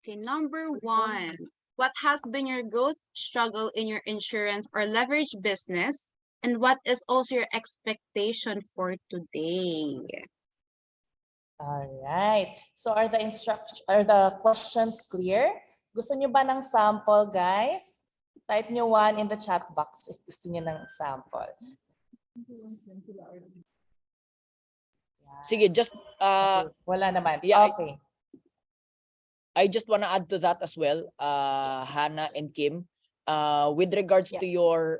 Okay, number one, what has been your growth struggle in your insurance or leverage business? And what is also your expectation for today? All right. So are the questions clear? Gusto nyo ba ng sample, guys? Type nyo 1 in the chat box if gusto nyo ng sample. Sige, just Okay. Wala naman. yeah, Okay. I just want to add to that as well, Hannah and Kim, with regards to your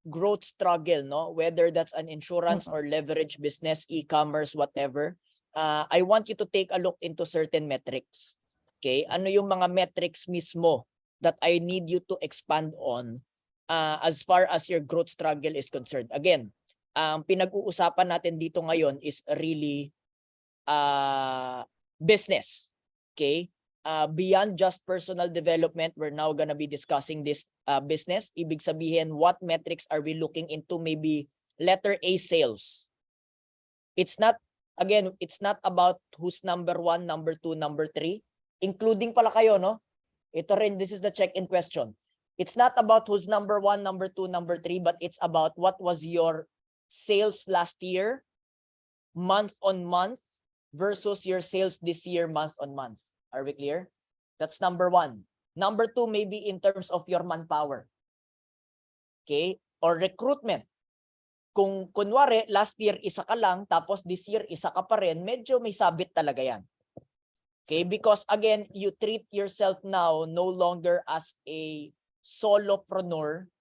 growth struggle, no, whether that's an insurance or leverage business, e-commerce, whatever. I want you to take a look into certain metrics. Okay, ano yung mga metrics mismo that I need you to expand on as far as your growth struggle is concerned. Again, ang pinag-uusapan natin dito ngayon is really business. Okay? Beyond just personal development, we're now gonna be discussing this business. Ibig sabihin, what metrics are we looking into? Maybe letter A, sales. It's not, again, it's not about who's number 1, number 2, number 3, including pala kayo, no? Ito rin, this is the check-in question. It's not about who's number 1, number 2, number 3, but it's about what was your sales last year, month on month, versus your sales this year, month on month. Are we clear? That's number 1. Number 2, maybe in terms of your manpower. Okay? Or recruitment. Kung kunwari, last year isa ka lang, tapos this year isa ka pa rin, medyo may sabit talaga yan. Okay? Because again, you treat yourself now no longer as a solopreneur,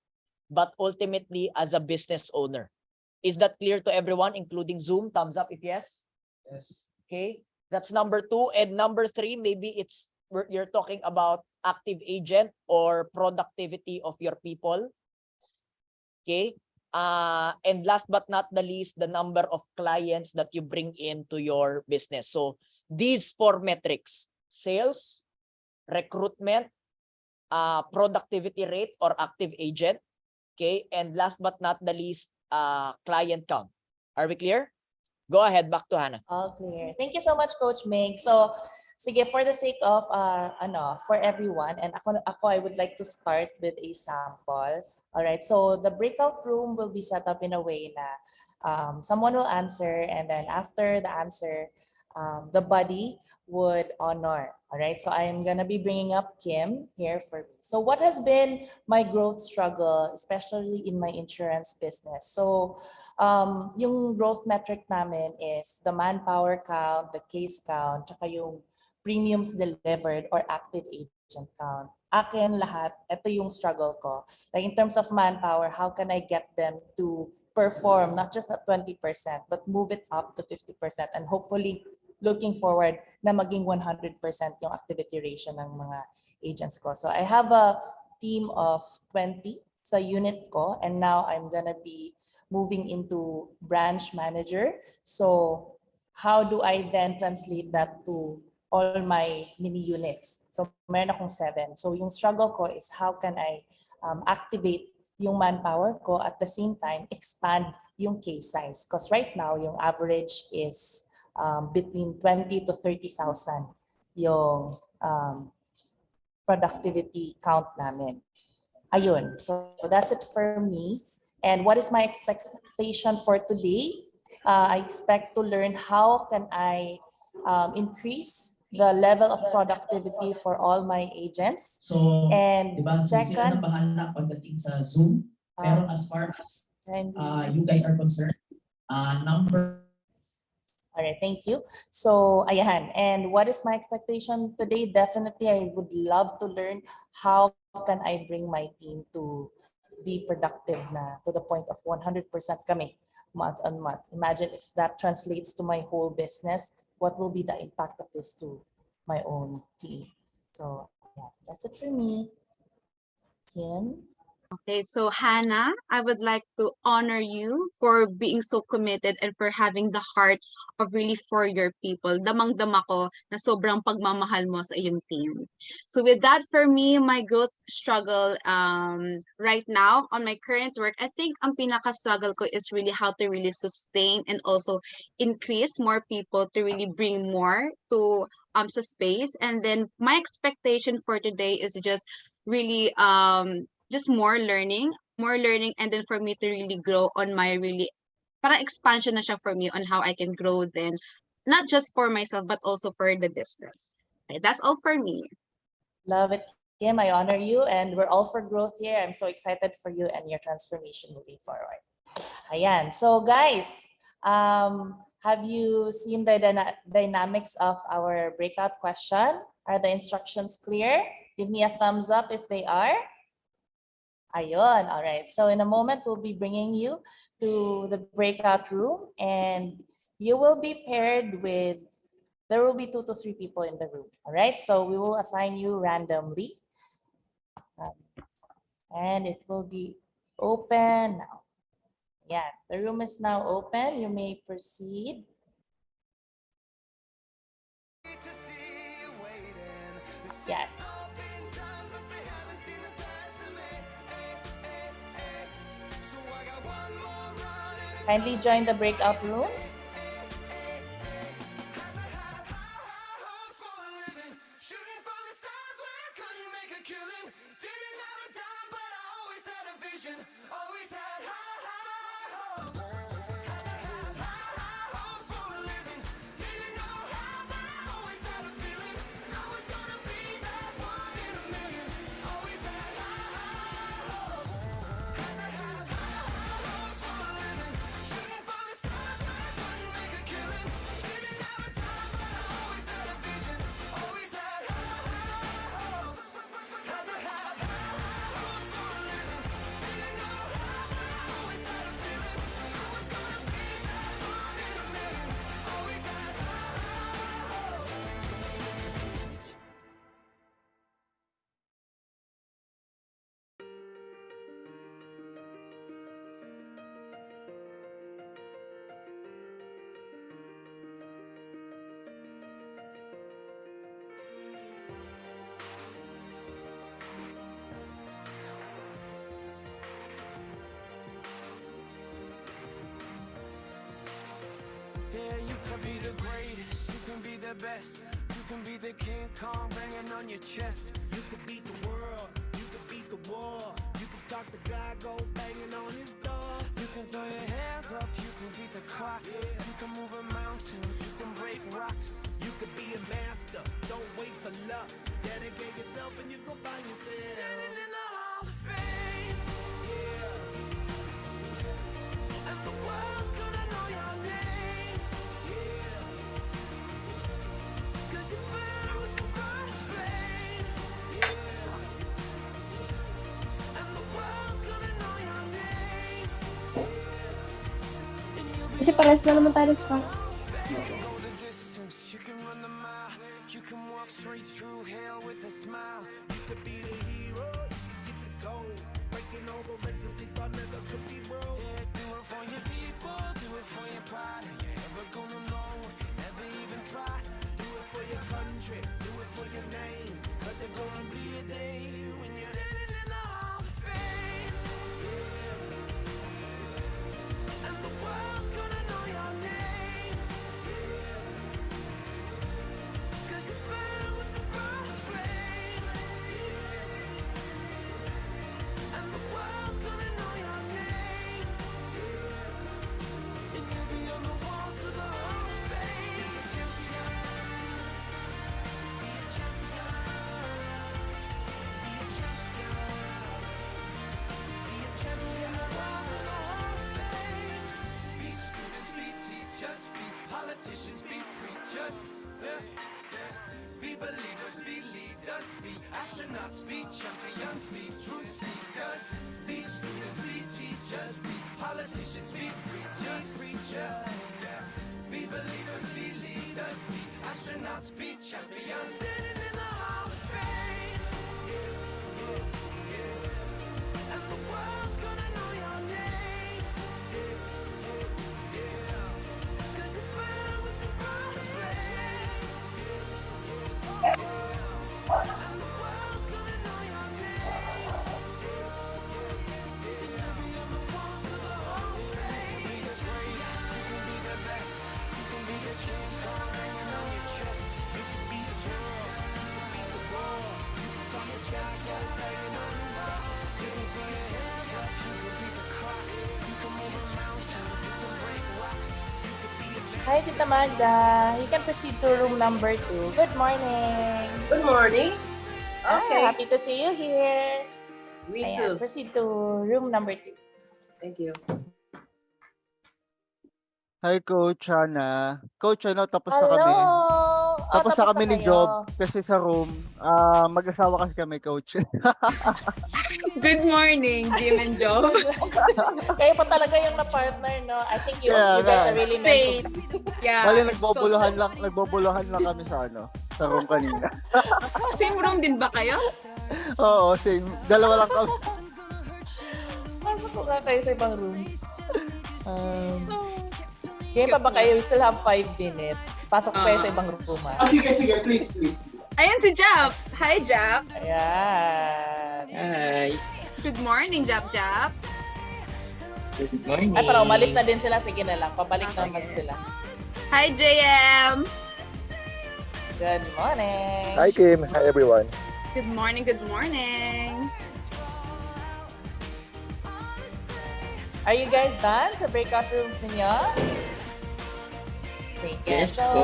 but ultimately as a business owner. Is that clear to everyone, including Zoom? Thumbs up if yes. Yes. Okay? That's number 2. And number 3, maybe you're talking about active agent or productivity of your people. Okay? And last but not the least, the number of clients that you bring into your business. So these 4 metrics: sales, recruitment, productivity rate or active agent, okay, and last but not the least, client count. Are we clear? Go ahead, back to Hannah. All clear. Thank you so much, Coach Meg. So, sige, for the sake of for everyone, and ako I would like to start with a sample. All right. So the breakout room will be set up in a way na someone will answer, and then after the answer, the buddy would honor. All right. So I'm gonna be bringing up Kim here for me. So what has been my growth struggle, especially in my insurance business? So yung growth metric namin is the manpower count, the case count, tsaka yung premiums delivered or active agent count. Akin lahat, ito yung struggle ko. Like in terms of manpower, how can I get them to perform not just at 20%, but move it up to 50%, and hopefully looking forward na maging 100% yung activity ratio ng mga agents ko. So I have a team of 20 sa unit ko, and now I'm gonna be moving into branch manager. So how do I then translate that to all my mini units? So meron akong 7. So yung struggle ko is how can I activate yung manpower ko at the same time expand yung case size, because right now yung average is between 20 to 30,000 yung productivity count namin. Ayun, so that's it for me. And what is my expectation for today? I expect to learn how can I increase the level of productivity for all my agents. So, and diba, so second, sila na bahala pagdating sa Zoom. Pero as far as you guys are concerned, number. All right, thank you. So, ayan. And what is my expectation today? Definitely, I would love to learn how can I bring my team to be productive na to the point of 100% kami month on month. Imagine if that translates to my whole business, what will be the impact of this to my own team? So, yeah, that's it for me. Kim? Okay, so Hannah, I would like to honor you for being so committed and for having the heart of really for your people. Damang-dama ko na sobrang pagmamahal mo sa iyong team. So with that, for me, my growth struggle right now on my current work, I think ang pinaka-struggle ko is really how to really sustain and also increase more people to really bring more to sa space. And then my expectation for today is really just more learning, and then for me to really grow on my really parang expansion na siya for me on how I can grow then, not just for myself but also for the business. Okay, that's all for me. Love it, Kim. I honor you, and we're all for growth here. I'm so excited for you and your transformation moving forward. Ayan. So guys, have you seen the dynamics of our breakout question? Are the instructions clear? Give me a thumbs up if they are. Ayun. All right. So in a moment, we'll be bringing you to the breakout room, and you will be paired with, there will be 2 to 3 people in the room. All right. So we will assign you randomly. And it will be open now. Yeah, the room is now open. You may proceed. Yes. Kindly join the breakout rooms. Yeah, you can be the greatest, you can be the best, you can be the King Kong banging on your chest. You can beat the world, you can beat the war. You can talk to God, go banging on his door. You can throw your hands up, you can beat the clock. You can move a mountain, you can break rocks. You can be a master, don't wait for luck. Dedicate yourself and you gon' find yourself. Standing in the Hall of Fame, Yeah, and the world's gonna know your name. yeah. 'Cause you burn with the brush flame, and the world's gonna know your name. And you'll be Kasi pares na naman tayo sa go the distance, you can run the mile, you can walk straight through hell with a smile. You could be the hero, you can get the gold. Breaking all the records they thought never could be broke. Yeah, do it for your people, do it for your pride. Are you ever gonna know if you never even try? Do it for your country, do it for your name. Cause there's gonna be a day when you're standing in the Hall of Fame, and the world's gonna know your name. 'Cause you burn with the brush flame, and the world's gonna know your name. And you'll be on the walls of the Hall of Fame. Be a champion, be a champion, be a champion, be a champion. The walls of the Hall of Fame. Be students, be teachers, be politicians, be preachers. Yeah. Be believers, be leaders, be astronauts, be champions, be truth seekers. Be students, be teachers, be politicians, be preachers, yeah. Be believers, be leaders, be astronauts, be champions. Standing in the Hall of Fame, and the world's gonna know your name. 'Cause you burn with the brush flame, and the world's gonna know your name. And you'll be on the walls of the Hall of Fame. Be the greatest, you can be the best, you can be the King Kong hanging on your chest. You can be the Hi, Tita Magda. You can proceed to room number 2. Good morning. Good morning. Okay. Happy to see you here. Me Ayan, too. proceed to room number 2. Thank you. Hi, Coach Hannah. Coach, tapos na Hello! kami. Oh, Tapos na kami ni kayo. Job kasi sa room. Mag-asawa kasi kami, Coach. Good morning, Jim and Joe. Kayo pa talaga yung na-partner, no? I think you Kaya guys nga. are really meant to Fate. be. Yeah. Bali, it's so- nagbobuluhan lang kami sa sa room kanina. Same room din ba kayo? Oo, same. Dalawa lang kami. Pasok ko nga kayo sa ibang room. Game pa ba kayo? We still have 5 minutes. Pasok ko kayo sa ibang room, ha? Sige, please. Ayan si Jap. Hi, Jap. Ayan. Hi. Good morning, Jap. Good morning. Ay, parang umalis na din sila. Sige na lang. Pabalik naman sila. Hi, JM. Good morning. Hi Kim, hi everyone. Good morning, good morning. Are you guys done sa breakout rooms ninyo? Sige. Yes, So, po.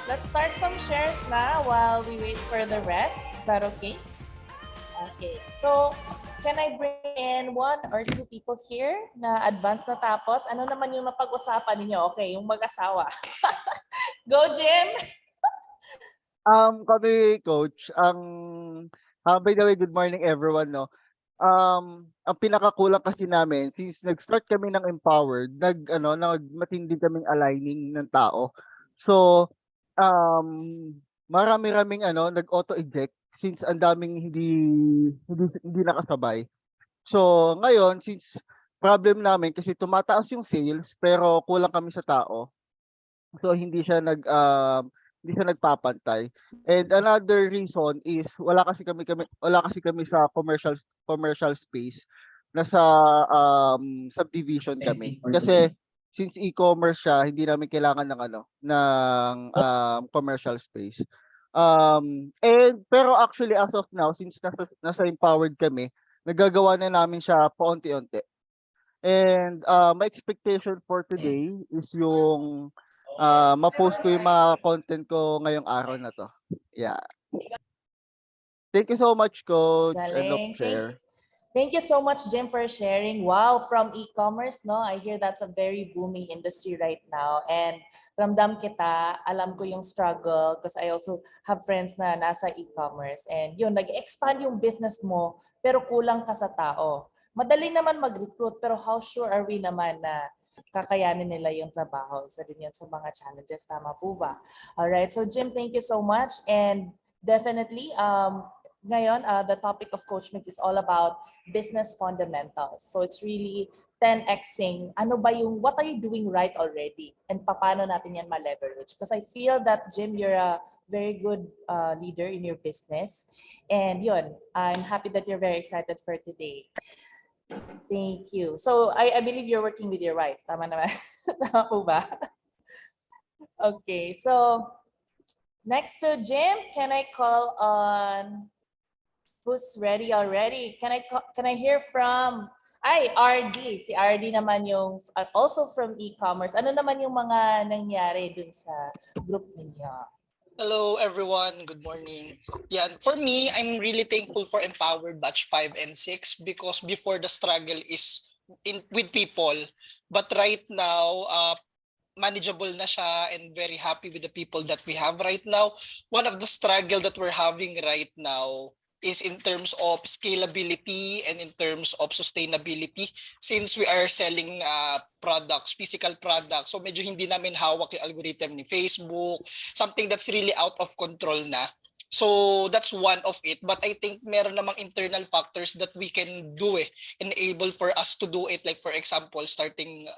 let's start some shares na while we wait for the rest. Is that okay? Okay. So, can I bring in 1 or 2 people here na advance na tapos? Ano naman yung napag-usapan ninyo? Okay, yung mag-asawa. Go, Jim! Kami, Coach, by the way, good morning everyone, no. Ang pinakakulang kasi namin, since nag-start kami ng Empowered, matindi kaming aligning ng tao. So, marami-raming nag-auto-eject since ang daming hindi nakasabay. So, ngayon, since problem namin kasi tumataas yung sales pero kulang kami sa tao. So, hindi siya nagpapantay. And another reason is wala kasi kami sa commercial space. Nasa subdivision kami. Kasi since e-commerce siya, hindi namin kailangan ng commercial space. Pero actually as of now, since nasa Empowered kami, nagagawa na namin siya paunti-unti. And my expectation for today is yung ma-post ko yung mga content ko ngayong araw na to. Yeah. Thank you so much, Coach. Galing. And share. Thank you so much, Jim, for sharing. Wow, from e-commerce, no? I hear that's a very booming industry right now. And ramdam kita, alam ko yung struggle because I also have friends na nasa e-commerce. And yun, nag-expand yung business mo, pero kulang ka sa tao. Madali naman mag-recruit, pero how sure are we naman na kakayanin nila yung trabaho? Isa din yun sa mga challenges. Tama po ba? Alright, so Jim, thank you so much. And definitely, ngayon, the topic of Coach Mix is all about business fundamentals. So it's really 10xing, what are you doing right already? And paano natin yan ma-leverage? Because I feel that, Jim, you're a very good leader in your business. And yun, I'm happy that you're very excited for today. Thank you. So I believe you're working with your wife. Tama naman. Tama po ba? Okay, so next to Jim, can I call on who's ready already? Can I hear from RD? Si RD naman yung also from e-commerce. Ano naman yung mga nangyari dun sa group ninyo? Hello everyone, good morning. Yeah, for me, I'm really thankful for Empowered Batch 5 and 6 because before the struggle is with people, but right now, manageable na siya and very happy with the people that we have right now. One of the struggle that we're having right now is in terms of scalability and in terms of sustainability since we are selling products, physical products. So medyo hindi namin hawak yung algorithm ni Facebook, something that's really out of control na. So that's one of it. But I think meron namang internal factors that we can do enable for us to do it. Like for example, starting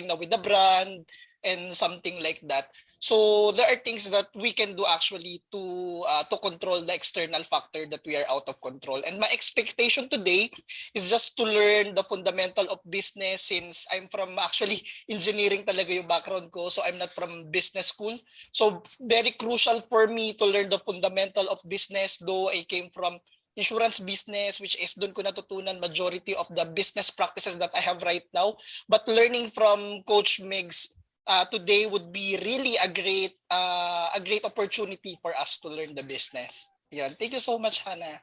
na with the brand and something like that. So there are things that we can do actually to control the external factor that we are out of control. And my expectation today is just to learn the fundamental of business since I'm from actually engineering talaga yung background ko. So I'm not from business school. So very crucial for me to learn the fundamental of business though I came from insurance business, which is doon ko natutunan majority of the business practices that I have right now. But learning from Coach Migs today would be really a great opportunity for us to learn the business. Yeah, thank you so much, Hannah.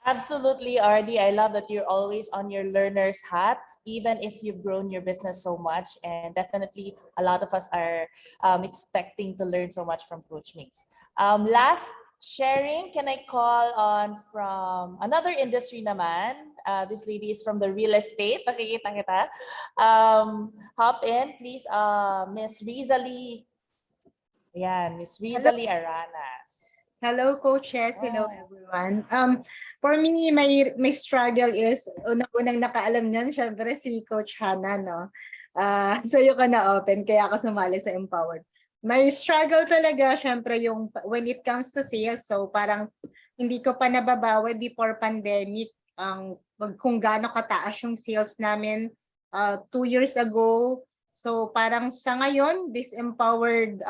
Absolutely, RD. I love that you're always on your learner's hat, even if you've grown your business so much. And definitely, a lot of us are expecting to learn so much from Coach Mix. Last sharing, can I call on from another industry naman? This lady is from the real estate. Nakikita kita. Hop in, please, Miss Rizali. Ayan, Miss Rizali Aranas. Hello, coaches. Hello, Wow. everyone. For me, my struggle is, unang nakaalam niyan, syempre si Coach Hannah, no? Sa'yo ka na-open, kaya ako sumali sa Empowered. My struggle talaga, syempre, yung when it comes to sales, so parang hindi ko pa nababawi before pandemic, kung gaano kataas yung sales namin 2 years ago. So parang sa ngayon, this Empowered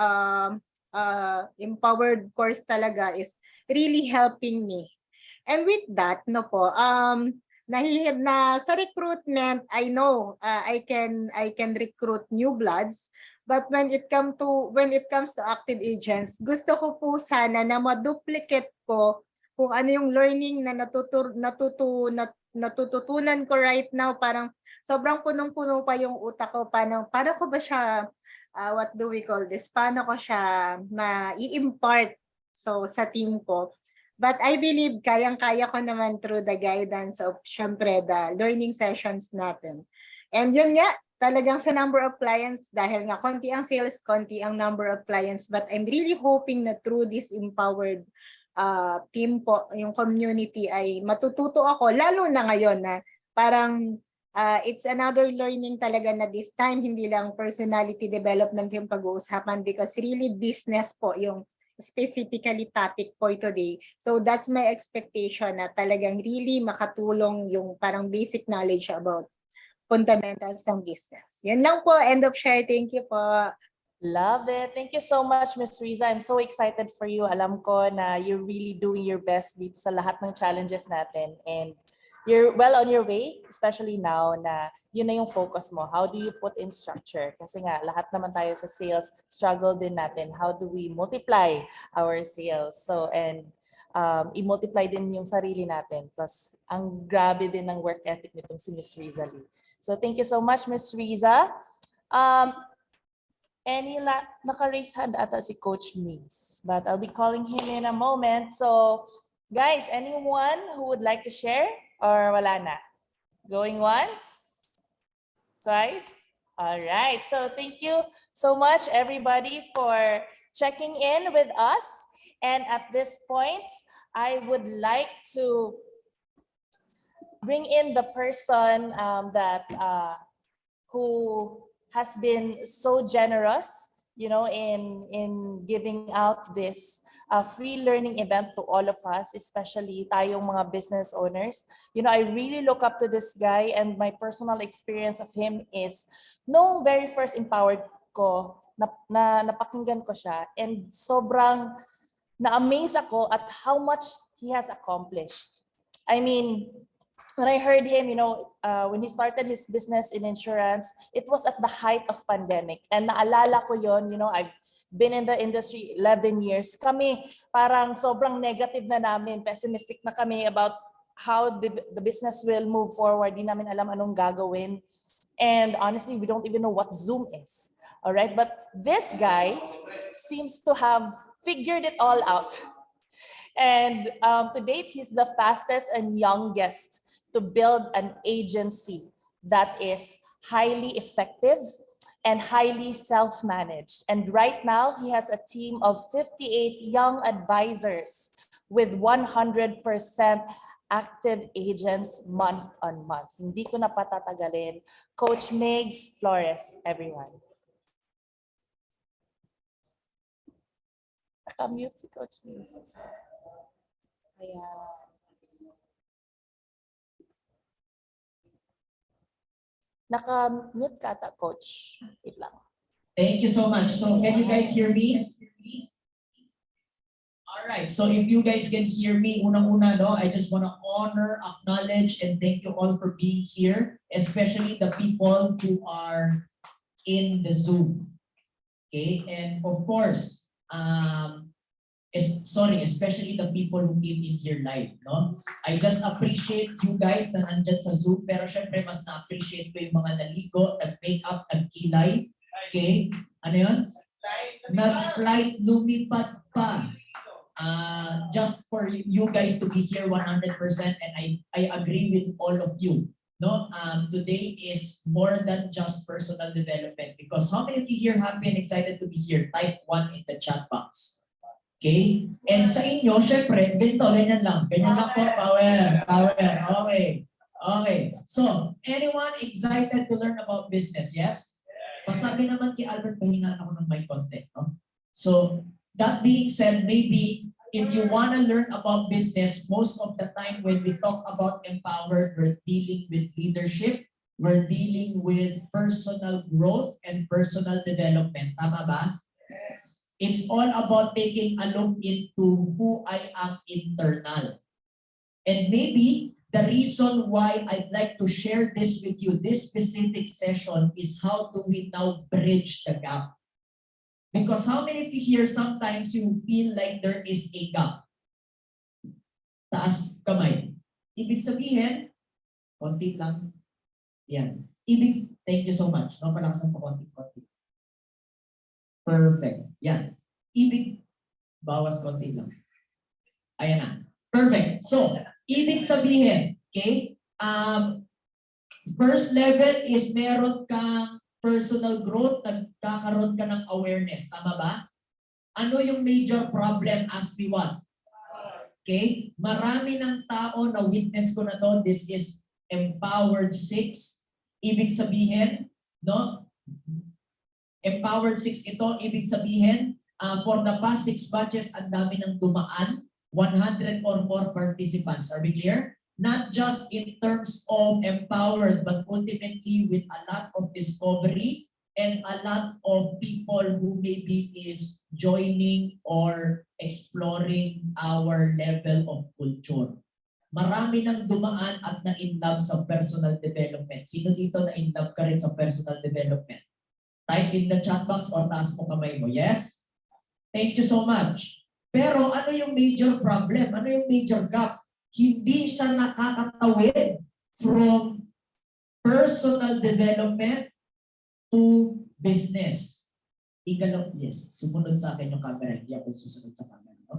empowered course talaga is really helping me. And with that, no po, nahihid na sa recruitment, I know I can recruit new bloods, but when it comes to active agents, gusto ko po sana na ma-duplicate ko kung ano yung learning na natututunan ko right now. Parang sobrang punong-puno pa yung utak ko. Paano ko ba siya what do we call this? Paano ko siya ma-i-impart sa team ko? But I believe kayang-kaya ko naman through the guidance of, syempre, the learning sessions natin. And yun nga, talagang sa number of clients, dahil nga konti ang sales, konti ang number of clients, but I'm really hoping na through this empowered team po, yung community, ay matututo ako, lalo na ngayon na parang it's another learning talaga na this time, hindi lang personality development yung pag-uusapan because really business po yung specifically topic for today. So that's my expectation na talagang really makatulong yung parang basic knowledge about fundamentals ng business. Yan lang po. End of share. Thank you po. Love it. Thank you so much, Ms. Riza. I'm so excited for you. Alam ko na you're really doing your best dito sa lahat ng challenges natin. And you're well on your way, especially now na yun na yung focus mo. How do you put in structure? Kasi nga, lahat naman tayo sa sales, struggle din natin. How do we multiply our sales? So, and i-multiply din yung sarili natin because ang grabe din ng work ethic nitong si Ms. Riza Lee. So, thank you so much, Ms. Riza. Naka-raise hand ata si Coach Migs, but I'll be calling him in a moment. So, guys, anyone who would like to share or wala na? Going once? Twice? All right. So, thank you so much, everybody, for checking in with us. And at this point, I would like to bring in the person who has been so generous, you know, in giving out this free learning event to all of us, especially tayong mga business owners. You know, I really look up to this guy, and my personal experience of him is nung very first Empowered ko, napakinggan ko siya, and sobrang na-amaze ako at how much he has accomplished. I mean, when I heard him, you know, when he started his business in insurance, it was at the height of pandemic. And naalala ko yon, you know, I've been in the industry 11 years. Kami parang sobrang negative na namin, pessimistic na kami about how the business will move forward. Di namin alam anong gagawin. And honestly, we don't even know what Zoom is. All right, but this guy seems to have figured it all out. And to date, he's the fastest and youngest to build an agency that is highly effective and highly self-managed. And right now, he has a team of 58 young advisors with 100% active agents month on month. Hindi ko na patatagalin. Coach Migs Flores, everyone. Naka-mute si Coach Migs. Ayan. Naka-mute ka ata, Coach. Wait lang. Thank you so much. So can you guys hear me? Alright, so if you guys can hear me, unang-una, no, I just want to honor, acknowledge, and thank you all for being here, especially the people who are in the Zoom. Okay, and of course, especially the people who came in here live, no? I just appreciate you guys na nandyan sa Zoom, pero syempre mas na-appreciate ko yung mga naligo, nag-makeup, nagkilay, okay? Ano yun? Nag-flight, lumipat pa. Just for you guys to be here 100%, and I agree with all of you. No, today is more than just personal development, because how many of you here happy and excited to be here? Type 1 in the chat box. Okay? And sa inyo, syempre, ganyan lang. Ganyan lang po, power. Okay. Okay. So, anyone excited to learn about business? Yes? Pasabi naman kay Albert, pahingaan ako ng may content. No? So, that being said, maybe if you want to learn about business, most of the time when we talk about empowered, we're dealing with leadership, we're dealing with personal growth and personal development. Tama ba? Yes. It's all about taking a look into who I am internal. And maybe the reason why I'd like to share this with you, this specific session, is how do we now bridge the gap? Because how many of you here sometimes you feel like there is a gap? Taas kamay. Ibig sabihin, konti lang. Yan. Thank you so much. No, palakasan po konti. Perfect. Yan. Bawas konti lang. Ayan na. Perfect. So, ibig sabihin, okay, first level is meron kang personal growth, nagkakaroon ka ng awareness. Tama ba? Ano yung major problem as we want? Okay? Marami ng tao na witness ko na to. This is Empowered 6. Ibig sabihin, no? Empowered 6 ito, ibig sabihin, for the past 6 batches, ang dami ng dumaan. 100 or more participants. Are we clear? Not just in terms of empowered, but ultimately with a lot of discovery and a lot of people who maybe is joining or exploring our level of culture. Marami nang dumaan at na-inlove sa personal development. Sino dito na-inlove ka rin sa personal development? Type in the chat box or taas mo kamay mo. Yes? Thank you so much. Pero ano yung major problem? Ano yung major gap? Hindi siya nakakatawid from personal development to business. Igalaw, yes. Sumunod sa akin yung camera. Hindi ako susunod sa camera. No?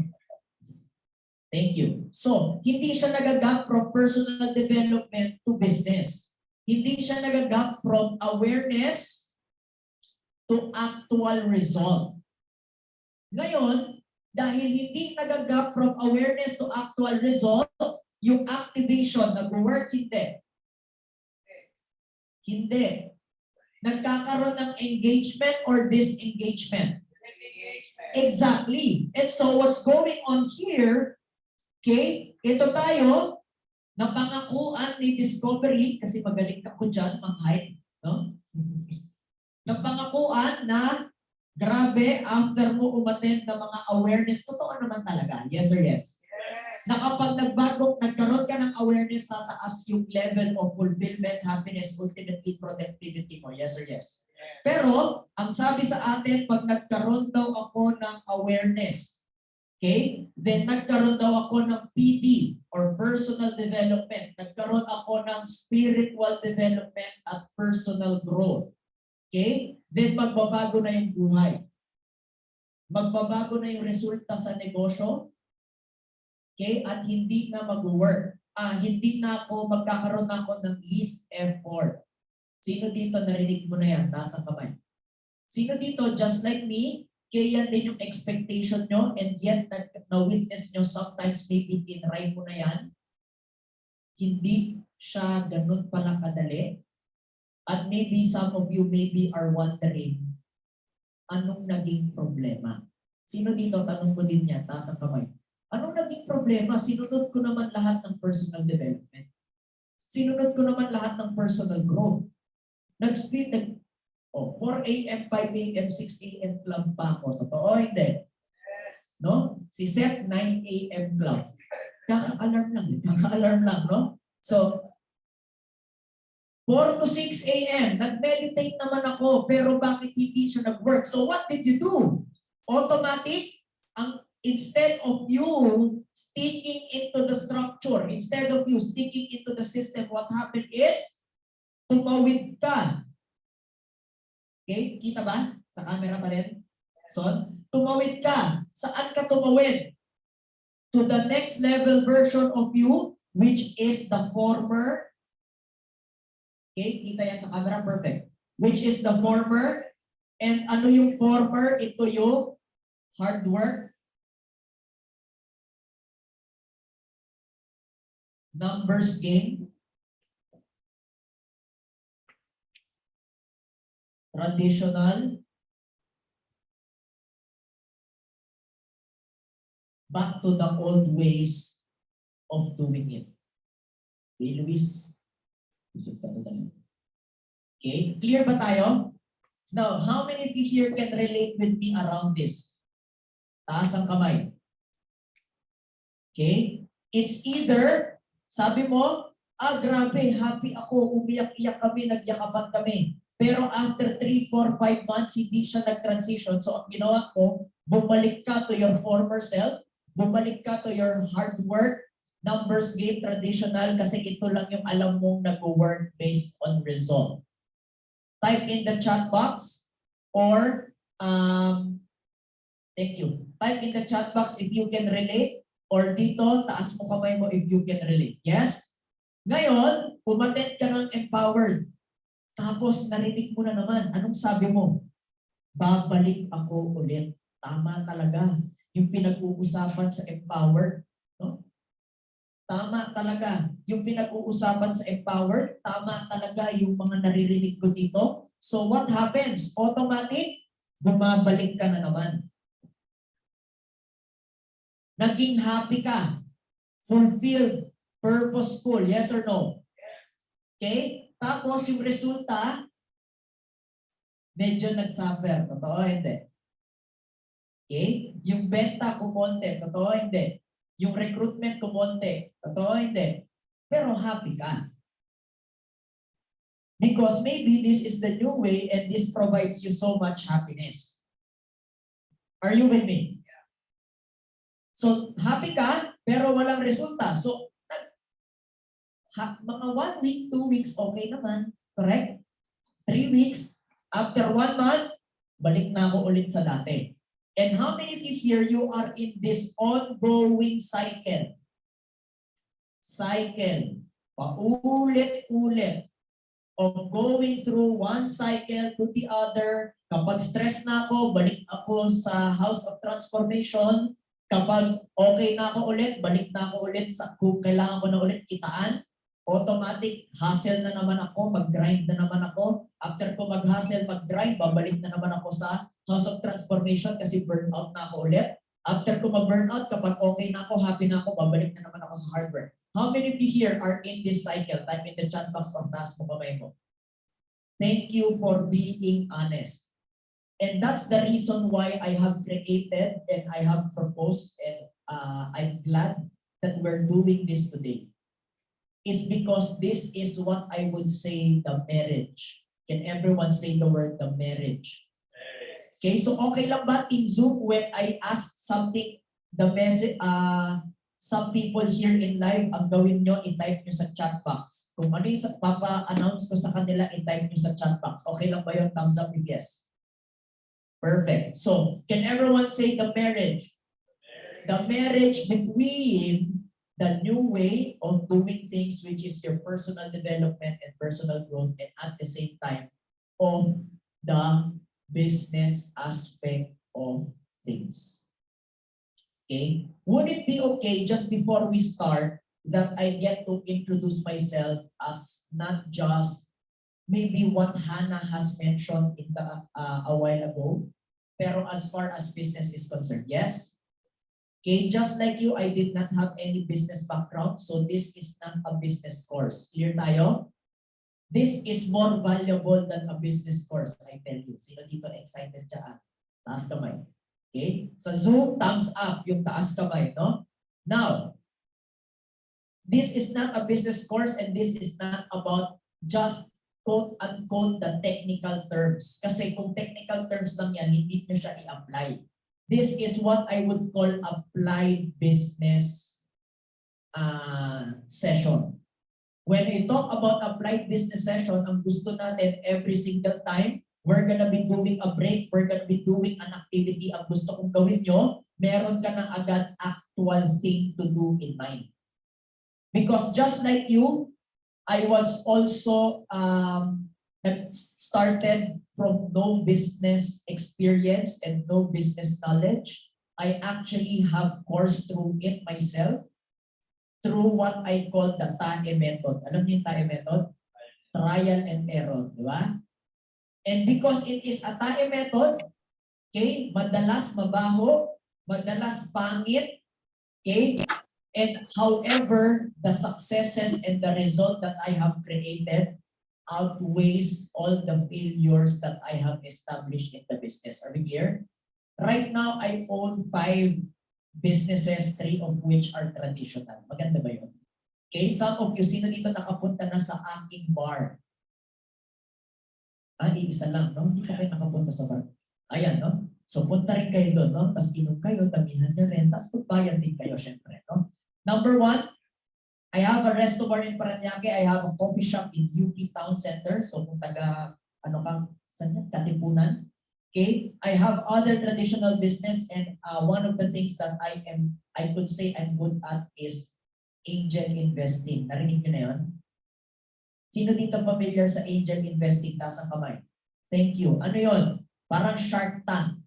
Thank you. So, hindi siya nagagap from personal development to business. Hindi siya nagagap from awareness to actual result. Ngayon, dahil hindi nagagap from awareness to actual result, yung activation, nag-work, hindi. Hindi. Nagkakaroon ng engagement or disengagement? Disengagement. Exactly. And so what's going on here, okay, ito tayo, napangakuan ni Discovery, kasi magaling ako dyan, mang-hide, no? Napangakuan na grabe, after mo umattend ng mga awareness, totoo naman talaga. Yes or yes? Yes. Na kapag nagkaroon ka ng awareness, tataas yung level of fulfillment, happiness, ultimately productivity mo. Yes or yes? Yes. Pero, ang sabi sa atin, pag nagkaroon daw ako ng awareness, okay, then nagkaroon daw ako ng PD or personal development. Nagkaroon ako ng spiritual development at personal growth. Okay? Then magbabago na yung buhay. Magbabago na yung resulta sa negosyo. Okay? At hindi na mag-work. Hindi na ako, magkakaroon na ako ng least effort. Sino dito narinig mo na yan? Nasa kamay. Sino dito, just like me, kaya yan din yung expectation nyo, and yet na-witness nyo sometimes maybe tinry mo na yan. Hindi siya ganun pala kadali. At maybe some of you maybe are wondering, anong naging problema? Sino dito, tanong mo din yan, taas ang kamay. Anong naging problema? Sinunod ko naman lahat ng personal development. Sinunod ko naman lahat ng personal growth. Nag-speed, 4 a.m., 5 a.m., 6 a.m. club pa ako. Totoo, hindi? No? Si Seth, 9 a.m. club. Kaka-alarm lang. Kaka-alarm lang, no? So, 4 to 6 a.m. Nag-meditate naman ako, pero bakit hindi siya nag-work? So what did you do? Automatic, instead of you sticking into the structure, instead of you sticking into the system, what happened is, tumawid ka. Okay, kita ba? Sa camera pa rin? So, tumawid ka. Saan ka tumawid? To the next level version of you, which is the former. Okay, kita yan sa camera, perfect. Which is the former. And ano yung former? Ito yung hard work, numbers game, traditional, back to the old ways of doing it. Okay, Luis? Okay, clear ba tayo? Now, how many of you here can relate with me around this? Taas ang kamay. Okay? It's either, sabi mo, grabe, happy ako, umiyak-iyak kami, nagyakapan kami. Pero after 3, 4, 5 months, hindi siya nag-transition. So, ang ginawa ko, bumalik ka to your former self, bumalik ka to your hard work, numbers game, traditional, kasi ito lang yung alam mong nag-work based on result. Type in the chat box or, thank you. Type in the chat box if you can relate or dito, taas mo kamay mo if you can relate. Yes? Ngayon, umattend ka ng empowered. Tapos narinig mo na naman. Anong sabi mo? Babalik ako ulit. Tama talaga. Yung pinag-uusapan sa empowered. No? Tama talaga. Yung pinag-uusapan sa empowered, tama talaga yung mga naririnig ko dito. So what happens? Automatic, bumabalik ka na naman. Naging happy ka. Fulfilled. Purposeful. Yes or no? Okay? Tapos yung resulta, medyo nag-suffer. Totoo hindi? Okay? Yung benta kumonte. Totoo hindi? Yung recruitment kumonte. Totoo hindi? Pero happy ka. Because maybe this is the new way and this provides you so much happiness. Are you with me? So, happy ka, pero walang resulta. So, mga 1 week, 2 weeks, okay naman. Correct? 3 weeks, after 1 month, balik na ako ulit sa dati. And how many of you here, you are in this ongoing cycle? Cycle. Paulit-ulit. Of going through one cycle to the other. Kapag stress na ako, balik ako sa House of Transformation. Kapag okay na ako ulit, balik na ako ulit sa kung kailangan ko na ulit kitaan. Automatic, hustle na naman ako, mag-grind na naman ako. After ko mag-hustle, mag-grind, babalik na naman ako sa House of Transformation kasi burnout na ako ulit. After ko mag-burnout, kapag okay na ako, happy na ako, babalik na naman ako sa hard work. How many of you here are in this cycle? Type in the chat box or taas mo kamay mo. Thank you for being honest. And that's the reason why I have created and I have proposed and I'm glad that we're doing this today. Is because this is what I would say the marriage. Can everyone say the word the marriage? Okay, so okay lang ba in Zoom when I ask something, the message, some people here in live, ang gawin nyo, i-type nyo sa chat box. Kung ano yung papa-announce ko sa kanila, i-type nyo sa chat box. Okay lang ba yung thumbs up if yes? Perfect. So, can everyone say the marriage? The marriage between the new way of doing things, which is your personal development and personal growth, and at the same time, of the business aspect of things. Okay? Would it be okay just before we start that I get to introduce myself as not just maybe what Hannah has mentioned in the a while ago, pero as far as business is concerned? Yes? Okay, just like you, I did not have any business background, so this is not a business course. Clear tayo? This is more valuable than a business course, I tell you. Sino dito excited dyan? Taas kamay. Okay? Sa Zoom, thumbs up, yung taas kamay, no? Now, this is not a business course and this is not about just quote-unquote the technical terms. Kasi kung technical terms lang yan, hindi nyo siya i-apply. This is what I would call applied business session. When we talk about applied business session, ang gusto natin every single time, we're gonna be doing a break, we're gonna be doing an activity. Ang gusto kong gawin nyo, meron ka ng agad actual thing to do in mind. Because just like you, I was also started from no business experience and no business knowledge. I actually have coursed through it myself through what I call the TAE method. Alam niyo yung TAE method? Trial and error, di ba? And because it is a TAE method, okay, madalas mabaho, madalas pangit, okay? And however, the successes and the result that I have created outweighs all the failures that I have established in the business. Are we clear? Right now, I own 5 businesses, 3 of which are traditional. Maganda ba yun? Okay, some of you, sino dito nakapunta na sa aking bar? Isa lang, no? Hindi pa kayo nakapunta sa bar. Ayan, no? So, punta rin kayo doon, no? Tapos inom kayo, damihan nyo rin, tapos pagbayan din kayo, syempre, no? Number 1, I have a resto bar in Parañaque. I have a coffee shop in UP Town Center. So, kung taga, ano ka, saan yan? Katipunan. Okay, I have other traditional business and one of the things that I could say I'm good at is angel investing. Narinig niyo na yun? Sino dito familiar sa angel investing? Taas ang kamay. Thank you. Ano yun? Parang Shark Tank.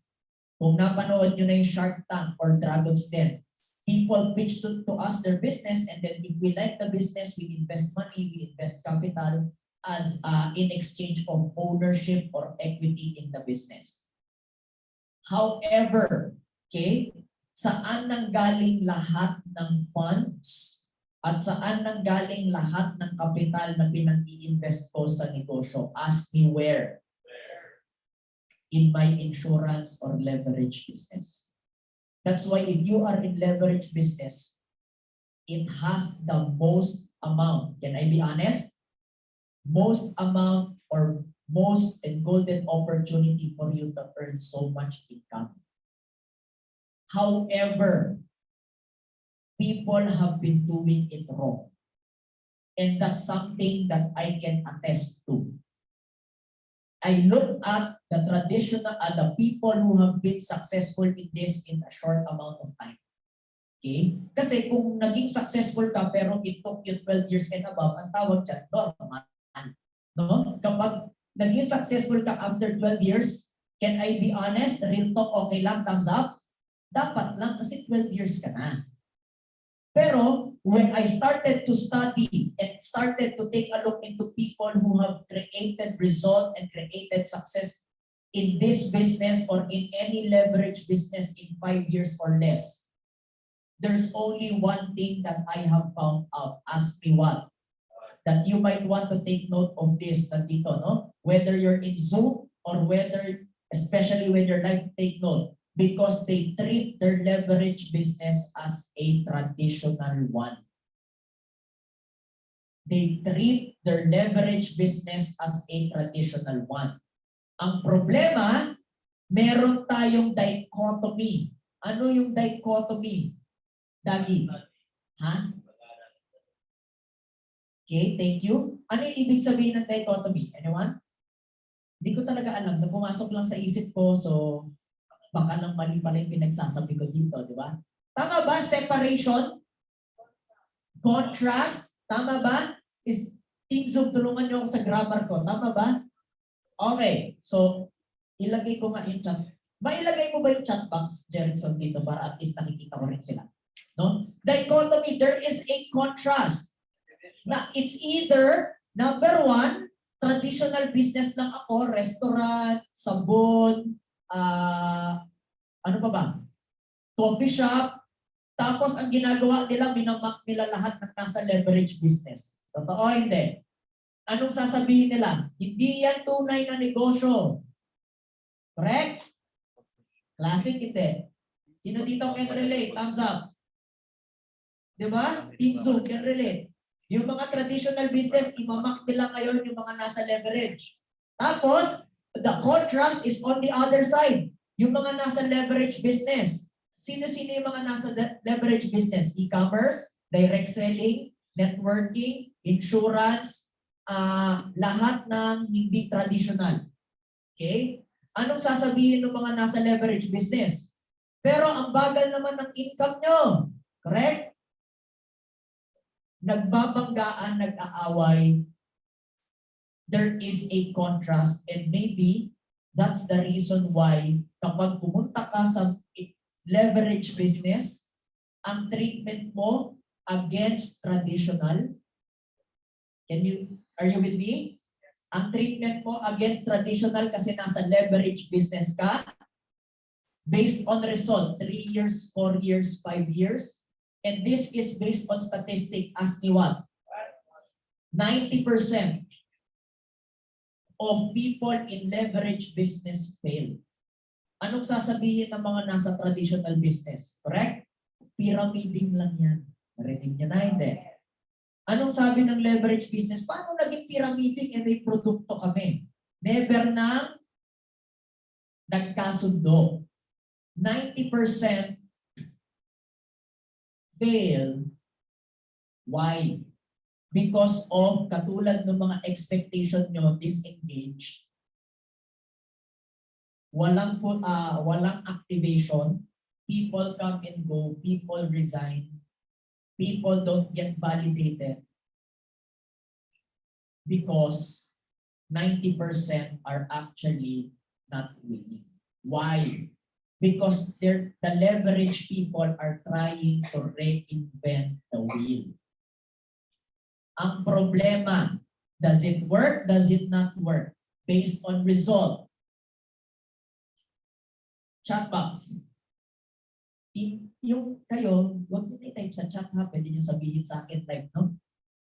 Kung napanood niyo na yung Shark Tank or Dragon's Den, people pitch to us their business and then if we like the business, we invest money, we invest capital as in exchange of ownership or equity in the business. However, okay, saan nanggaling lahat ng funds at saan nanggaling lahat ng kapital na pinag-i-invest ko sa negosyo? Ask me where? In my insurance or leverage business. That's why if you are in leverage business, it has the most amount. Can I be honest? Most amount or most and golden opportunity for you to earn so much income. However, people have been doing it wrong. And that's something that I can attest to. I look at the traditional, the people who have been successful in this in a short amount of time. Okay? Kasi kung naging successful ka pero it took you 12 years and above, ang tawag dyan, normal. No? Kapag naging successful ka after 12 years, can I be honest? Real talk, okay lang, thumbs up? Dapat lang kasi 12 years ka na. Pero when I started to study and started to take a look into people who have created result and created success in this business or in any leverage business in 5 years or less, there's only one thing that I have found out. Ask me what? That you might want to take note of this nandito, no? Whether you're in Zoom or whether, especially when you're live, take note. Because they treat their leverage business as a traditional one. They treat their leverage business as a traditional one. Ang problema, meron tayong dichotomy. Ano yung dichotomy? Dagi? Ha? Okay, thank you. Ano yung ibig sabihin ng dichotomy? Anyone? Hindi ko talaga alam. Pumasok lang sa isip ko, so baka lang mali pala yung pinagsasabi ko dito, di ba? Tama ba? Separation? Contrast? Tama ba? Team Zoom, tulungan niyo ako sa grammar ko. Tama ba? Okay. So, ilagay ko nga yung chat. Ilagay mo ba yung chat box, Jerickson, dito para at least nakikita ko rin sila? No? Dichotomy, there is a contrast. Na it's either, number 1, traditional business lang ako, restaurant, sabon, ano pa ba? Coffee shop. Tapos ang ginagawa nila, minamak nila lahat ng nasa leverage business. Totoo hindi? Anong sasabihin nila? Hindi yan tunay na negosyo. Correct? Classic, hindi. Sino dito can relate? Thumbs up. Di ba? Team Zoom can relate. Yung mga traditional business, imamak nila ngayon yung mga nasa leverage. Tapos, the contrast is on the other side. Yung mga nasa leverage business. Sino-sino yung mga nasa leverage business? E-commerce, direct selling, networking, insurance, lahat ng hindi traditional. Okay? Anong sasabihin ng mga nasa leverage business? Pero ang bagal naman ng income nyo. Correct? Nagbabanggaan, nag-aaway. There is a contrast and maybe that's the reason why kapag pumunta ka sa leverage business, ang treatment mo against traditional. Are you with me? Ang treatment mo against traditional kasi nasa leverage business ka, based on result, 3 years, 4 years, 5 years. And this is based on statistic as ni what? 90% of people in leverage business fail. Anong sasabihin ng mga nasa traditional business? Correct? Pyramiding lang yan. Narinig niya na, hindi. Anong sabi ng leverage business? Paano naging pyramiding may produkto kami? Never na nagkasundo. 90% fail. Why? Because of katulad ng mga expectation nyo, disengage. Walang activation. People come and go. People resign. People don't get validated. Because 90% are actually not winning. Why? Because the leverage people are trying to reinvent the wheel. Ang problema, does it work? Does it not work? Based on result. Chat box. Yung kayo, huwag nyo i-type sa chat ha, pwede nyo sabihin sa akin live, no?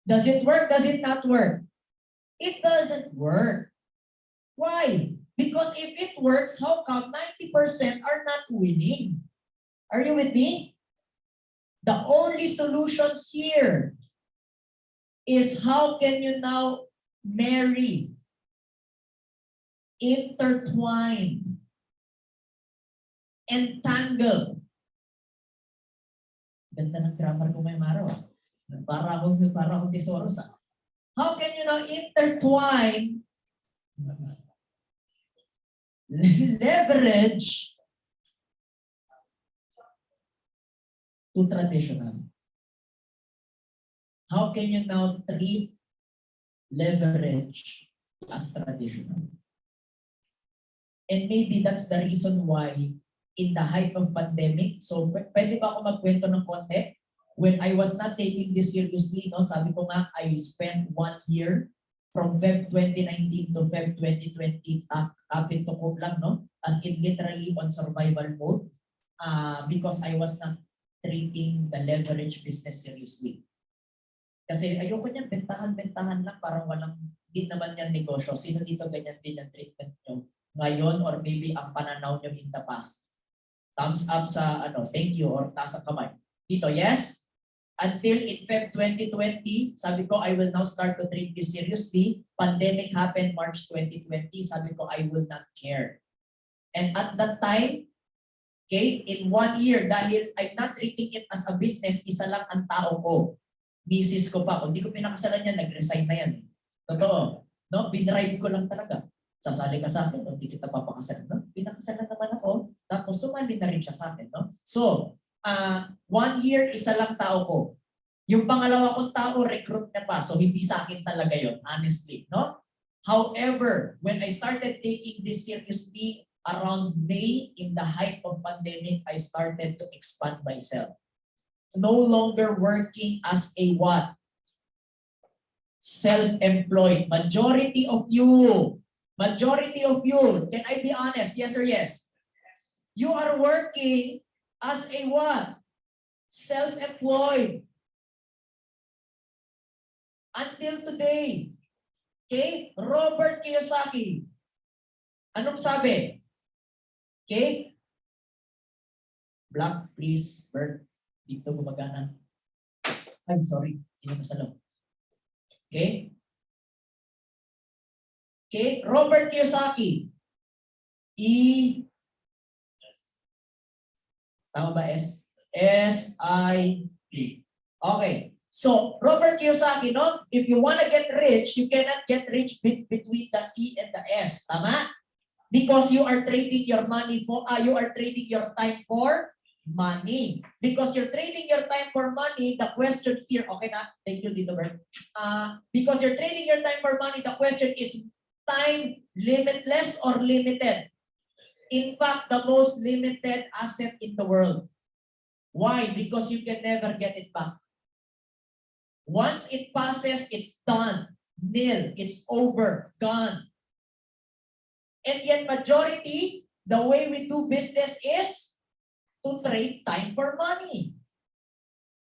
Does it work? Does it not work? It doesn't work. Why? Because if it works, how come 90% are not winning? Are you with me? The only solution here is how can you now marry, intertwine, entangle. Ganda ng grammar ko ngayong araw. Para akong thesaurus. How can you now intertwine leverage to traditional? How can you now treat leverage as traditional? And maybe that's the reason why in the height of pandemic, so pwede ba ako magkwento ng konti? When I was not taking this seriously, no, sabi ko nga, I spent 1 year from Feb 2019 to Feb 2020, kapit to cope lang, no? As in literally on survival mode, because I was not treating the leverage business seriously. Kasi ayoko niyan, bentahan lang, parang walang, din naman yan negosyo. Sino dito ganyan din ang treatment nyo ngayon or maybe ang pananaw nyo in the past? Thumbs up sa thank you or taas ang kamay. Dito, yes? Until in Feb 2020, sabi ko, I will now start to treat this seriously. Pandemic happened March 2020. Sabi ko, I will not care. And at that time, okay, in 1 year, dahil I'm not treating it as a business, isa lang ang tao ko. Misis ko pa. Kung di ko pinakasalan yan, nag-resign na yan. Totoo. No? Binrive ko lang talaga. Sasali ka sa akin, o di kita papakasalan. No? Pinakasalan naman ako, tapos sumali na rin siya sa akin. No? So, 1 year, isa lang tao ko. Yung pangalawa kong tao, recruit na pa. So, hindi sa akin talaga yon, honestly. No? However, when I started taking this seriously, around May, in the height of pandemic, I started to expand myself. No longer working as a what? Self-employed. Majority of you, can I be honest? Yes or yes? You are working as a what? Self-employed. Until today. Okay? Robert Kiyosaki. Anong sabi? Okay? Black, please. Bert, dito gumagana. I'm sorry. Hindi na sa loob. Okay? Okay, Robert Kiyosaki. Tama ba S? S-I-P. Okay. So, Robert Kiyosaki, no? If you want to get rich, you cannot get rich between the E and the S. Tama? Because you are trading your money for, you are trading your time for money. Because you're trading your time for money, the question here, okay na? Thank you, Dito Bert. Because you're trading your time for money, the question is time limitless or limited? In fact, the most limited asset in the world. Why? Because you can never get it back. Once it passes, it's done. Nil. It's over. Gone. And yet majority, the way we do business is to trade time for money.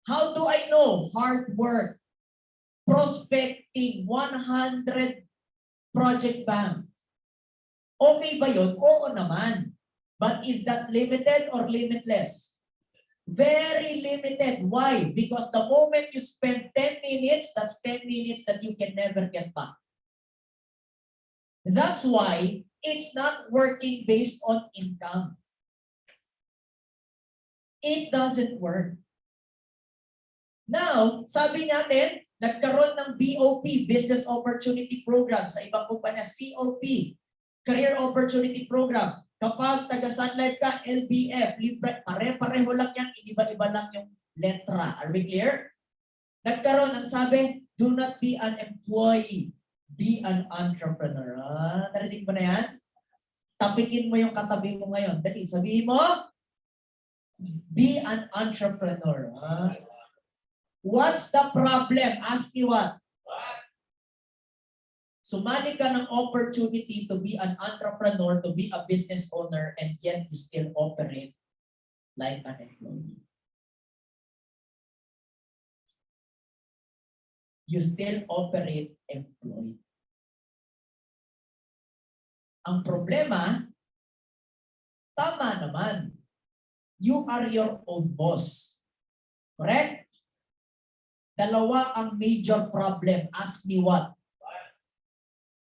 How do I know? Hard work. Prospecting 100 project bank. Okay ba yun? Oo naman. But is that limited or limitless? Very limited. Why? Because the moment you spend 10 minutes, that's 10 minutes that you can never get back. That's why it's not working based on income. It doesn't work. Now, sabi natin, nagkaroon ng BOP, Business Opportunity Program, sa ibang kumpanya, COP, Career Opportunity Program. Kapag taga-Sun Life ka, LBF, libre, pare-pareho lang yan, iba-iba lang yung letra. Are we clear? Nagkaroon, ang sabi, do not be an employee, be an entrepreneur. Narinig mo na yan? Tapikin mo yung katabi mo ngayon. Dali, sabihin mo, be an entrepreneur. What's the problem? Ask me what? Sumali ka ng opportunity to be an entrepreneur, to be a business owner, and yet you still operate like an employee. You still operate employee. Ang problema, tama naman. You are your own boss. Correct? Dalawa ang major problem. Ask me what?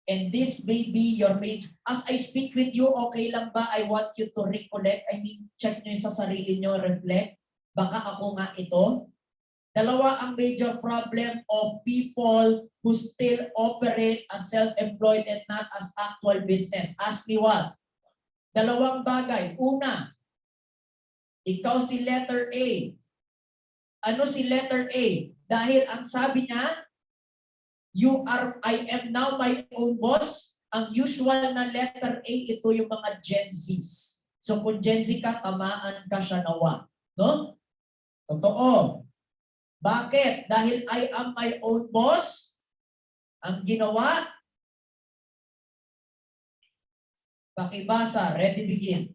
And this may be your major. As I speak with you, okay lang ba? I want you to recollect. I mean, check nyo sa sarili nyo, reflect. Baka ako nga ito. Dalawa ang major problem of people who still operate as self-employed and not as actual business. Ask me what? Dalawang bagay. Una, ikaw si letter A. Ano si letter A? Dahil ang sabi niya, I am now my own boss. Ang usual na letter A, ito yung mga Gen Zs. So kung Gen Z ka, tamaan ka siya nawa. No? Totoo. Bakit? Dahil I am my own boss, ang ginawa, pakibasa, ready, begin.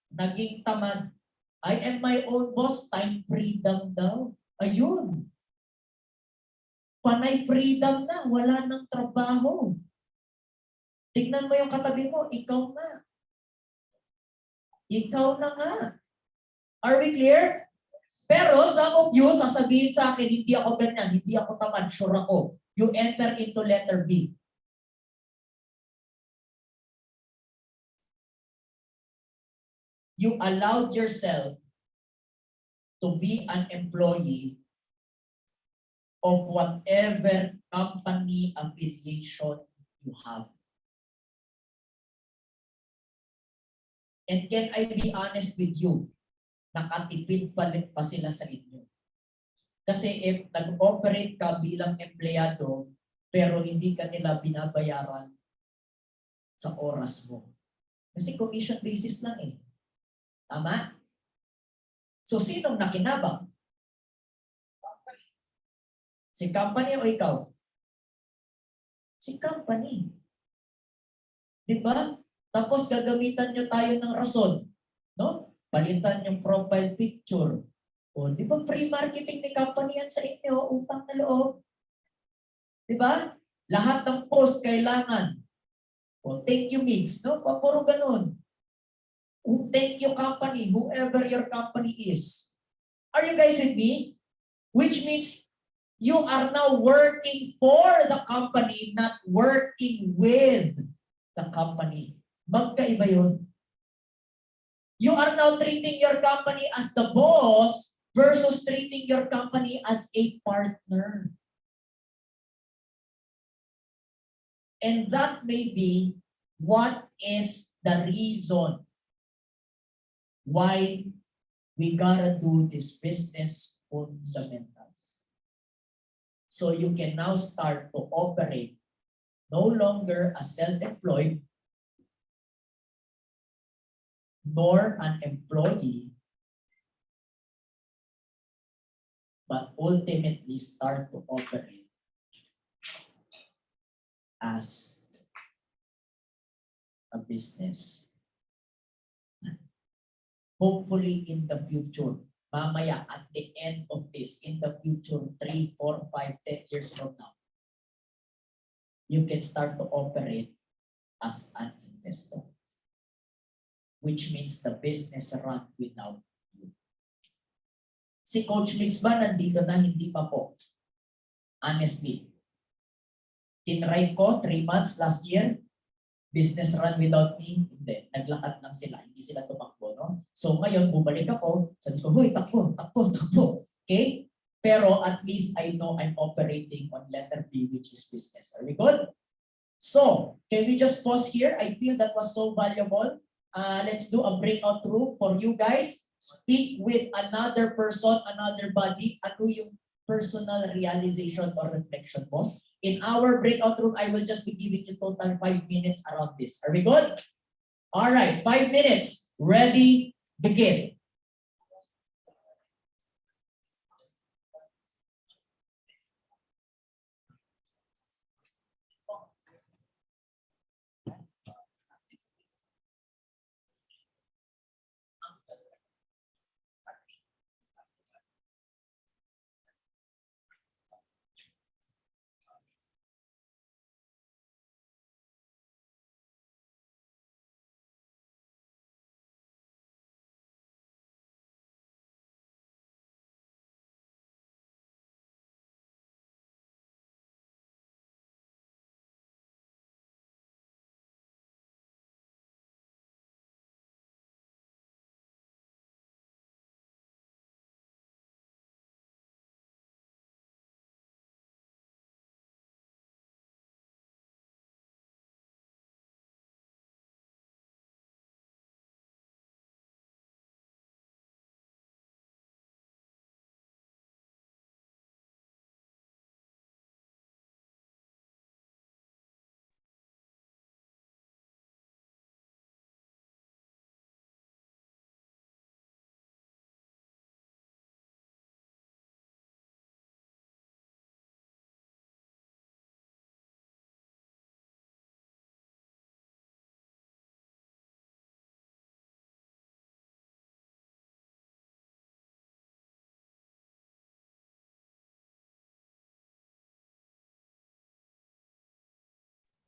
Naging tamad. I am my own boss, time freedom daw. Ayun. Panay freedom na, wala nang trabaho. Tingnan mo yung katabi mo, ikaw na. Ikaw na nga. Are we clear? Pero some of you, sasabihin sa akin, hindi ako ganyan, hindi ako tamad, sure ako. You enter into letter B. You allowed yourself to be an employee of whatever company affiliation you have. And can I be honest with you? Nakatipid pa sila sa inyo. Kasi if nag-operate ka bilang empleyado, pero hindi ka nila binabayaran sa oras mo. Kasi commission basis lang eh. Tama? So sinong nakinabang? Si company o ikaw? Si company. Diba? Tapos gagamitan nyo tayo ng rason. No? Palitan yung profile picture. O, di ba free marketing ni company yan sa inyo? Utang na loob. Diba? Lahat ng post kailangan. O, thank you mix. No? Puro ganun. Thank you company, whoever your company is. Are you guys with me? Which means you are now working for the company, not working with the company. Magkaiba yun. You are now treating your company as the boss versus treating your company as a partner. And that may be what is the reason why we gotta do this business fundamentals. So you can now start to operate no longer as self-employed nor an employee, but ultimately start to operate as a business. Hopefully in the future, mamaya at the end of this, in the future, 3, 4, 5, 10 years from now, you can start to operate as an investor, which means the business run without you. Si Coach Mix ba nandito na? Hindi pa po. Honestly. Tinry ko 3 months last year, business run without me, hindi. Naglakad lang sila, hindi sila tumakbo, no? So ngayon, bumalik ako, sabi ko, huy, takbo, takbo, takbo. Okay? Pero at least I know I'm operating on letter B, which is business. Are we good? So, can we just pause here? I feel that was so valuable. Let's do a breakout room for you guys. Speak with another person, another body. Ano yung personal realization or reflection mo? In our breakout room, I will just be giving you total 5 minutes around this. Are we good? All right, 5 minutes. Ready, begin.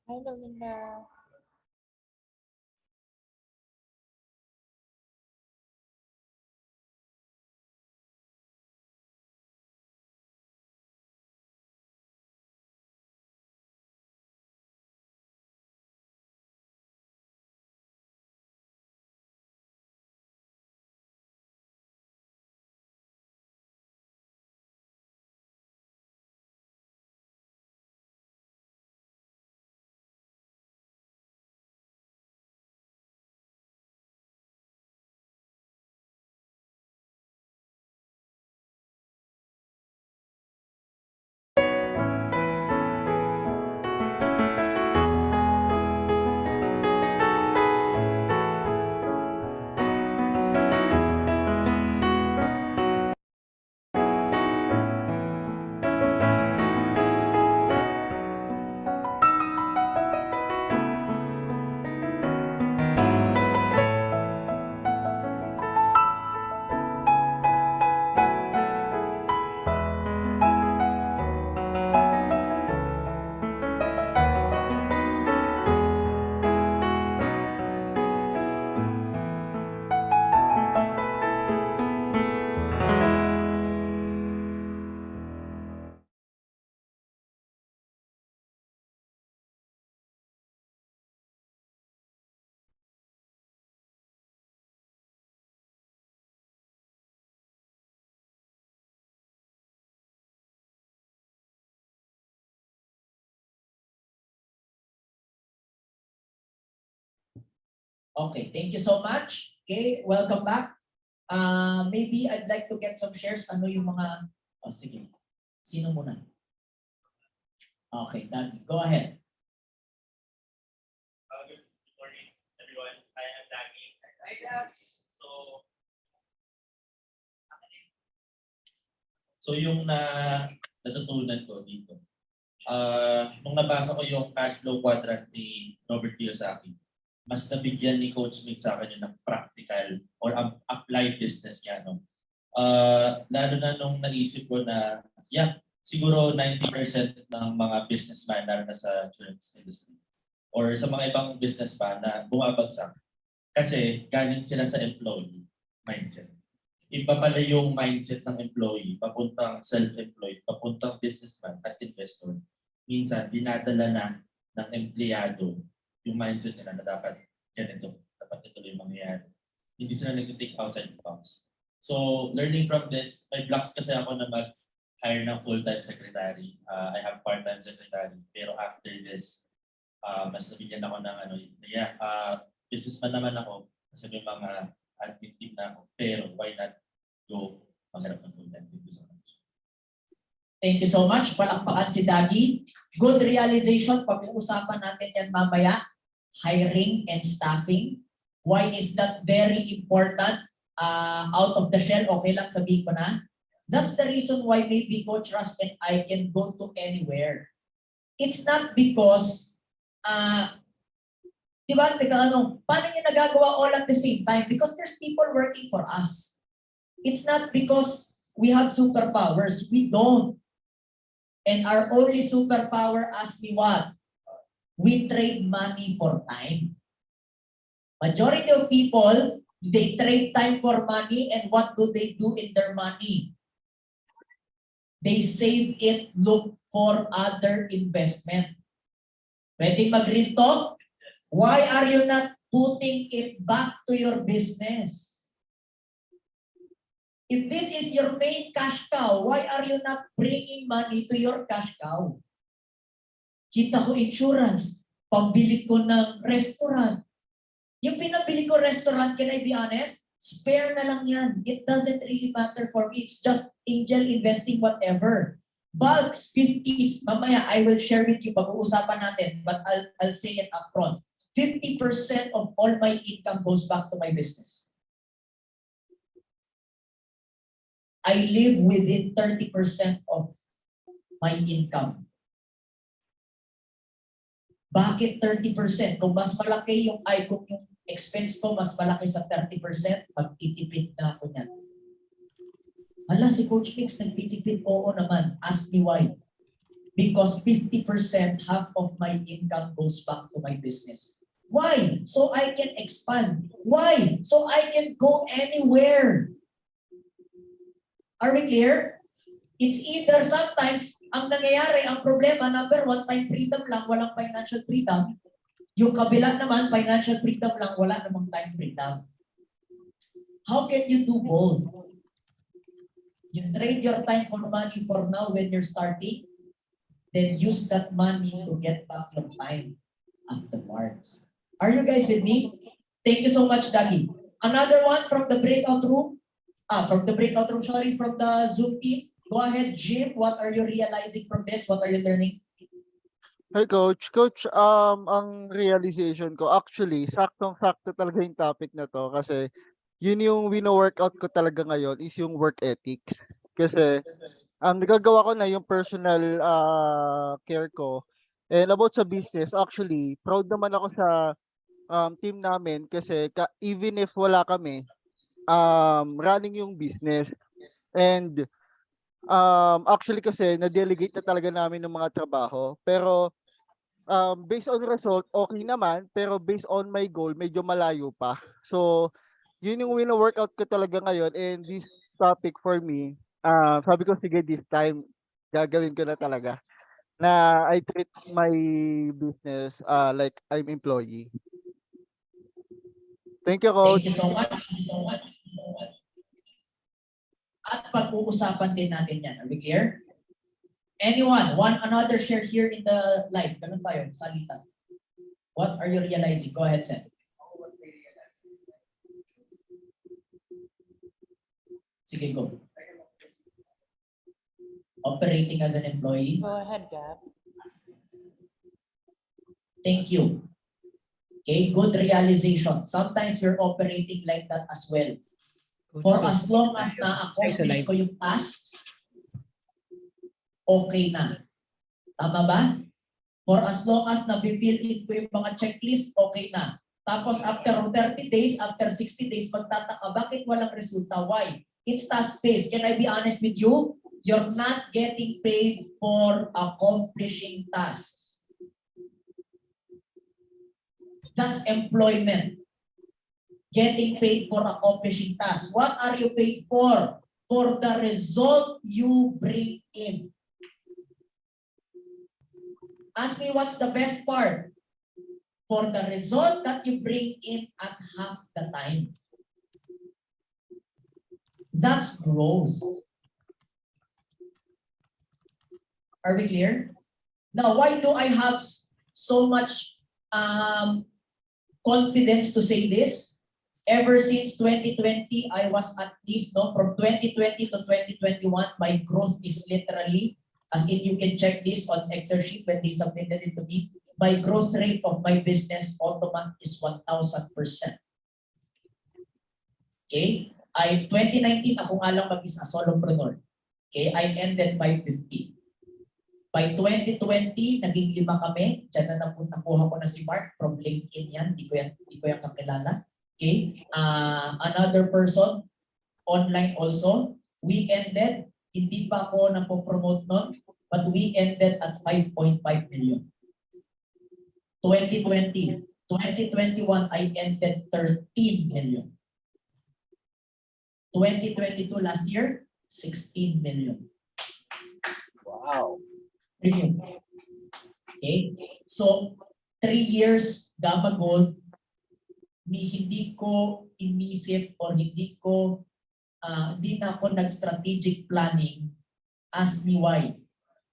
Hi, Melinda. Okay, thank you so much. Okay, welcome back. Maybe I'd like to get some shares. Ano yung mga... Oh, sige. Sino muna? Okay, Dagi, go ahead. Good morning, everyone. I am Dagi. So yung natutunan ko dito, nung nabasa ko yung cash flow quadrant ni Robert Kiyosaki, mas nabigyan ni Coach Mick sa akin yun ng practical or applied business niya. No? Lalo na nung naisip ko na, siguro 90% ng mga businessman na nasa insurance industry or sa mga ibang business pa na bumabagsak kasi galing sila sa employee mindset. Iba pala yung mindset ng employee, papuntang self-employed, papuntang businessman at investor. Minsan, dinadala na ng empleyado yung mindset nila na dapat ganito, dapat ito yung mangyayari. Hindi sila nag-think outside the box. So, learning from this, may blocks kasi ako na mag-hire ng full-time secretary. I have part-time secretary. Pero after this, mas nabigyan ako ng businessman naman ako kasi may mga admin team na ako. Pero why not go maghanap ng full-time? Thank you so much. Thank you so much. Palakpakan si Dagi. Good realization. Pag-uusapan natin yan mamaya. Hiring and staffing. Why is that very important? Out of the shell, okay lang sabihin ko na. That's the reason why maybe Coach Russ and I can go to anywhere. It's not because, di ba, paano niya nagagawa all at the same time? Because there's people working for us. It's not because we have superpowers. We don't. And our only superpower, ask me what? We trade money for time. Majority of people, they trade time for money, and what do they do in their money? They save it, look for other investment. Pwede mag-real talk? Why are you not putting it back to your business? If this is your main cash cow, why are you not bringing money to your cash cow? Kita ko insurance, pambili ko ng restaurant. Yung pinabili ko restaurant, can I be honest? Spare na lang yan. It doesn't really matter for me. It's just angel investing, whatever. Bulks, 50s, mamaya I will share with you, pag-uusapan natin, but I'll say it upfront. 50% of all my income goes back to my business. I live within 30% of my income. Bakit 30%? Kung mas malaki kung yung expense ko mas malaki sa 30%, magtitipid na ako niyan. Hala, si Coach Mix nagtitipid, oo naman. Ask me why. Because 50%, half of my income goes back to my business. Why? So I can expand. Why? So I can go anywhere. Are we clear? It's either sometimes, ang nangyayari, ang problema, number one, time freedom lang, walang financial freedom. Yung kabila naman, financial freedom lang, wala namang time freedom. How can you do both? You trade your time for money for now when you're starting, then use that money to get back your time afterwards. Are you guys with me? Thank you so much, Dagi. Another one from the breakout room. From the Zoom team. Go ahead, Jim. What are you realizing from this? What are you learning? Hi, Coach. Coach, ang realization ko, actually, saktong-sakto talaga yung topic na to kasi yun yung wino-workout ko talaga ngayon is yung work ethics. Kasi nagagawa ko na yung personal care ko. And about sa business, actually, proud naman ako sa team namin kasi even if wala kami, running yung business. And actually kasi na-delegate na talaga namin ng mga trabaho. Pero based on result, okay naman. Pero based on my goal, medyo malayo pa. So, yun yung wino-workout ko talaga ngayon. And this topic for me, sabi ko, sige, this time, gagawin ko na talaga. Na I treat my business like I'm employee. Thank you, Coach. Thank you so much. At pag-uusapan din natin yan. Are we clear? Anyone? Another share here in the live. Ganun tayo, salita. What are you realizing? Go ahead, Seth. Sige, go. Operating as an employee. Go ahead, Gab. Thank you. Okay, good realization. Sometimes we're operating like that as well. For as long as na-accomplish ko yung task, okay na. Tama ba? For as long as na-fill in ko yung mga checklist, okay na. Tapos after 30 days, after 60 days, magtataka, bakit walang resulta? Why? It's task-based. Can I be honest with you? You're not getting paid for accomplishing tasks. That's employment. Getting paid for accomplishing tasks. What are you paid for? For the result you bring in. Ask me what's the best part? For the result that you bring in at half the time. That's growth. Are we clear? Now, why do I have so much confidence to say this? Ever since 2020, I was at least, from 2020 to 2021, my growth is literally, as in you can check this on Excel sheet when they submitted it to me, my growth rate of my business automat is 1,000%. Okay? 2019, ako nga lang mag-isa, solopreneur. Okay? I ended by 50. By 2020, naging 5 kami. Diyan na nakuha ko na si Mark from LinkedIn yan. Di ko yan kakilala. Okay? Another person, online also. We ended, hindi pa ako napopromote nun, but we ended at 5.5 million. 2020. 2021, I ended 13 million. 2022, last year, 16 million. Wow. Premium. Okay? So, 3 years, Gamma Gold, hindi ko inisip or hindi na ako nag-strategic planning. Ask me why.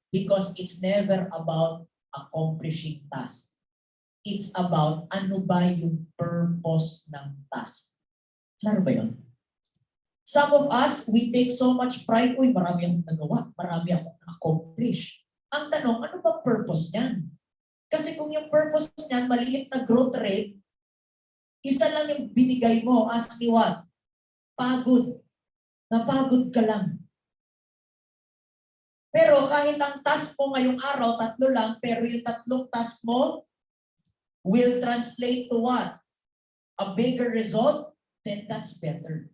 Because it's never about accomplishing task. It's about ano ba yung purpose ng task. Klaro ba yun? Some of us, we take so much pride, uy, marami akong nagawa, marami akong accomplish. Ang tanong, ano ba purpose niyan? Kasi kung yung purpose niyan, maliit na growth rate, isa lang yung binigay mo, ask me what? Pagod. Napagod ka lang. Pero kahit ang task mo ngayong araw, 3 lang, pero yung 3 task mo will translate to what? A bigger result? Then that's better.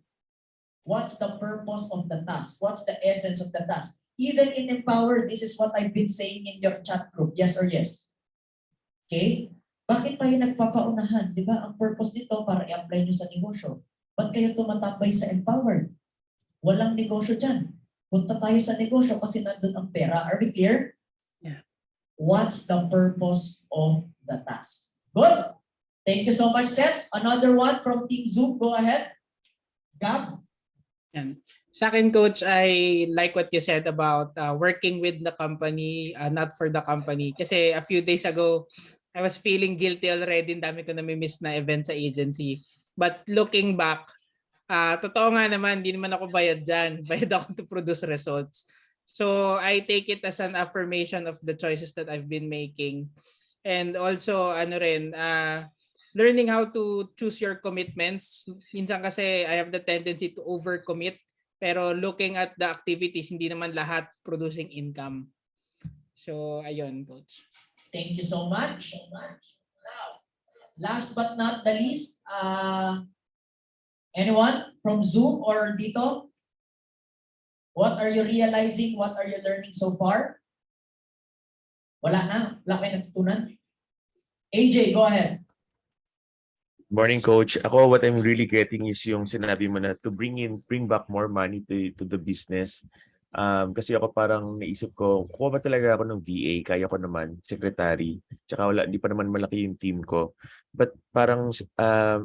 What's the purpose of the task? What's the essence of the task? Even in Empower, this is what I've been saying in your chat group. Yes or yes? Okay? Bakit tayo nagpapaunahan? Di ba? Ang purpose nito para i-apply nyo sa negosyo. Ba't kayo tumatambay sa Empower? Walang negosyo dyan. Punta tayo sa negosyo kasi nandun ang pera. Are we clear? Yeah. What's the purpose of the task? Good. Thank you so much, Seth. Another one from Team Zoom. Go ahead. Gab. Yan. Sa akin, Coach, I like what you said about working with the company, not for the company. Kasi a few days ago, I was feeling guilty already. Dami ko nami-miss na event sa agency. But looking back, totoo nga naman, hindi naman ako bayad dyan. Bayad ako to produce results. So I take it as an affirmation of the choices that I've been making. And also, learning how to choose your commitments. Minsan kasi I have the tendency to overcommit. Pero looking at the activities, hindi naman lahat producing income. So, ayun, Coach. Thank you so much. Now, last but not the least, anyone from Zoom or dito? What are you realizing? What are you learning so far? Wala na. Wala kayo natutunan. AJ, go ahead. Morning, Coach. Ako, what I'm really getting is yung sinabi mo na to bring back more money to the business. Kasi ako parang naisip ko, kuha ba talaga ako ng VA? Kaya ko naman, secretary. Tsaka hindi pa naman malaki yung team ko. But parang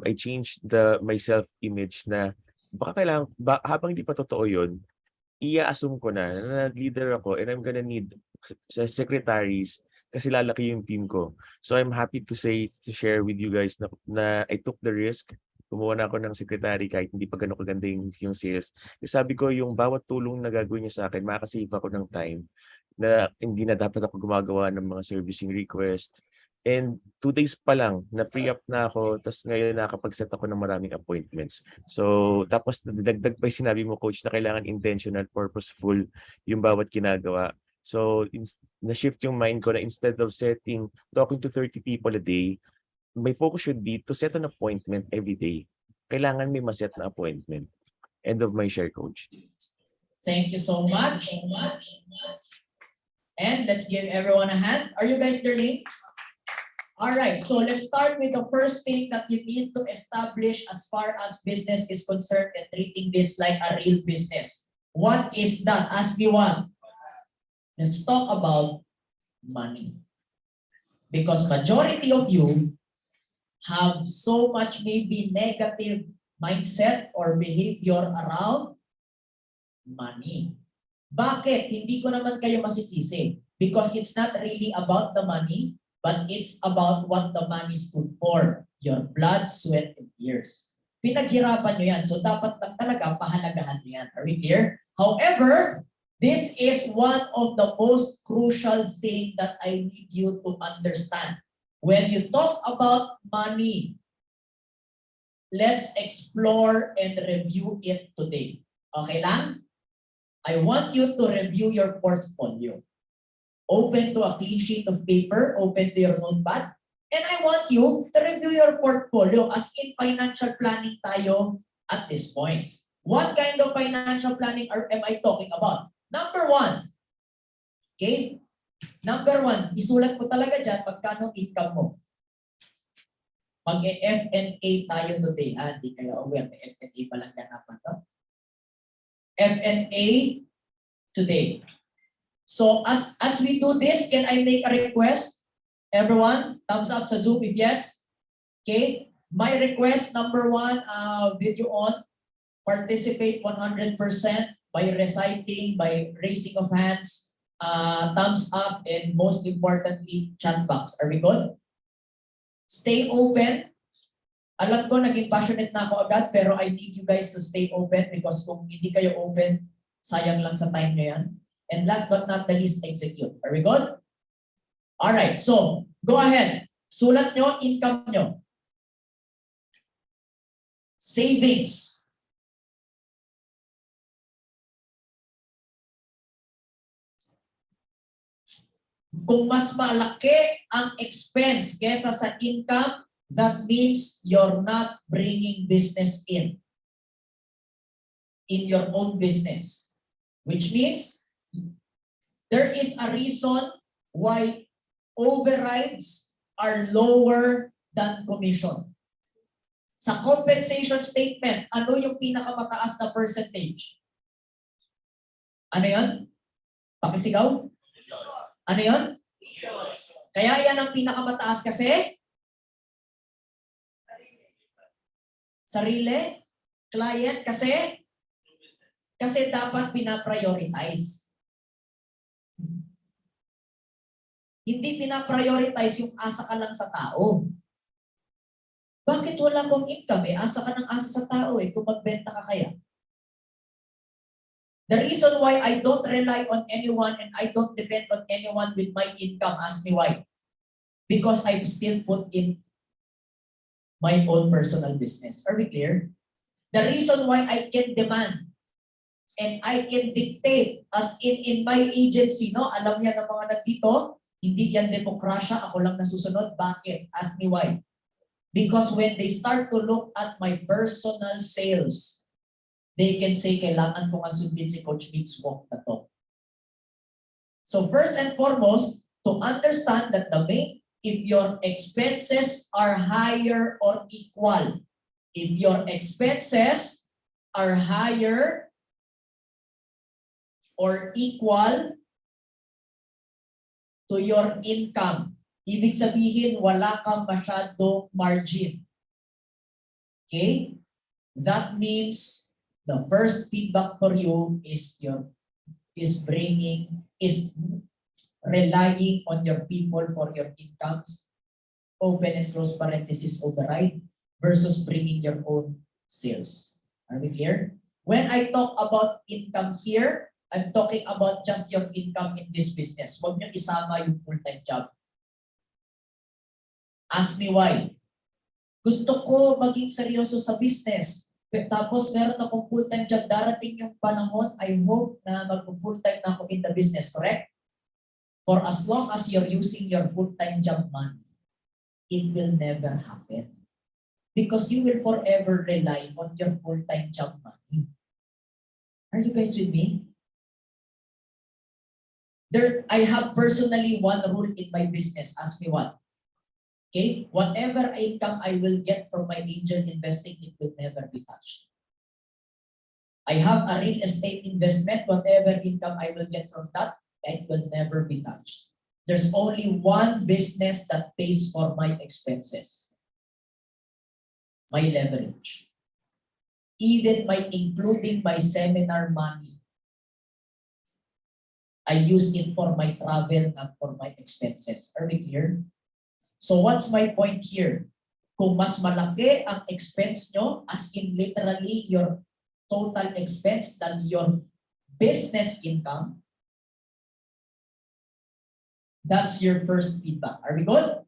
I changed my self-image na baka habang di pa totoo yun, i-assume ko na leader ako and I'm gonna need secretaries kasi lalaki yung team ko. So I'm happy to share with you guys na I took the risk Kumuha na ako ng secretary kahit hindi pa gano'n kaganda yung sales. Kasi sabi ko yung bawat tulong na gagawin niyo sa akin, makaka-save ako ng time na hindi na dapat ako gumagawa ng mga servicing request. And 2 days pa lang, na-free up na ako, tapos ngayon nakakapag-set ako ng maraming appointments. So, tapos dagdag pa yung sinabi mo, coach, na kailangan intentional, purposeful yung bawat ginagawa. So, na-shift yung mind ko na instead of talking to 30 people a day, my focus should be to set an appointment every day. Kailangan may maset na appointment. End of my share, coach. Thank you so much. And let's give everyone a hand. Are you guys learning? All right, so let's start with the first thing that you need to establish as far as business is concerned and treating this like a real business. What is that? Ask me one. Let's talk about money. Because majority of you have so much maybe negative mindset or behavior around money. Bakit? Hindi ko naman kayo masisisi. Because it's not really about the money, but it's about what the money stood for. Your blood, sweat, and tears. Pinaghirapan nyo yan. So dapat lang talaga pahalagahan nyo yan. Are we clear? However, this is one of the most crucial thing that I need you to understand. When you talk about money, let's explore and review it today. Okay lang? I want you to review your portfolio. Open to a clean sheet of paper, open to your notepad, and I want you to review your portfolio as in financial planning tayo at this point. What kind of financial planning am I talking about? Number one, okay? Number one, isulat mo talaga dyan magkano income mo. Mag-F&A tayo today. Hindi kayo aware, may F&A pa lang ganapan. No? F&A today. So as we do this, can I make a request? Everyone, thumbs up sa Zoom if yes. Okay. My request, number one, video on, participate 100% by reciting, by raising of hands, thumbs up, and most importantly, chat box. Are we good? Stay open. Alam ko, naging passionate na ako agad, pero I need you guys to stay open because kung hindi kayo open, sayang lang sa time nyo yan. And last but not the least, execute. Are we good? All right, so go ahead. Sulat nyo, income nyo. Savings. Kung mas malaki ang expense kesa sa income, that means you're not bringing business in your own business. Which means there is a reason why overrides are lower than commission. Sa compensation statement, ano yung pinakamataas na percentage? Ano yun? Pakisigaw? Ano yun? Kaya yan ang pinakamataas kasi? Sarili? Client? Kasi dapat pinaprioritize. Hindi pinaprioritize yung asa ka lang sa tao. Bakit wala kong income? Asa ka ng asa sa tao kung magbenta ka kaya. The reason why I don't rely on anyone and I don't depend on anyone with my income, ask me why. Because I've still put in my own personal business. Are we clear? The reason why I can demand and I can dictate as in my agency, no? Alam niya ng mga nandito, hindi yan demokrasya, ako lang nasusunod. Bakit? Ask me why. Because when they start to look at my personal sales, they can say, kailangan ko nga sundin si Coach Mitch walk na to. So first and foremost, to understand that if your expenses are higher or equal, if your expenses are higher or equal to your income, ibig sabihin wala kang masyadong margin. Okay? That means the first feedback for you is relying on your people for your incomes. Open and close parenthesis override. versus bringing your own sales. Are we clear? When I talk about income here, I'm talking about just your income in this business. Huwag niyo isama yung full-time job. Ask me why. Gusto ko maging seryoso sa business. Tapos meron akong full-time job. Darating yung panahon, I hope na mag-full-time na ako in the business. Correct? For as long as you're using your full-time job money, it will never happen. Because you will forever rely on your full-time job money. Are you guys with me? I have personally one rule in my business. Ask me what? Okay? Whatever income I will get from my angel investing, it will never be touched. I have a real estate investment. Whatever income I will get from that, it will never be touched. There's only one business that pays for my expenses. My leverage. Even including my seminar money. I use it for my travel and for my expenses. Are we clear? So what's my point here? Kung mas malaki ang expense nyo, as in literally your total expense than your business income, that's your first feedback. Are we good?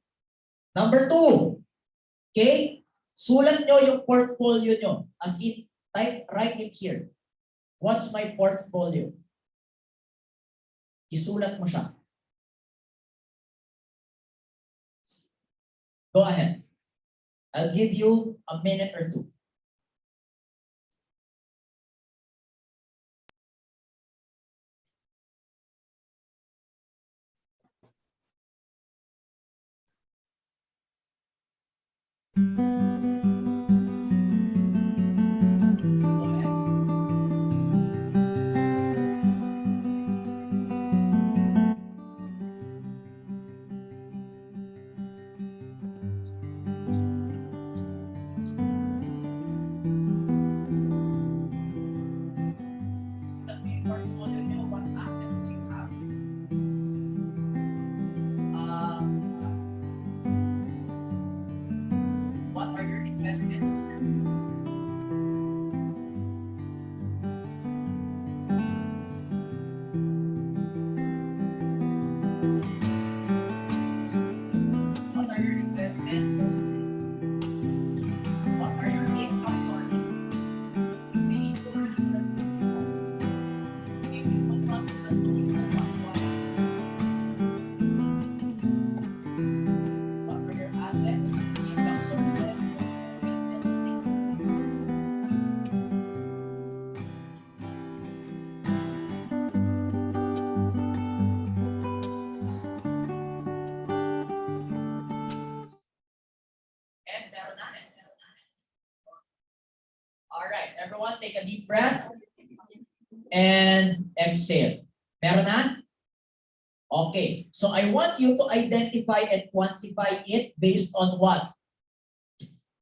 Number 2, okay? Sulat nyo yung portfolio nyo. As in, write it here. What's my portfolio? Isulat mo siya. Go ahead. I'll give you a minute or two. What assets do you have? What are your investments? What are your investments? What are your income sources? We need to if you don't want to what are your assets, income sources, investments? And meron na. All right, everyone take a deep breath and exhale. Meron na? Okay, so I want you to identify and quantify it based on what?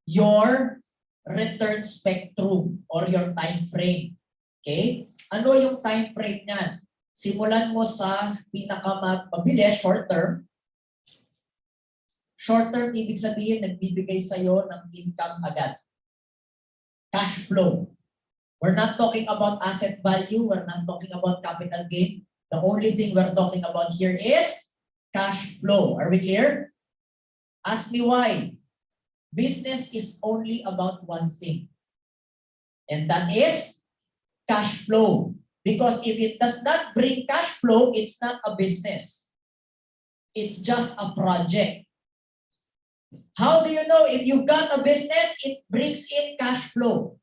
Your return spectrum or your time frame. Okay? Ano yung time frame niyan? Simulan mo sa pinakamabilis, short term. Short term, ibig sabihin, nagbibigay sa'yo ng income agad. Cash flow. We're not talking about asset value. We're not talking about capital gain. The only thing we're talking about here is cash flow. Are we clear? Ask me why. Business is only about one thing. And that is cash flow. Because if it does not bring cash flow, it's not a business. It's just a project. How do you know if you've got a business, it brings in cash flow?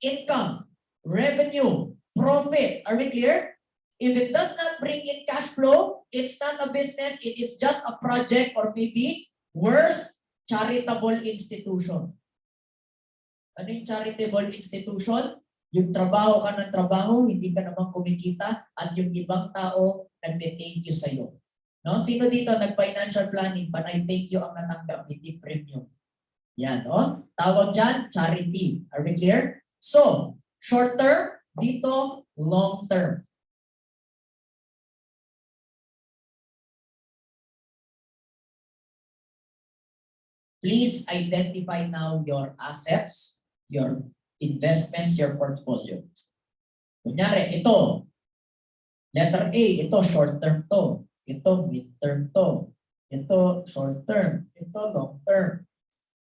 Income, revenue, profit. Are we clear? If it does not bring in cash flow, it's not a business, it is just a project or maybe worse, charitable institution. Ano yung charitable institution? Yung trabaho ka ng trabaho, hindi ka naman kumikita at yung ibang tao nagte-thank you sa'yo. No? Sino dito nag-financial planning but I thank you ang natanggap, hindi premium? Yan, no? Tawag dyan, charity. Are we clear? So, short term, dito, long term. Please identify now your assets, your investments, your portfolio. Kunyari, ito, letter A, ito short term to, ito mid term to, ito short term, ito long term,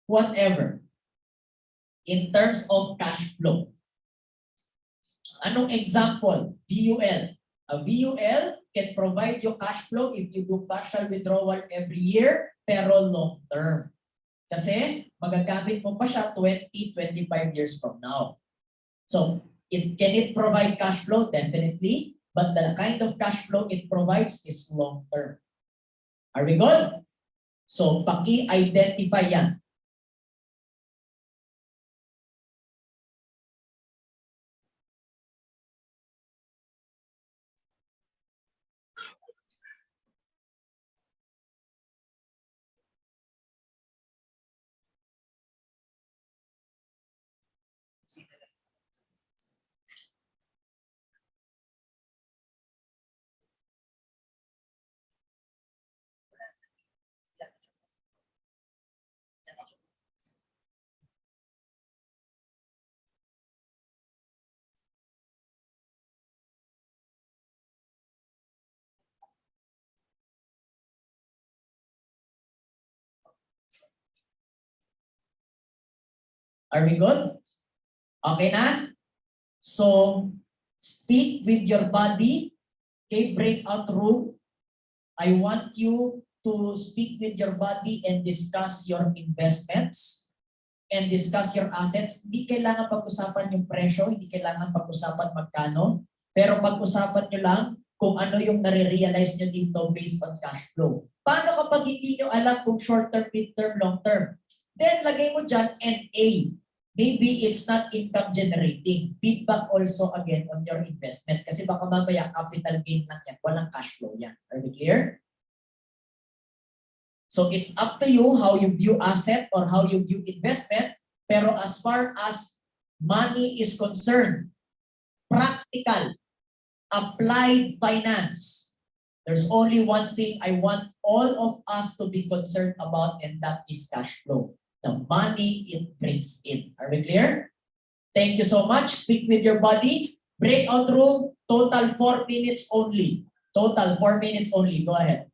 whatever. In terms of cash flow. Anong example? VUL. A VUL can provide you cash flow if you do partial withdrawal every year, pero long term. Kasi magagamit mo pa siya 20-25 years from now. So, can it provide cash flow? Definitely. But the kind of cash flow it provides is long term. Are we good? So, paki-identify yan. Are we good? Okay na? So, speak with your body. Okay, breakout room. I want you to speak with your body and discuss your investments and discuss your assets. Hindi kailangan pag-usapan yung presyo, hindi kailangan pag-usapan magkano, pero pag-usapan nyo lang kung ano yung nare-realize nyo dito based on cash flow. Paano kapag hindi nyo alam kung short term, mid term, long term? Then lagay mo dyan NA. Maybe it's not income generating. Feedback also again on your investment. Kasi baka mamaya capital gain lang yan. Walang cash flow yan. Are we clear? So it's up to you how you view asset or how you view investment. Pero as far as money is concerned, practical, applied finance, there's only one thing I want all of us to be concerned about, and that is cash flow. The money it brings in. Are we clear? Thank you so much. Speak with your body. Breakout room, total 4 minutes only. Total 4 minutes only. Go ahead.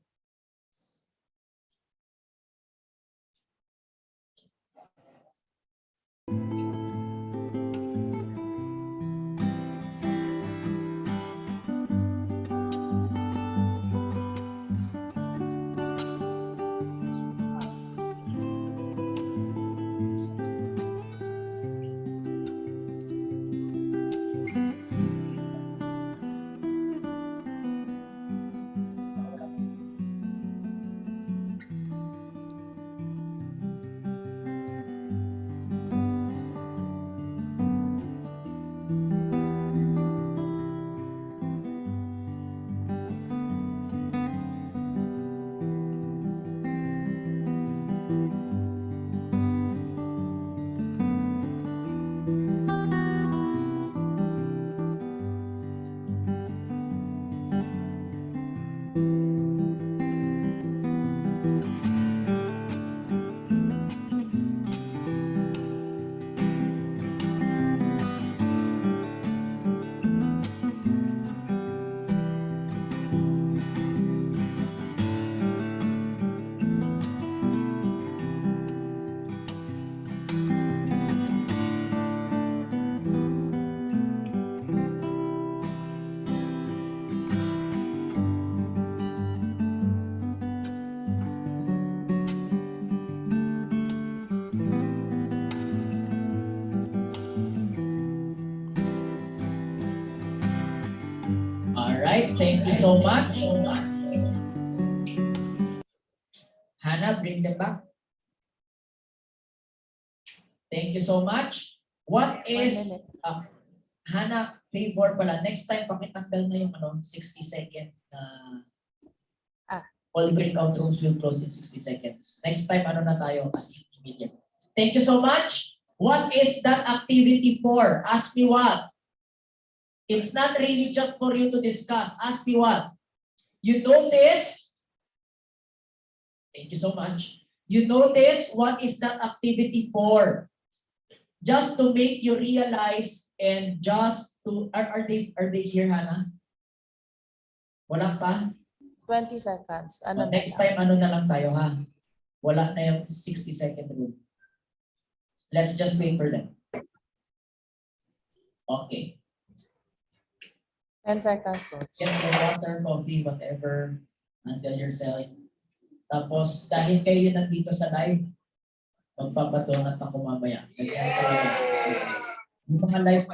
Alright, thank you so much. Hannah, bring them back. Thank you so much. What is, Hannah, favor pala. Next time, pakitanggal na yung 60-second all breakout rooms will close in 60 seconds. Next time, na tayo as immediate. Thank you so much. What is that activity for? Ask me what? It's not really just for you to discuss. Ask me what? You notice, thank you so much. You notice what is that activity for? Just to make you realize and just to, are they here, Hannah? Wala pa? 20 seconds. Ano na Next lang? time, ano na lang tayo, ha? Wala na yung 60-second rule. Let's just wait for them. Okay. 10 seconds, coach. Get your water, coffee, whatever. Handle yourself. Tapos, dahil kayo nandito sa live, magpapadonat ako mamaya. Ganyan talaga. Yung mga live,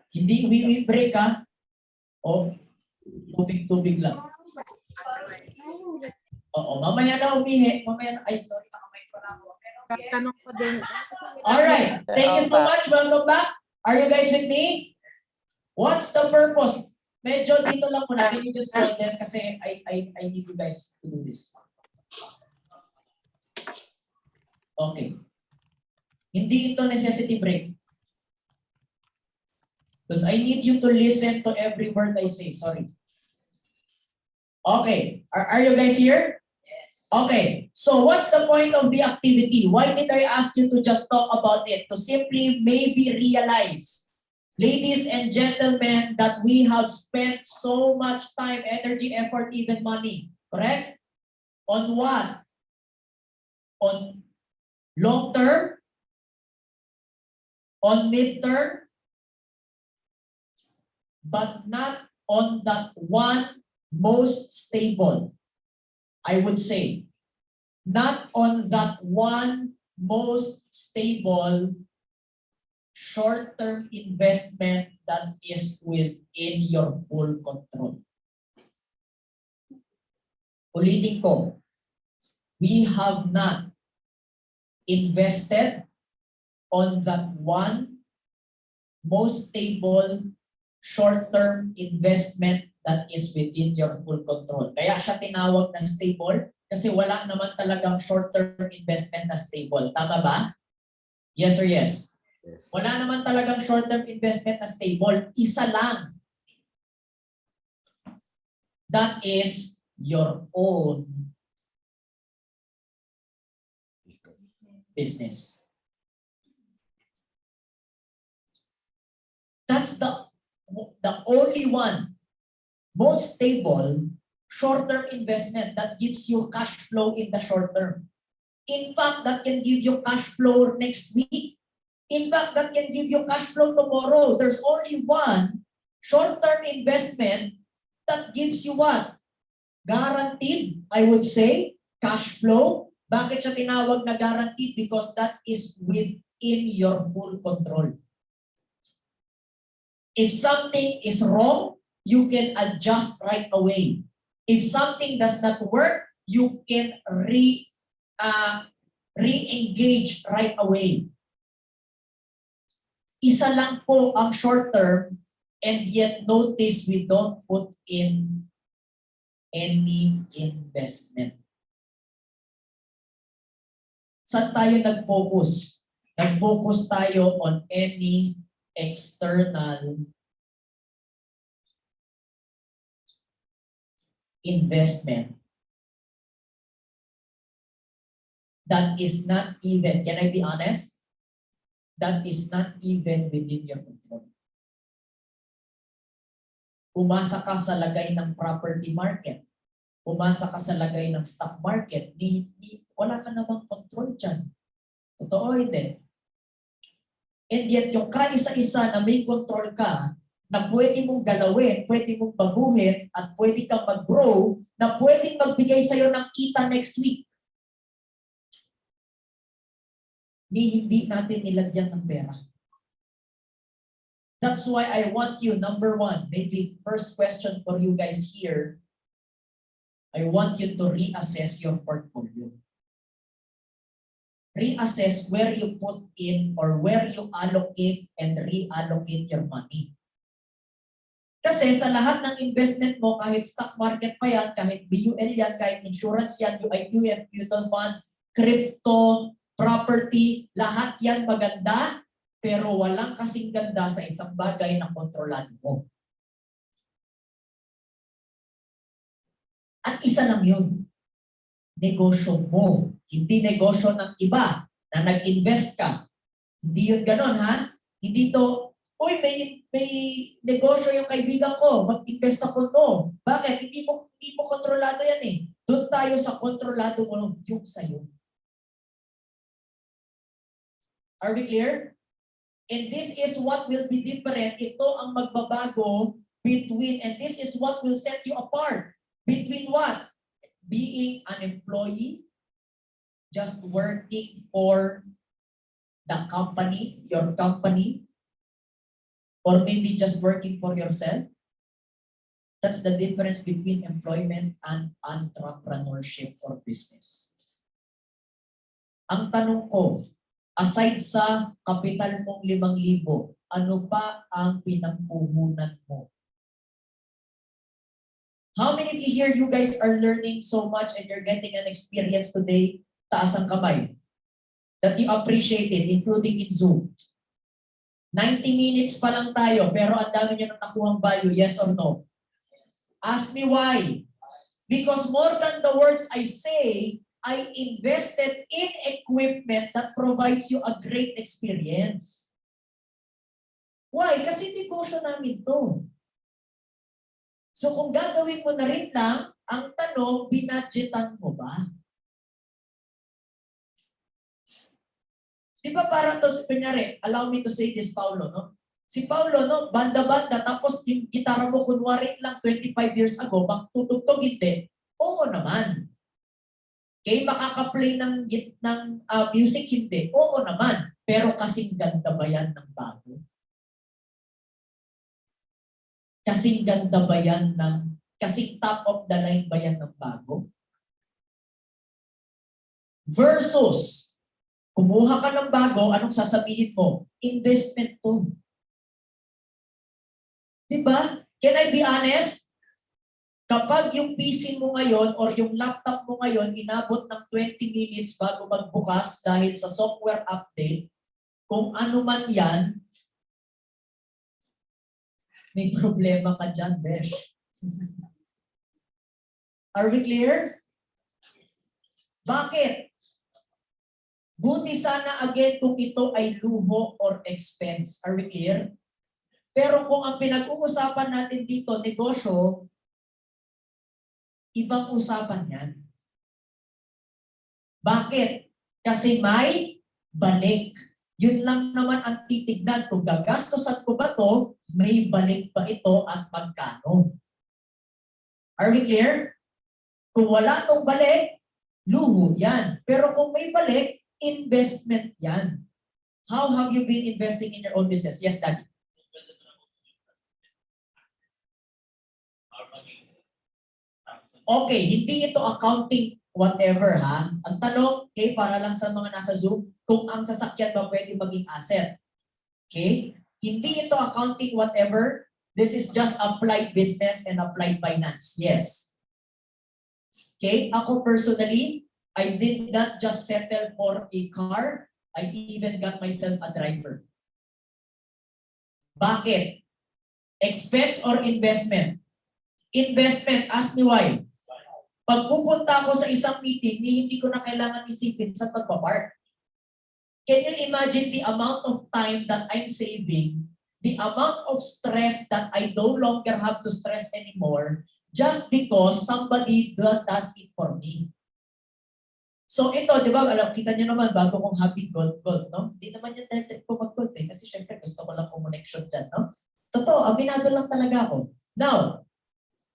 hindi we break, ha? O, tubig-tubig lang. Oo, mamaya na umihi. Mamaya na, ay, sorry, nakamay pa na ako. Tatanong ko din. Alright, thank you so much. Welcome back. Are you guys with me? What's the purpose? Medyo dito lang muna. Can you just call them kasi I need you guys to do this. Okay. Hindi ito necessity break. Because I need you to listen to every word I say. Sorry. Okay. Are you guys here? Yes. Okay. So what's the point of the activity? Why did I ask you to just talk about it? To simply maybe realize, ladies and gentlemen, that we have spent so much time, energy, effort, even money. Correct? On what? On long term? On mid-term? But not on that one most stable. I would say, not on that one most stable short-term investment that is within your full control. Ulitin ko, we have not invested on that one most stable short-term investment that is within your full control. Kaya siya tinawag na stable kasi wala naman talagang short-term investment na stable. Tama ba? Yes or yes? Yes. Wala naman talagang short-term investment na stable. Isa lang. That is your own business. That's the only one most stable short-term investment that gives you cash flow in the short term. In fact, that can give you cash flow next week. In fact, that can give you cash flow tomorrow. There's only one short-term investment that gives you what? Guaranteed, I would say, cash flow. Bakit siya tinawag na guaranteed? Because that is within your full control. If something is wrong, you can adjust right away. If something does not work, you can re-engage right away. Isa lang po ang short term, and yet notice we don't put in any investment. Saan tayo nag-focus? Nag-focus tayo on any external investment that is not even, can I be honest? That is not even within your control. Umasa ka sa lagay ng property market, umasa ka sa lagay ng stock market, wala ka namang control dyan. Totoo hindi. And yet yung kaisa-isa na may control ka, na pwede mong galawin, pwede mong baguhin, at pwede kang mag-grow, na pwede magbigay sa'yo ng kita next week. Hindi natin nilagyan ng pera. That's why I want you, number one, maybe first question for you guys here, I want you to reassess your portfolio. Reassess where you put in or where you allocate and reallocate your money. Kasi sa lahat ng investment mo, kahit stock market pa yan, kahit BUL yan, kahit insurance yan, UIQ, mutual fund, crypto, property, lahat yan maganda, pero walang kasing ganda sa isang bagay na kontrolado mo. At isa lang yun, negosyo mo. Hindi negosyo ng iba na nag-invest ka. Hindi yun ganon, ha? Hindi to, uy, may negosyo yung kaibigan ko, mag-invest ako to. Bakit? Hindi mo kontrolado yan eh. Doon tayo sa kontrolado mo yung sa'yo. Are we clear? And this is what will be different. Ito ang magbabago between, and this is what will set you apart. Between what? Being an employee, just working for the company, your company, or maybe just working for yourself. That's the difference between employment and entrepreneurship or business. Ang tanong ko, aside sa kapital mong 5,000, ano pa ang pinampuhunan mo? How many of you here, you guys are learning so much and you're getting an experience today? Taas ang kamay. That you appreciate it, including in Zoom. 90 minutes pa lang tayo, pero ang dami nyo nang nakuhang value, yes or no? Ask me why. Because more than the words I say, I invested in equipment that provides you a great experience. Why? Kasi negosyo namin to. So kung gagawin mo na rin lang, ang tanong, binadgetan mo ba? Di ba parang to, kunyari, allow me to say this, Paulo, no? Si Paulo, no, banda-banda, tapos yung gitara mo, kunwari lang 25 years ago, magtutugtog hindi. Oo naman. Okay, makaka-play ng music hindi. Oo naman. Pero kasing ganda ba yan ng bago? Kasing ganda ba yan kasing top of the line ba yan ng bago? Versus, kumuha ka ng bago, anong sasabihin mo? Investment to. Diba? Can I be honest? Kapag yung PC mo ngayon or yung laptop mo ngayon inabot ng 20 minutes bago magbukas dahil sa software update, kung ano man yan, may problema ka dyan, Besh. Are we clear? Bakit? Buti sana again kung ito ay luho or expense. Are we clear? Pero kung ang pinag-uusapan natin dito, negosyo, ibang usapan yan. Bakit? Kasi may balik. Yun lang naman ang titignan. Kung gagastosan ko ba to, may balik ba ito at magkano? Are we clear? Kung wala tong balik, luho yan. Pero kung may balik, investment yan. How have you been investing in your own business? Yes, Daddy. Okay, hindi ito accounting whatever, ha? Ang tanong, okay, para lang sa mga nasa Zoom, kung ang sasakyan ba pwede maging asset. Okay? Hindi ito accounting whatever. This is just applied business and applied finance. Yes. Okay? Ako personally, I did not just settle for a car. I even got myself a driver. Bakit? Expense or investment? Investment. Ask me why. Pag pupunta ako sa isang meeting, hindi ko na kailangan isipin sa pagpapark. Can you imagine the amount of time that I'm saving, the amount of stress that I no longer have to stress anymore just because somebody does it for me? So ito, di ba, kita nyo naman, bago kong happy gold, no? Hindi naman yung trip ko mag-gold eh, kasi syempre gusto ko lang connection dyan, no? Totoo, aminado lang talaga ako. Now,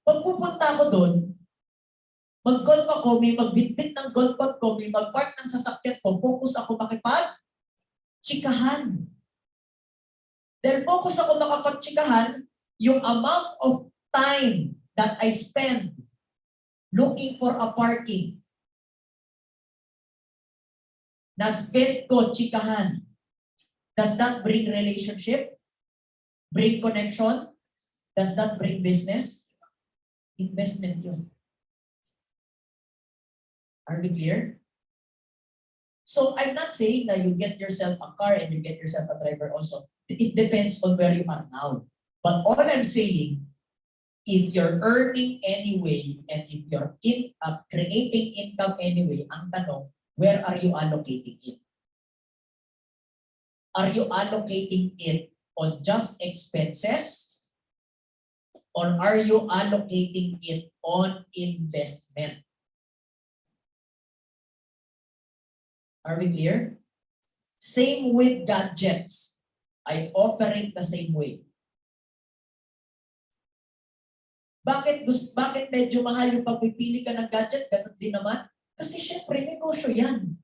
pag pupunta ako doon, mag-golf ako, may magbitbit ng golf bag ko, may mag-park ng sasakyan ko, focus ako makipag-chikahan. Dahil focus ako makapag-chikahan, yung amount of time that I spend looking for a parking, na-spend ko chikahan. Does that bring relationship? Bring connection? Does that bring business? Investment yun. Are we clear? So I'm not saying that you get yourself a car and you get yourself a driver also. It depends on where you are now. But all I'm saying, if you're earning anyway and if you're creating income anyway, ang tanong, where are you allocating it? Are you allocating it on just expenses? Or are you allocating it on investment? Are we clear? Same with gadgets. I operate the same way. Bakit medyo mahal yung pagpipili ka ng gadget? Ganun din naman. Kasi syempre, negosyo yan.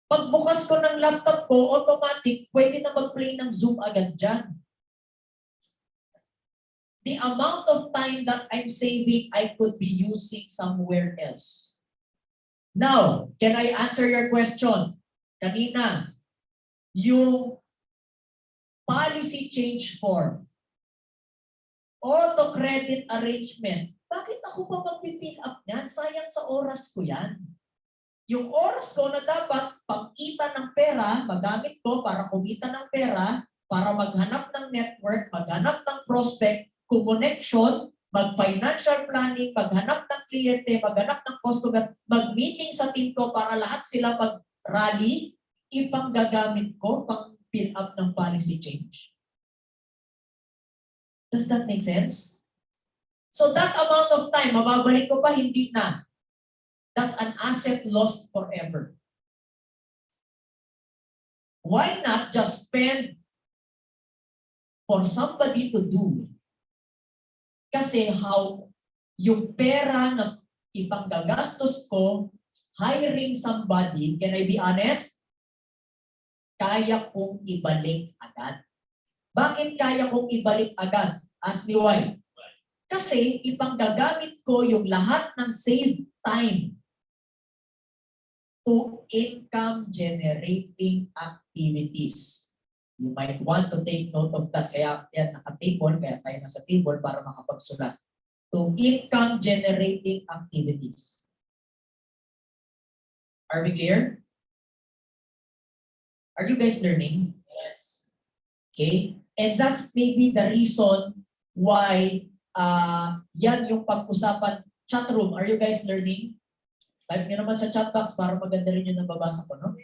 Pagbukas ko ng laptop ko, automatic, pwede na mag-play ng Zoom agad dyan. The amount of time that I'm saving, I could be using somewhere else. Now, can I answer your question? Kanina, yung policy change form, auto credit arrangement, bakit ako pa mag-fill up yan? Sayang sa oras ko yan. Yung oras ko na dapat pagkita ng pera, magamit ko para kumita ng pera, para maghanap ng network, maghanap ng prospect, connection, mag-financial planning, maghanap ng kliyente, maghanap ng customer, mag-meeting sa team ko para lahat sila mag-rally, ipanggagamit ko pang fill up ng policy change. Does that make sense? So that amount of time, mababalik ko pa, hindi na. That's an asset lost forever. Why not just spend for somebody to do it? Kasi how yung pera na ipanggagastos ko, hiring somebody, can I be honest? Kaya kong ibalik agad. Bakit kaya kong ibalik agad? Ask me why. Kasi ipanggagamit ko yung lahat ng save time to income generating activities. You might want to take note of that. Kaya yan naka-table, kaya tayo nasa table para makapagsulat. To income generating activities. Are we clear? Are you guys learning? Yes. Okay? And that's maybe the reason why yan yung pag-usapan chat room. Are you guys learning? Type nyo naman sa chat box para maganda rin yung nababasa ko, no?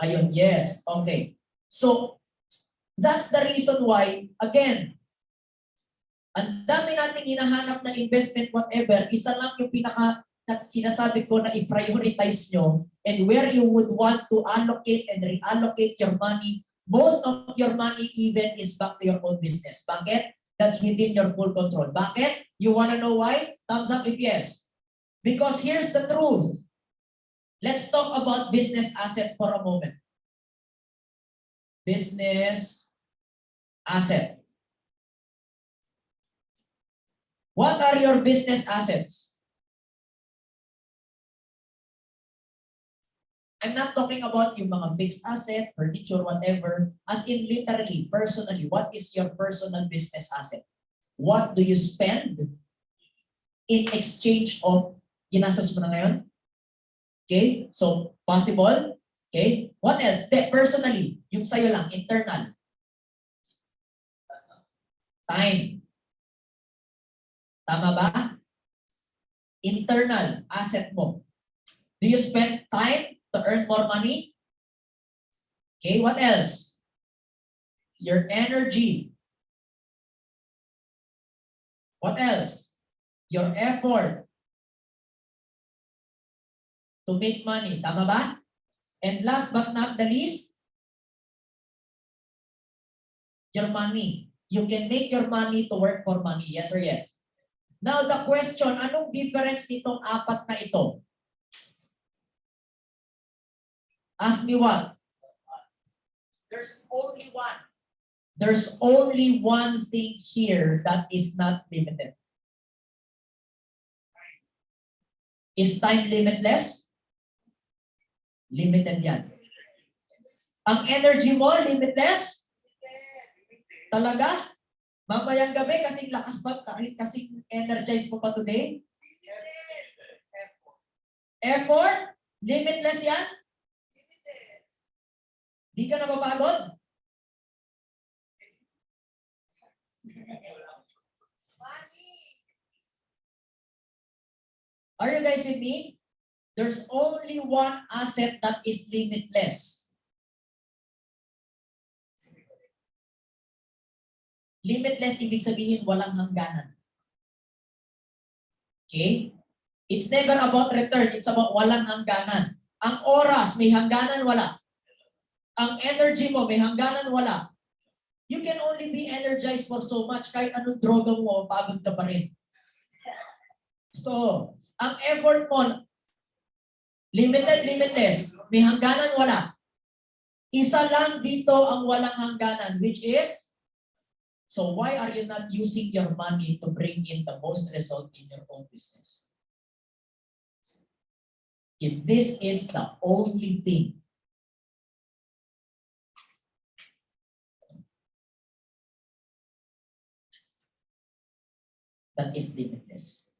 Ayun, yes. Okay. So, that's the reason why, again, ang dami nating hinahanap na investment, whatever, isa lang yung sinasabi ko na i-prioritize nyo and where you would want to allocate and reallocate your money. Most of your money even is back to your own business. Bakit? That's within your full control. Bakit? You wanna know why? Thumbs up if yes. Because here's the truth. Let's talk about business assets for a moment. Business asset. What are your business assets? I'm not talking about yung mga fixed asset, furniture, whatever. As in literally, personally, what is your personal business asset? What do you spend in exchange of ginastos mo na ngayon? Okay, so possible. Okay, what else? Personally, yung sa'yo lang, internal. Time. Tama ba? Internal asset mo. Do you spend time to earn more money? Okay, what else? Your energy. What else? Your effort to make money. Tama ba? And last but not the least, your money. You can make your money to work for money. Yes or yes? Now the question, anong difference nitong apat na ito? Ask me what? There's only one. There's only one thing here that is not limited. Is time limitless? Limited yan. Ang energy mo, limitless? Talaga? Mamayang gabi, kasing lakas pa, kasing energize mo pa today? Effort? Limitless yan? Di ka napapagod? Are you guys with me? There's only one asset that is limitless. Limitless, ibig sabihin walang hangganan. Okay? It's never about return. It's about walang hangganan. Ang oras, may hangganan, wala. Ang energy mo, may hangganan, wala. You can only be energized for so much. Kahit anong droga mo, pagod ka pa rin. So, ang effort mo, limited, limitless. May hangganan, wala. Isa lang dito ang walang hangganan, which is, so why are you not using your money to bring in the most result in your own business? If this is the only thing that is limitless.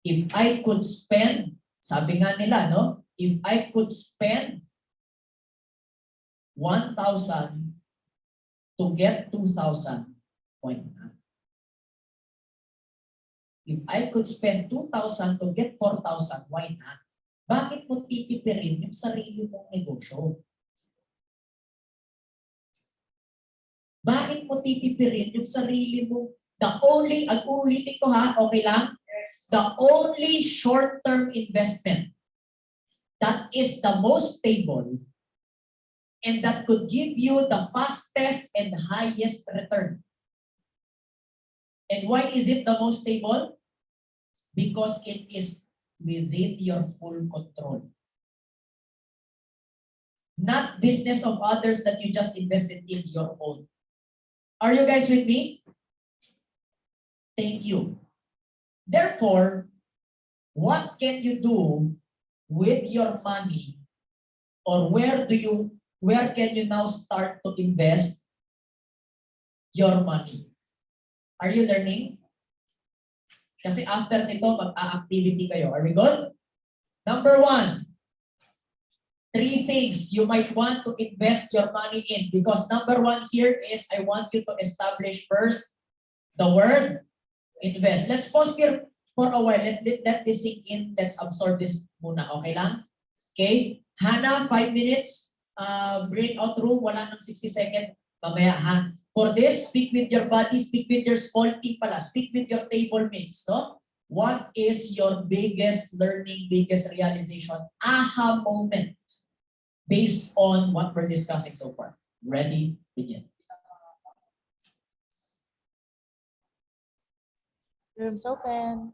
If I could spend, sabi nga nila, no? If I could spend 1,000 to get 2,000, why not? If I could spend 2,000 to get 4,000, why not? Bakit mo titipirin yung sarili mong negosyo? Bakit mo titipirin yung sarili mo? Ang ulitin ko ha, okay lang? The only short-term investment that is the most stable and that could give you the fastest and highest return. And why is it the most stable? Because it is within your full control. Not business of others that you just invested in your own. Are you guys with me? Thank you. Therefore, what can you do with your money, or where can you now start to invest your money? Are you learning? Kasi after nito, mag-a-activity kayo. Are we good? Number 1, 3 things you might want to invest your money in, because number 1 here is I want you to establish first the word invest. Let's pause here for a while. Let this sink in. Let's absorb this muna. Okay lang? Okay? Hannah, 5 minutes. Breakout room. Wala nang 60 seconds. Mamaya ha. For this, speak with your body. Speak with your small team pala. Speak with your table mates. No? What is your biggest learning, biggest realization, aha moment based on what we're discussing so far? Ready? Begin. Room's open.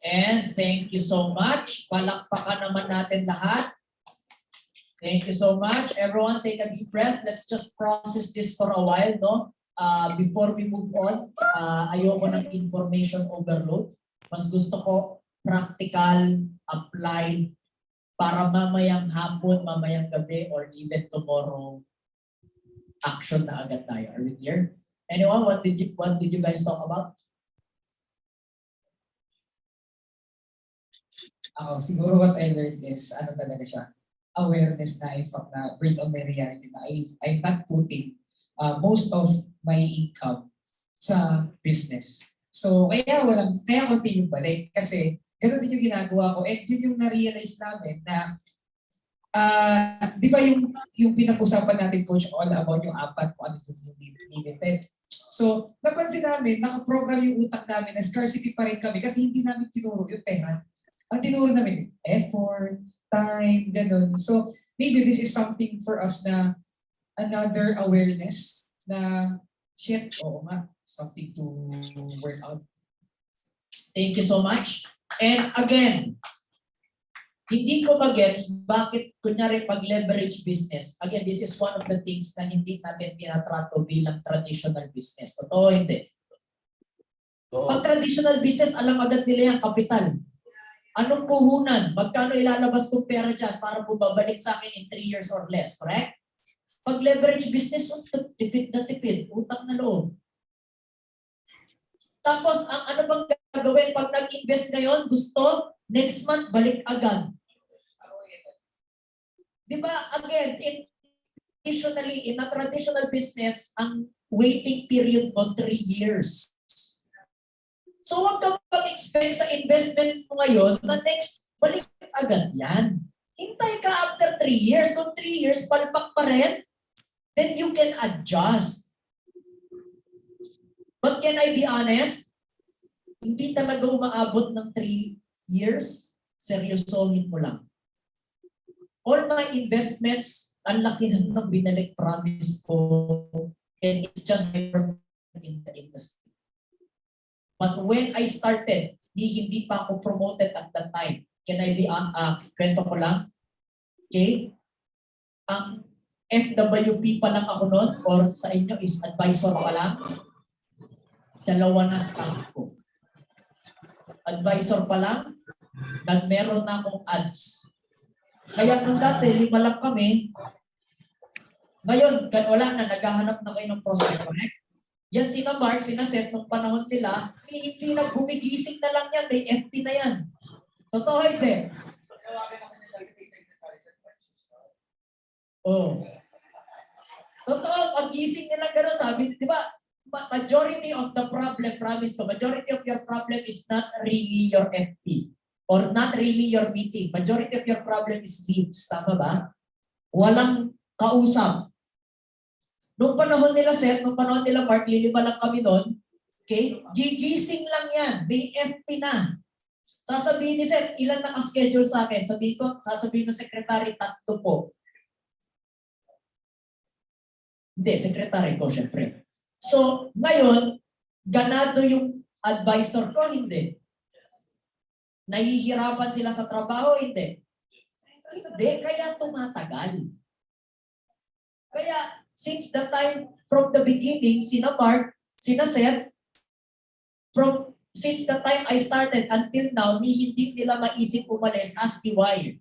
And thank you so much. Palakpakan naman natin lahat. Thank you so much. Everyone, take a deep breath. Let's just process this for a while, no? Before we move on, ayoko ng information overload. Mas gusto ko practical, applied, para mamayang hapon, mamayang gabi, or even tomorrow, action na agad tayo. Are we clear? Anyone, what did you guys talk about? Ako, siguro what I learned is, ano talaga siya, awareness na in fact na based on my reality na I'm not putting most of my income sa business. So, kaya konti yung balik kasi gano'n din yung ginagawa ko. And yun yung na-realize namin na di ba yung pinag-usapan natin, Coach, all about yung apat kung ano yung limited. So, napansin namin, nakaprogram yung utak namin na scarcity pa rin kami kasi hindi namin tinuro yung pera. Ang tinuro namin, effort, time, ganun. So, maybe this is something for us na another awareness na shit, oo nga, something to work out. Thank you so much. And again, hindi ko magets bakit kunyari pag-leverage business. Again, this is one of the things na hindi natin tinatrato bilang traditional business. Totoo, hindi. Pag traditional business, alam agad nila yung kapital. Anong puhunan? Magkano ilalabas kong pera dyan para bumabalik sa akin in 3 years or less, correct? Pag leverage business, tipid na tipid, utang na loob. Tapos, ang ano bang gagawin pag nag-invest ngayon, gusto, next month, balik agad. Di ba, again, in a traditional business, ang waiting period mo 3 years. So huwag ka mag-expect sa investment mo ngayon na next, balik agad yan. Hintay ka after 3 years. Kung 3 years, palpak pa rin, then you can adjust. But can I be honest? Hindi talaga umaabot ng 3 years. Seryosohin mo lang. All my investments, ang laki ng binalik promise ko, and it's just my work in the industry. But when I started, hindi pa ako promoted at that time. Can I be kwento ko lang? Okay? Ang FWP pa lang ako noon, or sa inyo is advisor pa lang, 2 na stamp ko. Advisor pa lang, nagmeron na akong ads. Kaya nung dati, 5 lang kami, ngayon, wala na, naghahanap na kayo ng prospect, correct? Yan sina Mark, sina Seth, nung panahon nila, hindi na gumigising na lang yan, may FP na yan. Totoo, hindi? Oh. Totoo, pag-gising nila gano'n, sabi, di ba, majority of the problem, promise ko, majority of your problem is not really your FP or not really your meeting. Majority of your problem is leads. Tama ba? Walang kausap. Nung panahon nila Seth, nung panahon nila Mark, 5 lang kami noon, okay? Gigising lang yan. May FP na. Sasabihin ni Seth, ilan naka-schedule sa akin? Sasabihin ng secretary, 3 po. Hindi, secretary ko, syempre. So, ngayon, ganado yung advisor ko, hindi. Nahihirapan sila sa trabaho, hindi. Hindi, kaya tumatagal. Kaya, since the time, from the beginning, sina Mark, sina Seth, since the time I started until now, hindi nila maisip umalis as PY.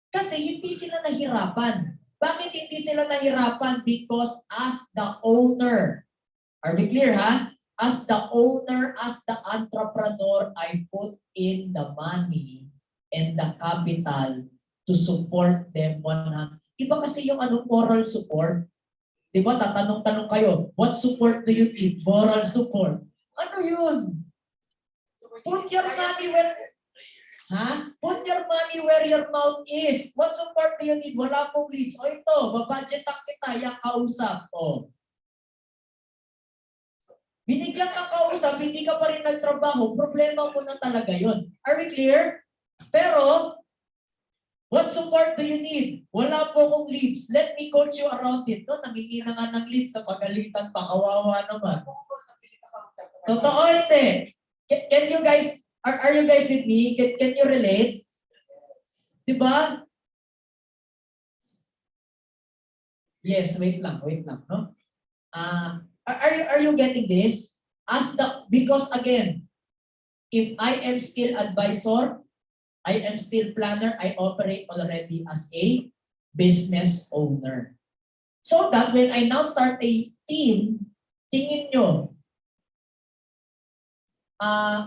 Kasi hindi sila nahirapan. Bakit hindi sila nahirapan? Because as the owner, are we clear ha? As the owner, as the entrepreneur, I put in the money and the capital to support them 100%. Iba kasi yung moral support. Diba, tatanong-tanong kayo, what support do you need? Moral support. Ano yun? Put your money Put your money where your mouth is. What support do you need? Wala pong leads. O ito, babudgetan kita, yung kausap. O. Binigyan ka kausap, hindi ka pa rin nagtrabaho, problema mo na talaga yun. Are we clear? Pero, what support do you need? Wala po akong leads. Let me coach you around it. No? Nangingi na nga ng leads na pagalitan pa. Kawawa naman. Totoo hindi. Can you guys Are you guys with me? Can you relate? Diba? Yes, wait lang, no? Are you getting this? Because again, if I am still advisor, I am still planner, I operate already as a business owner. So that when I now start a team, tingin nyo,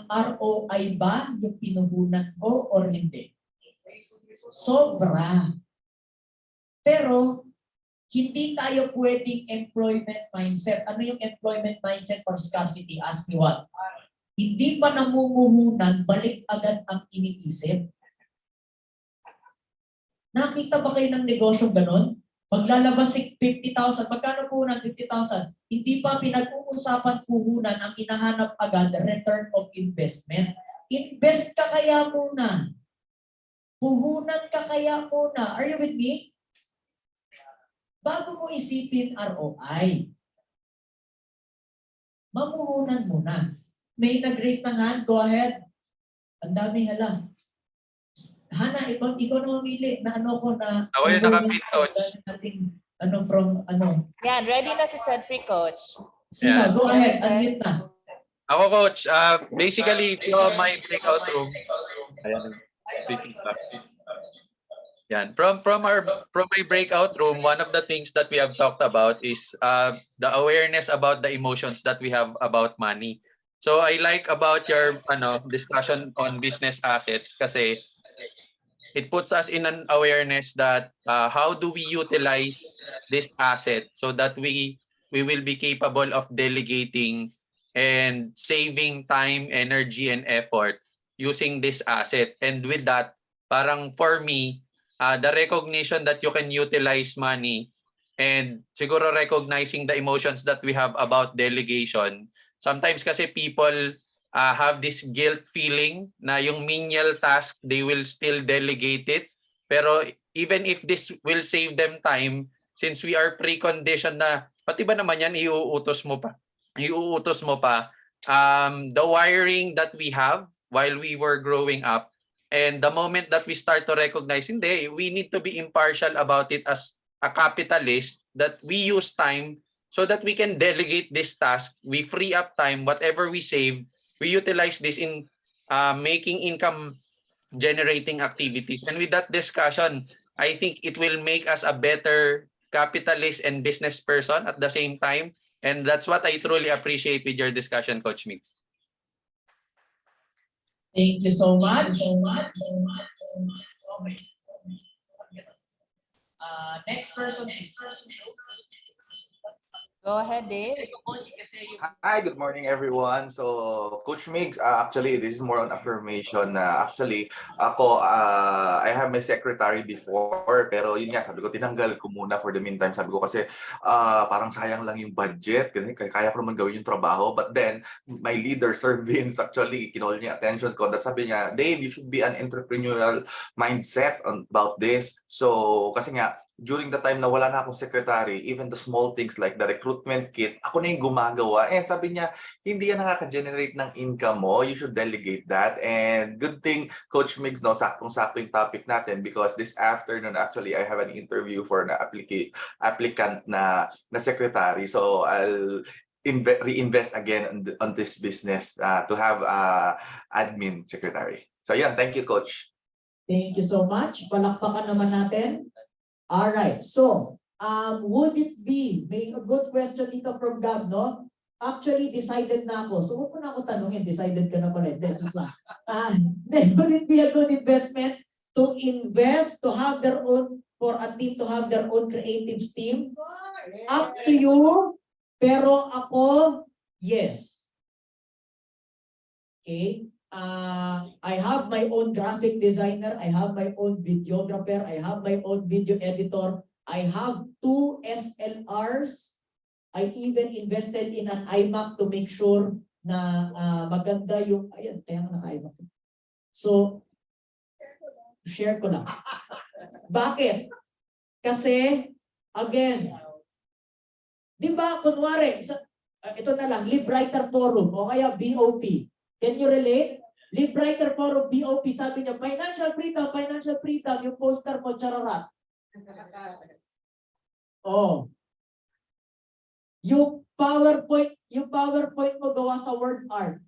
ROI ba yung pinuhunan ko or hindi? Sobra. Pero, hindi tayo pwedeng employment mindset. Ano yung employment mindset for scarcity? Ask me what? Hindi pa namumuhunan, balik agad ang iniisip. Nakita ba kayo ng negosyo ganon? Maglalabas 50,000, magkano puhunan 50,000? Hindi pa pinag-uusapan puhunan, ang hinahanap agad, return of investment. Invest ka kaya muna. Puhunan ka kaya muna. Are you with me? Bago mo isipin ROI, mamuhunan muna. May nag-raise ng hand, go ahead. Ang dami hala. Hana, ikaw na mamili na ano ko na... Ako yung nakapit, coach. Yan, ready na si Cedric, coach. Sina, Yeah. go ahead, unmute na. Ako, coach, basically, from my breakout room, ayan, speaking back. Yan. From my breakout room, one of the things that we have talked about is the awareness about the emotions that we have about money. So I like about your discussion on business assets kasi it puts us in an awareness that how do we utilize this asset so that we will be capable of delegating and saving time, energy, and effort using this asset. And with that, parang for me, the recognition that you can utilize money and siguro recognizing the emotions that we have about delegation. Sometimes kasi people have this guilt feeling na yung menial task, they will still delegate it. Pero even if this will save them time, since we are preconditioned na, pati ba naman yan, iuutos mo pa. The wiring that we have while we were growing up, and the moment that we start to recognize, hindi, we need to be impartial about it as a capitalist, that we use time so that we can delegate this task. We free up time, whatever we save, we utilize this in making income generating activities. And with that discussion, I think it will make us a better capitalist and business person at the same time. And that's what I truly appreciate with your discussion, Coach Mix. Thank you so much. Next person is... Go ahead, Dave. Hi, good morning everyone. So Coach Migs, actually this is more on affirmation na actually ako I have my secretary before pero yun nga sabi ko tinanggal ko muna for the meantime, sabi ko kasi parang sayang lang yung budget kasi kaya ko naman gawin yung trabaho, but then my leader Sir Vince actually kinol niya attention ko that sabi niya, Dave, you should be an entrepreneurial mindset about this. So kasi nga during the time na wala na akong secretary, even the small things like the recruitment kit, ako na yung gumagawa. And sabi niya, hindi yan nakaka-generate ng income mo. You should delegate that. And good thing, Coach Migs, no, saktong-sakto yung topic natin because this afternoon, actually, I have an interview for an applicant na secretary. So I'll reinvest again on this business to have admin secretary. So yeah, thank you, Coach. Thank you so much. Palakpakan naman natin. All right. So, would it be, may a good question dito from Gab, no? Actually, decided na ako. So, huwag mo na ako tanungin, decided ka na pala. Then, would it be a good investment to invest, to have their own, for a team to have their own creative team? Up to you. Pero ako, yes. Okay? I have my own graphic designer, I have my own videographer, I have my own video editor, I have 2 SLRs, I even invested in an iMac to make sure na maganda yung, ayan, kaya nga naka-iMac. So, share ko lang. Bakit? Kasi, again, di ba, kunwari, ito na lang, Live Writer Forum o kaya BOP. Can you relate? Lead writer forum, BOP, sabi niya, financial freedom, yung poster mo, chararat. Oh. Yung PowerPoint mo gawa sa word art.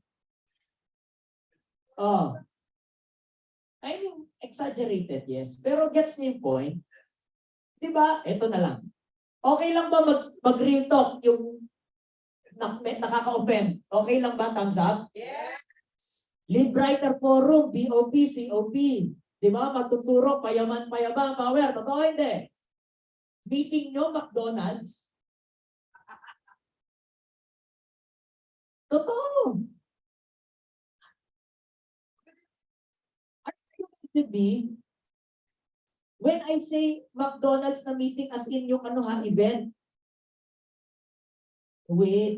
Oh. I mean, exaggerated, yes. Pero gets niyo yung point. Diba? Ito na lang. Okay lang ba mag-real talk yung nakaka-offend? Okay lang ba? Thumbs up? Yes! Lead writer forum, BOP, COP. Diba? Magtuturo, payaman, power. Totoo hindi? Meeting nyo, McDonald's. Totoo. Should be, when I say McDonald's na meeting as in yung event. Wait.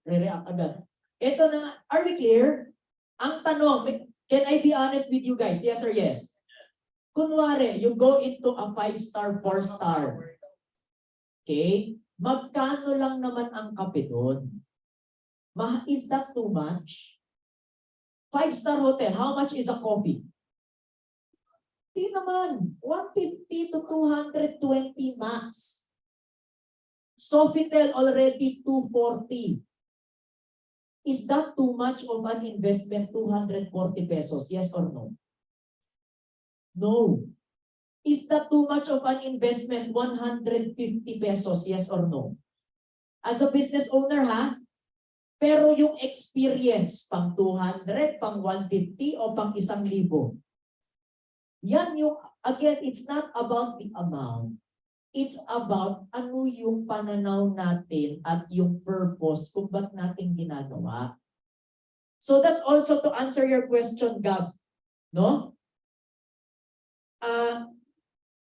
Re-react agad. Ito na nga, are we clear? Ang tanong, can I be honest with you guys? Yes or yes? Kunwari, you go into a 5-star, 4-star. Okay? Magkano lang naman ang kape doon? Is that too much? 5-star hotel, how much is a coffee? Di naman. 150 to 220 max. Sofitel already 240. Is that too much of an investment, 240 pesos? Yes or no? No. Is that too much of an investment, 150 pesos? Yes or no? As a business owner, ha? Pero yung experience, pang 200, pang 150, o pang 1,000. Yan yung, again, it's not about the amount. It's about ano yung pananaw natin at yung purpose kung ba't natin ginagawa. So that's also to answer your question, Gab. No?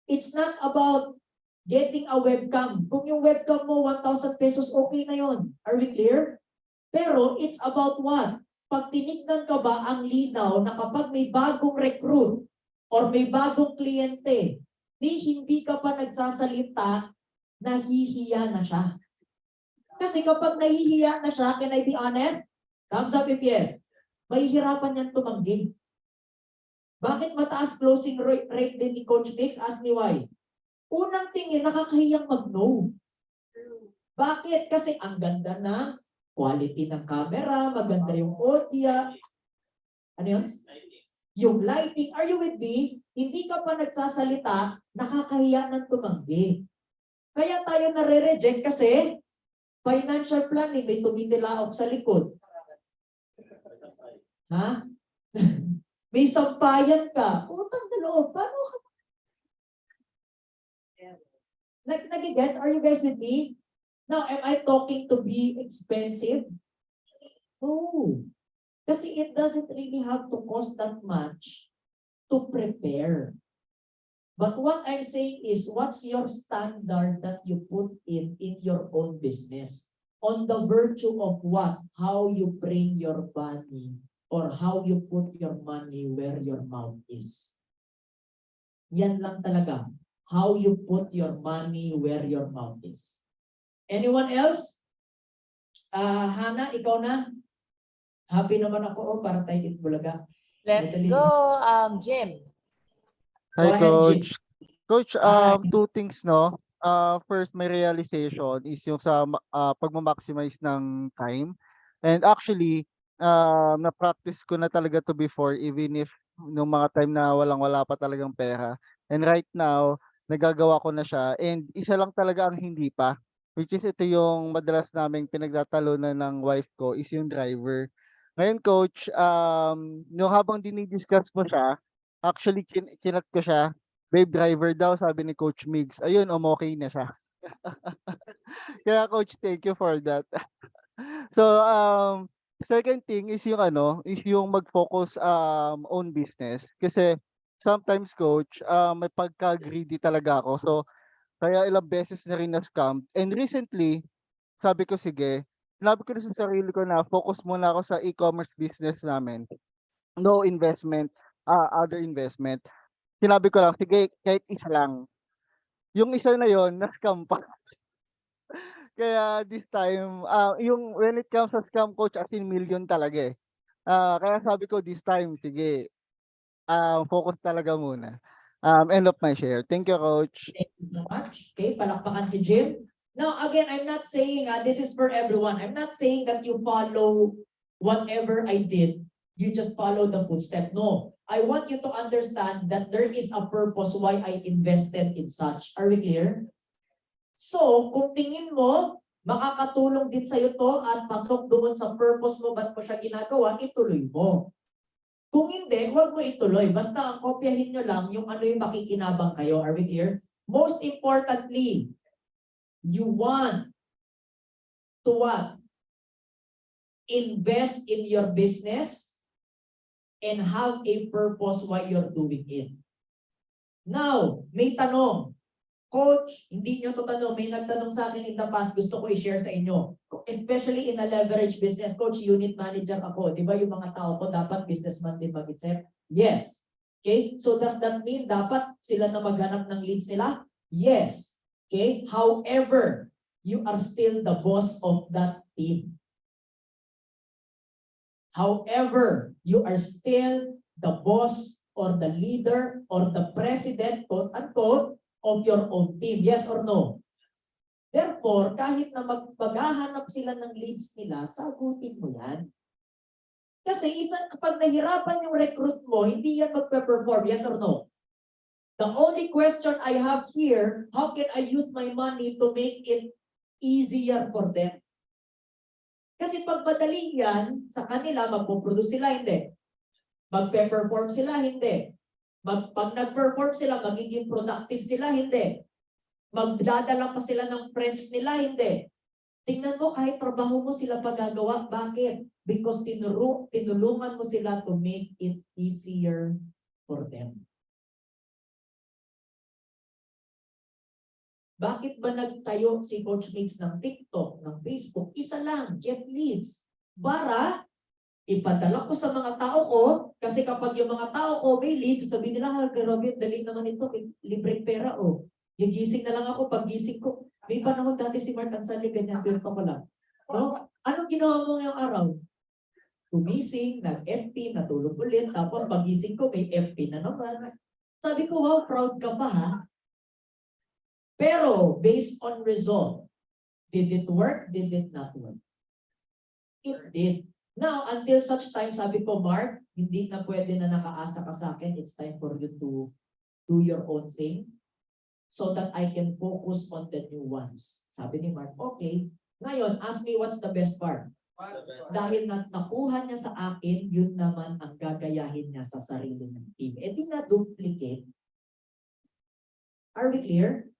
It's not about getting a webcam. Kung yung webcam mo, 1,000 pesos, okay na yon. Are we clear? Pero it's about what? Pag tinignan ka ba ang linaw na kapag may bagong recruit or may bagong kliyente, hindi ka pa nagsasalita, nahihiya na siya. Kasi kapag nahihiya na siya, can I be honest? Thumbs up if yes. Mahihirapan niyan tumanggi. Bakit mataas closing rate din ni Coach Mix? Ask me why. Unang tingin, nakakahiyang mag-no. Bakit? Kasi ang ganda ng quality ng camera, maganda yung audio. Ano yun? Yung lighting. Are you with me? Hindi ka pa nagsasalita, nakakahiya ng tumanggi. Kaya tayo nare-reject kasi financial planning, may tumitilaok sa likod. Ha? May sampayan ka. Utang na loob. Paano ka? Nag-gets? Are you guys with me? Now, am I talking to be expensive? No. Kasi it doesn't really have to cost that much to prepare. But what I'm saying is, what's your standard that you put in your own business? On the virtue of what? How you bring your money or how you put your money where your mouth is. Yan lang talaga. How you put your money where your mouth is. Anyone else? Hana, ikaw na? Happy naman ako para tayo Bulaga. Let's Madali. go, Jim. Hi, Go ahead, Coach. Coach, Hi. two things, no? First, my realization is yung sa pagmamaximize ng time. And actually, na-practice ko na talaga to before, even if nung mga time na wala pa talagang pera. And right now, nagagawa ko na siya. And isa lang talaga ang hindi pa, which is ito yung madalas naming pinagtatalunan ng wife ko, is yung driver. Ngayon, Coach, nung habang dinidiscuss mo siya, actually, kinat ko siya. Babe, driver daw, sabi ni Coach Migs. Ayun, okay na siya. Kaya, Coach, thank you for that. So, second thing is yung mag-focus own business. Kasi sometimes, Coach, may pagka-greedy talaga ako. So, kaya ilang beses na rin na-scam. And recently, sabi ko, sige, sinabi ko na sa sarili ko na focus muna ako sa e-commerce business namin. No investment, other investment. Sinabi ko lang, sige, kahit isa lang. Yung isa na yon na-scam pa. Kaya this time, when it comes sa scam, Coach, as in million talaga eh. Kaya sabi ko this time, sige, focus talaga muna. End of my share. Thank you, Coach. Thank you so much. Okay, palakpakan si Jim. Now, again, I'm not saying this is for everyone. I'm not saying that you follow whatever I did. You just follow the footstep. No. I want you to understand that there is a purpose why I invested in such. Are we clear? So, kung tingin mo, makakatulong din sa'yo to at pasok doon sa purpose mo, ba't mo siya ginagawa, ituloy mo. Kung hindi, huwag mo ituloy. Basta ang kopyahin nyo lang yung ano yung makikinabang kayo. Are we clear? Most importantly, you want to what? Invest in your business and have a purpose why you're doing it. Now, may tanong. Coach, hindi nyo to tanong. May nagtanong sa akin in the past, gusto ko i-share sa inyo. Especially in a leverage business, coach, unit manager ako. Di ba yung mga tao ko dapat businessman din mag-isip? Yes. Okay? So does that mean dapat sila na maghanap ng leads nila? Yes. Okay? However, you are still the boss of that team. However, you are still the boss or the leader or the president, quote unquote, of your own team. Yes or no? Therefore, kahit na maghahanap sila ng leads nila, sagutin mo yan. Kasi kapag nahirapan yung recruit mo, hindi yan magpe-perform. Yes or no? The only question I have here, how can I use my money to make it easier for them? Kasi pag madali yan, sa kanila, magpo-produce sila, hindi. Magpe-perform sila, hindi. Pag nag-perform sila, magiging productive sila, hindi. Magdadala pa sila ng friends nila, hindi. Tingnan mo, kahit trabaho mo sila pagagawa. Bakit? Because tinulungan mo sila to make it easier for them. Bakit ba nagtayo si Coach Migs ng TikTok, ng Facebook? Isa lang, get leads. Para ipadala ko sa mga tao ko, kasi kapag yung mga tao ko may leads, sasabihin nila, grabe, dali naman ito, libreng pera, oh. Gigising na lang ako, pag gising ko, may panahon dati si Mark Ansali, ganyan, pinto ko lang. No? Anong ginawa mo ngayong araw? Gumising, nag-FP, natulog ulit, tapos pag gising ko, may FP na naman. Sabi ko, wow, proud ka pa, ha? Pero, based on result, did it work? Did it not work? It did. Now, until such time, sabi ko, Mark, hindi na pwede na nakaasa ka sa akin. It's time for you to do your own thing so that I can focus on the new ones. Sabi ni Mark, okay. Ngayon, ask me what's the best part. Dahil nakuha niya sa akin, yun naman ang gagayahin niya sa sarili ng team. E di na-duplicate. Are we clear?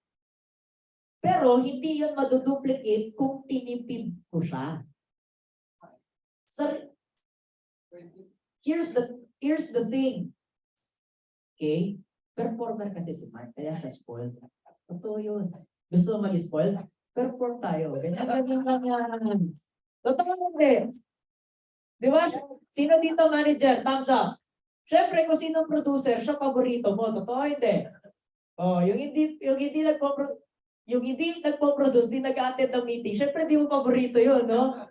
Pero hindi yun maduduplicate kung tinipid ko siya. Here's the thing. Okay? Performer kasi si Mark, kaya siya spoiled. Totoo yun. Gusto mo mag-spoil? Perform tayo. Ganyan lang yan. Totoo hindi. Di ba? Sino dito manager? Thumbs up. Siyempre, kung sino producer, siya paborito mo. Totoo hindi. Oh, yung hindi nagpo-produce, di nag-attend ng meeting. Siyempre, di mo paborito yun, no?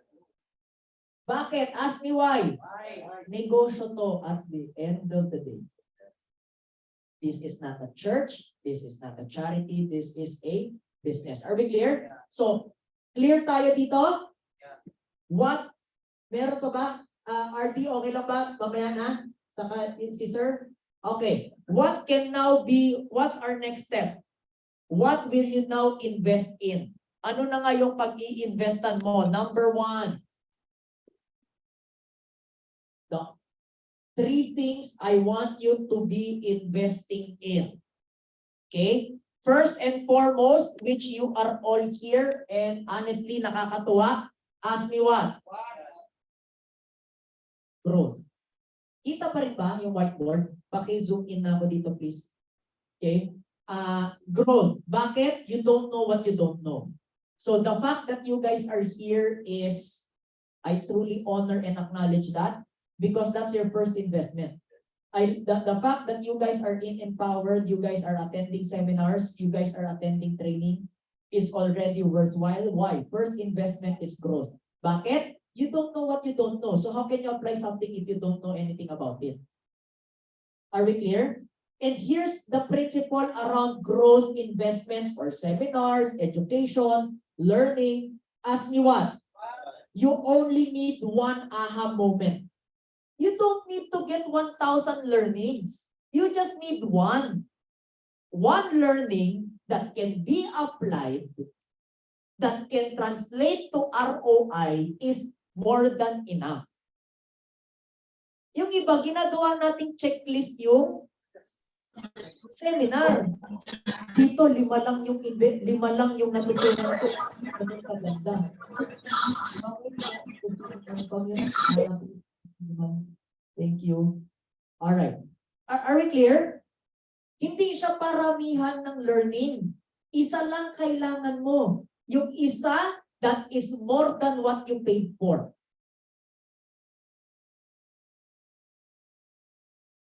Bakit? Ask me why. Negosyo to at the end of the day. This is not a church. This is not a charity. This is a business. Are we clear? So, clear tayo dito? What? Meron pa ba? RD, okay lang ba? Mamaya na? Saka si sir? Okay. What can now be, what's our next step? What will you now invest in? Ano na nga yung pag-i-investan mo? Number 1. The 3 things I want you to be investing in. Okay? First and foremost, which you are all here and honestly nakakatuwa, ask me what? Growth. Kita pa rin ba yung whiteboard? Paki-zoom in na ako dito, please. Okay? Growth. Bakit? You don't know what you don't know. So the fact that you guys are here is, I truly honor and acknowledge that. Because that's your first investment. The fact that you guys are empowered, you guys are attending seminars, you guys are attending training is already worthwhile. Why? First investment is growth. Bakit? You don't know what you don't know. So how can you apply something if you don't know anything about it? Are we clear? And here's the principle around growth investments for seminars, education, learning. Ask me what? You only need one aha moment. You don't need to get 1,000 learnings. You just need one. One learning that can be applied, that can translate to ROI is more than enough. Yung iba, ginagawa nating checklist yung seminar. Dito, 5 lang yung natutunan ko. Ganun kaganda. Thank you. All right. Are we clear? Hindi siya paramihan ng learning. Isa lang kailangan mo. Yung isa that is more than what you paid for.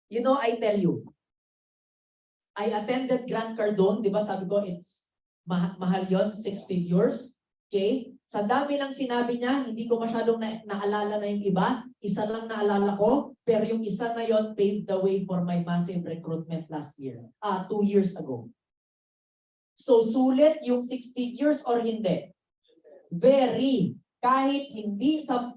You know, I tell you, I attended Grant Cardone, di ba? Sabi ko, it's mahal yon, 6 figures. Okay? Sa dami ng sinabi niya, hindi ko masyadong naalala na yung iba. Isa lang naalala ko, pero yung isa na yon paved the way for my massive recruitment last year. 2 years ago. So, sulit yung 6 figures or hindi? Very. Kahit hindi 10,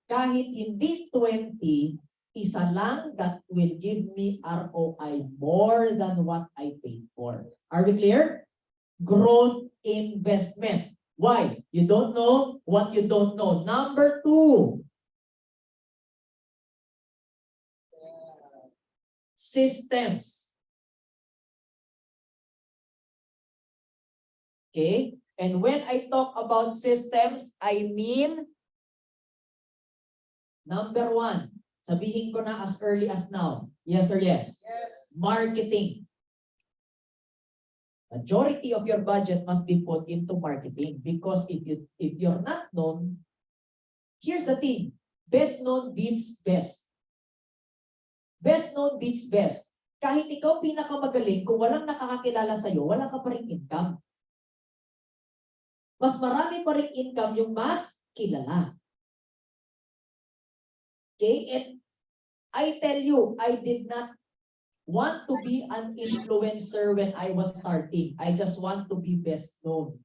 kahit hindi 20, isa lang that will give me ROI more than what I paid for. Are we clear? Growth investment. Why? You don't know what you don't know. Number 2. Systems. Okay? And when I talk about systems, I mean, number 1, sabihin ko na as early as now. Yes or yes? Yes. Marketing. Majority of your budget must be put into marketing because if you're not known, here's the thing. Best known beats best. Best known beats best. Kahit ikaw pinakamagaling, kung walang nakakakilala sa'yo, wala ka pa rin income. Mas marami pa rin income yung mas kilala. Okay? And I tell you, I did not want to be an influencer when I was starting. I just want to be best known.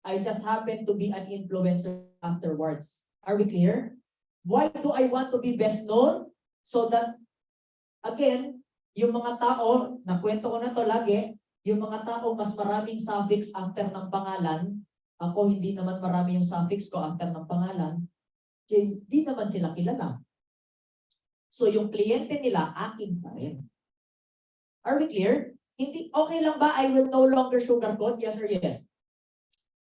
I just happen to be an influencer afterwards. Are we clear? Why do I want to be best known? So that, again, yung mga tao, nakwento ko na to lagi, yung mga tao mas maraming suffix after ng pangalan, ako hindi naman marami yung suffix ko after ng pangalan, kaya hindi naman sila kilala. So yung kliyente nila, akin pa rin. Are we clear? Hindi, okay lang ba I will no longer sugarcoat? Yes or yes?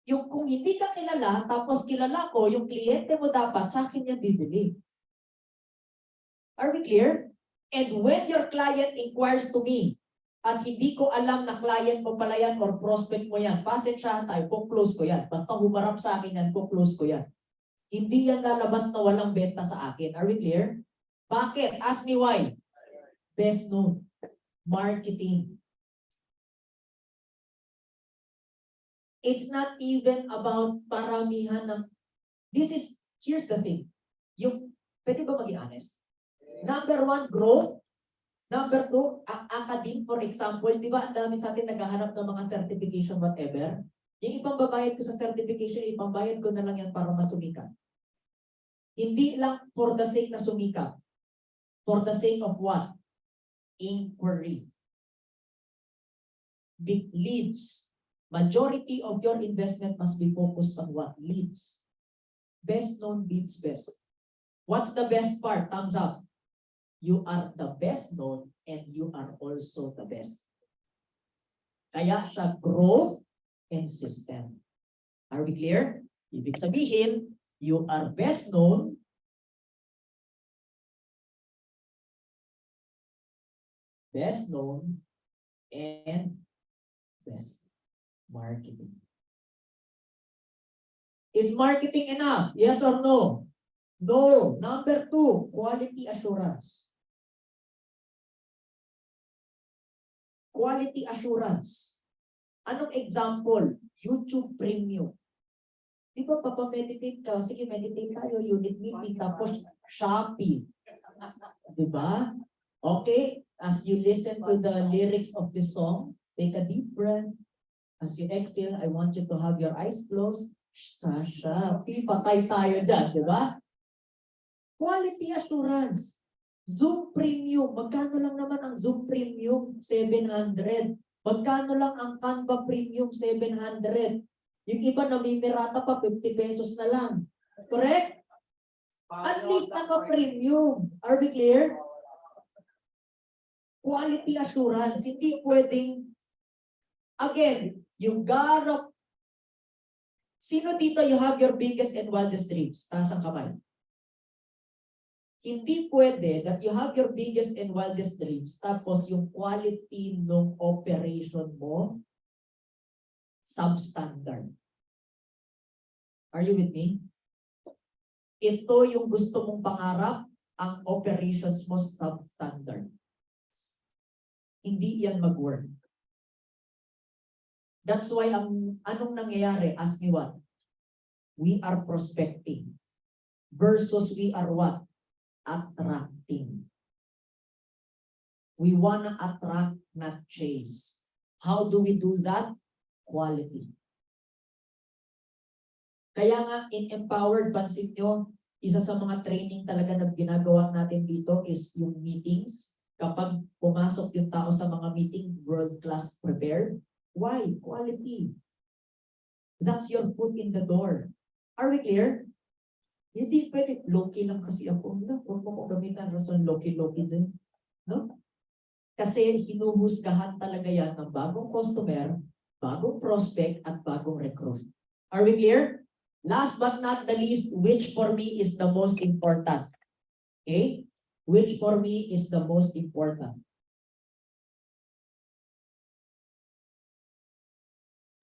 Yung kung hindi ka kilala, tapos kilala ko, yung kliyente mo dapat sa akin niya bibili. Are we clear? And when your client inquires to me, at hindi ko alam na client mo pala yan or prospect mo yan, pasensyahan tayo, close ko yan. Basta humarap sa akin yan, close ko yan. Hindi yan lalabas na walang benta sa akin. Are we clear? Bakit? Ask me why. Best known. Marketing. It's not even about paramihan ng... Here's the thing. Pwede ba maging honest? Number 1, growth. Number 2, academe, for example. Di ba ang dami sa atin naghahanap ng mga certification, whatever? Yung ibang babayad ko sa certification, ipambayad ko na lang yan para masumikat. Hindi lang for the sake na sumikat. For the sake of what? Inquiry. Big leads. Majority of your investment must be focused on what? Leads. Best known beats best. What's the best part? Thumbs up. You are the best known and you are also the best. Kaya siya growth and system. Are we clear? Ibig sabihin, you are best known, and best marketing. Is marketing enough? Yes or no? No. Number 2, quality assurance. Quality assurance. Anong example? YouTube Premium. Di ba, papameditate ka? Sige, meditate tayo, unit meeting, tapos Shopee. Di ba? Okay, as you listen to the lyrics of the song, take a deep breath. As you exhale, I want you to have your eyes closed. Sa Shopee, patay tayo dyan, di ba? Quality assurance. Zoom Premium. Magkano lang naman ang Zoom Premium? 700. Magkano lang ang Canva Premium? 700. Yung iba namimirata pa, 50 pesos na lang. Correct? At least naka-premium. Are we clear? Quality assurance. Hindi pwedeng, again, you gotta, sino dito you have your biggest and wildest dreams? Taas ang kamay. Hindi pwede that you have your biggest and wildest dreams tapos yung quality ng operation mo substandard. Are you with me? Ito yung gusto mong pangarap, ang operations mo substandard. Hindi yan mag-work. That's why anong nangyayari? Ask me what? We are prospecting versus we are what? Attracting. We want to attract, not chase. How do we do that? Quality. Kaya nga, in Empowered, pansin nyo, isa sa mga training talaga na ginagawa natin dito is yung meetings. Kapag pumasok yung tao sa mga meeting, world-class prepared. Why? Quality. That's your foot in the door. Are we clear? Hindi pwede, low-key lang kasi ako. No, huwag mo ko gamitan rason low-key din. No? Kasi hinuhusgahan talaga yan ng bagong customer, bagong prospect, at bagong recruit. Are we clear? Last but not the least, which for me is the most important. Okay? Which for me is the most important.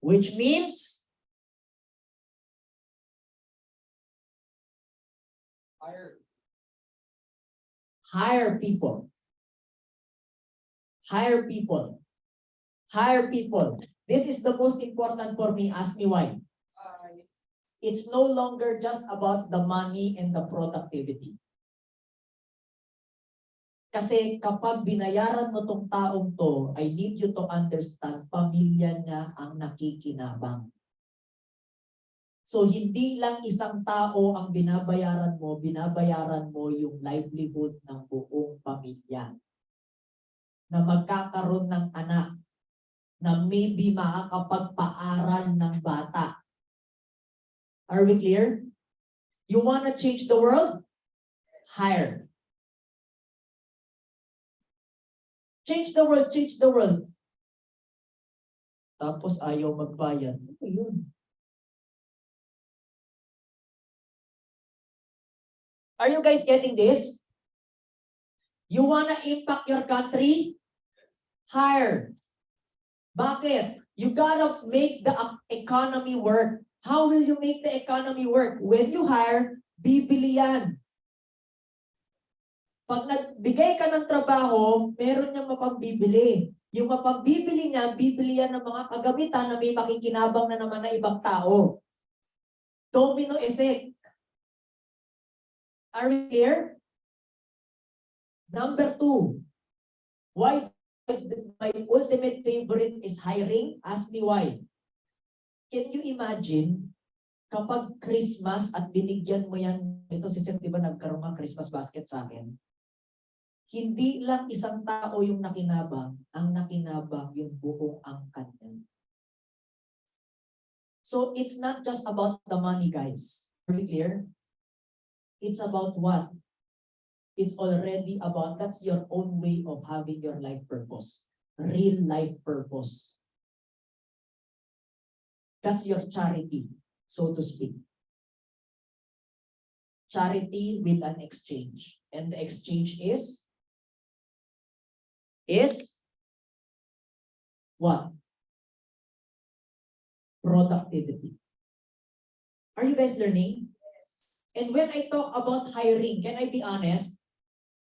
Which means hire people. Hire people. Hire people. This is the most important for me. Ask me why. It's no longer just about the money and the productivity. Kasi kapag binayaran mo tong taong to, I need you to understand, pamilya niya ang nakikinabang. So hindi lang isang tao ang binabayaran mo yung livelihood ng buong pamilya. Na magkakaroon ng anak, na maybe makakapagpaaral ng bata. Are we clear? You want to change the world? Hire. Change the world, change the world. Tapos ayaw magbayad. Ano yun? Are you guys getting this? You wanna impact your country? Hire. Bakit? You gotta make the economy work. How will you make the economy work? When you hire, bibili yan. Pag nagbigay ka ng trabaho, meron niyang mapagbibili. Yung mapagbibili niya, bibili yan ng mga kagamitan na may makikinabang na naman na ibang tao. Domino effect. Are we clear? Number 2, why my ultimate favorite is hiring? Ask me why. Can you imagine kapag Christmas at binigyan mo yan, ito si Seth, di ba nagkaroon ng Christmas basket sa akin? Hindi lang isang tao yung nakinabang, ang nakinabang yung buong angkan niya. So it's not just about the money, guys. Are we clear? It's about what? It's already about, that's your own way of having your life purpose. Real life purpose. That's your charity, so to speak. Charity with an exchange. And the exchange is what? Productivity. Are you guys learning? And when I talk about hiring, can I be honest?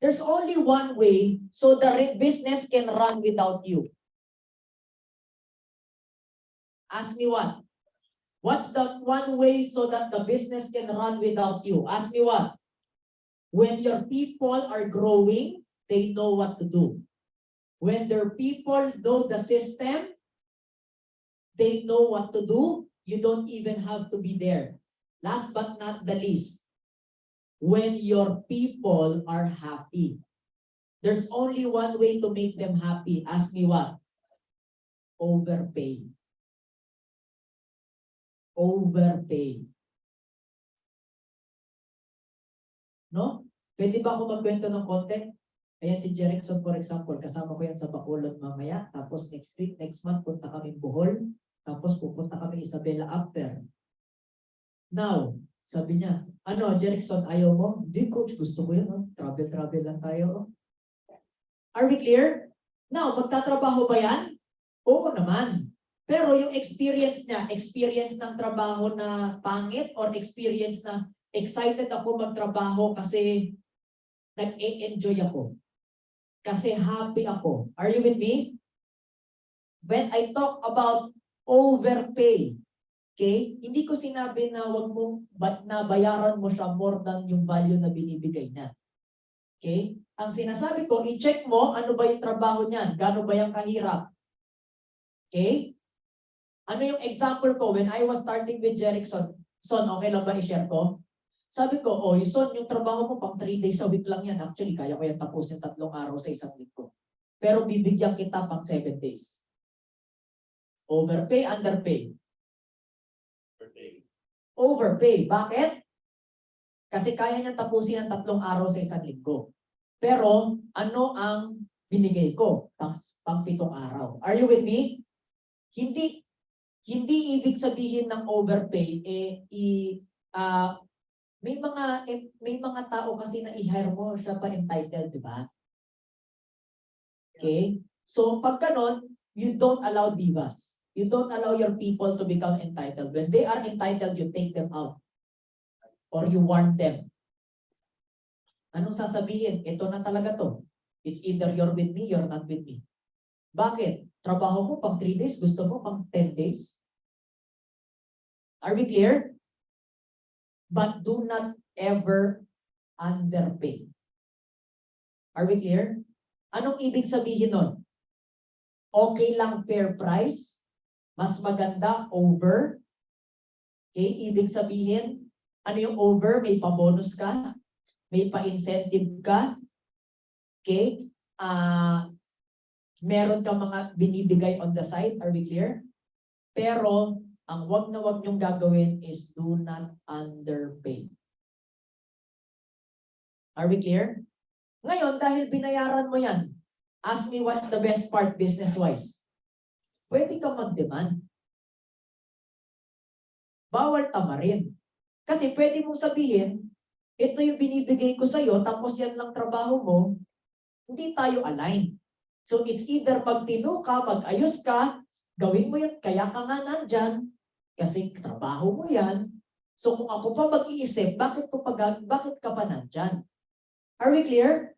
There's only one way so the business can run without you. Ask me what? What's the one way so that the business can run without you? Ask me what? When your people are growing, they know what to do. When their people know the system, they know what to do. You don't even have to be there. Last but not the least, when your people are happy. There's only one way to make them happy. Ask me what? Overpay. Overpay. No? Pwede ba ako magkwento ng konti? Ayan si Jerickson, for example, kasama ko yan sa Bacolod mamaya. Tapos next week, next month, punta kami Bohol. Tapos pupunta kami Isabela after. Now, sabi niya, ano, Jerickson, ayaw mo? Hindi, coach, gusto ko yan. Oh. Travel lang tayo. Oh. Are we clear? Now, magtatrabaho ba yan? Oo naman. Pero yung experience niya, experience ng trabaho na pangit or experience na excited ako magtrabaho kasi nag-enjoy ako. Kasi happy ako. Are you with me? When I talk about overpay, okay, hindi ko sinabi na wag mo na bayaran mo siya more than yung value na binibigay niya. Okay? Ang sinasabi ko, i-check mo ano ba yung trabaho niyan, gaano ba yung kahirap. Okay? Ano yung example ko when I was starting with Jerickson? Son, okay lang ba i-share ko? Sabi ko, oh, Son, yung trabaho mo pang 3 days a week lang yan. Actually, kaya ko yan tapusin 3 araw sa isang linggo. Pero bibigyan kita pang 7 days. Overpay, underpay? Overpay. Bakit? Kasi kaya niyang tapusin ang 3 araw sa isang linggo. Pero, ano ang binigay ko? Pang 7 araw. Are you with me? Hindi ibig sabihin ng overpay, may mga tao kasi na i-hire mo, siya pa entitled, di ba? Okay? So, pag ganon, you don't allow divas. You don't allow your people to become entitled. When they are entitled, you take them out. Or you warn them. Anong sasabihin? Ito na talaga to. It's either you're with me, you're not with me. Bakit? Trabaho mo pang 3 days, gusto mo pang 10 days? Are we clear? But do not ever underpay. Are we clear? Anong ibig sabihin nun? Okay lang fair price, mas maganda over. Okay, ibig sabihin, ano yung over? May pa-bonus ka, may pa-incentive ka. Okay? Meron ka mga binibigay on the side. Are we clear? Pero, ang wag na wag niyong gagawin is do not underpay. Are we clear? Ngayon, dahil binayaran mo yan, ask me what's the best part business-wise. Pwede ka mag-demand. Bawal tamarin. Kasi pwede mong sabihin, ito yung binibigay ko sa'yo, tapos yan lang trabaho mo, hindi tayo align. So it's either magtino ka, mag-ayos ka, gawin mo yun, kaya ka nga nandyan, kasi trabaho mo yan. So kung ako pa mag-iisip, bakit ka pa nandyan? Are we clear?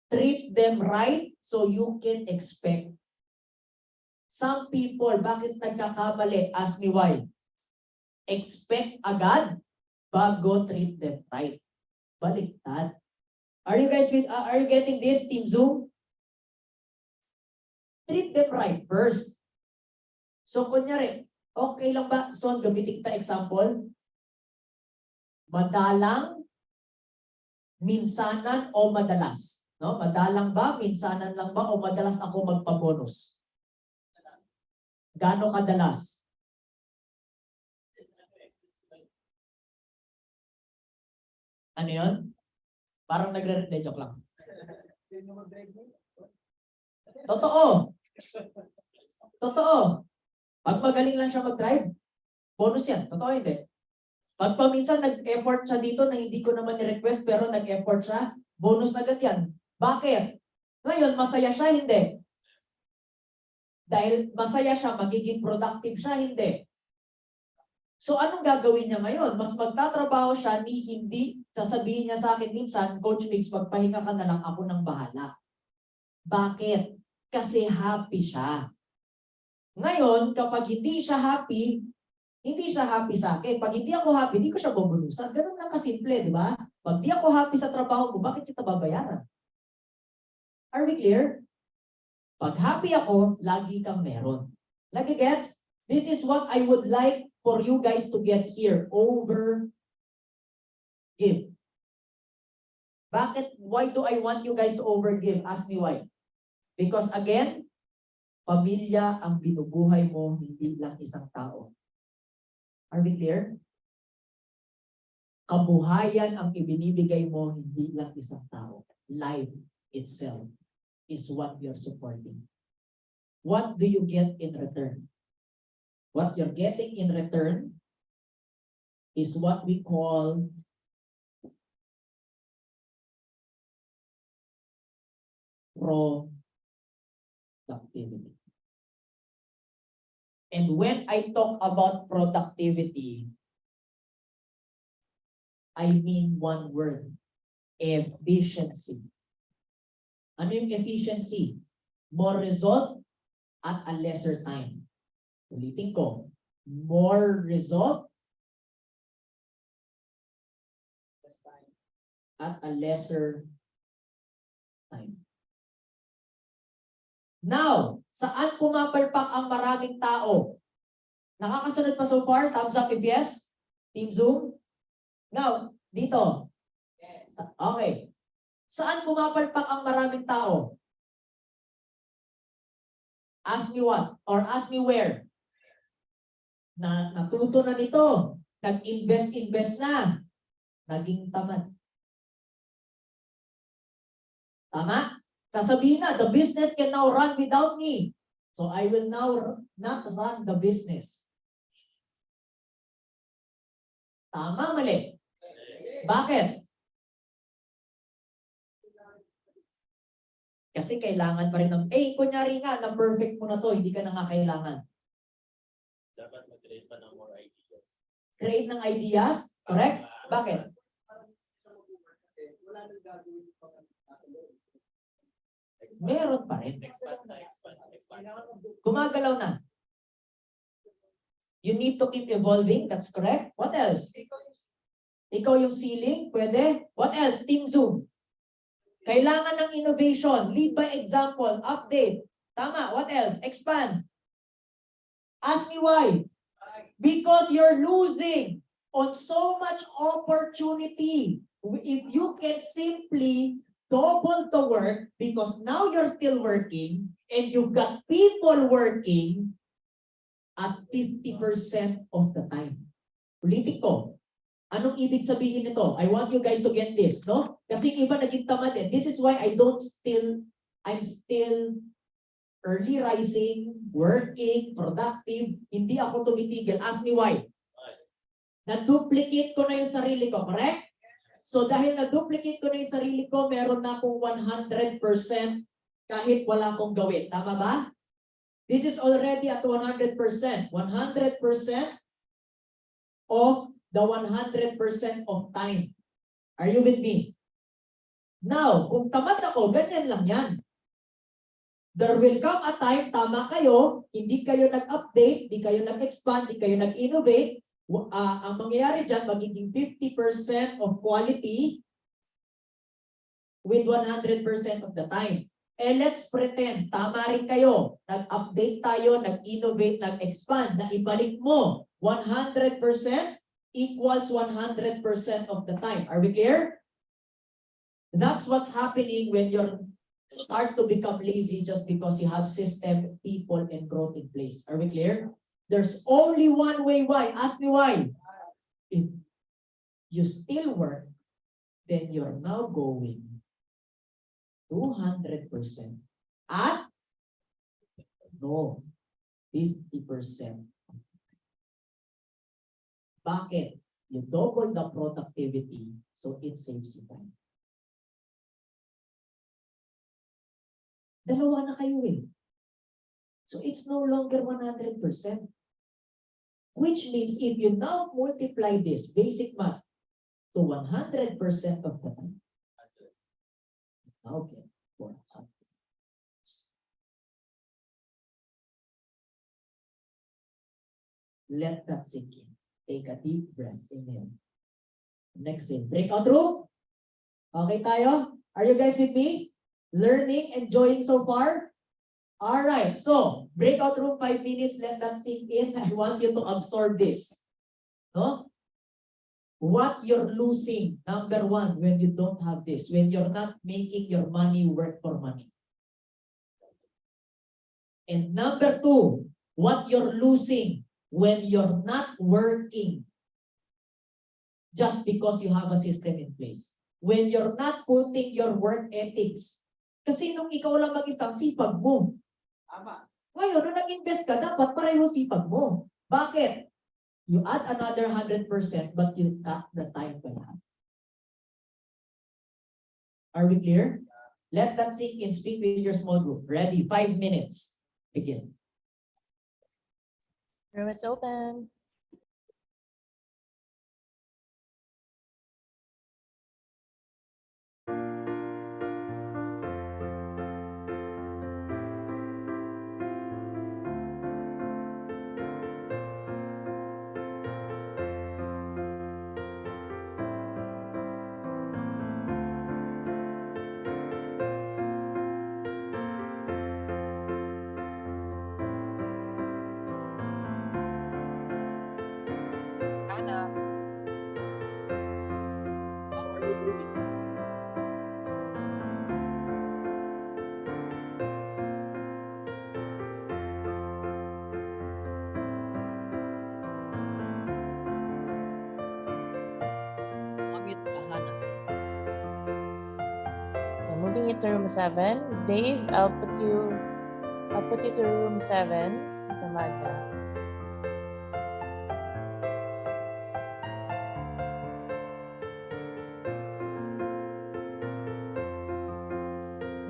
Treat them right so you can expect. Some people, bakit nagkakamali? Ask me why. Expect agad bago treat them right. Baliktad. Are you guys are you getting this, Team Zoom? Treat them right first. So kunyari, okay lang ba? So, gamitin kita example. Madalang, minsanan, o madalas? No? Madalang ba, minsanan lang ba, o madalas ako magpabonus? Gaano kadalas? Ano yun? Parang joke lang. Totoo. Totoo. Pag magaling lang siya mag-drive, bonus yan. Totoo hindi. Pag paminsan nag-effort siya dito na hindi ko naman ni-request pero nag-effort siya, bonus agad yan. Bakit? Ngayon, masaya siya, hindi. Dahil masaya siya, magiging productive siya, hindi. So anong gagawin niya ngayon? Mas magtatrabaho siya ni hindi, sasabihin niya sa akin minsan, Coach Migs, magpahinga ka na lang, ako nang bahala. Bakit? Kasi happy siya. Ngayon, kapag hindi siya happy, Hindi siya happy sa akin. Pag hindi ako happy, hindi ko siya bobonusan. Ganun lang kasimple, di ba? Pag di ako happy sa trabaho ko, bakit kita babayaran? Are we clear? Pag happy ako, lagi kang meron. Lagi gets? This is what I would like for you guys to get here. Over give. Bakit? Why do I want you guys to overgive? Ask me why. Because again, pamilya ang binubuhay mo, hindi lang isang tao. Are we clear? Kabuhayan ang ibinibigay mo, hindi lang isang tao. Life itself is what you're supporting. What do you get in return? What you're getting in return is what we call productivity. And when I talk about productivity, I mean one word, efficiency. Ano yung efficiency? More result at a lesser time. Ulitin ko, more result at a lesser time. Now, saan pumapalpak ang maraming tao? Nakakasunod pa so far? Thumbs up if yes? Team Zoom? Now, dito. Yes. Okay. Saan pumapalpak ang maraming tao? Ask me what? Or ask me where? Natuto na nito. Nag-invest na. Naging tamad. Tama? Sasabihin na, the business can now run without me. So I will now not run the business. Tama, mali? Bakit? Kasi kailangan pa rin ng, kunyari nga, na perfect mo na to, hindi ka na nga kailangan. Dapat mag-create pa ng more ideas. Create ng ideas? Correct? Bakit? Meron pa rin. Expand. Gumagalaw na. You need to keep evolving. That's correct. What else? Ikaw yung ceiling. Pwede. What else? Team Zoom. Kailangan ng innovation. Lead by example. Update. Tama. What else? Expand. Ask me why. Because you're losing on so much opportunity. If you can simply double the work because now you're still working and you've got people working at 50% of the time. Ulitin ko. Anong ibig sabihin nito? I want you guys to get this, no? Kasi iba naging tamad eh. This is why I'm still early rising, working, productive. Hindi ako tumitigil. Ask me why. Na-duplicate ko na yung sarili ko, correct? So dahil na-duplicate ko na yung sarili ko, meron na akong 100% kahit wala akong gawin. Tama ba? This is already at 100%. 100% of the 100% of time. Are you with me? Now, kung tamad ako, ganyan lang yan. There will come a time, tama kayo, hindi kayo nag-update, hindi kayo nag-expand, hindi kayo nag-innovate. Ang mangyayari dyan, magiging 50% of quality with 100% of the time. Let's pretend, tama rin kayo. Nag-update tayo, nag-innovate, nag-expand, na ibalik mo. 100% equals 100% of the time. Are we clear? That's what's happening when you start to become lazy just because you have system, people, and growth in place. Are we clear? There's only one way. Why? Ask me why. If you still work, then you're now going 200% at no 50%. Bakit? You double the productivity, so it saves you time. Dalawa na kayo eh. So it's no longer 100%. Which means if you now multiply this basic math to 100% of the time, okay, 400. Let that sink in. Take a deep breath. Inhale. Next in. Breakout room. Okay tayo? Are you guys with me? Learning, enjoying so far? All right. So, breakout room, 5 minutes. Let that sink in. I want you to absorb this. No? What you're losing, number one, when you don't have this, when you're not making your money work for money. And number two, what you're losing when you're not working just because you have a system in place. When you're not putting your work ethics. Kasi nung ikaw lang mag-isang sipag mo. Tama. Ngayon, nung nag-invest ka, dapat pareho sipag mo. Bakit? You add another 100%, but you cut the time by half. Are we clear? Let that sink in. Speak with your small group. Ready? 5 minutes. Begin. Room is open. Hannah, how are you doing? Unmute ka, Hannah. Okay, moving you to room 7. Dave, I'll put you to room 7. Tita Magda.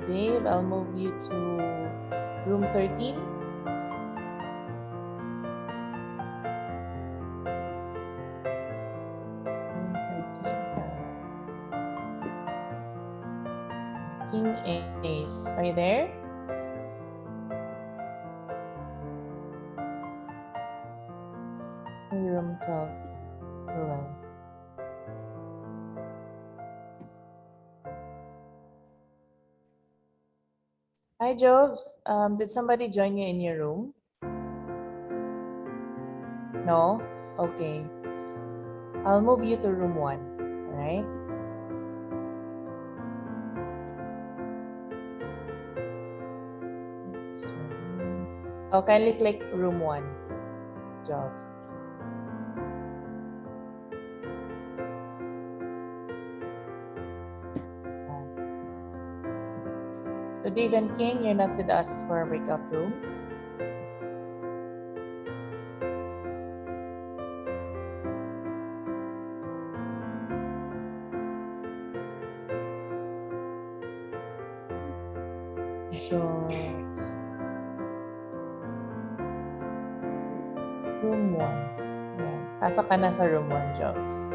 Dave, I'll move you to room 13. Room 13. King Ace, are you there? Room 12. Ruel. Hi, Joves. Did somebody join you in your room? No? Okay. I'll move you to room 1. All right? Oh, kindly click room 1, Jov. So Dave and King, you're not with us for breakout rooms. Room 1. Yan. Pasok ka na sa room 1, Jobs.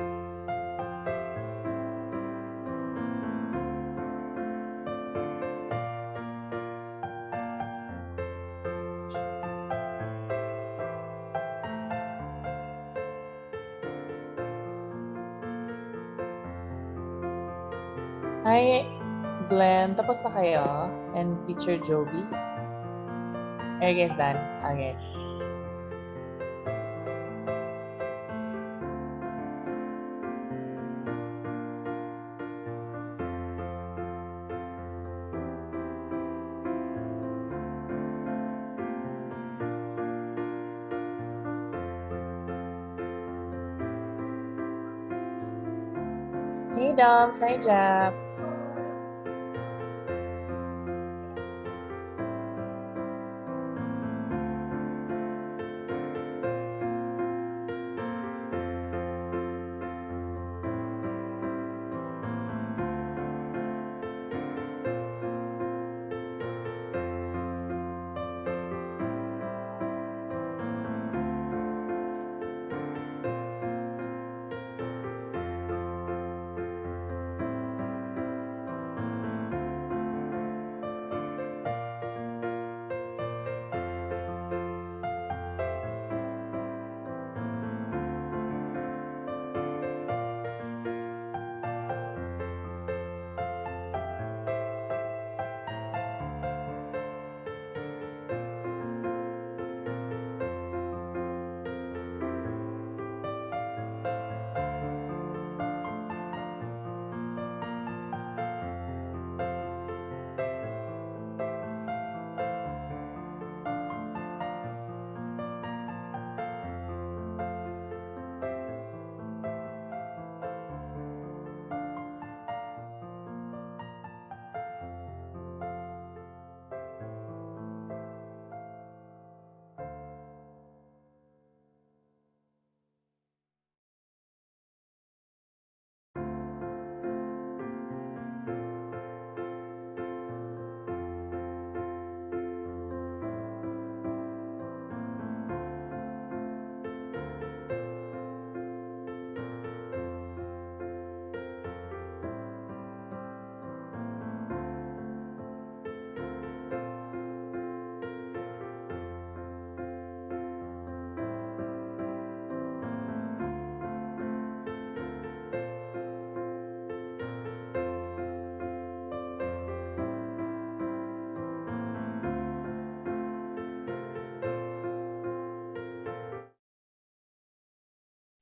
Hi, Glenn. Tapos na kayo? And Teacher Joby? Are you guys done? Okay. Hey, Doms. Hi, Jap.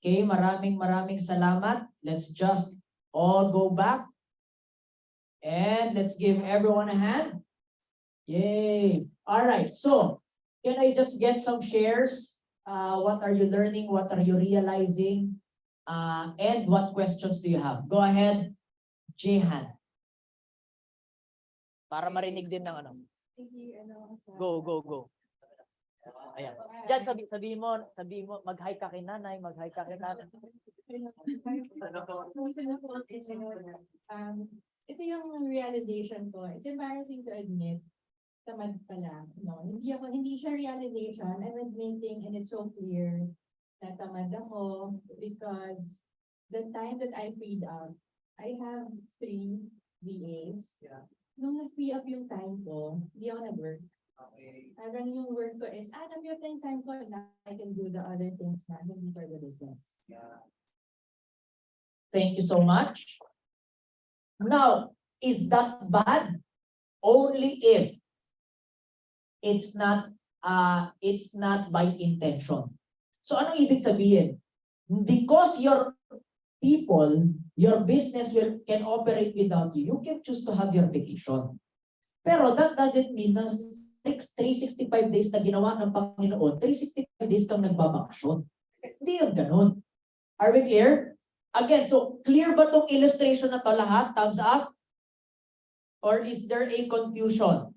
Okay, maraming salamat. Let's just all go back. And let's give everyone a hand. Yay. All right, so can I just get some shares? What are you learning? What are you realizing? And what questions do you have? Go ahead, Jehan. Para marinig din ng ano. Go. Ayan. Diyan, sabihin mo, mag-hi ka kay nanay, mag-hi ka kay nanay. Ito yung realization ko. It's embarrassing to admit, tamad pala. No, hindi siya realization. I'm admitting, and it's so clear na tamad ako because the time that I freed up, I have 3 VAs. Nung nag-free up yung time ko, hindi ako nag-work. Parang yung work ko is, nag-free up yung time ko, na I can do the other things na hindi for the business. Thank you so much. Now, is that bad? Only if it's not by intention. So ano ibig sabihin? Because your people, your business can operate without you, you can choose to have your vacation. Pero that doesn't mean na 365 days na ginawa ng Panginoon, 365 days kang nagbabakasyon. Hindi yun ganun. Are we clear? Again, so clear ba tong illustration na to lahat? Thumbs up? Or is there a confusion?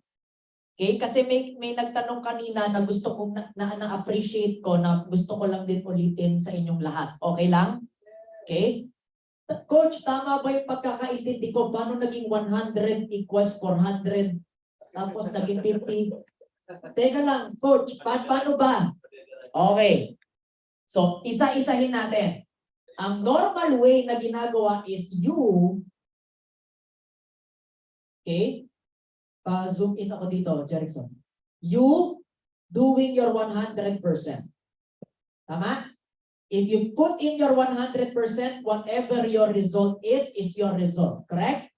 Okay, kasi may nagtanong kanina na gusto kong na-appreciate ko, na gusto ko lang din ulitin sa inyong lahat. Okay lang? Okay? Coach, tama ba yung pagkakaintindi ko? Paano naging 100 equals 400? Tapos naging 50? Teka lang, Coach, paano ba? Okay. So, isa-isahin natin. Ang normal way na ginagawa is you, okay? Zoom in ako dito, Jerickson. You doing your 100%. Tama? If you put in your 100%, whatever your result is your result. Correct?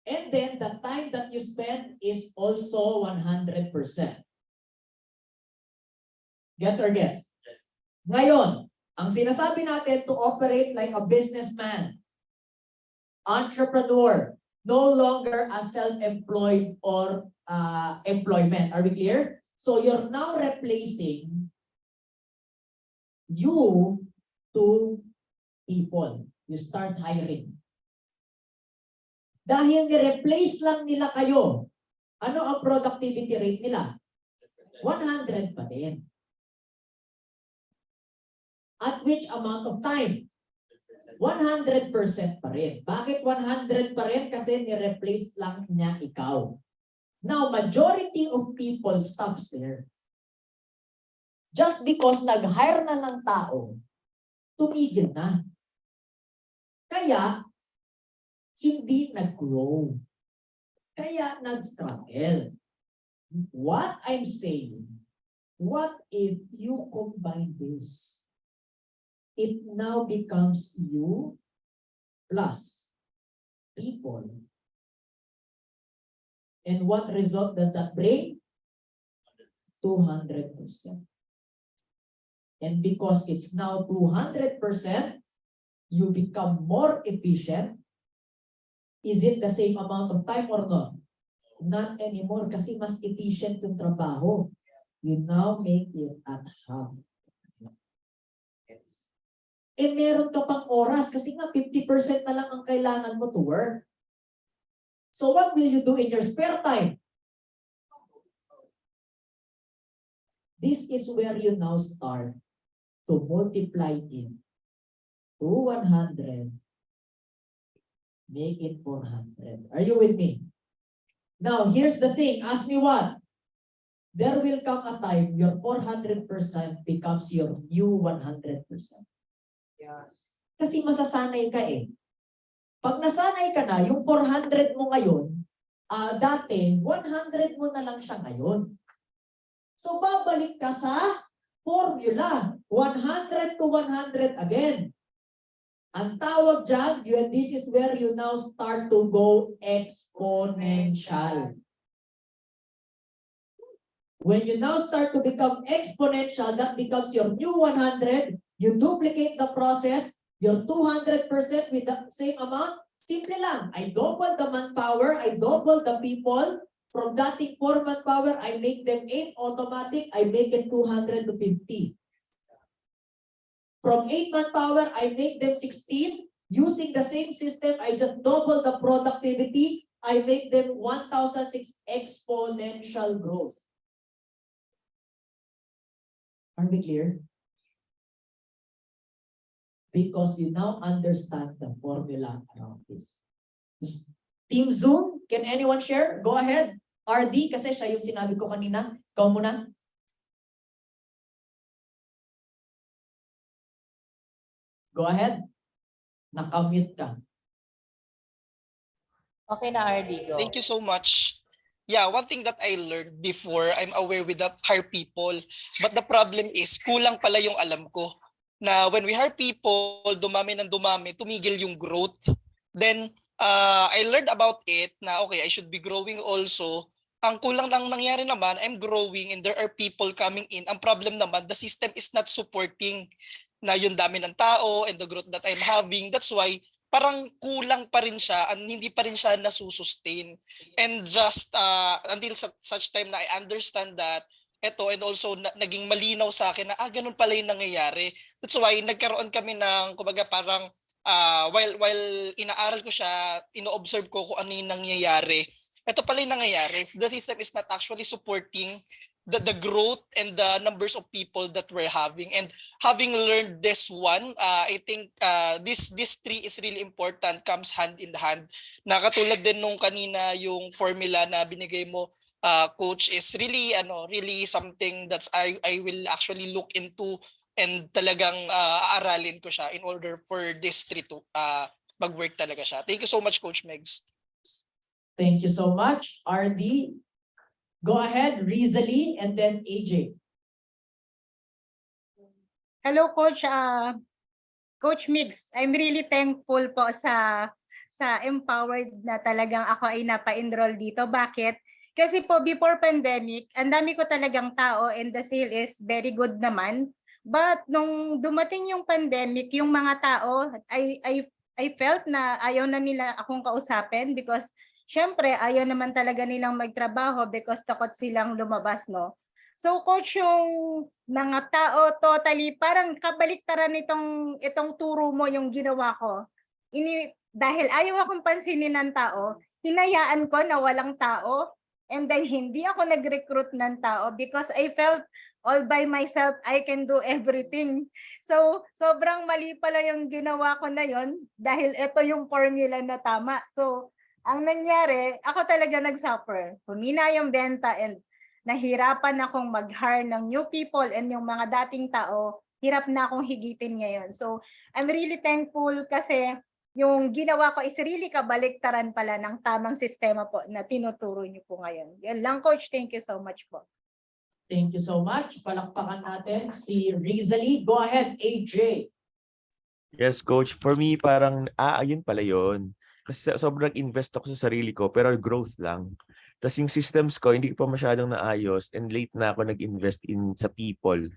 And then the time that you spend is also 100%. Gets or gets? Ngayon, ang sinasabi natin to operate like a businessman, entrepreneur, no longer a self-employed or employment. Are we clear? So you're now replacing you to people. You start hiring. Dahil ni-replace lang nila kayo, ano ang productivity rate nila? 100 pa din. At which amount of time? 100% pa rin. Bakit 100 pa rin? Kasi ni-replace lang niya ikaw. Now, majority of people stops there. Just because nag-hire na ng tao, tumigil na. Kaya, hindi nag-grow. Kaya nag-struggle. What I'm saying, what if you combine this? It now becomes you plus people. And what result does that bring? 200%. And because it's now 200%, you become more efficient. Is it the same amount of time or not? Not anymore kasi mas efficient yung trabaho. You now make it at half. Eh meron ka pang oras kasi nga 50% na lang ang kailangan mo to work. So what will you do in your spare time? This is where you now start to multiply it to 100. Make it 400. Are you with me? Now, here's the thing. Ask me what? There will come a time your 400% becomes your new 100%. Yes. Kasi masasanay ka eh. Pag nasanay ka na, yung 400 mo ngayon, dati, 100 mo na lang siya ngayon. So, babalik ka sa formula. 100 to 100 again. Ang tawag dyan, this is where you now start to go exponential. When you now start to become exponential, that becomes your new 100. You duplicate the process, you're 200% with the same amount. Simple lang. I double the manpower, I double the people. From dating 4 manpower, I make them 8 automatic, I make it 200 to 50. From 8 manpower, I make them 16. Using the same system, I just double the productivity. I make them 1,006 exponential growth. Are we clear? Because you now understand the formula around this. Team Zoom, can anyone share? Go ahead. RD, kasi siya yung sinabi ko kanina. Ikaw muna. Go ahead. Nakamute ka. Okay na, RD, go. Thank you so much. Yeah, one thing that I learned before, I'm aware with the hire people, but the problem is kulang pala yung alam ko. Na when we hire people, dumami ng dumami, tumigil yung growth. Then I learned about it na okay, I should be growing also. Ang kulang lang nangyari naman, I'm growing and there are people coming in. Ang problem naman, the system is not supporting na yung dami ng tao and the growth that I'm having. That's why parang kulang pa rin siya and hindi pa rin siya nasusustain. And just until such time na I understand that eto and also naging malinaw sa akin na ganun pala yung nangyayari. That's why nagkaroon kami ng kumbaga parang while inaaral ko siya, ino-observe ko kung ano yung nangyayari. Ito pala yung nangyayari. The system is not actually supporting the growth and the numbers of people that we're having. And having learned this one, I think this three is really important, comes hand in hand. Nakatulad din nung kanina yung formula na binigay mo, coach, is really really something that's I will actually look into and talagang aaralin ko siya in order for this three to mag-work talaga siya. Thank you so much, Coach Megs. Thank you so much, RD. Go ahead, Rizali, and then AJ. Hello, Coach. Coach Mix, I'm really thankful po sa Empowered na talagang ako ay napa-enroll dito. Bakit? Kasi po before pandemic, ang dami ko talagang tao and the sale is very good naman. But nung dumating yung pandemic, yung mga tao, I felt na ayaw na nila akong kausapin because syempre, ayaw naman talaga nilang magtrabaho because takot silang lumabas, no? So, Coach, yung mga tao totally, parang kabaliktaran itong turo mo yung ginawa ko. Dahil ayaw akong pansinin ng tao, hinayaan ko na walang tao and then hindi ako nag-recruit ng tao because I felt all by myself, I can do everything. So, sobrang mali pala yung ginawa ko na yon dahil ito yung formula na tama. So, ang nangyari, ako talaga nag-suffer. Humina yung benta and nahirapan akong mag-hire ng new people and yung mga dating tao, hirap na akong higitin ngayon. So, I'm really thankful kasi yung ginawa ko is really kabaliktaran pala ng tamang sistema po na tinuturo niyo po ngayon. Yan lang, Coach. Thank you so much po. Thank you so much. Palakpakan natin si Rizali. Go ahead, AJ. Yes, Coach. For me, parang, ayun pala yun. Kasi sobrang invest ako sa sarili ko, pero growth lang. Tapos yung systems ko, hindi ko pa masyadong naayos and late na ako nag-invest sa people.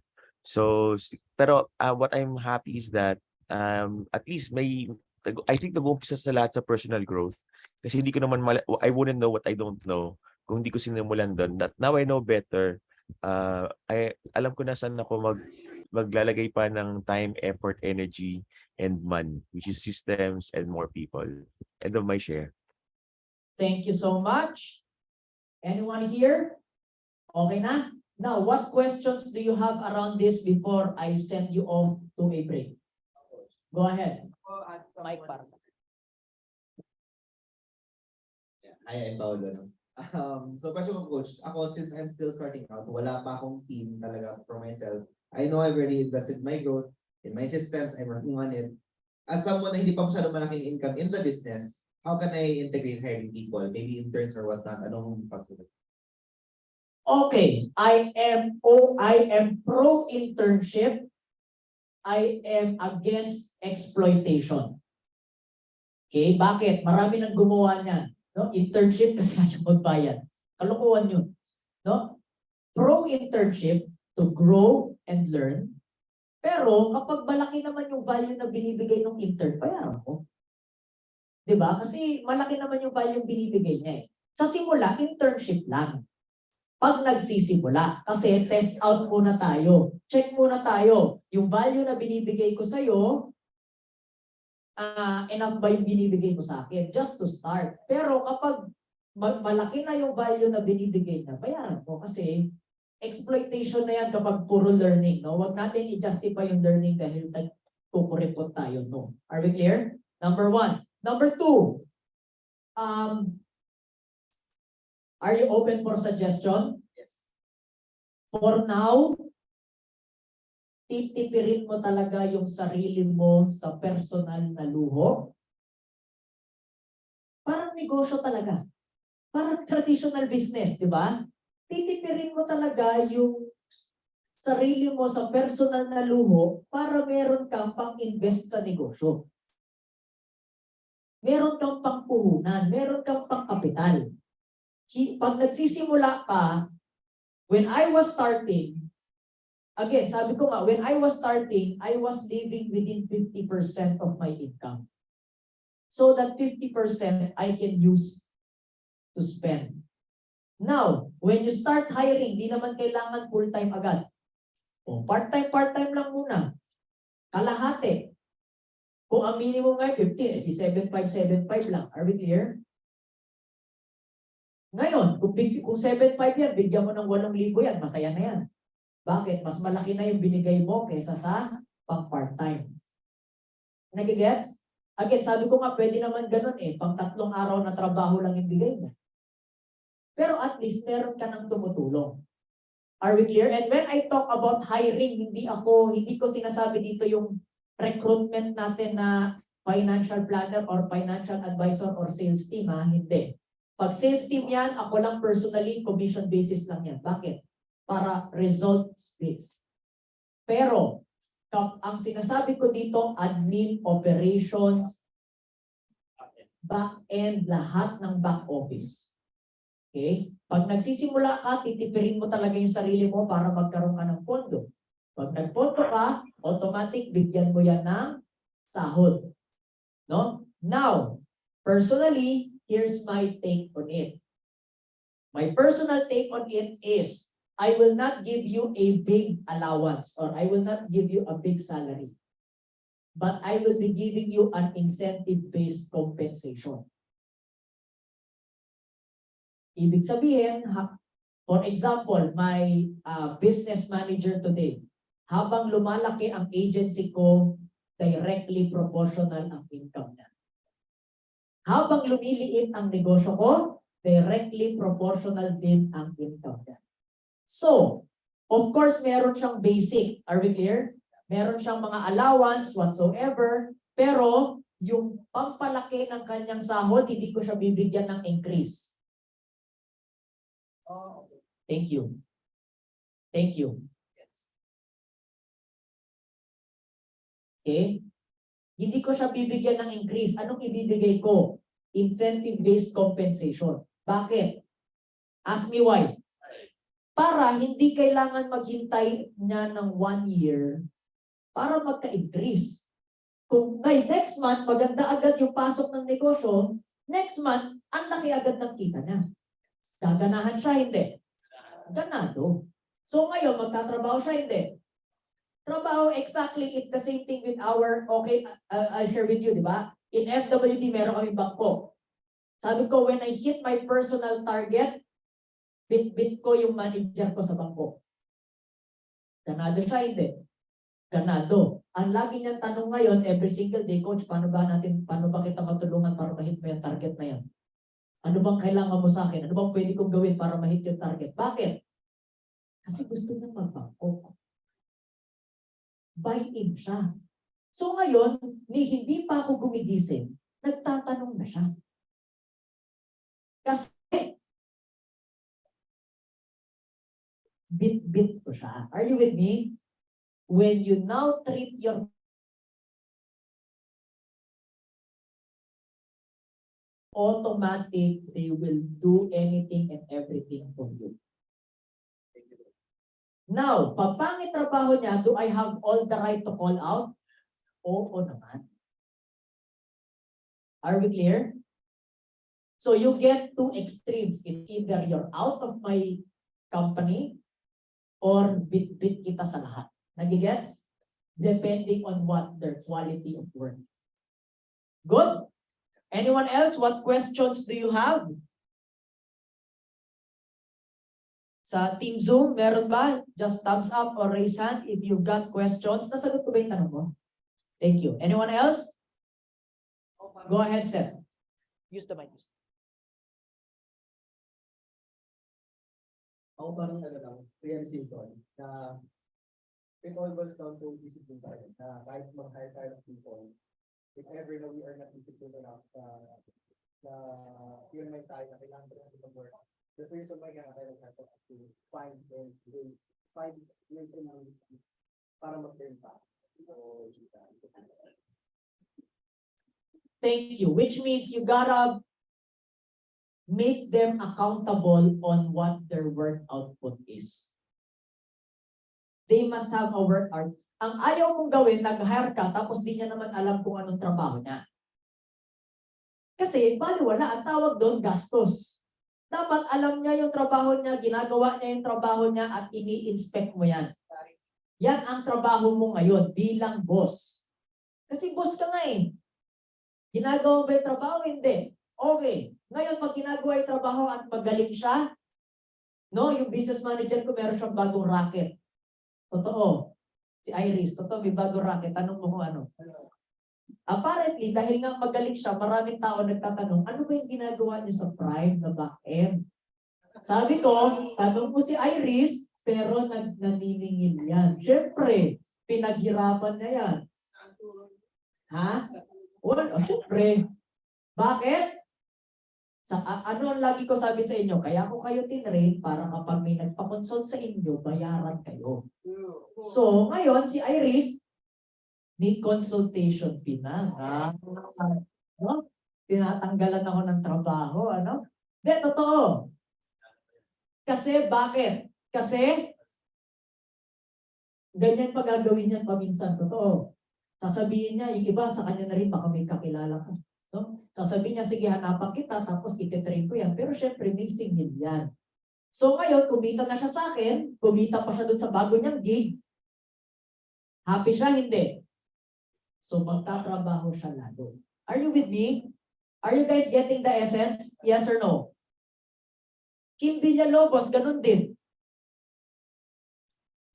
So, pero what I'm happy is that at least I think nag-uumpisa sa lahat sa personal growth. Kasi hindi ko naman, I wouldn't know what I don't know kung hindi ko sinimulan doon. Now I know better. Alam ko na saan ako maglalagay pa ng time, effort, energy, and money, which is systems and more people. End of my share. Thank you so much. Anyone here? Okay na? Now, what questions do you have around this before I send you off to a break? Go ahead. Mike para. Hi, I'm Paolo. So question ko, Coach. Ako, since I'm still starting out, wala pa akong team talaga for myself. I know I've already invested my growth in my systems. I'm working on it. As someone na hindi pa masyadong malaking income in the business, how can I integrate hiring people? Maybe interns or whatnot? Anong possible? Okay, I am pro internship. I am against exploitation. Okay, bakit? Marami nang gumawa niyan. No? Internship kasi ayaw magbayad. Kalokohan yun. No? Pro internship to grow and learn. Pero kapag malaki naman yung value na binibigay ng intern, bayaran mo. 'Di ba? Kasi malaki naman yung value binibigay niya eh. Sa simula, internship lang. Pag nagsisimula, kasi test out muna tayo. Check muna tayo. Yung value na binibigay ko sa'yo, enough ba yung binibigay mo sa akin? Just to start. Pero kapag malaki na yung value na binibigay na, bayaran mo kasi exploitation na yan kapag puro learning. No? Huwag natin i-justify yung learning dahil kukuripot tayo. No? Are we clear? Number 1. Number 2. Are you open for suggestion? Yes. For now, titipirin mo talaga yung sarili mo sa personal na luho. Parang negosyo talaga. Parang traditional business, di ba? Titipirin mo talaga yung sarili mo sa personal na luho para meron kang pang-invest sa negosyo. Meron kang pangpuhunan, meron kang pang-kapital. Pag nagsisimula ka, when I was starting, again, sabi ko nga, when I was starting, I was living within 50% of my income. So that 50% I can use to spend. Now, when you start hiring, di naman kailangan full-time agad. O, part-time lang muna. Kalahati. Kung ang minimum nga 50, 75 lang. Are we clear? Ngayon, kung 7.5 yan, bigyan mo ng 8,000 yan, masaya na yan. Bakit? Mas malaki na yung binigay mo kaysa sa pang part-time. Nagigets? Again, sabi ko nga, pwede naman ganun eh. Pang 3 araw na trabaho lang yung bigay mo. Pero at least, meron ka ng tumutulong. Are we clear? And when I talk about hiring, hindi ko sinasabi dito yung recruitment natin na financial planner or financial advisor or sales team, ha? Hindi. Pag sales team yan, ako lang personally, commission basis lang yan. Bakit? Para results based. Pero, ang sinasabi ko dito, admin, operations, back-end, lahat ng back office. Okay? Pag nagsisimula ka, titipirin mo talaga yung sarili mo para magkaroon ka ng pondo. Pag nagpondo ka, automatic, bigyan mo yan ng sahod. No? Now, personally, here's my take on it. My personal take on it is, I will not give you a big allowance or I will not give you a big salary. But I will be giving you an incentive-based compensation. Ibig sabihin, for example, my business manager today, habang lumalaki ang agency ko, directly proportional ang income niya. Habang lumiliit ang negosyo ko, directly proportional din ang income niya. So, of course, meron siyang basic. Are we clear? Meron siyang mga allowance whatsoever, pero yung pampalaki ng kanyang sahod, hindi ko siya bibigyan ng increase. Thank you. Thank you. Okay? Hindi ko siya bibigyan ng increase. Anong ibibigay ko? Incentive-based compensation. Bakit? Ask me why. Para hindi kailangan maghintay niya ng 1 year para magka-increase. Kung by next month, maganda agad yung pasok ng negosyo, next month, ang laki agad ng kita niya. Gaganahan siya, hindi. Ganado. So ngayon, magtatrabaho siya, hindi. Trabaho, exactly, it's the same thing with our, okay, I'll share with you, di ba? In FWD, meron kami bangko. Sabi ko, when I hit my personal target, bit ko yung manager ko sa bangko. Ganado siya, hindi. Ganado. Ang lagi niyang tanong ngayon, every single day, Coach, paano ba kita matulungan para ma-hit mo yung target na yan? Ano bang kailangan mo sa akin? Ano bang pwede kong gawin para ma-hit yung target? Bakit? Kasi gusto niya magbangko. Buy-in siya. So ngayon, hindi pa ako gumigising, nagtatanong na siya. Kasi, bit-bit ko siya. Are you with me? When you now treat your automatic, they will do anything and everything for you. Now, pag pangit trabaho niya, do I have all the right to call out? Oo naman. Are we clear? So you get two extremes. It's either you're out of my company or bit-bit kita sa lahat. Nagigets? Depending on what their quality of work. Good? Anyone else? What questions do you have? Sa Team Zoom, meron ba? Just thumbs up or raise hand if you've got questions. Nasagot ko ba yung tanong mo? Thank you. Anyone else? Go ahead, Seth. Use the mic. Ako parang lang, real simple, na it all boils down to discipline tayo, na kahit mag-hire tayo ng people, if ever na we are not disciplined enough, na yun may tayo na kailangan natin mag-work. That's the reason why tayo nag-hire to find ways and ways para mag-turn back. Thank you. Which means you gotta make them accountable on what their work output is. They must have a work output. Ang ayaw mong gawin, nag-hire ka, tapos di niya naman alam kung anong trabaho niya. Kasi, baliwala, ang tawag doon, gastos. Dapat alam niya yung trabaho niya, ginagawa niya yung trabaho niya, at ini-inspect mo yan. Yan ang trabaho mo ngayon, bilang boss. Kasi boss ka nga eh. Ginagawa ba yung trabaho? Hindi. Okay. Ngayon, pag ginagawa yung trabaho at magaling siya, no, yung business manager ko, meron siyang bagong racket. Totoo. Si Iris, totoo, may bagong racket. Tanong mo kung ano. Apparently, dahil nga magaling siya, maraming tao nagtatanong, ano ba yung ginagawa niyo sa Prime na back-end? Sabi ko, tanong mo si Iris, pero naniningil yan. Siyempre, pinaghirapan niya yan. Ha? Well, siyempre. Bakit? Ano ang lagi ko sabi sa inyo? Kaya ko kayo tinrate para kapag may nagpa-consult sa inyo, bayaran kayo. So, ngayon, si Iris, may consultation fee na. No? Tinatanggalan ako ng trabaho. Ano? Hindi, totoo. Kasi, bakit? Kasi, ganyan pa gagawin niyan paminsan. Totoo. Sasabihin niya, yung iba sa kanya na rin, baka may kakilala ka. No? Sasabihin niya, sige, hanapan kita, tapos ititrain ko yan. Pero syempre, may singil yan. So ngayon, kumita na siya sa akin, kumita pa siya dun sa bago niyang gig. Happy siya? Hindi. So magtatrabaho siya lalo. Are you with me? Are you guys getting the essence? Yes or no? Kim Villalobos, ganun din.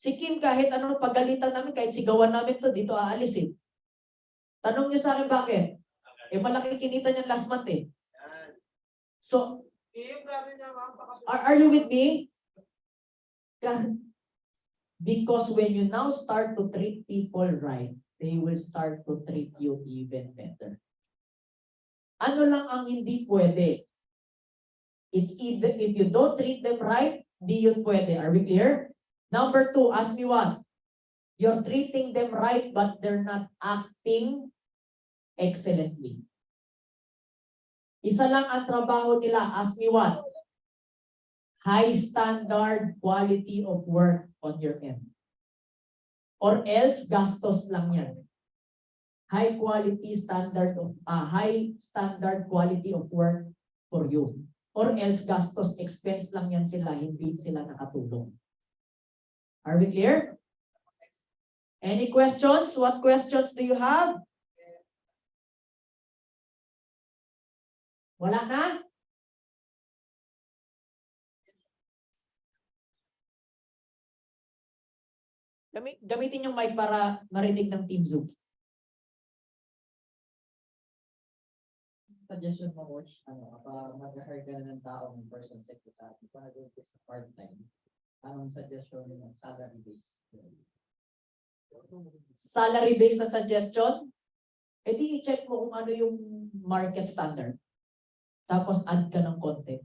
Si Kim, kahit anong pagalitan namin, kahit sigawan namin to, dito aalis eh. Tanong niyo sa akin bakit? Eh, malaki kinita niyan last month eh. So, are you with me? Because when you now start to treat people right, they will start to treat you even better. Ano lang ang hindi pwede? It's either if you don't treat them right, di yun pwede. Are we clear? Number 2, ask me what? You're treating them right, but they're not acting excellently. Isa lang ang trabaho nila. Ask me what? High standard quality of work on your end. Or else, gastos lang yan. High standard quality of work for you. Or else, gastos, expense lang yan sila, hindi sila nakatulong. Are we clear? Any questions? What questions do you have? Wala na? Gamitin yung mic para marinig ng Team Zoom. Suggestion mo, Coach, kapag mag-hire ka na ng tao ng person secretary, kung nag-umpis sa part-time, anong suggestion mo salary base? Salary based na suggestion? E di i-check mo kung ano yung market standard. Tapos add ka ng konti.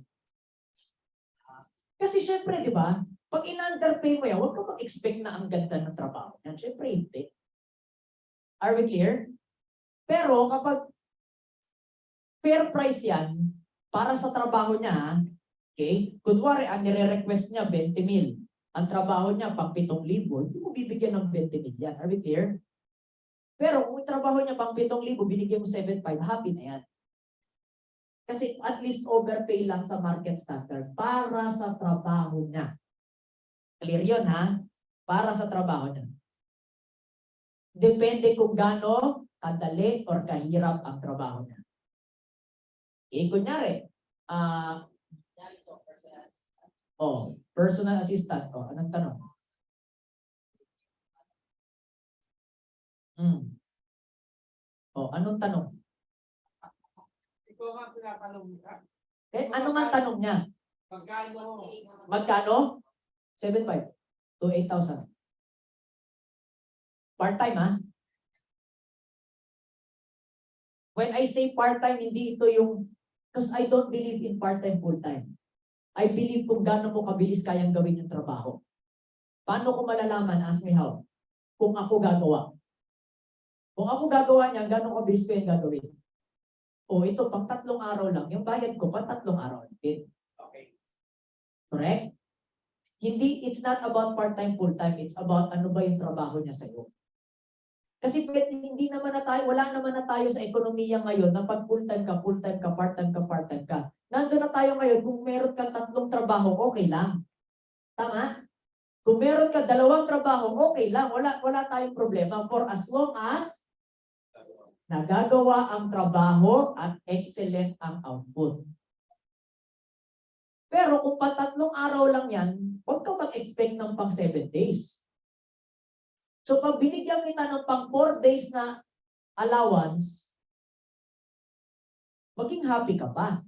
Kasi syempre, di ba? Pag in-underpay mo yan, huwag ka mag-expect na ang ganda ng trabaho yan. Syempre, hindi. Are we clear? Pero kapag fair price yan, para sa trabaho niya, okay? Kunwari, ang nire-request niya 20,000. ang trabaho niya pang 7,000, hindi mo bibigyan ng 20 million. Are we clear? Pero kung yung trabaho niya pang 7,000, binigyan mo 7,500, happy na yan. Kasi at least overpay lang sa market standard para sa trabaho niya. Clear yun, ha? Para sa trabaho niya. Depende kung gaano kadali or kahirap ang trabaho niya. Okay, kunyari, personal assistant. Anong tanong? Anong tanong? Ikaw nga pinatanong niya. Ano man tanong niya? Magkano? 7,500 to 8,000. Part-time, ha? When I say part-time, hindi ito yung, because I don't believe in part-time, full-time. I believe kung gaano mo kabilis kayang gawin yung trabaho. Paano ko malalaman? Ask me how. Kung ako gagawa. Kung ako gagawa niya, gaano kabilis ko yung gagawin? Ito, pang 3 araw lang. Yung bayad ko, pang 3 araw. Okay. Correct? Hindi, it's not about part-time, full-time. It's about ano ba yung trabaho niya sa'yo. Kasi hindi naman na tayo, wala naman na tayo sa ekonomiya ngayon na pag full-time ka, part-time ka, part-time ka. Nandun na tayo ngayon, kung meron ka 3 trabaho, okay lang. Tama? Kung meron ka 2 trabaho, okay lang. Wala tayong problema for as long as nagagawa ang trabaho at excellent ang output. Pero kung pa 3 araw lang yan, huwag ka mag-expect ng pang 7 days. So pag binigyan kita ng pang 4 days na allowance, maging happy ka pa.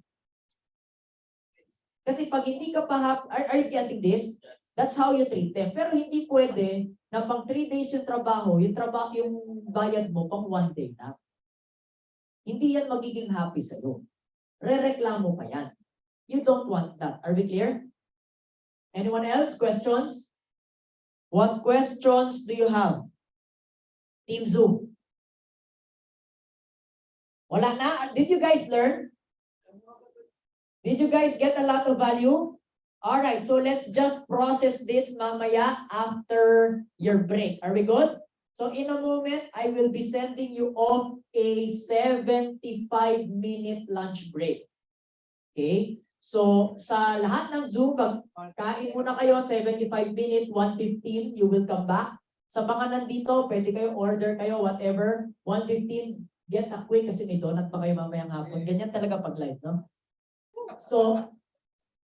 Kasi pag hindi ka pa happy, are you getting this? That's how you treat them. Pero hindi pwede na pang 3 days yung trabaho, yung bayad mo pang 1 day na. Hindi yan magiging happy sa'yo. Rereklamo pa yan. You don't want that. Are we clear? Anyone else? Questions? What questions do you have? Team Zoom. Wala na? Did you guys learn? Did you guys get a lot of value? All right, so let's just process this mamaya after your break. Are we good? So in a moment, I will be sending you off a 75-minute lunch break. Okay? So sa lahat ng Zoom, kain muna kayo, 75-minute, 1:15, you will come back. Sa mga nandito, pwede kayo order kayo, whatever, 1:15, get a quick kasi may donut pa kayo mamayang hapon. Ganyan talaga pag live, no? So,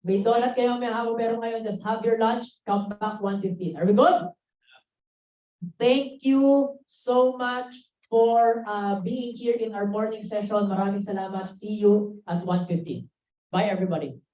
may donut kayo mamayang hapon, pero ngayon, just have your lunch, come back 1:15. Are we good? Thank you so much for being here in our morning session. Maraming salamat. See you at 1:15. Bye, everybody.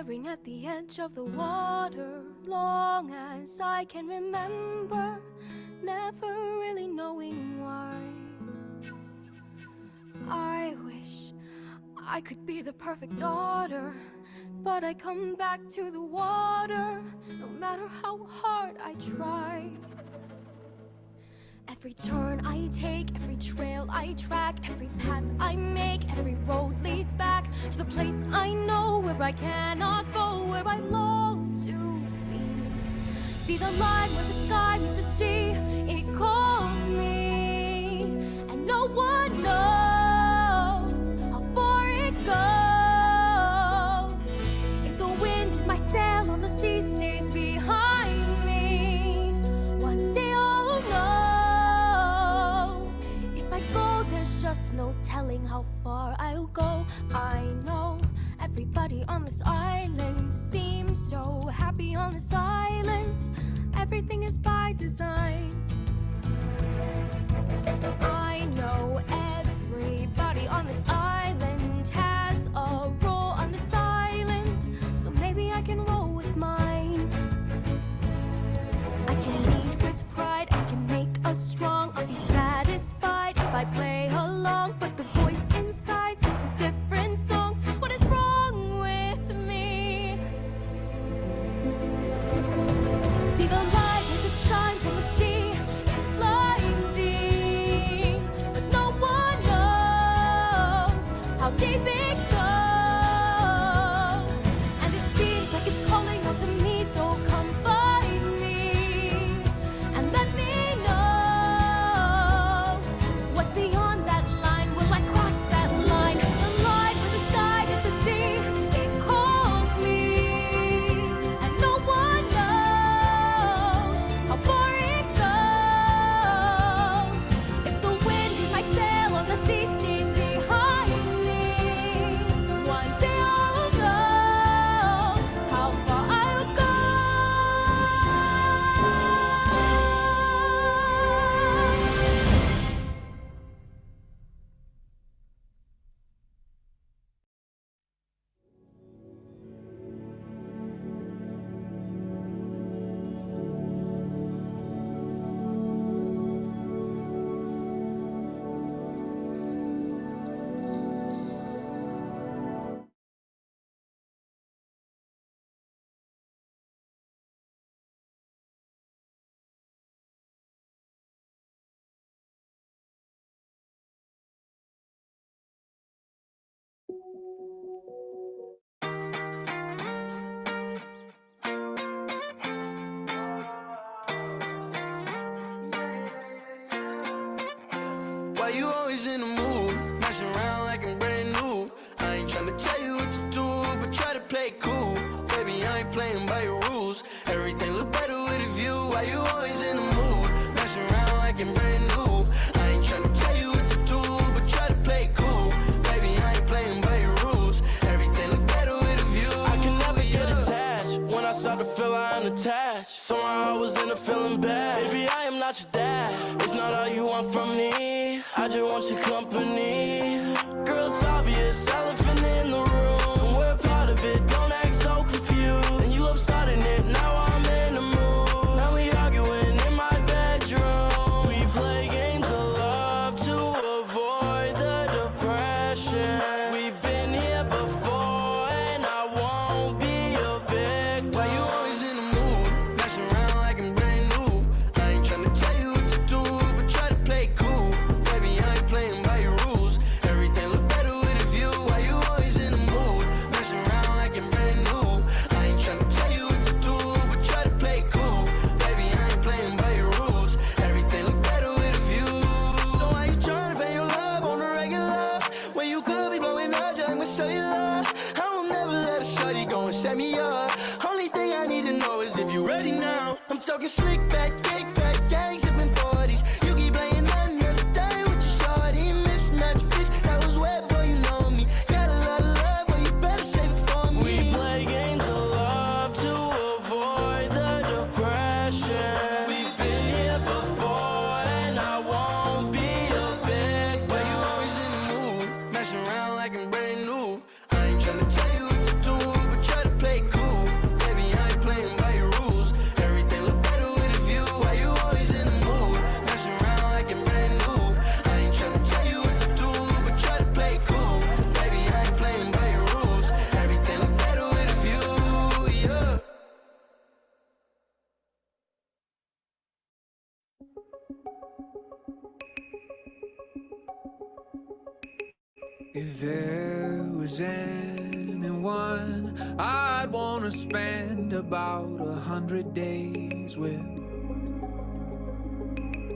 staring at the edge of the water, long as I can remember, never really knowing why. I wish I could be the perfect daughter, but I come back to the water, no matter how hard I try. Every turn I take, every trail I track, every path I make, every road leads back to the place I know where I cannot go, where I long to be. See the line where the sky meets the sea, it calls me, and no one knows how far it goes. If the wind in my sail on the sea stays behind me, one day I'll know. If I go, there's just no telling how far I'll go. I know everybody on this island seems so happy on this island. Everything is by design. I know everybody on this island has a role on this island, so maybe I can roll with mine. I can lead with pride, I can make us strong. I'll be satisfied if I play along, but the voice inside sings a different song. What is wrong with me? See the light as it shines on the sea, it's blinding, but no one knows how deep it goes. And it seems like it's calling out to me, so come find me and let me know what's beyond that line. Will I cross that line? The line where the sky meets the sea, it calls me, and no one knows how far it goes. If the wind in my sail on the sea stays behind me, one day I'll know how far I'll go. Why you always in the mood? Messing around like I'm brand new. I ain't tryna tell you what to do, but try to play cool. Baby, I ain't playing by your rules. Everything look better with a view. Why you always in the mood? Messing around like I'm brand new. I ain't tryna tell you what to do, but try to play cool. Baby, I ain't playing by your rules. Everything look better with a view. I can never get attached. When I start to feel I'm attached, somehow I was in a feeling bad. Baby, I am not your dad. It's not all you want from me. I just want your company. Girl, it's obvious, elephant in the room. We're part of it, don't act so confused. And you love starting it, now I'm in the mood. Now we arguing in my bedroom. We play games of love to avoid the depression. We've been here before and I won't be a victim. Why you always in the mood? Messing around like I'm brand new. I ain't tryna tell you what to do, but try to play cool. Baby, I ain't playing by your rules. Everything look better with a view. Why you always in the mood? Messing around like I'm brand new. I ain't tryna tell you what to do, but try to play cool. Baby, I ain't playing by your rules. Everything look better with a view. So why you tryna pay your love on the regular when you could be blowing up just with cellular? I will never let a shorty go and set me up. Only thing I need to know is if you ready now. I'm talking slick back, kick back, gang sipping 40s. You keep playing another day with your shorty. Mismatch fish, that was wet before you know me. Got a lot of love, but you better save it for me. We play games of love to avoid the depression. We've been here before and I won't be a victim. Why you always in the mood? Messing around like I'm brand new. I ain't tryna tell you what to do, but try to play If there was anyone I'd wanna spend about 100 days with,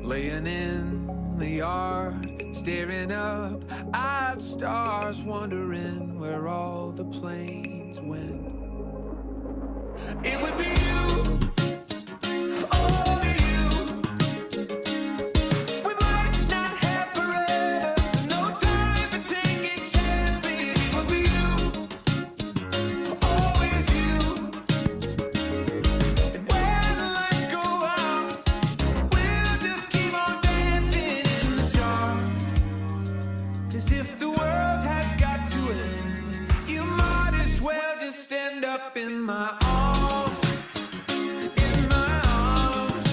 laying in the yard, staring up at stars, wondering where all the planes went. It would be you, only you. We might not have forever, no time for taking chances. It would be you, always you. And when the lights go out, we'll just keep on dancing in the dark. As if the world has got to end, you might as well just stand up in my arms, in my arms.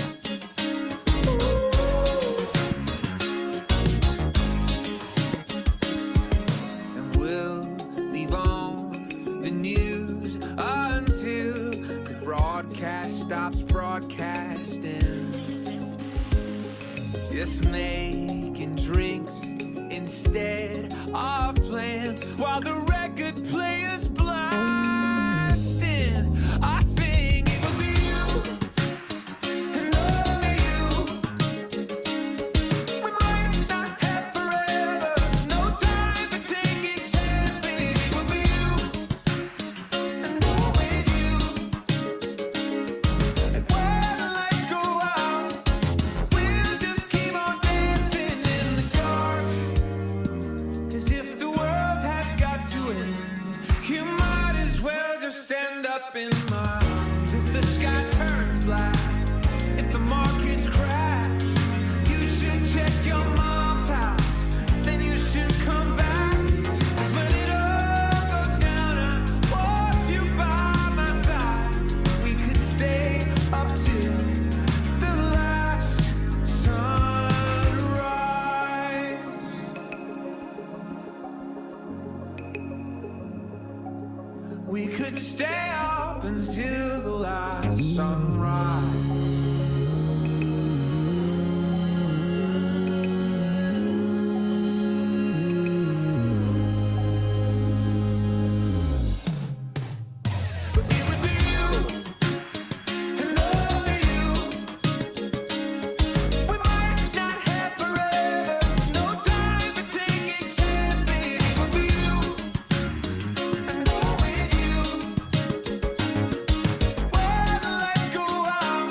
And we'll leave on the news until the broadcast stops broadcasting. Just making drinks instead of plans while the record player's blasting. I sing, it would be you and only you. We might not have forever, no time for taking chances. It would be you and always you. And when the lights go out, we'll just keep on dancing in the dark. As if the world has got to end, you might as well just stand up in my arms. If the sky turns black, if the markets crash, you should check your mom's house, then you should come back. 'Cause when it all goes down, I want you by my side. We could stay up till the last sunrise. We could stay up until the last sunrise. But it would be you and only you. We might not have forever, no time for taking chances. It would be you and always you. When the lights go out,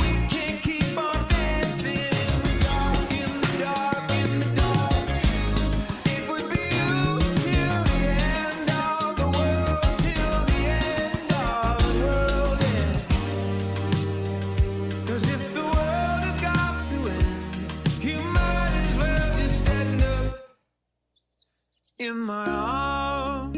we can keep on dancing in the dark, in the dark, in the dark. It would be you till the end of the world, till the end of the world. 'Cause if the world has got to end, you might as well just end up in my arms.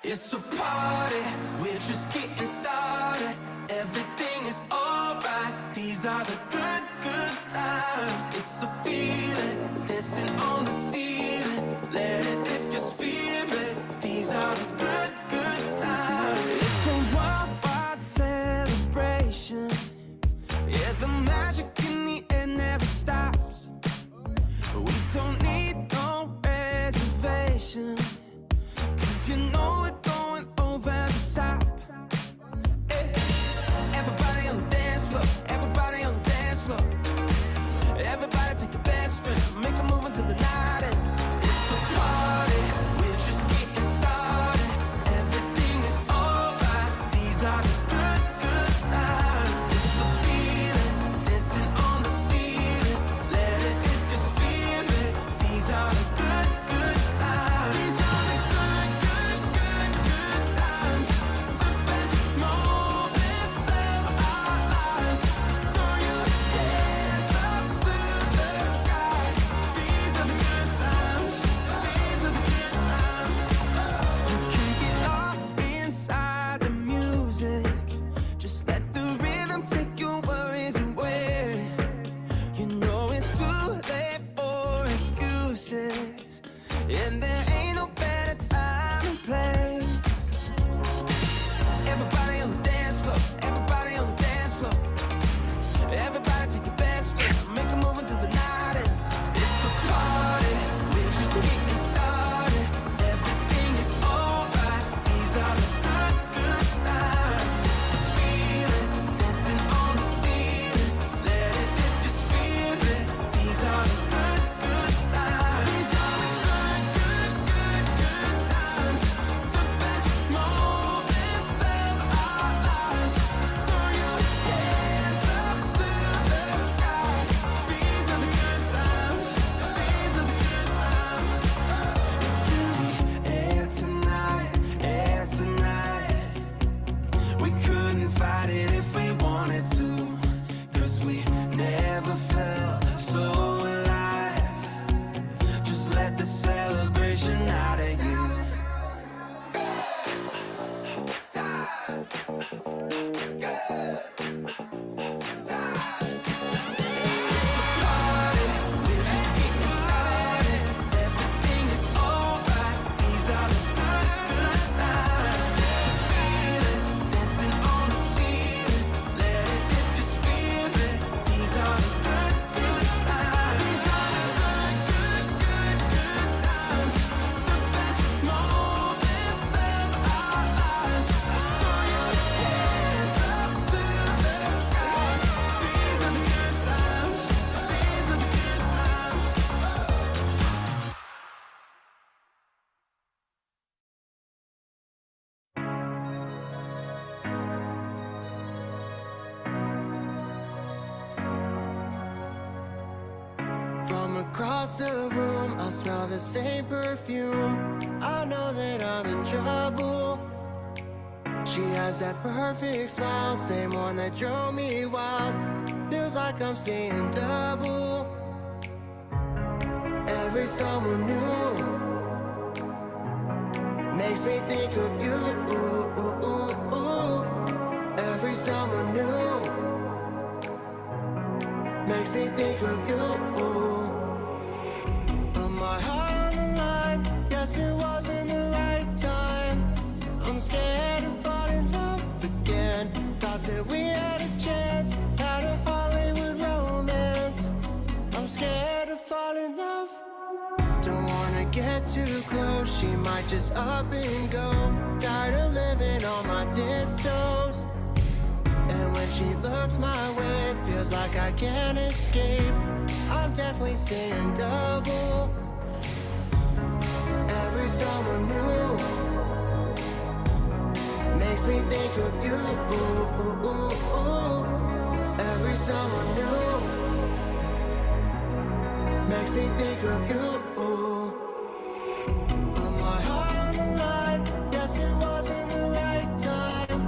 It's a party, we're just getting started. Everything is alright. These are the good, good times. It's a feeling, dancing on the ceiling. Let it lift your spirit. These are the good, good times. It's a worldwide celebration. Yeah, the magic in the air never stops. We don't need no reservation. 'Cause you know we're going over the top. Eh. Everybody on the dance floor, everybody on the dance floor. Everybody take your best friend, make a move until the night ends. It's a party, we're just getting started. Everything is alright. These are the good, good times. It's a feeling, dancing on the ceiling. Let it lift your spirit. across the room, I smell the same perfume. I know that I'm in trouble. She has that perfect smile, same one that drove me wild. Feels like I'm seeing double. Every summer new makes me think of you. Every summer new makes me think of you. Put my heart on the line, guess it wasn't the right time. I'm scared to fall in love again. Thought that we had a chance, had a Hollywood romance. I'm scared to fall in love. Don't wanna get too close, she might just up and go. Tired of living on my tiptoes. And when she looks my way, feels like I can't escape. I'm definitely seeing double. Every summer new makes me think of you. Every summer new makes me think of you. Put my heart on the line, guess it wasn't the right time.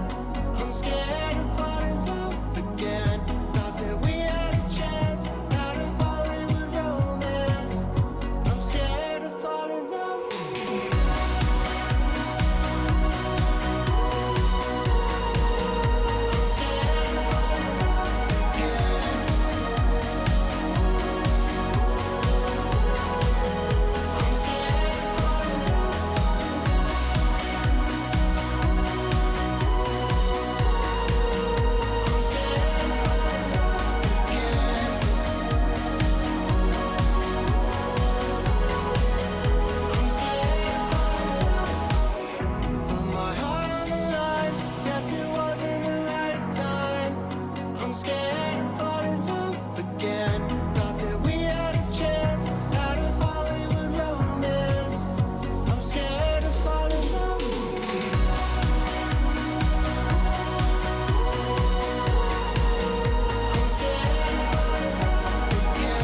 I'm scared to fall in love again. Thought that we had a chance, had a Hollywood romance. I'm scared to fall in love. I'm scared to fall in love again. I'm scared to fall in love. Put my heart on the line, guess it wasn't the right time. I'm scared to fall in love again. Thought that we had a chance, had a Hollywood romance. I'm scared to fall in love. I'm scared to fall in love again. I'm scared to fall in love. I'm scared to fall in love again.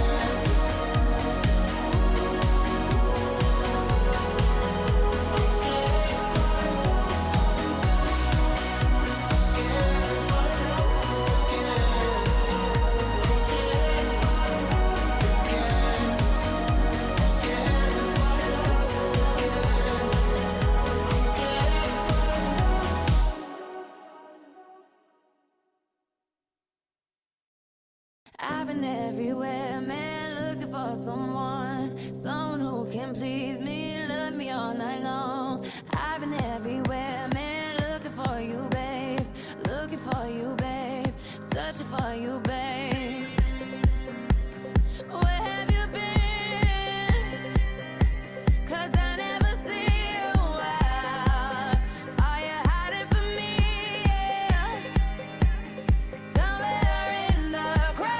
I'm scared to fall in love again. I'm scared to fall in love again. I'm scared to fall in love. I've been everywhere, man, looking for someone who can please me, love me all night long. I've been everywhere, man, looking for you, babe, searching for you, babe. Where have you been? 'Cause I never see you out. Are you hiding from me? Yeah. Somewhere in the crowd.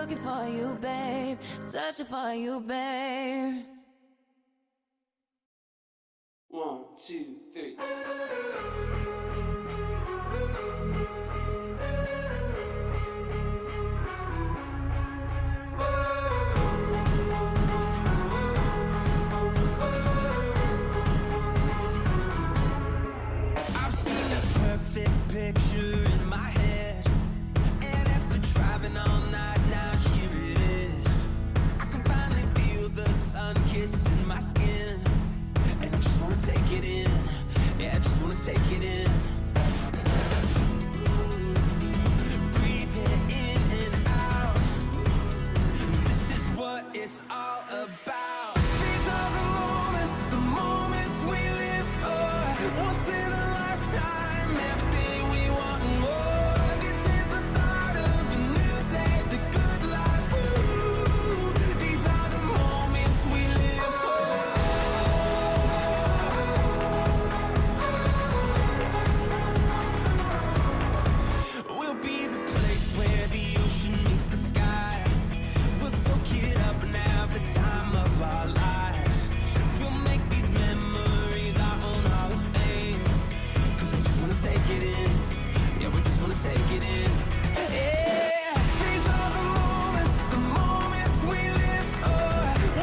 looking for you, babe. Searching for you, babe. 1, 2, 3. I've seen this perfect picture in my head, and after driving all night, now here it is. I can finally feel the sun kissing my skin, and I just wanna take it in. Yeah, I just wanna take it in. Breathe it in and out. This is what it's all about. These are the moments we live for. Once in a lifetime, everything we want and more. This is the start of a new day, the good life. Ooh, these are the moments we live for. We'll be the place where the ocean meets the sky. We'll soak it up and have the time of our lives. We'll make these memories our own Hall of Fame. Cause we just wanna take it in. Yeah, we just wanna take it in. Yeah, these are the moments we live for.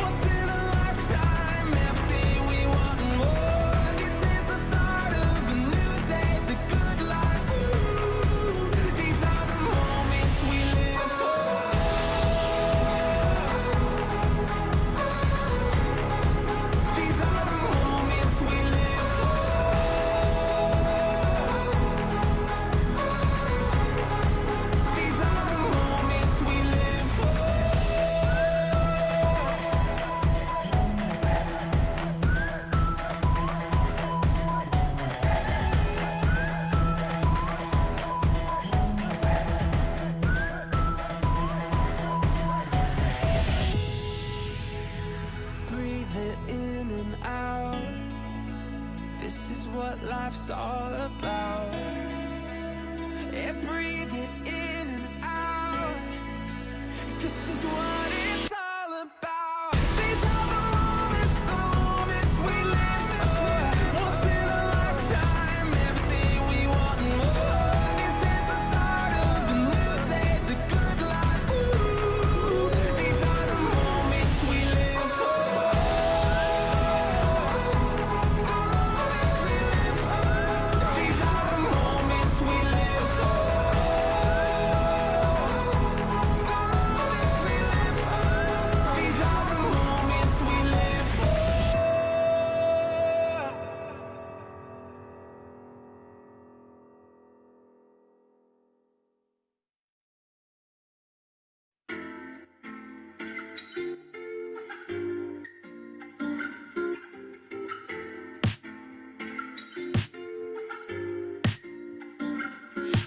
Once in a lifetime, everything we want and more. This is the start of a new day, the good life. Ooh, these are the moments we live for. These are the moments we live for. These are the moments we live for. Breathe it in and out. This is what life's all about. Yeah, breathe it in and out. This is what it's all about. These are the moments we live for. Once in a lifetime, everything we want and more. This is the start of a new day, the good life. Ooh, these are the moments we live for. These are the moments we live for. These are the moments we live for.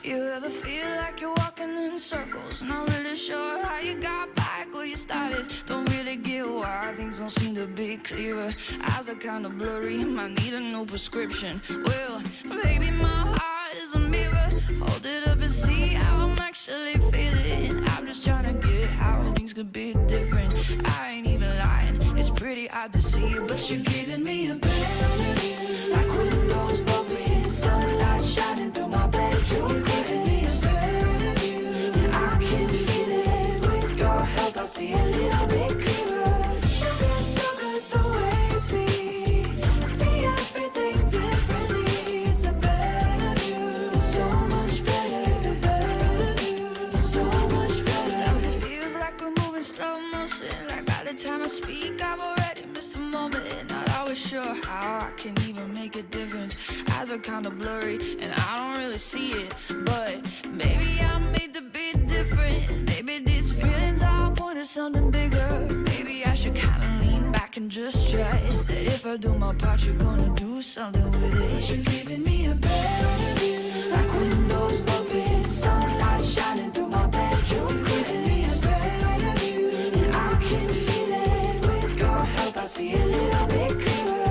You ever feel like you're walking in circles? Not really sure how you got back where you started. Don't really get why things don't seem to be clearer. Eyes are kinda blurry, might need a new prescription. Well, baby, my heart is a mirror. Hold it up and see how I'm actually feeling. I'm just trying to get how things could be different. I ain't even lying, it's pretty hard to see, but you're giving me a better view. Like windows open, sunlight shining through my bedroom. Giving me a better view. I can feel it with your help. I see a little bit clearer. You get so good the way you see everything differently. It's a better view, so much better. It's a better view, so much better. Sometimes it feels like we're moving slow motion. Like by the time I speak, I've already missed a moment. Not always sure how I can even make a difference. Eyes are kinda blurry and I don't really see it, but maybe I'm made to be different. Maybe these feelings all point to something bigger. Maybe I should kinda lean back and just trust that if I do my part, you're gonna do something with it. You're giving me a better view. Like windows open, sunlight shining through my bedroom. Giving me a better view. And I can feel it with your help. I see a little bit clearer.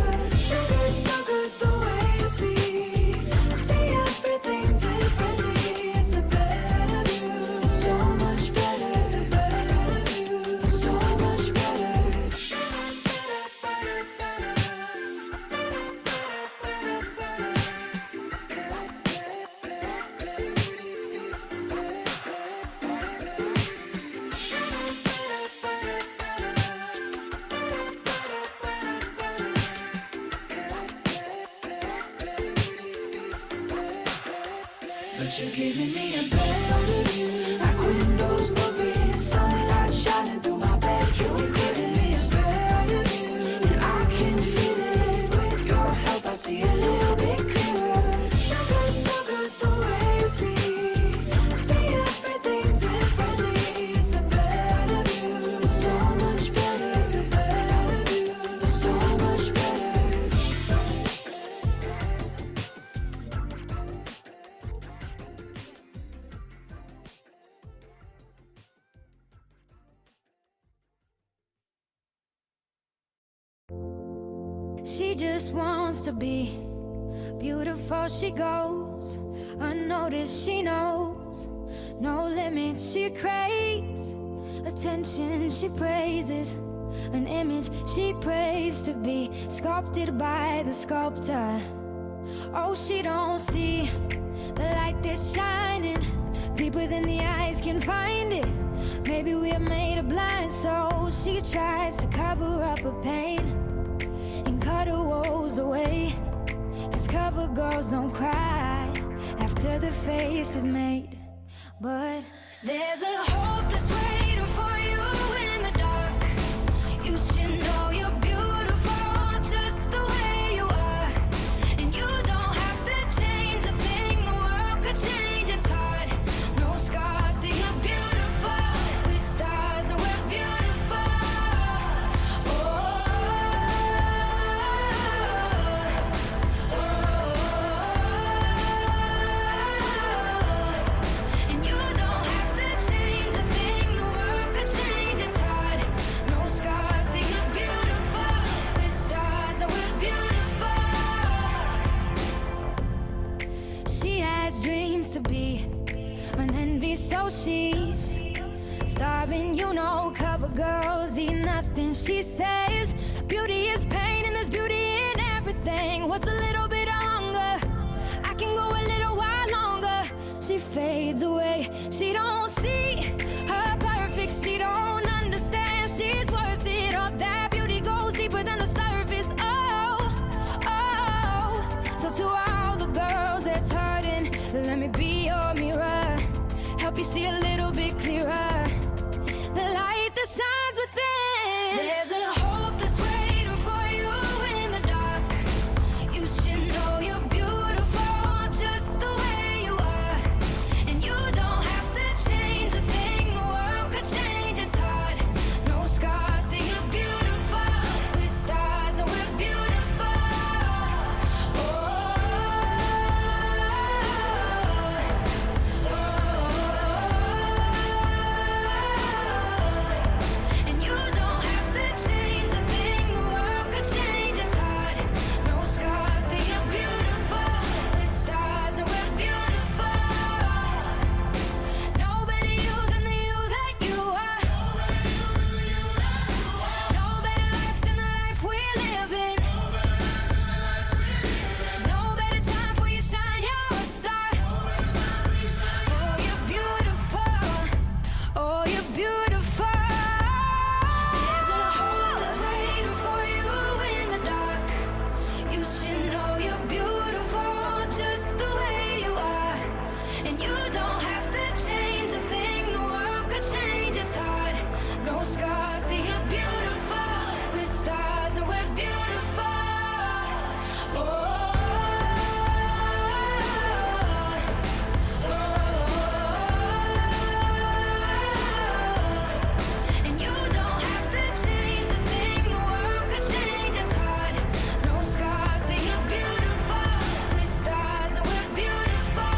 So good the way you see everything differently. It's a better view, so much better. It's a better but you're giving me a better view. Like windows open, sunlight shining through my bedroom. You're giving me a better view, and I can feel it. With your help, I see a little bit clearer. So good the way you see everything differently. It's a better view, so much better. It's a better view, so much better. She just wants to be beautiful. She goes unnoticed. She knows no limits. She craves attention. She praises an image she prays to be sculpted by the sculptor. Oh, she don't see the light that's shining deeper than the eyes can find it. Maybe we are made of blind, so she tries to cover up her pain and cut her woes away. 'Cause cover girls don't cry after the face is made. But there's a hope that's waiting for you in the dark. You should know you're beautiful just the way you are. And you don't have to change a thing, the world could change its heart. No scars, see you're beautiful. With stars and we're beautiful. And you don't have to change a thing, the world could change its heart. No scars, see you're beautiful. With stars and we're beautiful. She has dreams to be an envy, so she's starving. You know, cover girls eat nothing. She says beauty is pain and there's beauty in everything. What's a little bit of hunger? I can go a little while longer. She fades away. She don't see her perfect. She don't understand she's worth it. All that beauty goes deeper than the surface. Oh, oh. So to all the girls that's hurting, let me be your mirror. Help you see a little bit clearer. The light that shines within. There's a hope that's waiting for you in the dark. You should know you're beautiful just the way you are. And you don't have to change a thing, the world could change its heart. No scars, see you're beautiful. With stars and we're beautiful. And you don't have to change a thing, the world could change its heart. No scars, see you're beautiful. With stars and we're beautiful. No better you than the you that you are. No better life than the life we're living. No better time for you shine your star. Oh, you're beautiful. Oh, you're beautiful. There's a hope that's waiting for you in the dark. You should know you're beautiful just the way you are. And you don't have to change a thing, the world could change its heart. No scars, see you're beautiful. With stars and we're beautiful. And you don't have to change a thing, the world could change its heart. No scars, see you're beautiful. With stars and we're beautiful.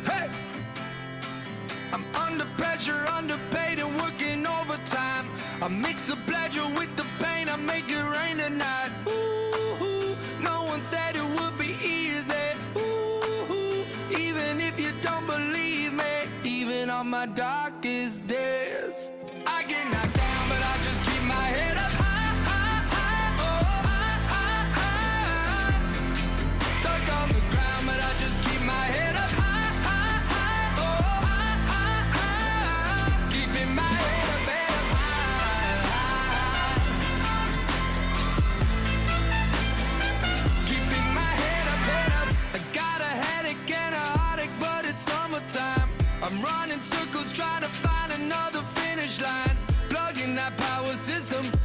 Hey! I'm under pressure, underpaid and working overtime. I mix the pleasure with the pain, I make it rain tonight. Ooh, no one said it would be easy. Ooh, even if you don't believe me, even on my darkest days, I get knocked down, but I just keep my head up high, high, high, oh, high, high, high. Stuck on the ground, but I just keep my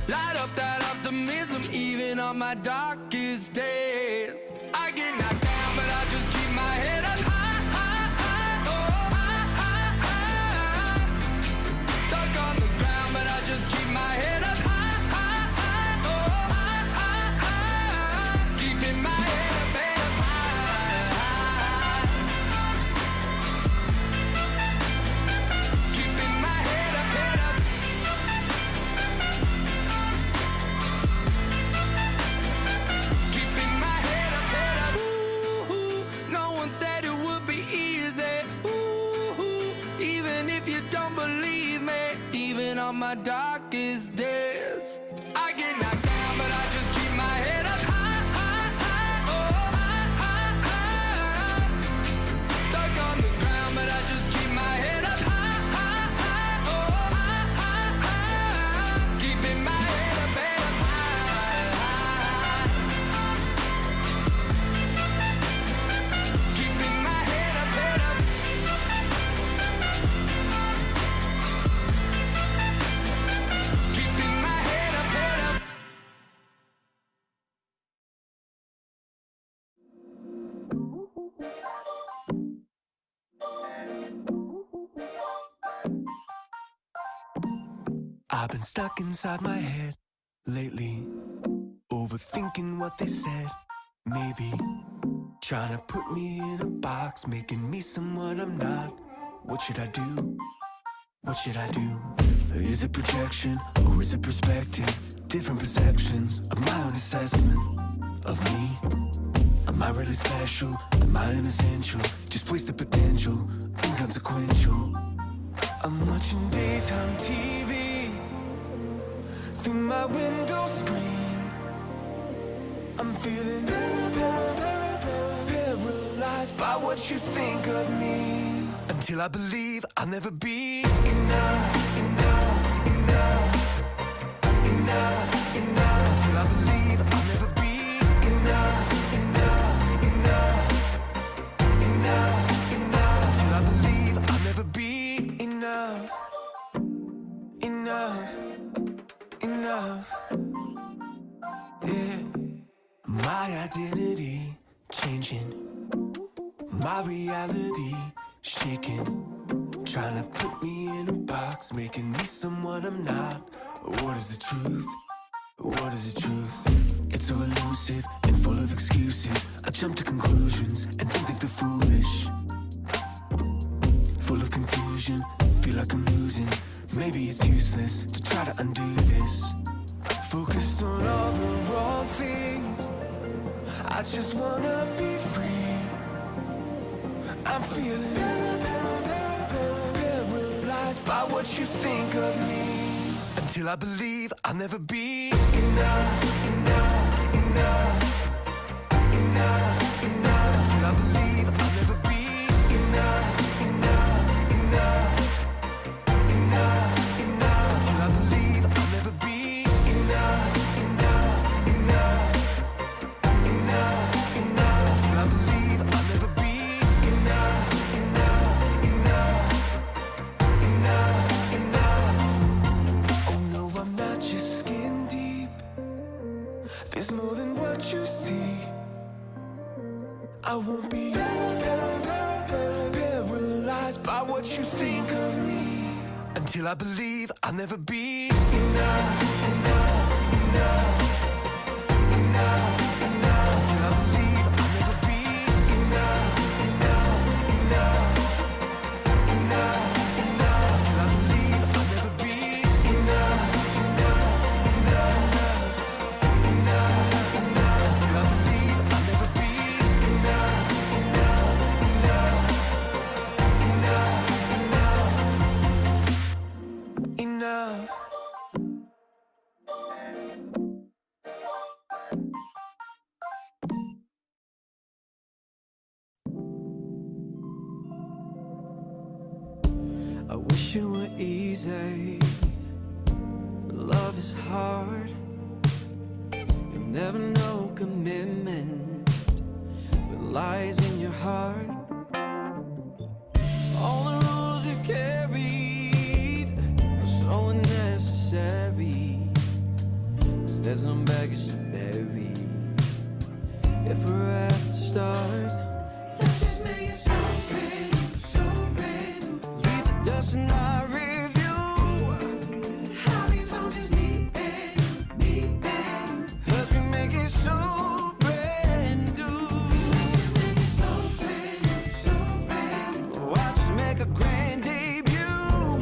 Light up that optimism even on my darkest days. I get knocked down, but I just keep my head up high, high, high, oh, high, high, high. Stuck on the ground, but I just keep my head up high, high, high, oh, high, high, high. Keeping my head up high. Keeping my head up, head up. Keeping my head up, head up. Ooh, no one said it would be easy. Ooh, even if you don't believe me, even on my darkest days, I get knocked down, but I just keep my head up high, high, high, oh, high, high, high. Stuck on the ground, but I just keep my head up high, high, high, oh, high, high, high. Keeping my head up high. Keeping my head up, head up. Keeping my head up, head up. I've been stuck inside my head lately, overthinking what they said. Maybe trying to put me in a box, making me someone I'm not. What should I do? What should I do? Is it projection or is it perspective? Different perceptions of my own assessment of me. Am I really special? Am I inessential? Just wasted potential, inconsequential. I'm watching daytime TV through my window screen. I'm feeling paralyzed by what you think of me. Until I believe I'll never be enough, enough, enough, enough, enough. Until I believe I'll never be enough, enough, enough, enough, enough. Until I believe I'll never be enough, enough, enough. Yeah, my identity changing, my reality shaking, trying to put me in a box, making me someone I'm not. What is the truth? What is the truth? It's so elusive and full of excuses. I jump to conclusions and think they're foolish. Full of confusion, feel like I'm losing. Maybe it's useless to try to undo this. Focused on all the wrong things. I just wanna be free. I'm feeling paralyzed by what you think of me. Until I believe I'll never be enough, enough, enough, enough, enough. Until I believe I'll never be enough, enough, enough, enough, enough. Until I believe I'll never be enough, enough, enough, enough, enough. Until I believe I'll never be enough, enough, enough, enough, enough. Oh no, I'm not just skin deep. There's more than what you see. I won't be paralyzed by what you think of me. Until I believe I'll never be enough, enough, enough, enough, enough. Until I believe I'll never be enough, enough, enough, enough, enough. Until I believe I'll never be enough, enough, enough, enough, enough. Until I believe I'll never be enough, enough, enough, enough, enough. I wish it were easy, but love is hard. You'll never know commitment with lies in your heart. All the rules you've carried are so unnecessary. there's no baggage to bury. If we're at the start, let's just make it so brand new, so brand new. Leave the dust in our review. How dreams don't just me and you, cause we make it so brand new. Let's just make it so brand new, so brand new. Watch us make a grand debut.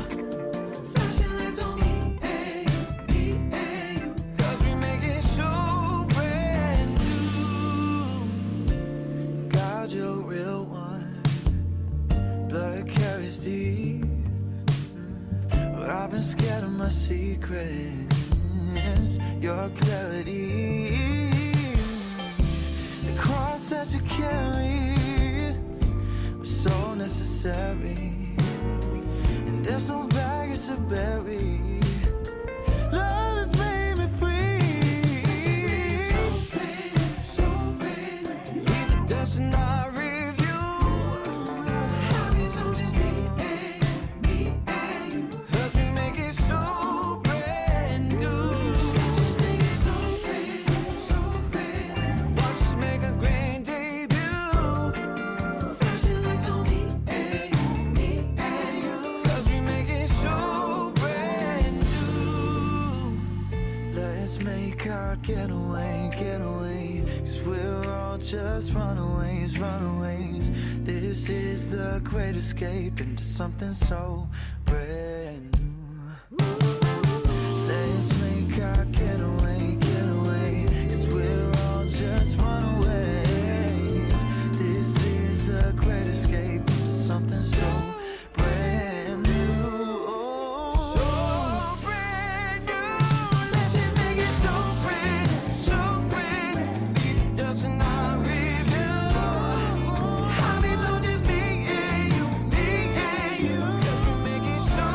Flashing lights on me and you, cause we make it so brand new. God, you're a real one. Blood carries deep. I've been scared of my secrets. Your clarity, the cross that you carried was so necessary, and there's no baggage to bury. Love has made me free. So leave the dust in our review. How dreams don't just me and you, cause we make it so brand new. Let's just make it so brand new. Watch us make a grand debut. Flashing lights on me and you, cause we make it so brand new. Let's make our getaway, getaway, cause we're all just runaways, runaways. This is the great escape into something so brand new. Let's make our getaway, getaway, cause we're all just runaways. This is the great escape into something so brand new. So brand new. Let's just make it so brand new, so brand new. Leave the dust in our review. How dreams don't just me and you, cause we make it so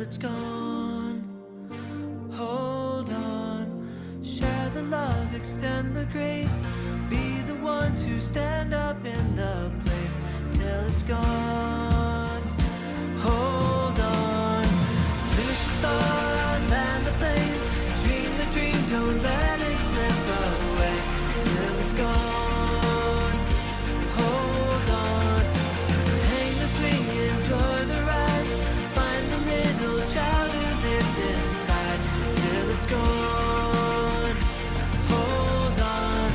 it's gone. Hold on, share the love, extend the grace. Be the one to stand up in the place till it's gone. Hold on, finish the thought, land the plane. Dream the dream, don't let it slip away till it's gone. Hold on, hang the swing, enjoy the ride. Find the little child who lives inside till it's gone. Hold on,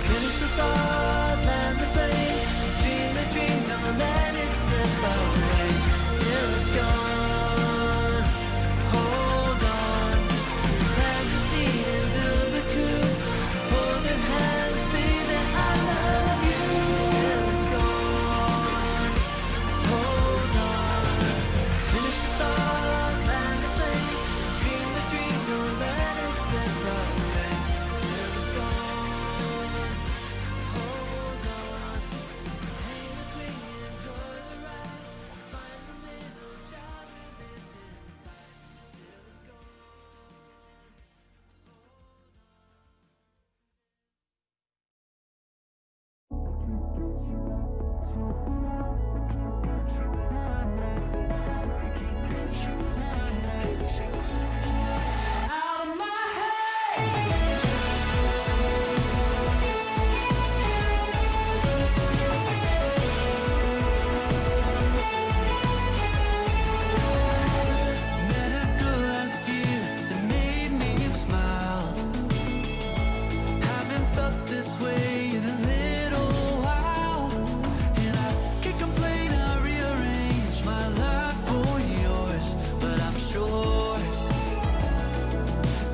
finish the thought, land the plane. Dream the dream, don't let it slip away till it's gone. Hold on, plant the seed and build the coop. Hold your hand, say that I love you till it's gone. Hold on, finish the thought, land the plane. Dream the dream, don't let it slip away till it's gone. Hold on, hang the swing, enjoy the ride. Find the little child who lives inside till it's gone. Out of my Met a girl last year that made me smile. Haven't felt this way in a little while, and I can't complain. I rearranged my life for yours, but I'm sure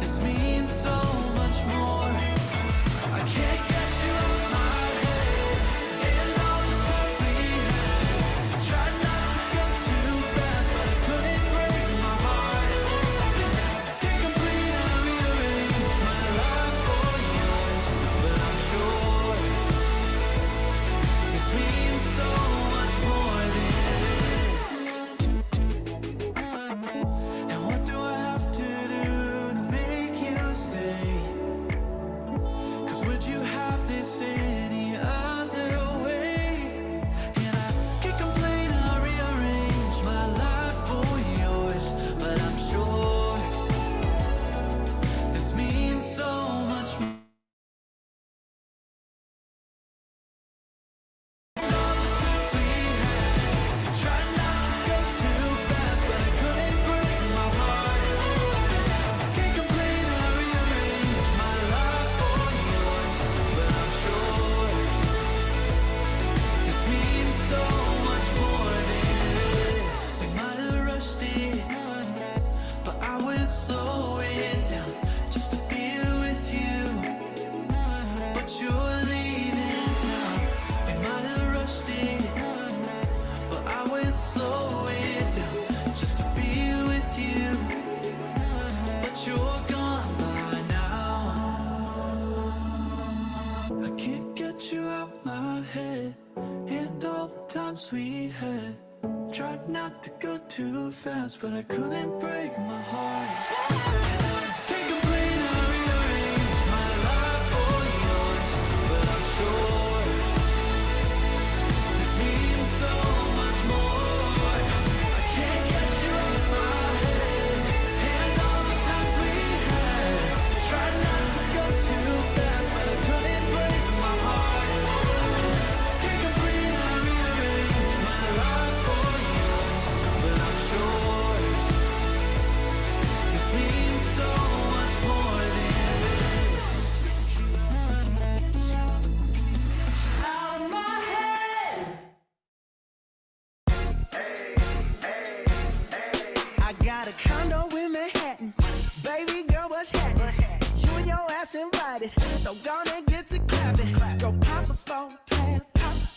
this means so much more. I can't get you off my head, and all the times we had. Tried not to go too fast, but I couldn't break my heart. Can't complain, I rearranged my life for yours, but I'm sure this means so much more than this. And what do I have to do to make you stay? 'Cause would you have this any other way? And I can't complain, I rearranged my life for yours, but I'm sure this means so much more. All the times we had, tried not to go too fast, but I couldn't break my heart. Can't complain, I rearranged my life for yours, but I'm sure this means so much more than this. We might have rushed it, but I was slowing down just to be with you. But you're leaving town. We might have rushed it, but I was slowing down just to be with you. But you're gone by now. I can't get you out my head, and all the times we had. Tried not to go too fast, but I couldn't break my heart. Can't complain, I rearranged my life for yours, but I'm sure this means so much more. I can't get you out my head, and all the times we had. Tried not to go too fast, but I couldn't break my heart. Can't complain, I rearranged my life for yours, but I'm sure this means so much more than this. Out of my head. I got a condo in Manhattan. Baby girl, what's happening? You and your ass invited, so gonna get to clapping. Go pop it for a plan,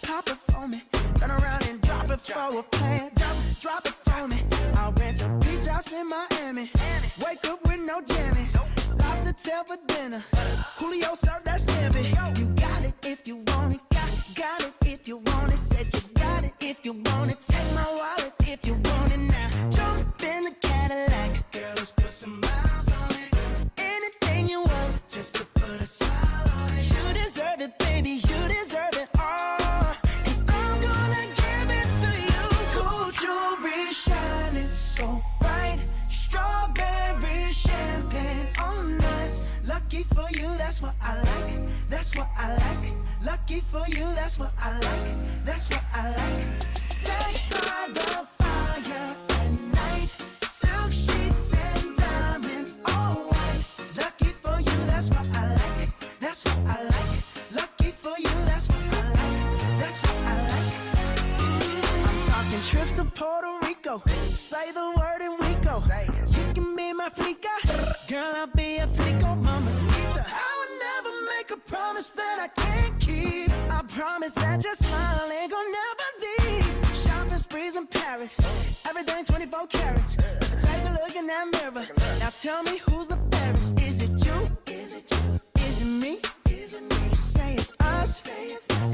pop it for me. Turn around and drop it for a plan, drop it for me. I'll rent a beach house in Miami. Wake up with no jammies. Lobster tail for dinner. Julio served that scampi. You got it if you want it. Got it if you want it. Said you got it if you want it. Take my wallet if you want it now. Jump in the cab. Cadillac. Girl, let's put some miles on it. Anything you want, just to put a smile on it. You deserve it, baby, you deserve it all. And I'm gonna give it to you. Gold jewelry shining so bright. Strawberry champagne on us. Lucky for you, that's what I like. That's what I like. Lucky for you, that's what I like. That's what I like. Sex by the fire at night. Silk sheets and diamonds, all white. Lucky for you, that's what I like. That's what I like. Lucky for you, that's what I like. That's what I like. I'm talking trips to Puerto Rico. Say the word and we go. You can be my flica. Girl, I'll be a flico, mamacita. I would never make a promise that I can't keep. I promise that your smile ain't gonna never leave. Shopping sprees in Paris. Everything 24 carats. Take a look in that mirror. Now tell me who's the fairest. Is it you? Is it you? Is it me? Is it me? Say it's us.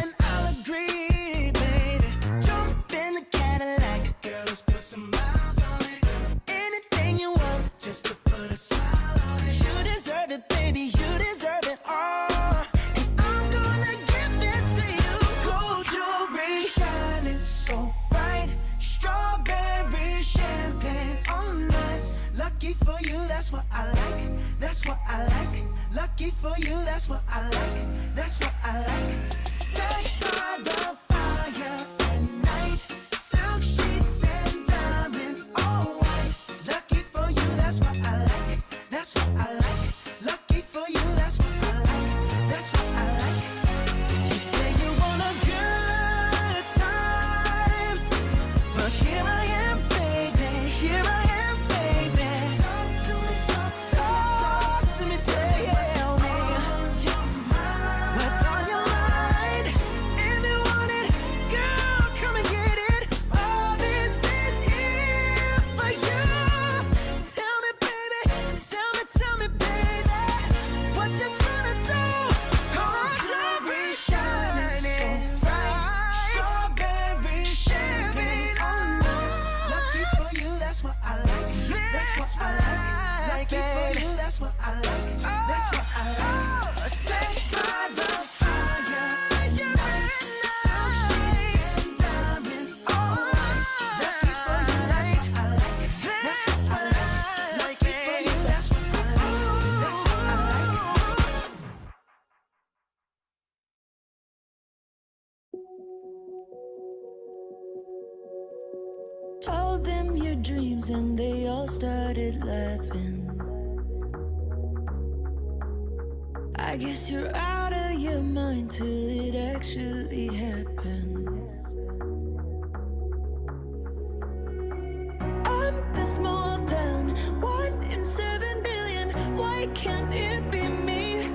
And I'll agree, baby. Jump in the Cadillac. Girl, let's put some miles on it. Anything you want, just to put a smile on it. You deserve it, baby, you deserve it all. And I'm gonna give it to you. Gold jewelry shining so bright. Strawberry champagne on us. Lucky for you, that's what I like. That's what I like. Lucky for you, that's what I like. That's what I like. Sex by the fire at night. Silk sheets and diamonds, all white. Lucky for you, that's what I like. That's what I like. Lucky for you, that's what I like. That's what I like. You say you want a good time, but here I am, baby. Here I am, baby. Talk to me, talk to me, tell me what's on your mind. If you want it, girl, come and get it. All this is here for you. Tell me, baby, tell me, baby, what you tryna do? Gold jewelry shining bright. Strawberry champagne on us. Lucky for you, that's what I like. That's what I like. Lucky for you, that's what I like. That's what I like. Sex by the fire at night. Silk sheets and diamonds, all white. Lucky for you, that's what I like. That's what I like. Lucky for you, that's what I like. That's what I like. Told them your dreams and they all started laughing. I guess you're out of your mind till it actually happens. I'm the small town, 1 in 7 billion. Why can't it be me?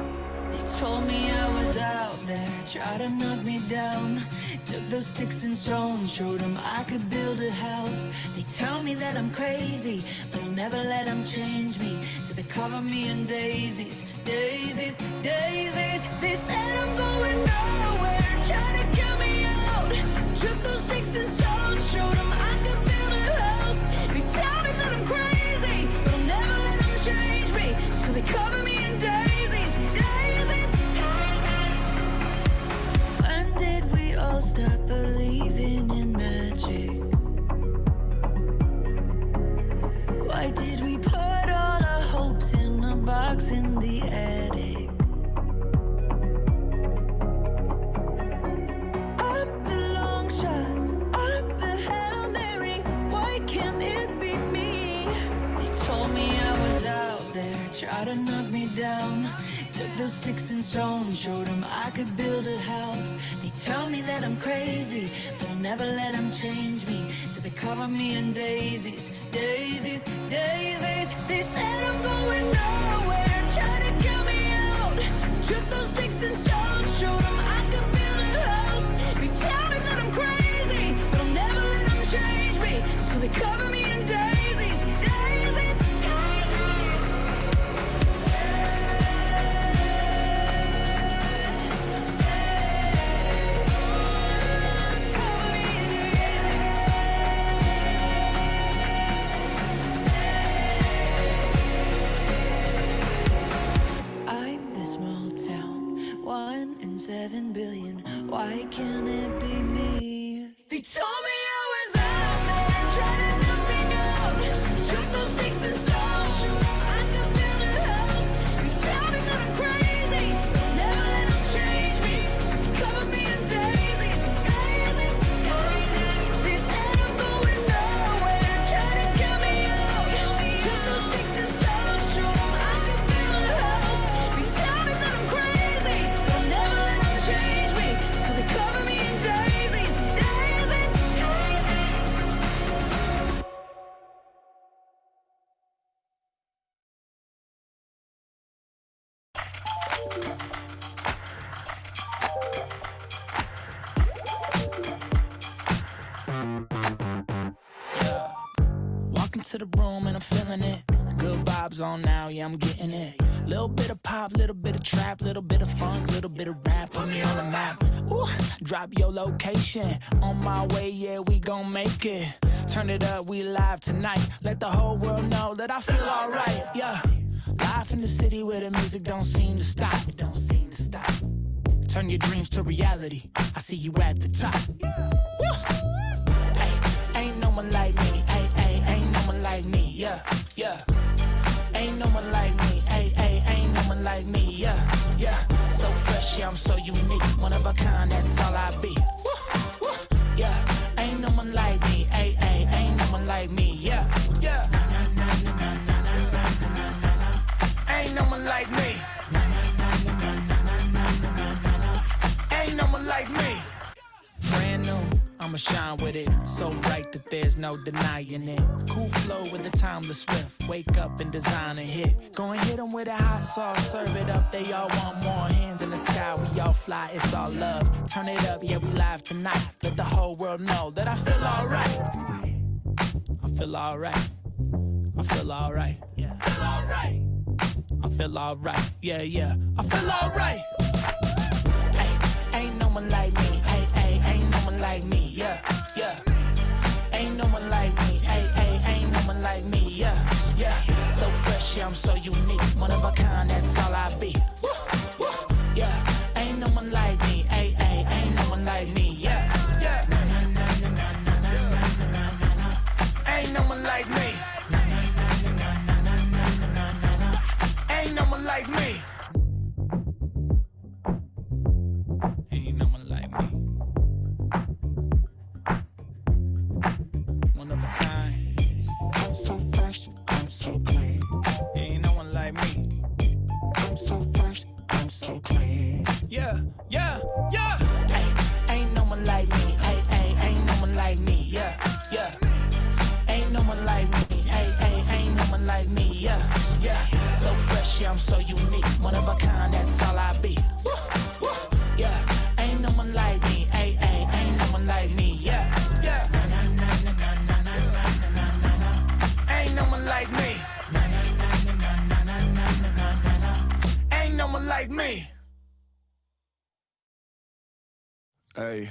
They told me I was out there, tried to knock me down. Took those sticks and stones, showed them I could build a house. They tell me that I'm crazy, but I'll never let them change me. So they cover me in daisies, daisies, daisies. They said I'm going nowhere, try to get me out. Took those sticks and stones, showed them I could build a house. They tell me that I'm crazy, but I'll never let them change me. So they cover me in daisies, daisies, daisies. When did we all stop believing in magic? Why did we put all our hopes in a box in the attic? I'm the long shot, I'm the Hail Mary. Why can't it be me? They told me I was out there, tried to knock me down. Took those sticks and stones, showed them I could build a house. They tell me that I'm crazy, but I'll never let them change me. So they cover me in daisies, daisies, daisies. They said I'm going nowhere, try to get me out. Took those sticks and stones, showed them I could build a house. They tell me that I'm crazy, but I'll never let them change me. So they cover me in daisies, daisies, daisies. Cover me in daisies. can it be me? They told me I was out there trying to let me know. Took those sticks and stones, show 'em I could build a house. They tell me that I'm crazy, never let them change me. So they cover me in daisies, daisies, daisies. They said I'm going nowhere, trying to count me out. Took those sticks and stones, show 'em I could build a house. They tell me that I'm crazy, never let them change me. So they cover me in daisies, daisies, daisies. Walk into the room and I'm feeling it. Good vibes on now, yeah, I'm getting it. Little bit of pop, little bit of trap, little bit of funk, little bit of rap. Put me on the map. Ooh, drop your location. On my way, yeah, we gon' make it. Turn it up, we live tonight. Let the whole world know that I feel alright, yeah. Live in the city where the music don't seem to stop. It don't seem to stop. Turn your dreams to reality. I see you at the top. Woo! Ay, ain't no one like me. Ay, ay, ain't no one like me. Yeah, yeah. Ain't no one like me. Ay, ay, ain't no one like me. Yeah, yeah. So fresh, yeah, I'm so unique. One of a kind, that's all I be. Woo, woo. Yeah, ain't no one like me. Ay, ay, ain't no one like me. Yeah, yeah. Ain't no one like me. Ain't no one like me. Brand new, I'ma shine with it. So bright that there's no denying it. Cool flow with a timeless swift. Wake up and design a hit. Go and hit them with a hot sauce. Serve it up, they all want more. Hands in the sky, we all fly, it's all love. Turn it up, yeah, we live tonight. Let the whole world know that I feel alright. I feel alright. I feel alright. Yeah, I feel alright. I feel alright. Yeah, yeah. I feel alright. Ain't no one like me. Ay, ay, ain't no one like me. Yeah, yeah. Ain't no one like me. Ay, ay, ain't no one like me. Yeah, yeah. So fresh, yeah, I'm so unique. One of a kind, that's all I be. Woo, woo. Yeah, ain't no one like me. Ay, ay, ain't no one like me. Yeah, yeah. Ain't no one like me. Ain't no one like me. Ain't no one like me. One of a kind. I'm so fresh, I'm so clean. Ain't no one like me. I'm so fresh, I'm so clean. Yeah, yeah, yeah. Ay, ain't no one like me. Ay, ay, ain't no one like me. Yeah, yeah. Ain't no one like me. Ay, ay, ain't no one like me. Yeah, yeah. So fresh, yeah, I'm so unique. One of a kind, that's all I be. Woo, woo. Yeah, ain't no one like me. Ay, ay, ain't no one like me. Yeah, yeah. Ain't no one like me. Ain't no one like me. Hey,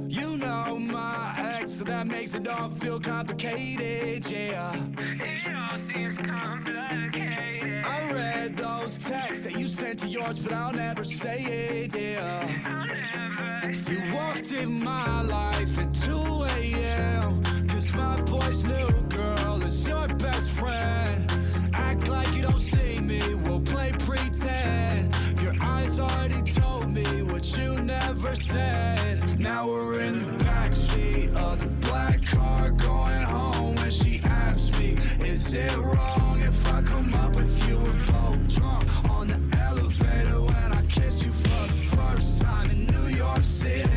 you know my ex, so that makes it all feel complicated, yeah. It all seems complicated. I read those texts that you sent to yours, but I'll never say it, yeah. I'll never say you walked in my life at 2 a.m. Cause my boy's new girl is your best friend. Act like you don't see me, we'll play pretend. Your eyes already told me what you never said. Now we're in the backseat of the black car going home. When she asks me, is it wrong if I come up with you? We're both drunk on the elevator when I kiss you for the first time in New York City.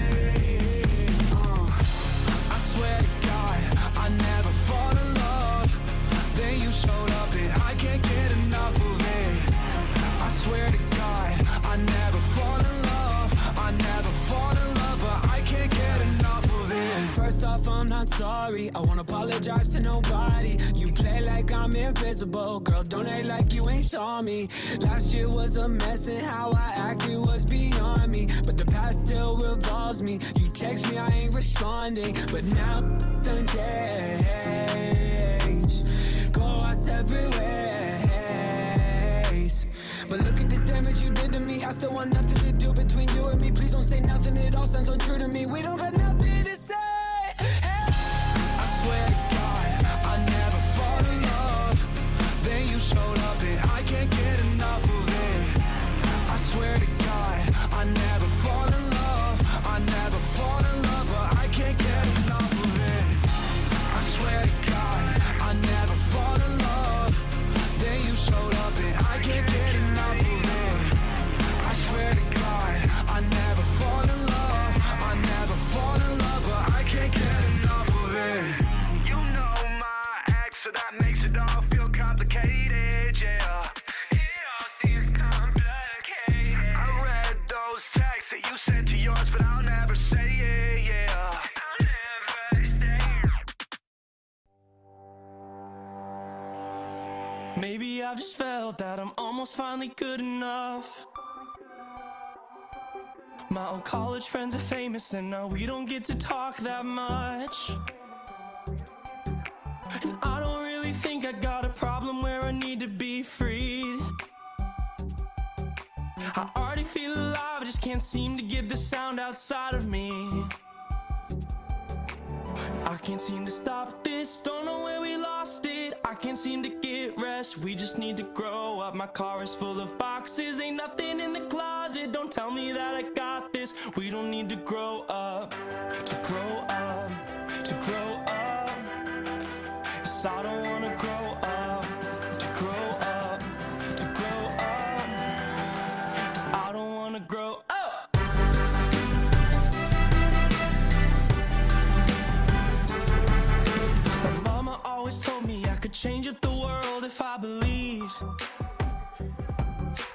I swear to God, I never fall in love. Then you showed up and I can't get enough of it. I swear to God, I never fall in love. I never fall in love, but I can't get enough of it. First off, I'm not sorry. I won't apologize to nobody. You play like I'm invisible. Girl, don't act like you ain't saw me. Last year was a mess and how I acted was beyond me. But the past still revolves me. You text me, I ain't responding. But now done change. Go our separate ways. But look at this damage that you did to me. I still want nothing to do between you and me. Please don't say nothing, it all sounds so true to me. We don't got nothing to say. Hey. I swear to God, I never fall in love. Then you showed up and I can't get enough of it. I swear to God, I never fall in love. I never fall in love, but I can't get enough of it. I swear to God, I never fall in love. Then you showed up and I can't get enough of it. I swear to God, I never fall in love. I never fall in love, but I can't get enough of it. You know my ex, so that makes it all feel complicated, yeah. It all seems complicated. I read those texts that you sent to yours, but I'll never say it, yeah. I'll never say it. Maybe I've just felt that I'm almost finally good enough. My old college friends are famous and now we don't get to talk that much. And I don't really think I got a problem where I need to be freed. I already feel alive, I just can't seem to get the sound outside of me. I can't seem to stop this, don't know where we lost it. I can't seem to get rest, we just need to grow up. My car is full of boxes, ain't nothing in the closet. Don't tell me that I got this, we don't need to grow up. To grow up, to grow up. 'Cause I don't wanna grow up. To grow up, to grow up. 'Cause I don't wanna grow up. Mama always told me I could change up the world if I believed.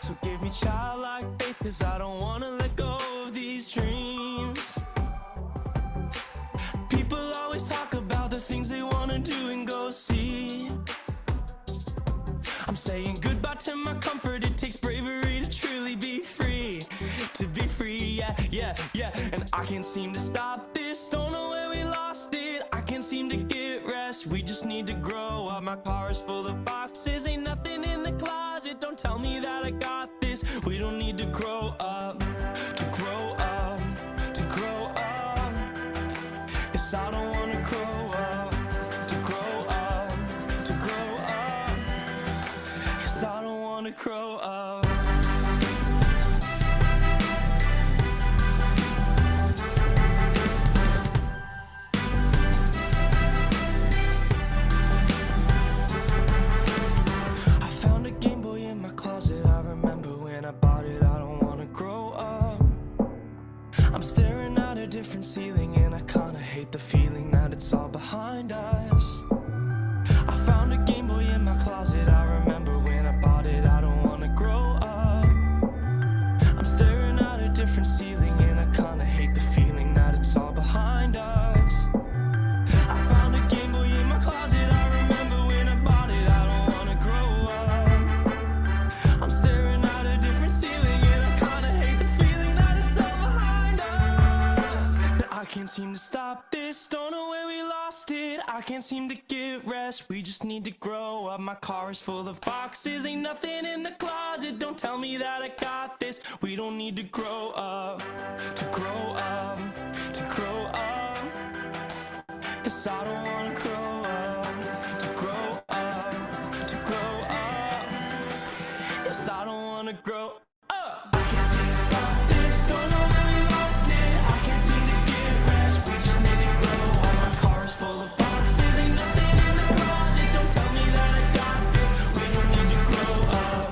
So give me childlike faith, 'cause I don't wanna let go of these dreams. People always talk about the things they wanna do and go see. I'm saying goodbye to my comfort, it takes bravery to truly be free. To be free, yeah, yeah, yeah. And I can't seem to stop this, don't know where we lost it. I can't seem to get rest, we just need to grow up. My car is full of boxes, ain't nothing in the closet. Don't tell me that I got this, we don't need to grow up. To grow up, to grow up. 'Cause I don't wanna grow up. To grow up, to grow up. 'Cause I don't wanna grow up. I found a Game Boy in my closet, I remember when I bought it. I don't wanna grow up. I'm staring at a different ceiling and I kinda hate the feeling that it's all behind us. I found a Game Boy in my closet, I remember when I bought it. I don't wanna grow up. I'm staring at a different ceiling and I kinda hate the feeling that it's all behind us. I found a Game Boy in my closet, I remember when I bought it. I don't wanna grow up. I'm staring at a different ceiling and I kinda hate the feeling that it's all behind us. But I can't seem to stop this, don't know where we lost it. I can't seem to get rest, we just need to grow up. My car is full of boxes, ain't nothing in the closet. Don't tell me that I got this, we don't need to grow up. To grow up, to grow up. 'Cause I don't wanna grow up. To grow up, to grow up. 'Cause I don't wanna grow up. I can't seem to stop this, don't know where we lost it. I can't seem to get rest, we just need to grow up. My car is full of boxes, ain't nothing in the closet. Don't tell me that I got this, we don't need to grow up.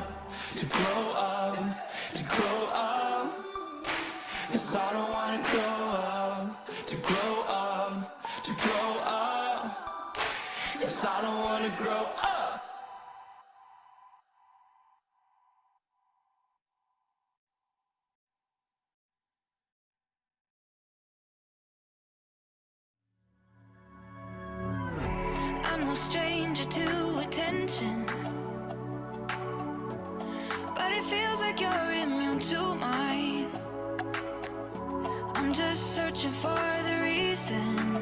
To grow up, to grow up. 'Cause I don't wanna grow up. To grow up, to grow up. 'Cause I don't wanna grow up. I'm no stranger to attention, but it feels like you're immune to mine. I'm just searching for the reason.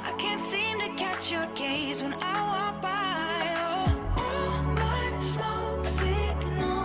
I can't seem to catch your gaze when I walk by. Oh, all my smoke signals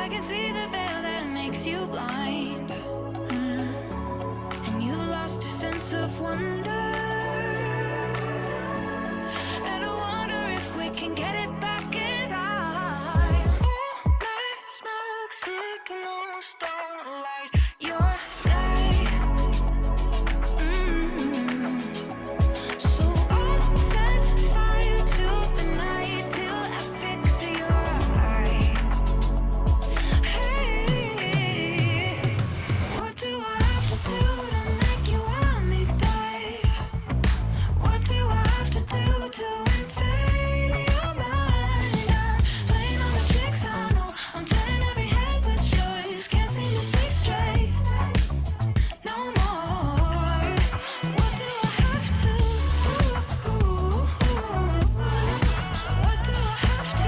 I can see the veil that makes you blind. And you lost your sense of wonder. And I wonder if we can get it back in time. All night smoke signals don't light your sky. So I'll set fire to the night till I fix your eyes. Hey, what do I have to do to make you want me, babe? What do I have to do to invade your mind? I'm playing all the tricks I know. I'm turning every head but yours. Can't seem to see straight no more. What do I have to do? What do I have to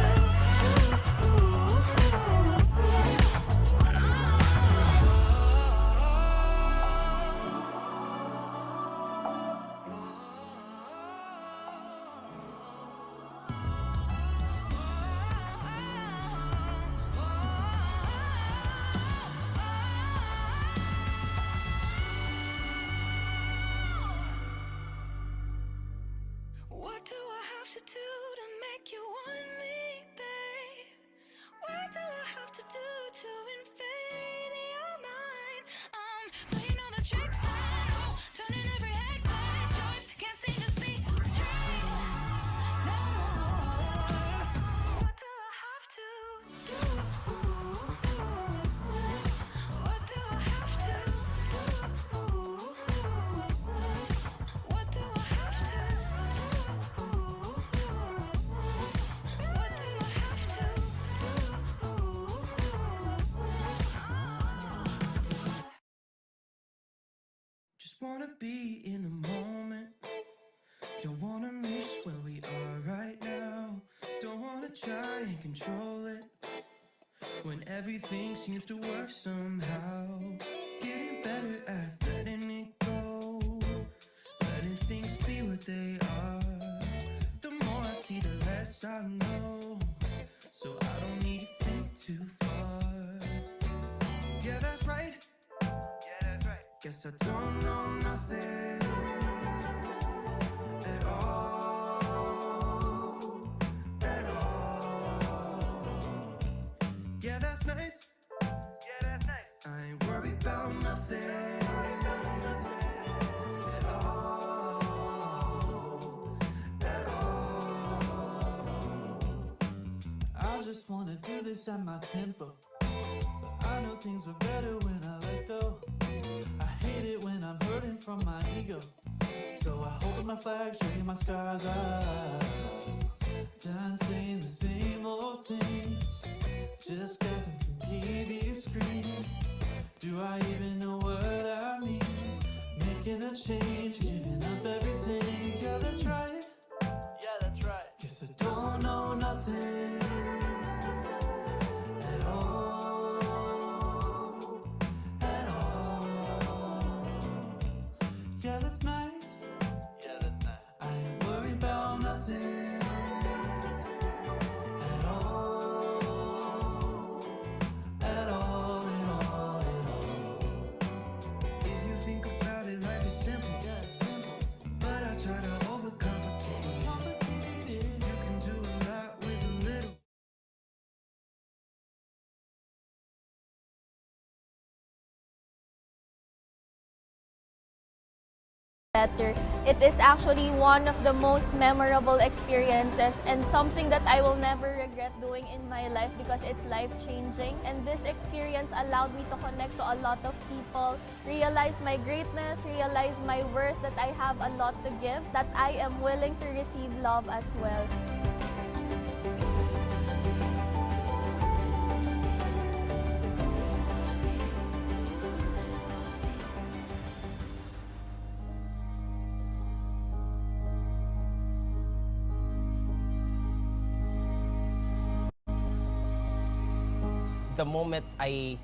What do I have to do to make you want me, babe? What do I have to do to invade your mind? I'm playing all the tricks I know, turning every head but yours. Can't seem to see straight no more. What do I have to do? What do I have to do? What do I have to Just wanna be in the moment. Don't wanna miss where we are right now. Don't wanna try and control it when everything seems to work somehow. Getting better at letting it go, letting things be what they are. The more I see, the less I know, so I don't need to think too far. Yeah, that's right. Guess I don't know nothing at all, at all. Yeah, that's nice. I ain't worried about nothing at all, at all. I just wanna do this at my tempo, but I know things are better when I let go. I hate it when I'm hurting from my ego, so I hold up my flag, showing my scars. Done saying the same old things, just got them from TV screens. Do I even know what I mean? Making a change, giving up everything. Yeah, that's right. Guess I don't know nothing at all, at all. Yeah, that's nice. I ain't worried about nothing at all, at all, at all, at all. If you think about it, life is simple, but I try to overcomplicate it. You can do a lot with a little. Better. It is actually one of the most memorable experiences and something that I will never regret doing in my life because it's life-changing. And this experience allowed me to connect to a lot of people, realize my greatness, realize my worth, that I have a lot to give, that I am willing to receive love as well. The moment I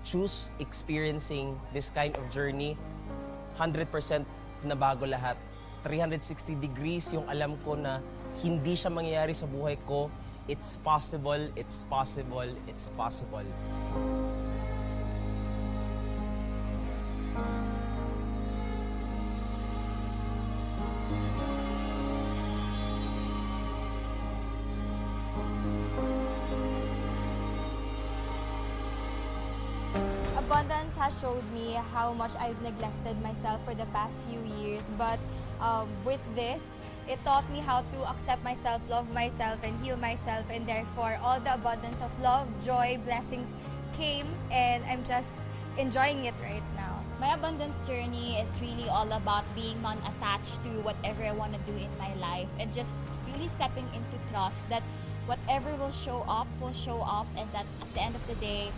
choose experiencing this kind of journey, 100% nabago lahat. 360 degrees yung alam ko na hindi siya mangyayari sa buhay ko it's possible, it's possible, it's possible. Abundance has showed me how much I've neglected myself for the past few years, but with this, it taught me how to accept myself, love myself, and heal myself, and therefore all the abundance of love, joy, blessings came, and I'm just enjoying it right now. My abundance journey is really all about being non-attached to whatever I want to do in my life and just really stepping into trust that whatever will show up, and that at the end of the day,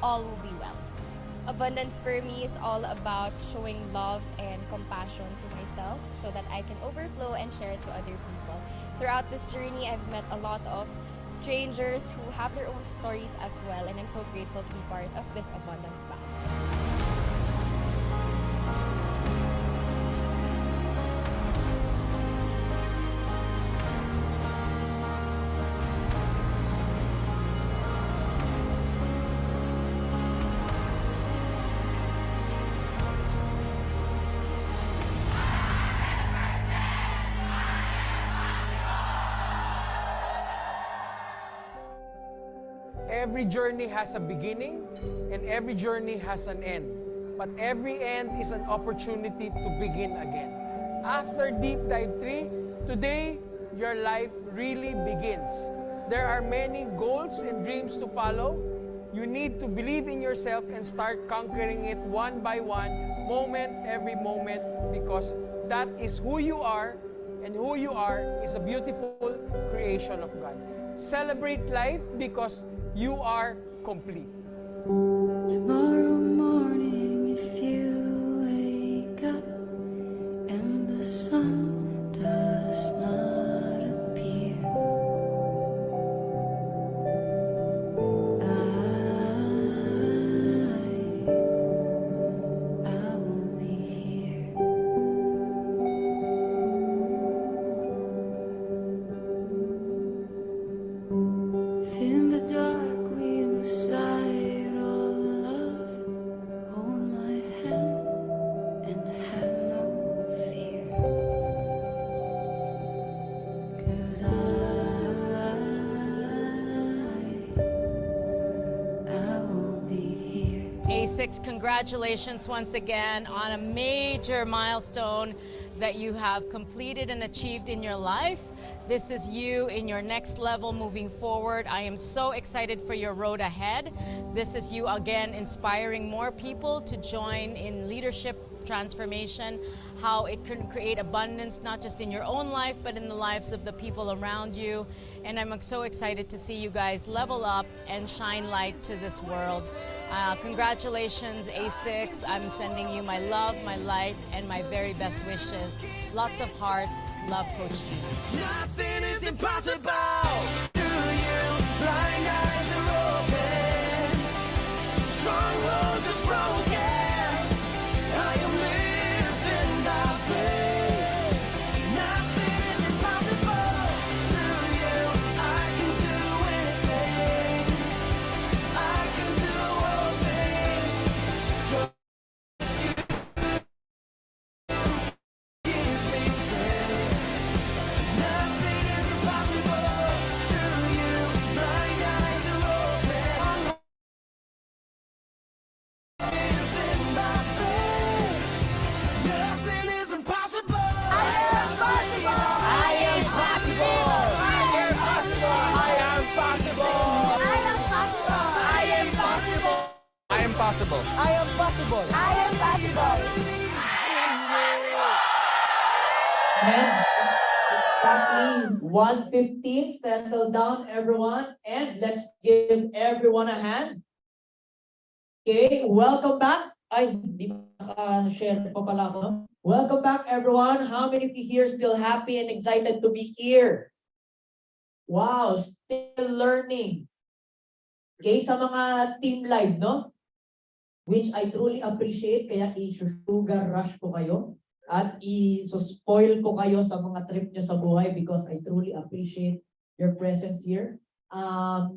all will be well. Abundance for me is all about showing love and compassion to myself so that I can overflow and share it to other people. Throughout this journey, I've met a lot of strangers who have their own stories as well, and I'm so grateful to be part of this abundance batch. Every journey has a beginning and every journey has an end. But every end is an opportunity to begin again. After Deep Dive 3, today your life really begins. There are many goals and dreams to follow. You need to believe in yourself and start conquering it one by one, moment every moment, because that is who you are, and who you are is a beautiful creation of God. Celebrate life because you are complete. Tomorrow morning, if you wake up and the sun does not appear, I will be here. If in the dark we lose sight of love, hold my hand and have no fear. 'Cause I will be here. A6, congratulations once again on a major milestone that you have completed and achieved in your life. This is you in your next level moving forward. I am so excited for your road ahead. This is you again inspiring more people to join in leadership transformation, how it can create abundance not just in your own life but in the lives of the people around you. And I'm so excited to see you guys level up and shine light to this world. Congratulations, A6. I'm sending you my love, my light, and my very best wishes. Lots of hearts. Love, Coach G. Nothing is impossible to you. Blind eyes are open, strongholds are broken. I am living by faith. Nothing is impossible to you. I can do anything. I can do all things. Trust you gives me strength. Nothing is impossible to you. Blind eyes are open. Living by faith. Nothing is impossible. I am possible. I am possible. I am possible. I am possible. I am possible. I am possible. I am possible. I am possible. I am possible. And exactly 1:15, settle down everyone, and let's give everyone a hand. Okay, welcome back. Ay, hindi naka-share pa pala ako. No? Welcome back everyone. How many of you here still happy and excited to be here? Wow, still learning. Okay, sa mga team live, no? Which I truly appreciate, kaya i-sugar rush ko kayo at i-spoil ko kayo sa mga trip nyo sa buhay because I truly appreciate your presence here.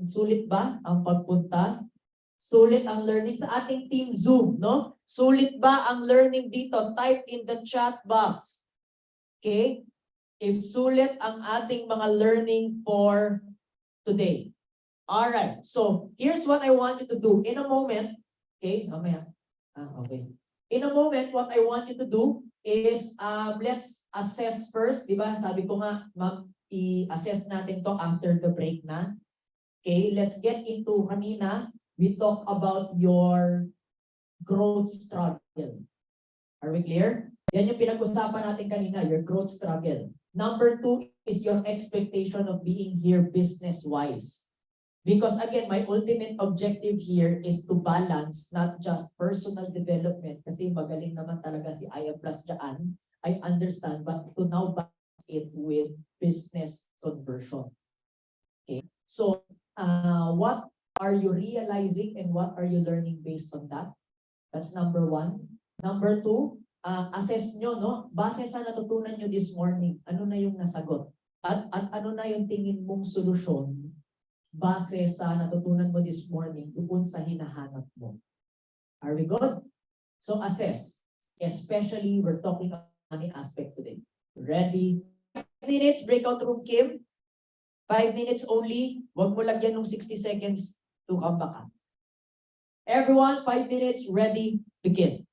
Sulit ba ang pagpunta? Sulit ang learning sa ating team Zoom, no? Sulit ba ang learning dito? Type in the chat box. Okay? If sulit ang ating mga learning for today. All right. So, here's what I want you to do. In a moment, okay, mamaya. Okay. In a moment, what I want you to do is let's assess first, di ba? Sabi ko nga, i-assess natin to after the break na. Okay, let's get into kanina. We talk about your growth struggle. Are we clear? Yan yung pinag-usapan natin kanina, your growth struggle. Number 2 is your expectation of being here business-wise. Because again, my ultimate objective here is to balance not just personal development, kasi magaling naman talaga si Aya Plus dyan, I understand, but to now balance it with business conversion. Okay, so what are you realizing and what are you learning based on that? That's number 1. Number 2, assess nyo, no? Base sa natutunan nyo this morning, ano na yung nasagot? At ano na yung tingin mong solusyon base sa natutunan mo this morning doon sa hinahanap mo? Are we good? So assess. Especially, we're talking about money aspect today. Ready? 5 minutes, breakout room, Kim. 5 minutes only. Huwag mo lagyan ng 60 seconds to come back. Everyone, 5 minutes, ready, begin.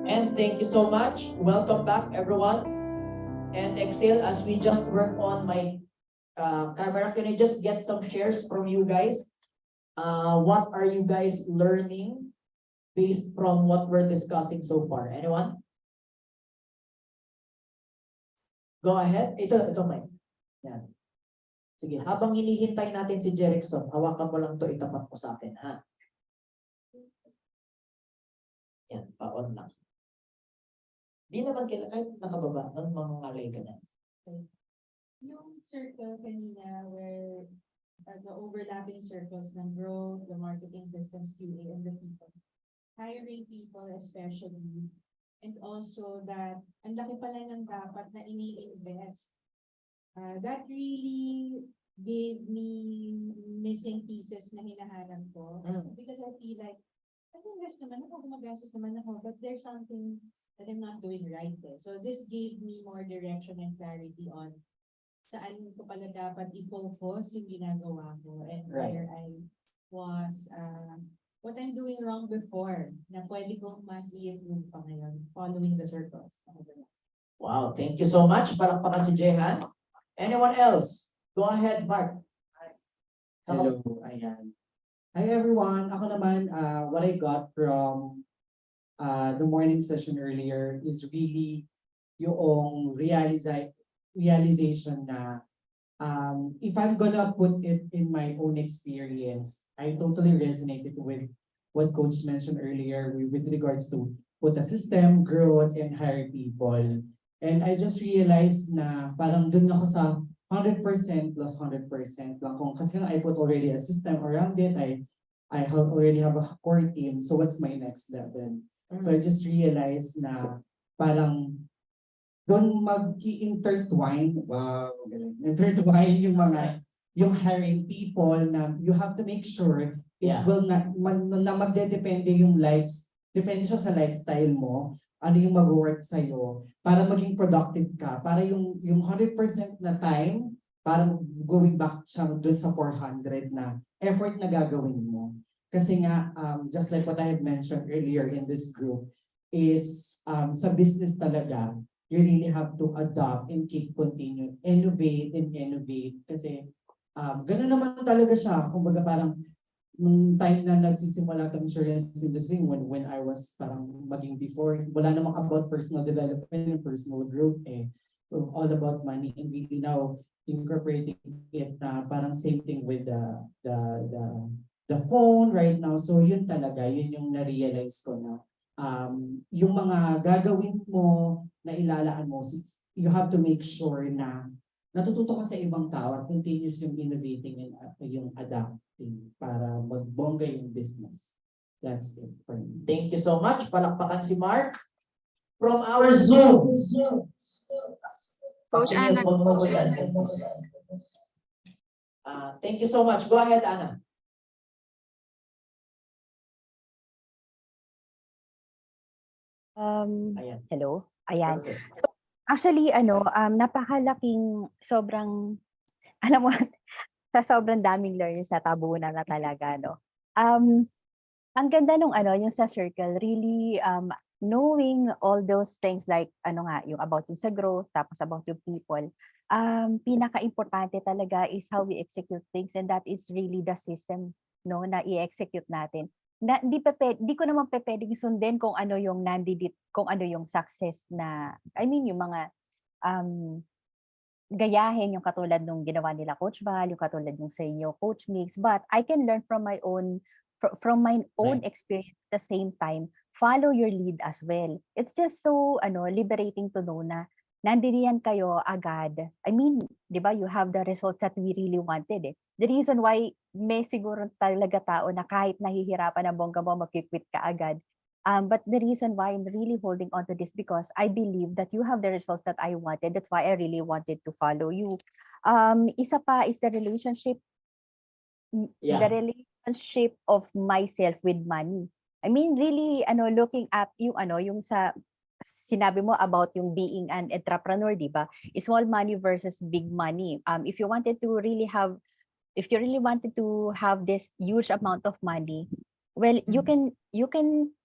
And thank you so much. Welcome back, everyone. And Excel, as we just work on my camera, can I just get some shares from you guys? What are you guys learning based from what we're discussing so far? Anyone? Go ahead. Ito, Mike. Yan. Sige, habang hinihintay natin si Jerickson, hawakan mo lang to, itapat mo sa akin, ha? Yan, pa-on lang. Di naman kailangan, kahit nakababa, mangangalay ka na. Yung circle kanina where the overlapping circles ng growth, the marketing systems, QA, and the people. Hiring people especially. And also that ang laki pala ng dapat na ini-invest. That really gave me missing pieces na hinahanap ko. Because I feel like, nag-invest naman ako, gumagastos naman ako, but there's something that I'm not doing right there. So this gave me more direction and clarity on saan ko pala dapat i-focus yung ginagawa ko and where I was, what I'm doing wrong before na pwede kong mas i-improve pa ngayon following the circles. Wow, thank you so much. Palakpakan si Jehan. Anyone else? Go ahead, Mark. Hello, ayan. Hi everyone. Ako naman, what I got from the morning session earlier is really yung realization na if I'm gonna put it in my own experience, I totally resonated with what Coach mentioned earlier with regards to put a system, growth, and hire people. And I just realized na parang dun ako sa 100% plus 100% lang. Kung kasi I put already a system around it, I already have a core team. So what's my next level? So I just realized na parang doon mag-intertwine, wow, intertwine yung hiring people na you have to make sure it will not, na magdedepende yung depende siya sa lifestyle mo, ano yung mag-work sa'yo, para maging productive ka, para yung 100% na time, para going back siya dun sa 400 na effort na gagawin mo. Kasi nga, just like what I had mentioned earlier in this group, is sa business talaga, you really have to adopt and keep continuing, innovate and innovate. Kasi gano'n naman talaga siya. Kumbaga parang nung time na nagsisimula ang insurance industry, when I was parang maging before, wala namang about personal development and personal growth all about money, and really now incorporating it na parang same thing with the phone right now. So yun talaga, yun yung na-realize ko na yung mga gagawin mo na ilalaan mo, you have to make sure na natututo ka sa ibang tao at continuous yung innovating and yung adapting para magbongga yung business. That's it for me. Thank you so much. Palakpakan si Mark from our Zoom. Coach Anna. Thank you so much. Go ahead, Anna. Hello. Ayan. So, actually, napakalaking sobrang, alam mo, sa sobrang daming learners na tabunan na talaga, no? Ang ganda nung yung sa circle, really knowing all those things like yung about yung sa growth, tapos about yung people, pinaka-importante talaga is how we execute things, and that is really the system, no, na i-execute natin. Na, di ko naman pwedeng sundin kung ano yung kung ano yung success na, yung mga gayahin yung katulad nung ginawa nila Coach Val, yung katulad yung sa inyo Coach Mix, but I can learn from my own experience at the same time, follow your lead as well. It's just so liberating to know na nandiyan kayo agad. Di ba, you have the results that we really wanted. The reason why may siguro talaga tao na kahit nahihirapan ang bongga mo, mag-quit ka agad. But the reason why I'm really holding on to this because I believe that you have the results that I wanted. That's why I really wanted to follow you. Isa pa is the relationship. Yeah. The relationship of myself with money. Really, looking at yung sa sinabi mo about yung being an entrepreneur, di ba? Small money versus big money. If you really wanted to have this huge amount of money, well, you can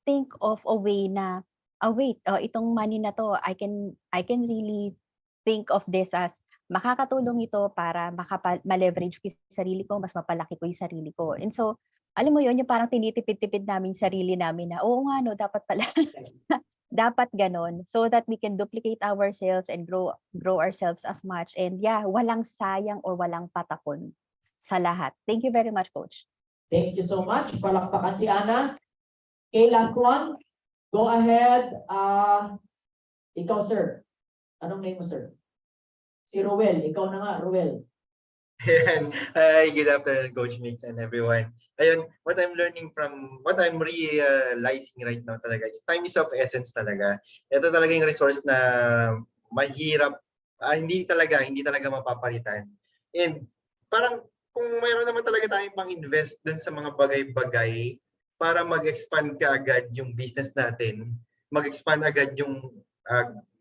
think of a way na wait, itong money na to, I can really think of this as makakatulong ito para ma-leverage ko yung sarili ko, mas mapalaki ko yung sarili ko. And so, alam mo yun, yung parang tinitipid-tipid namin yung sarili namin na, oo nga no, dapat pala. Dapat ganon, so that we can duplicate ourselves and grow ourselves as much. And yeah, walang sayang or walang patapon sa lahat. Thank you very much, Coach. Thank you so much. Palakpakan si Ana. Okay, last one. Go ahead. Ikaw, sir. Anong name mo, sir? Si Ruel. Ikaw na nga, Ruel. Ayan. Hi, good afternoon, Coach Mix and everyone. Ayun, what I'm realizing right now talaga is time is of essence talaga. Ito talaga yung resource na mahirap, hindi talaga mapapalitan. And parang kung mayroon naman talaga tayong pang-invest dun sa mga bagay-bagay para mag-expand ka agad yung business natin, mag-expand agad yung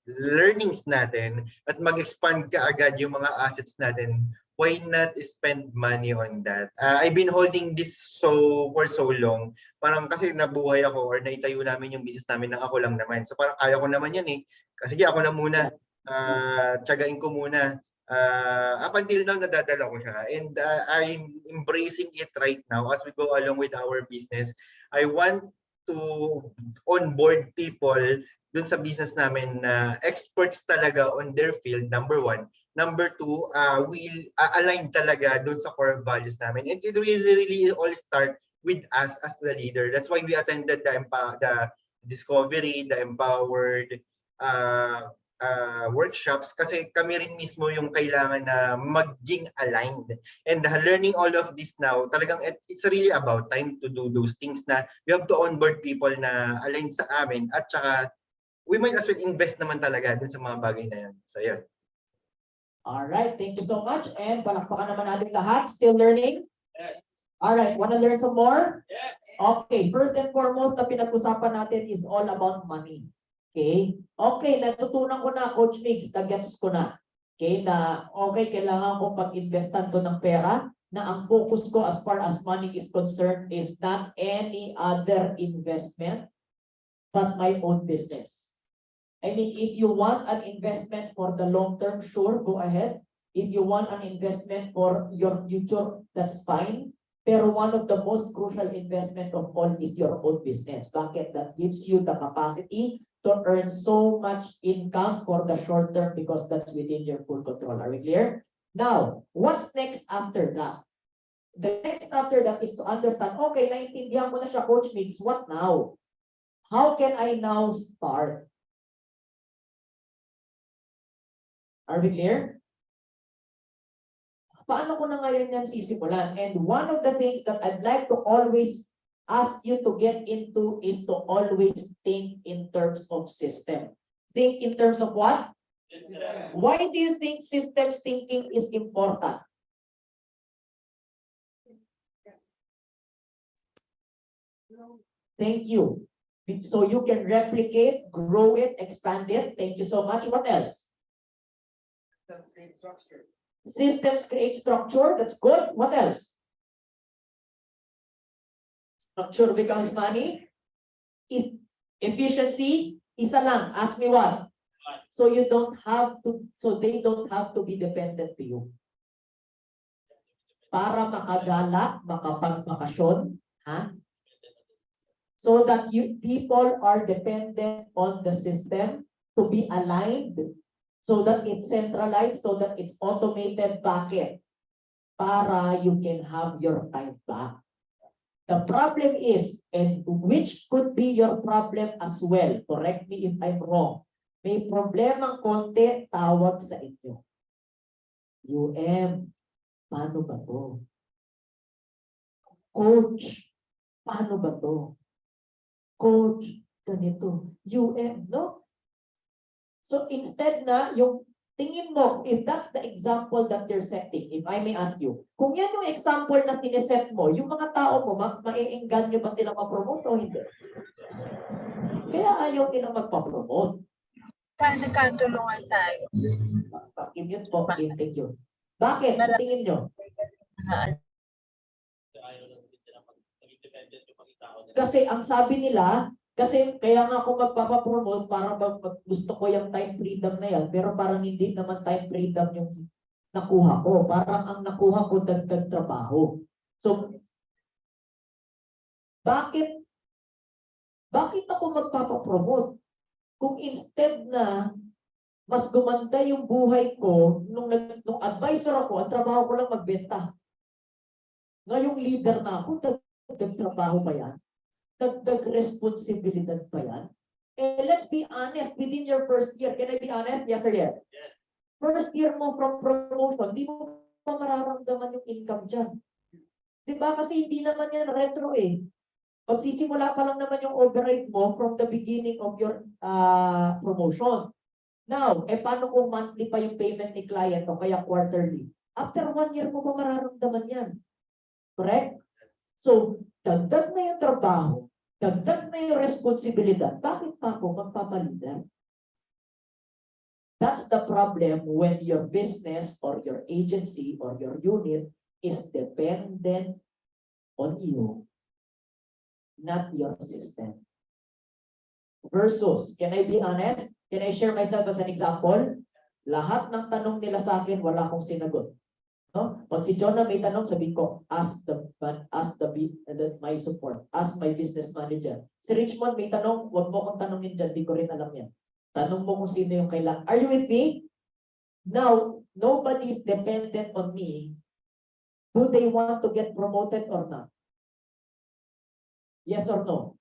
learnings natin, at mag-expand ka agad yung mga assets natin, why not spend money on that? I've been holding this for so long. Parang kasi nabuhay ako or naitayo namin yung business namin ng ako lang naman. So parang kaya ko naman yan eh. Kasi ako na muna. Tiyagain ko muna. Up until now, nadadala ko siya. And I'm embracing it right now as we go along with our business. I want to onboard people dun sa business namin na experts talaga on their field, number one. Number two, we'll align talaga dun sa core values namin. And it really all start with us as the leader. That's why we attended the Discovery, the Empowered workshops, kasi kami rin mismo yung kailangan na maging aligned. And learning all of this now, talagang it's really about time to do those things na we have to onboard people na aligned sa amin, at saka we might as well invest naman talaga dun sa mga bagay na yan. So yun. Alright, thank you so much. And palakpakan naman natin lahat. Still learning? Yes. Alright, wanna learn some more? Yes. Okay, first and foremost na pinag-usapan natin is all about money. Okay? Okay, natutunan ko na, Coach Mix, na-gets ko na. Okay, na okay, kailangan kong pag-investan to ng pera, na ang focus ko as far as money is concerned is not any other investment but my own business. I mean, if you want an investment for the long term, sure, go ahead. If you want an investment for your future, that's fine. Pero one of the most crucial investment of all is your own business. Bakit? That gives you the capacity to earn so much income for the short term because that's within your full control. Are we clear? Now, what's next after that? The next after that is to understand, okay, naintindihan ko na siya, Coach Mix, what now? How can I now start? Are we clear? Paano ko na ngayon yan sisimulan? And one of the things that I'd like to always ask you to get into is to always think in terms of system. Think in terms of what? System. Why do you think systems thinking is important? Thank you. So you can replicate, grow it, expand it. Thank you so much. What else? Systems create structure. Systems create structure. That's good. What else? Structure becomes money. Is efficiency? Isa lang. Ask me what? So you don't have to. So they don't have to be dependent to you. Para makagala, makapagpakasyon, ha? So that people are dependent on the system to be aligned, so that it's centralized, so that it's automated. Bakit? Para you can have your time back. The problem is, and which could be your problem as well, correct me if I'm wrong, may problemang konti tawag sa inyo. Paano ba to? Coach, paano ba to? Coach, ganito. No? So instead na, yung tingin mo, if that's the example that you're setting, if I may ask you, kung yan yung example na sineset mo, yung mga tao mo, maiinggan nyo ba sila ma-promote o hindi? Kaya ayaw nilang magpa-promote. Nagkatulungan tayo. Immute po, thank you. Bakit? Sa tingin nyo? Kasi ang sabi nila, Kasi kaya nga ako magpapapromote para gusto ko yung time freedom na yan, pero parang hindi naman time freedom yung nakuha ko. Parang ang nakuha ko dagdag trabaho. So, bakit ako magpapapromote? Kung instead na mas gumanda yung buhay ko, nung advisor ako, ang trabaho ko lang magbenta. Ngayong leader na ako, dagdag trabaho pa yan? Dagdag responsibilidad pa yan? Eh, let's be honest, within your first year, can I be honest? Yes or yes? Yes. First year mo from promotion, di mo pa mararamdaman yung income dyan. Diba? Kasi hindi naman yan retro eh. Magsisimula pa lang naman yung override mo from the beginning of your promotion. Now, paano kung monthly pa yung payment ni client o kaya quarterly? After 1 year mo pa mararamdaman yan. Correct? So, dagdag na yung trabaho, dagdag na yung responsibilidad. Bakit pa ako magpapalitan? That's the problem when your business or your agency or your unit is dependent on you, not your system. Versus, can I be honest? Can I share myself as an example? Lahat ng tanong nila sa akin, wala akong sinagot. No? Pag si Jonah may tanong, sabi ko, ask my support, ask my business manager. Si Richmond may tanong, wag mo kong tanongin dyan, di ko rin alam yan. Tanong mo kung sino yung kailangan. Are you with me? Now, nobody is dependent on me. Do they want to get promoted or not? Yes or no?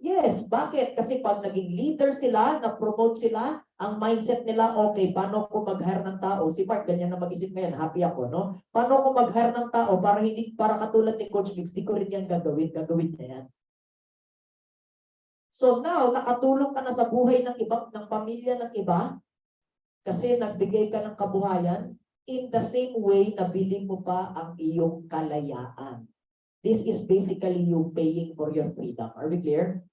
Yes. Bakit? Kasi pag naging leader sila, na-promote sila, ang mindset nila, okay, paano ko mag-hire ng tao? Si Mark, ganyan na mag-isip ngayon, happy ako, no? Paano ko mag-hire ng tao para katulad ni Coach Mix, di ko rin yan gagawin niya yan. So now, nakatulong ka na sa buhay ng pamilya ng iba, kasi nagbigay ka ng kabuhayan, in the same way, nabili mo pa ang iyong kalayaan. This is basically you paying for your freedom. Are we clear?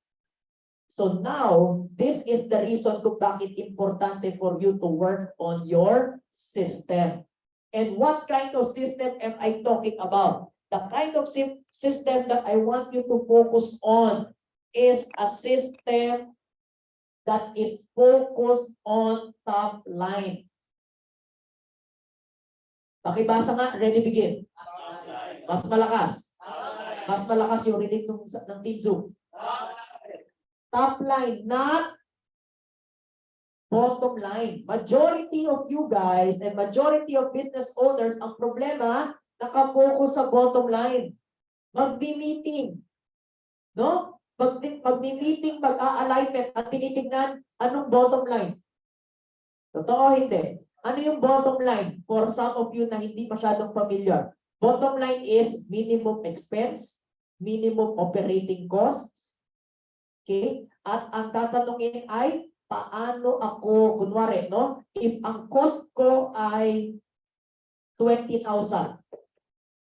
So now, this is the reason kung bakit importante for you to work on your system. And what kind of system am I talking about? The kind of system that I want you to focus on is a system that is focused on top line. Pakibasa nga, ready, begin. Mas malakas. Mas malakas yung reading ng Team Zoom. Top line, not bottom line. Majority of you guys and majority of business owners, ang problema, nakapokus sa bottom line. Magbi-meeting. No? Magbi-meeting, mag-a-alignment, at tinitignan, anong bottom line? Totoo hindi? Ano yung bottom line? For some of you na hindi masyadong familiar. Bottom line is minimum expense, minimum operating costs. Okay? At ang tatanungin ay, paano ako, kunwari, no? If ang cost ko ay 20,000,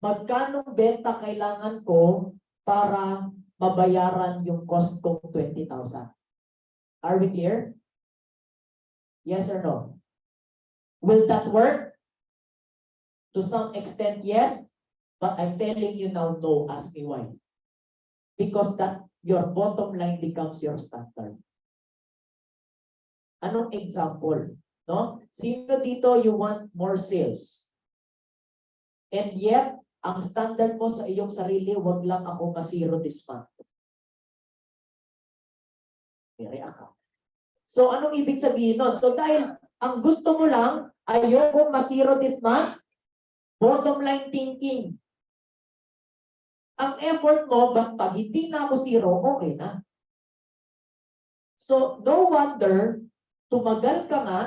magkano benta kailangan ko para mabayaran yung cost kong 20,000? Are we clear? Yes or no? Will that work? To some extent, yes. But I'm telling you now, no. Ask me why. Because that your bottom line becomes your standard. Anong example? No? Sino dito you want more sales? And yet, ang standard mo sa iyong sarili, wag lang ako masiro this month. So, anong ibig sabihin nun? So, dahil ang gusto mo lang, ayokong masiro this month, bottom line thinking. Ang effort mo, basta hindi na ako zero, okay na. So, no wonder, tumagal ka nga,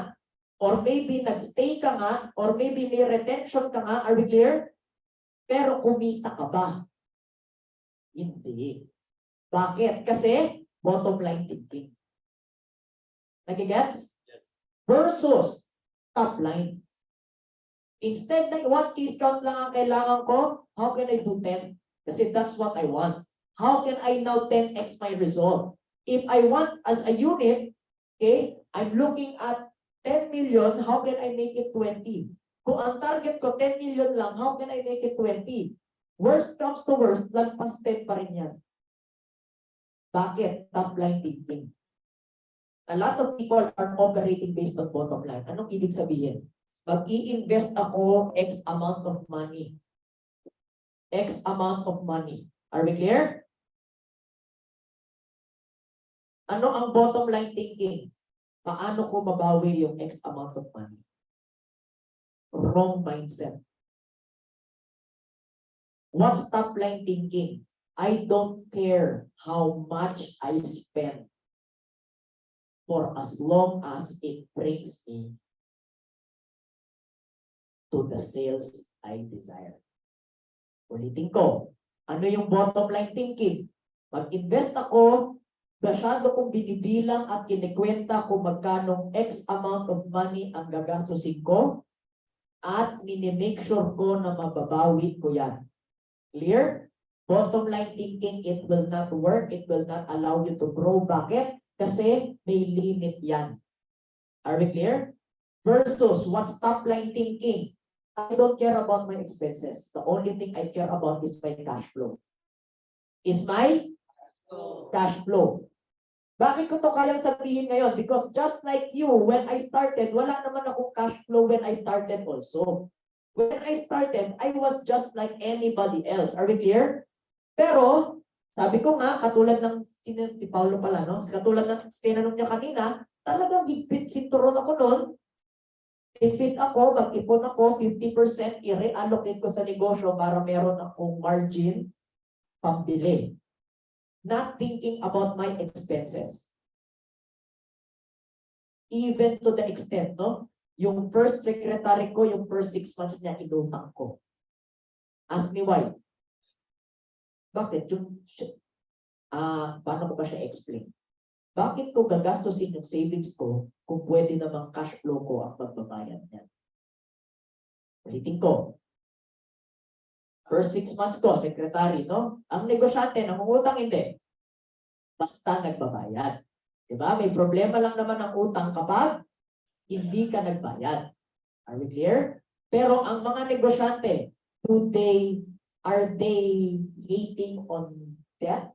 or maybe nagstay ka nga, or maybe may retention ka nga, are we clear? Pero kumita ka ba? Hindi. Bakit? Kasi, bottom line thinking. Nagigets? Versus, top line. Instead na 1 case count lang ang kailangan ko, how can I do 10? Kasi that's what I want. How can I now 10x my result? If I want as a unit, okay, I'm looking at 10 million, how can I make it 20? Kung ang target ko 10 million lang, how can I make it 20? Worst comes to worst, lagpas 10 pa rin yan. Bakit? Top line thinking. A lot of people are operating based on bottom line. Anong ibig sabihin? Mag-i-invest ako X amount of money. X amount of money. Are we clear? Ano ang bottom line thinking? Paano ko mabawi yung X amount of money? Wrong mindset. What's top line thinking? I don't care how much I spend for as long as it brings me to the sales I desire. Ulitin ko, ano yung bottom line thinking? Mag-invest ako, masyado kong binibilang at kinikwenta kung magkano X amount of money ang gagastusin ko at minimake sure ko na mababawi ko yan. Clear? Bottom line thinking, it will not work. It will not allow you to grow. Bakit? Kasi may limit yan. Are we clear? Versus what's top line thinking? I don't care about my expenses. The only thing I care about is my cash flow. Is my cash flow. Bakit ko to kayang sabihin ngayon? Because just like you, when I started, wala naman akong cash flow when I started also. When I started, I was just like anybody else. Are we clear? Pero, sabi ko nga, katulad ng si Paulo pala, no? Katulad ng tinanong niya kanina, talagang higpit sinturon ako noon. Higpit ako, mag-ipon ako, 50% i-reallocate ko sa negosyo para meron akong margin pambili. Not thinking about my expenses. Even to the extent, no? Yung first secretary ko, yung first 6 months niya, inutang ko. Ask me why. Bakit? Paano ko ba siya explain? Bakit ko gagastusin yung savings ko kung pwede namang cash flow ko ang magbabayad niya? Ulitin ko. First 6 months ko, secretary, no? Ang negosyante, nangungutang hindi. Basta nagbabayad. Diba? May problema lang naman ang utang kapag hindi ka nagbayad. Are we clear? Pero ang mga negosyante, are they hating on debt?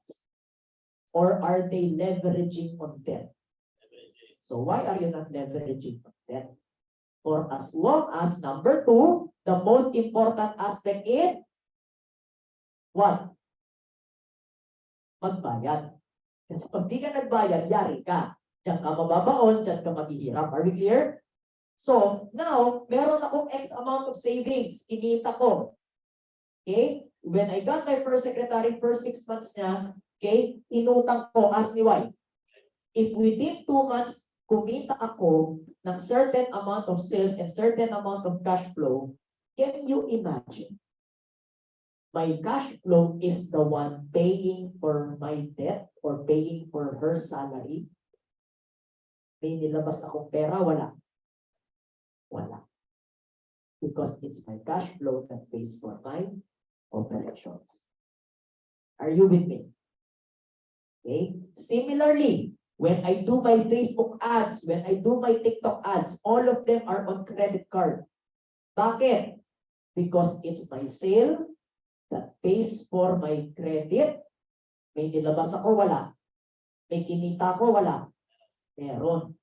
Or are they leveraging on debt? So why are you not leveraging on debt? For as long as, number 2, the most important aspect is what? Magbayad. Kasi pag di ka nagbayad, yari ka. Diyan ka mababaon, diyan ka maghihirap. Are we clear? So, now, meron akong X amount of savings. Kinita ko. Okay? When I got my first secretary, first 6 months niya, okay, inutang ko. Ask me why. If within 2 months, kumita ako ng certain amount of sales and certain amount of cash flow, can you imagine? My cash flow is the one paying for my debt or paying for her salary. May nilabas akong pera? Wala. Wala. Because it's my cash flow that pays for my operations. Are you with me? Okay? Similarly, when I do my Facebook ads, when I do my TikTok ads, all of them are on credit card. Bakit? Because it's my sale that pays for my credit. May nilabas ako, wala. May kinita ko, wala. Meron.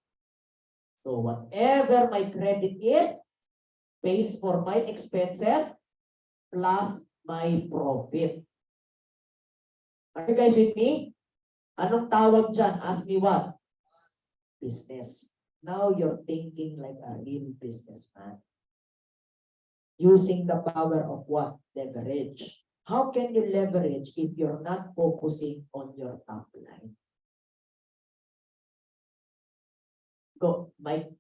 So whatever my credit is, pays for my expenses plus my profit. Are you guys with me? Anong tawag dyan? Ask me what? Business. Now you're thinking like a real businessman. Using the power of what? Leverage. How can you leverage if you're not focusing on your top line? Go, Mike,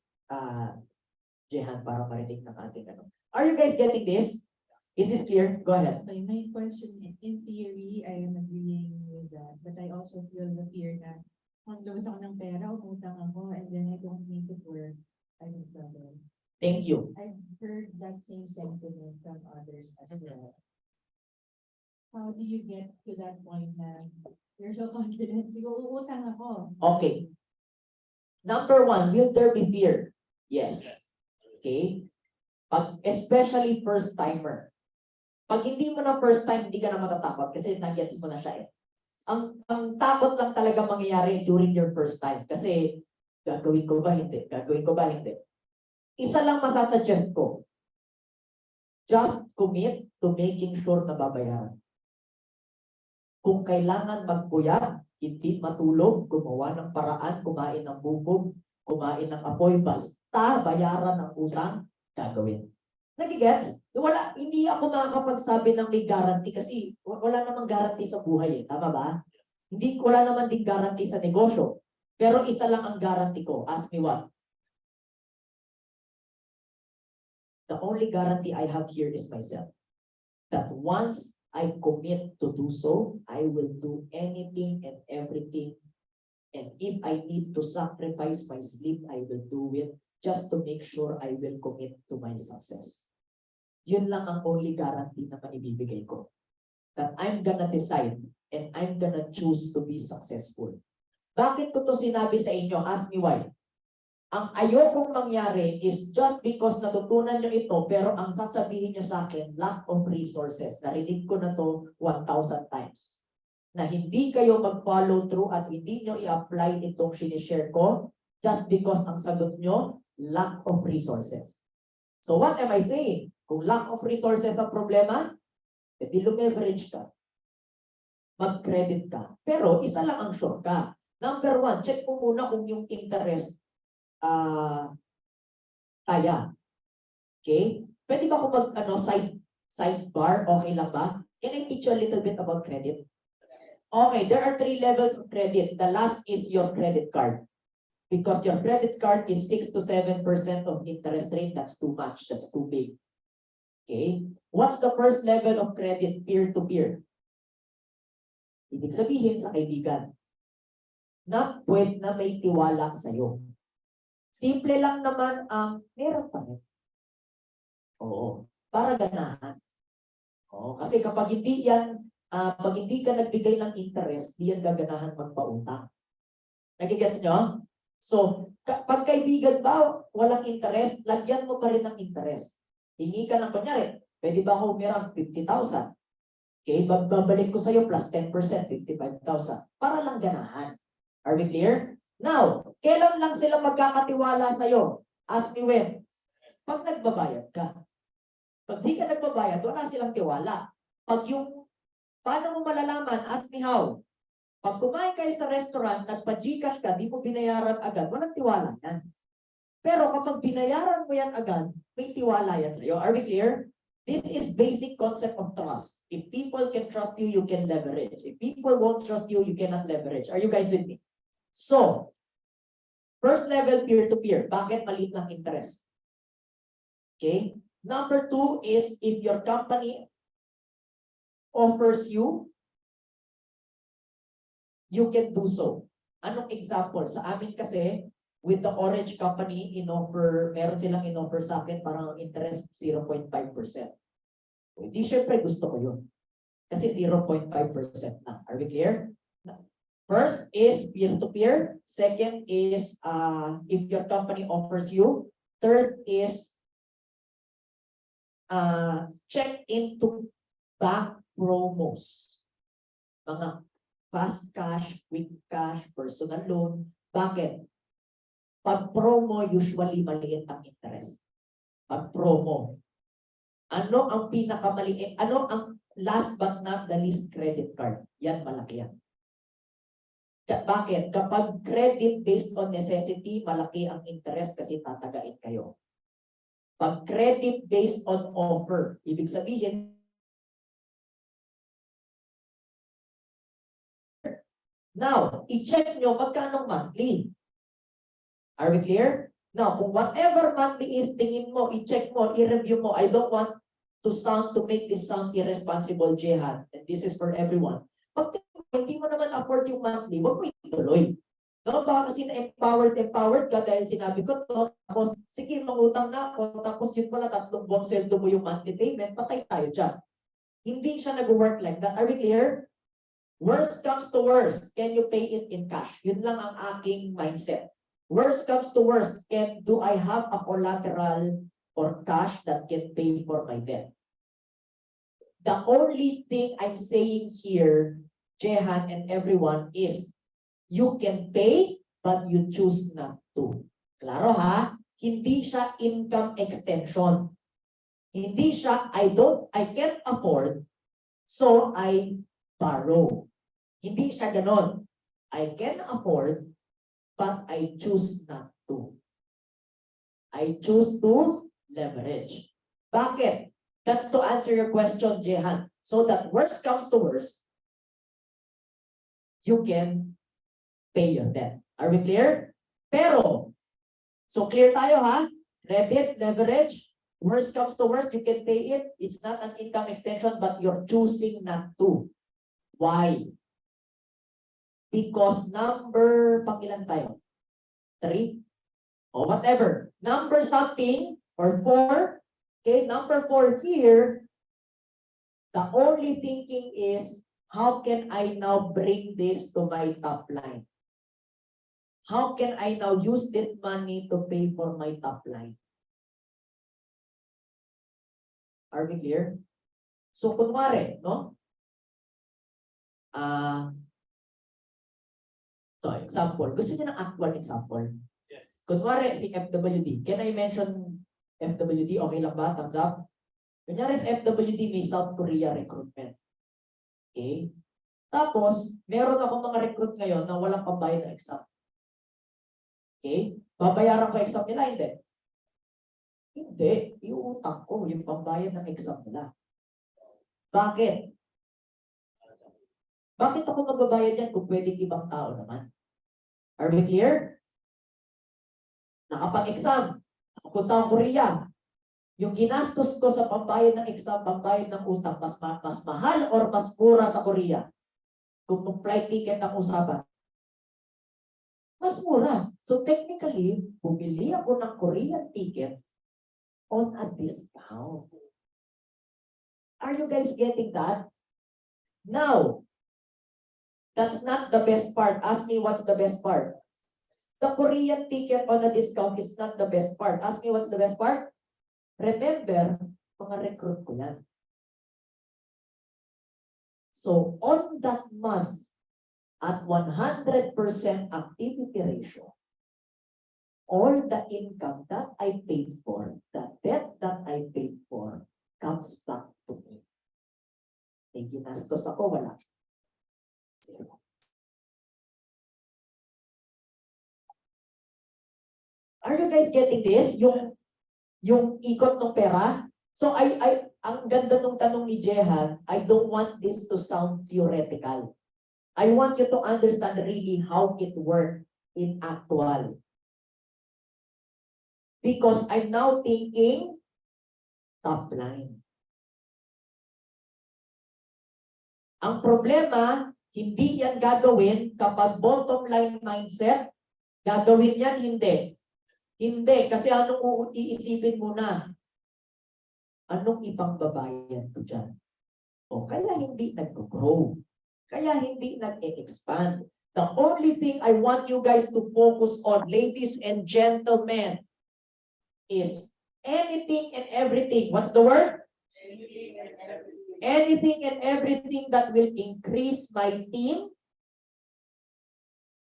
Jehan, para marinig ng ating ano. Are you guys getting this? Is this clear? Go ahead. My main question, in theory, I am agreeing with that, but I also feel the fear na kung lubos ako ng pera, umutang ako, and then I don't make it work, I'm in trouble. Thank you. I've heard that same sentiment from others as well. How do you get to that point na you're so confident? Siguro uutang ako. Okay. Number 1, will there be fear? Yes. Okay. Pag, especially first timer. Pag hindi mo na first time, hindi ka na matatakot kasi nag-gets mo na siya eh. Ang takot lang talaga mangyayari during your first time. Kasi, gagawin ko ba hindi? Gagawin ko ba hindi? Isa lang masasuggest ko. Just commit to making sure na babayaran. Kung kailangan magpuyat, hindi matulog, gumawa ng paraan, kumain ng bubog, kumain ng apoy, basta bayaran ang utang, gagawin. Nagigets? Hindi ako makakapagsabi ng may guarantee kasi wala namang guarantee sa buhay eh. Tama ba? Wala naman din guarantee sa negosyo. Pero isa lang ang guarantee ko. Ask me what? The only guarantee I have here is myself. That once I commit to do so, I will do anything and everything. And if I need to sacrifice my sleep, I will do it just to make sure I will commit to my success. Yun lang ang only guarantee na maibibigay ko. That I'm gonna decide and I'm gonna choose to be successful. Bakit ko to sinabi sa inyo? Ask me why. Ang ayokong mangyari is just because natutunan nyo ito, pero ang sasabihin nyo sa akin, lack of resources. Narinig ko na to 1,000 times. Na hindi kayo mag-follow through at hindi nyo i-apply itong sinishare ko just because ang sagot nyo, lack of resources. So what am I saying? Kung lack of resources ang problema, edi lumeverage ka. Mag-credit ka. Pero isa lang ang sure ka. Number one, check mo muna kung yung interest kaya. Okay? Pwede ba kung sidebar? Okay lang ba? Can I teach you a little bit about credit? Okay, there are 3 levels of credit. The last is your credit card. Because your credit card is 6 to 7% of interest rate. That's too much. That's too big. Okay? What's the first level of credit? Peer-to-peer. Ibig sabihin sa kaibigan na pwede na may tiwala sa'yo. Simple lang naman ang meron pa rin. Oo. Para ganahan. Oo. Kasi kapag hindi yan, pag hindi ka nagbigay ng interest, di yan gaganahan magpautang. Nagigets nyo? So, pag kaibigan ba, walang interest, lagyan mo pa rin ng interest. Hingi ka lang, kunyari, pwede ba ako umirang 50,000? Okay, babalik ko sa'yo plus 10%, 55,000. Para lang ganahan. Are we clear? Now, kailan lang sila magkakatiwala sa'yo? Ask me when. Pag nagbabayad ka. Pag di ka nagbabayad, wala silang tiwala. Pag yung, paano mo malalaman? Ask me how. Pag kumain kayo sa restaurant, nagpa-Gcash ka, di mo binayaran agad, walang tiwala yan. Pero kapag binayaran mo yan agad, may tiwala yan sa'yo. Are we clear? This is basic concept of trust. If people can trust you, you can leverage. If people won't trust you, you cannot leverage. Are you guys with me? So, first level peer-to-peer. Bakit maliit lang interest? Okay? Number 2 is if your company offers you, you can do so. Anong example? Sa amin kasi, with the Orange Company, meron silang in-offer sa akin parang interest 0.5%. Hindi syempre gusto ko yun. Kasi 0.5% na. Are we clear? First is peer-to-peer. Second is if your company offers you. Third is check into back promos. Mga fast cash, quick cash, personal loan. Bakit? Pag promo, usually maliit ang interest. Pag promo. Ano ang pinakamaliit? Ano ang last but not the least credit card? Yan, malaki yan. Bakit? Kapag credit based on necessity, malaki ang interest kasi tatagain kayo. Pag credit based on offer, ibig sabihin, now, i-check nyo magkano monthly. Are we clear? Now, kung whatever monthly is, tingin mo, i-check mo, i-review mo. I don't want to make this sound irresponsible, Jehan. And this is for everyone. Pag hindi mo naman afford yung monthly, huwag mo ituloy. No, baka kasi na-empowered ka dahil sinabi ko to, tapos sige, mangutang na ako, tapos yun pala 3 buwang sweldo mo yung monthly payment, patay tayo dyan. Hindi siya nag-work like that. Are we clear? Worst comes to worst, can you pay it in cash? Yun lang ang aking mindset. Worst comes to worst, do I have a collateral or cash that can pay for my debt? The only thing I'm saying here Jehan, and everyone is you can pay but you choose not to. Klaro ha? Hindi siya income extension. Hindi siya, I can't afford, so I borrow. Hindi siya ganon. I can afford, but I choose not to. I choose to leverage. Bakit? That's to answer your question, Jehan. So that worst comes to worst, you can pay your debt. Are we clear? Pero, so clear tayo ha? Credit, leverage, worst comes to worst, you can pay it. It's not an income extension, but you're choosing not to. Why? Because pangilan tayo? 3? Or whatever. Number something, or 4. Okay, number 4 here, the only thinking is, how can I now bring this to my top line? How can I now use this money to pay for my top line? Are we clear? So, kunwari, no? So, example. Gusto niyo ng actual example? Yes. Kunwari, si FWD. Can I mention FWD? Okay lang ba? Thumbs up? Kunyari si FWD may South Korea recruitment. Okay? Tapos, meron akong mga recruit ngayon na walang pambayad na exam. Okay? Babayaran ko exam nila? Hindi. Hindi. Iutang ko yung pambayad ng exam nila. Bakit? Bakit ako magbabayad yan kung pwedeng ibang tao naman? Are we clear? Nakapag-exam. Nakapunta ang Korea. Yung ginastos ko sa pambayad ng exam, pambayad ng utang, mas mahal or mas mura sa Korea? Kung flight ticket ang usapan. Mas mura. So technically, bumili ako ng Korean ticket on a discount. Are you guys getting that? Now, that's not the best part. Ask me what's the best part. The Korean ticket on a discount is not the best part. Ask me what's the best part. Remember, mga recruit ko yan. So, on that month, at 100% activity ratio, all the income that I paid for, the debt that I paid for, comes back to me. May ginastos ako, wala. Zero. Are you guys getting this? Yung ikot ng pera? So ang ganda ng tanong ni Jehan, I don't want this to sound theoretical. I want you to understand really how it works in actual. Because I'm now thinking top line. Ang problema, hindi yan gagawin kapag bottom line mindset. Gagawin yan, hindi. Hindi, kasi anong iisipin mo na? Anong ipangbabayan ko dyan? O kaya hindi nag-grow. Kaya hindi nag-expand. The only thing I want you guys to focus on, ladies and gentlemen, is anything and everything. What's the word? Anything and everything that will increase my team,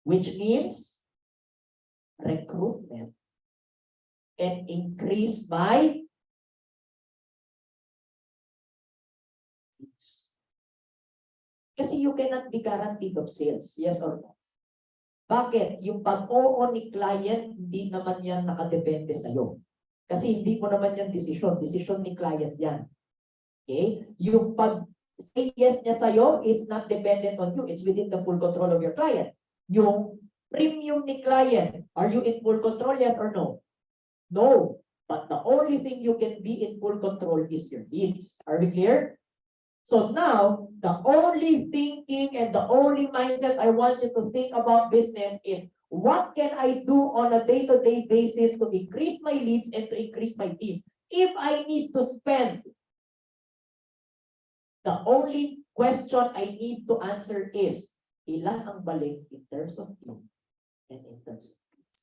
which means recruitment, and increase my needs. Kasi you cannot be guaranteed of sales. Yes or no? Bakit? Yung pag-oo ni client, hindi naman yan nakadepende sa'yo. Kasi hindi mo naman yan decision. Decision ni client yan. Okay? Yung pag-say yes niya sa'yo is not dependent on you. It's within the full control of your client. Yung premium ni client, are you in full control? Yes or no? No. But the only thing you can be in full control is your needs. Are we clear? So now, the only thinking and the only mindset I want you to think about business is, what can I do on a day-to-day basis to increase my leads and to increase my team? If I need to spend, the only question I need to answer is, ilan ang balik in terms of team and in terms of fees?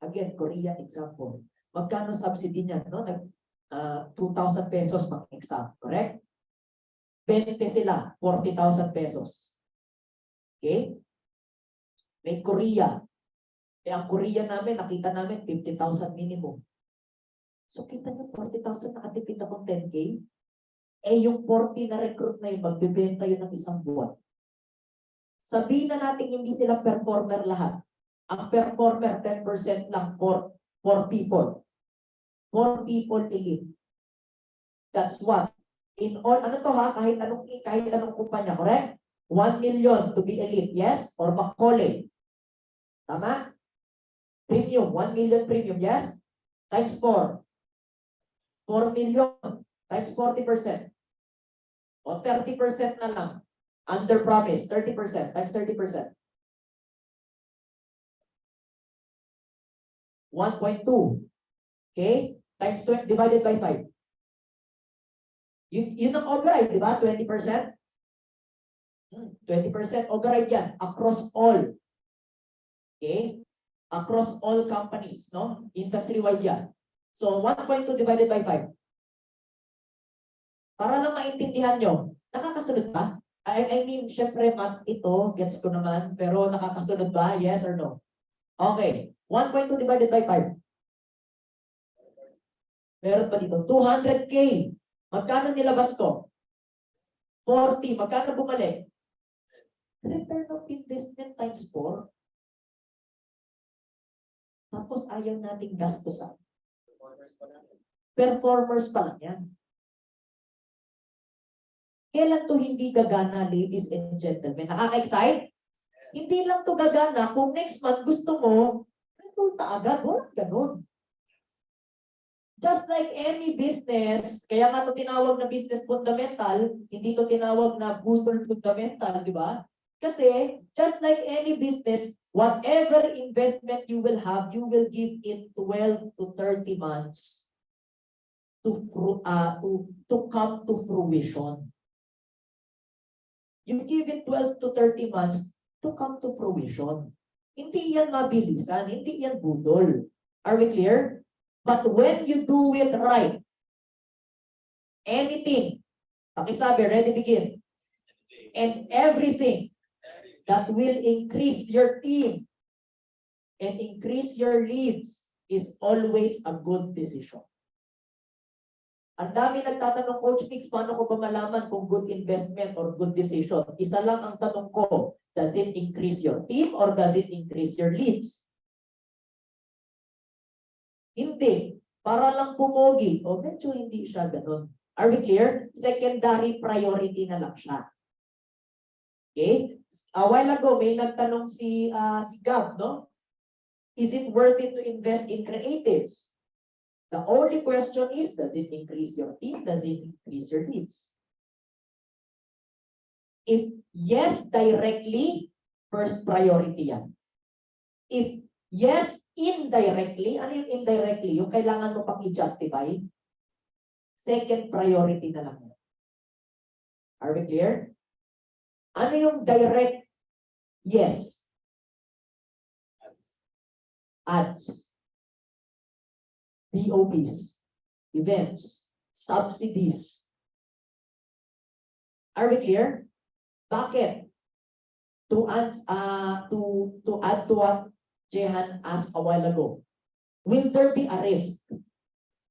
Again, Korea example. Magkano subsidy niyan? No? 2,000 pesos mag-exam, correct? 20 sila, 40,000 pesos. Okay? May Korea. Eh, ang Korea namin, nakita namin 50,000 minimum. So, kita nyo, 40,000 nakatipid akong 10K. Eh, yung 40 na recruit na yun, magbibenta yun ng isang buwan. Sabihin na natin hindi sila performer lahat. Ang performer, 10% lang for people. 4 people elite. That's what. In all, ano to ha, kahit anong kumpanya, correct? 1 million to be elite, yes? Or Macaulay. Tama? Premium, 1 million premium, yes? Times 4. 4 million times 40%. O 30% na lang. Under promise, 30% times 30%. 1.2. Okay? Times 20 divided by 5. Yun ang override, di ba? 20%. 20% override yan across all. Okay? Across all companies, no? Industry-wide yan. So, 1.2 divided by 5. Para lang maintindihan nyo, nakakasunod ba? I mean, syempre, math ito, gets ko naman, pero nakakasunod ba? Yes or no? Okay. 1.2 divided by 5. Meron pa dito. 200K. Magkano nilabas ko? 40. Magkano bumalik? Return of investment times 4. Tapos ayaw nating gastusan. Performers pa lang yan. Kailan to hindi gagana, ladies and gentlemen? Nakaka-excite? Hindi lang to gagana kung next month gusto mo, resulta agad. Walang ganun. Just like any business, kaya nga to tinawag na business fundamental, hindi to tinawag na budol fundamental, di ba? Kasi, just like any business, whatever investment you will have, you will give it 12 to 30 months to come to fruition. You give it 12 to 30 months to come to fruition. Hindi yan mabilisan, hindi yan budol. Are we clear? But when you do it right, anything, pakisabi, ready, begin, and everything that will increase your team and increase your leads is always a good decision. Ang dami nagtatanong, Coach Mix, paano ko ba malaman kung good investment or good decision? Isa lang ang tanong ko, does it increase your team or does it increase your leads? Hindi. Para lang pumogi. O medyo hindi siya ganun. Are we clear? Secondary priority na lang siya. Okay? A while ago, may nagtanong si Gab, no? Is it worth it to invest in creatives? The only question is, does it increase your team? Does it increase your leads? If yes, directly, first priority yan. If yes, indirectly, ano yung indirectly? Yung kailangan mo pang i-justify? Second priority na lang. Are we clear? Ano yung direct? Yes. Ads. BOPs. Events. Subsidies. Are we clear? Bakit? To add to what Jehan asked a while ago. Will there be a risk?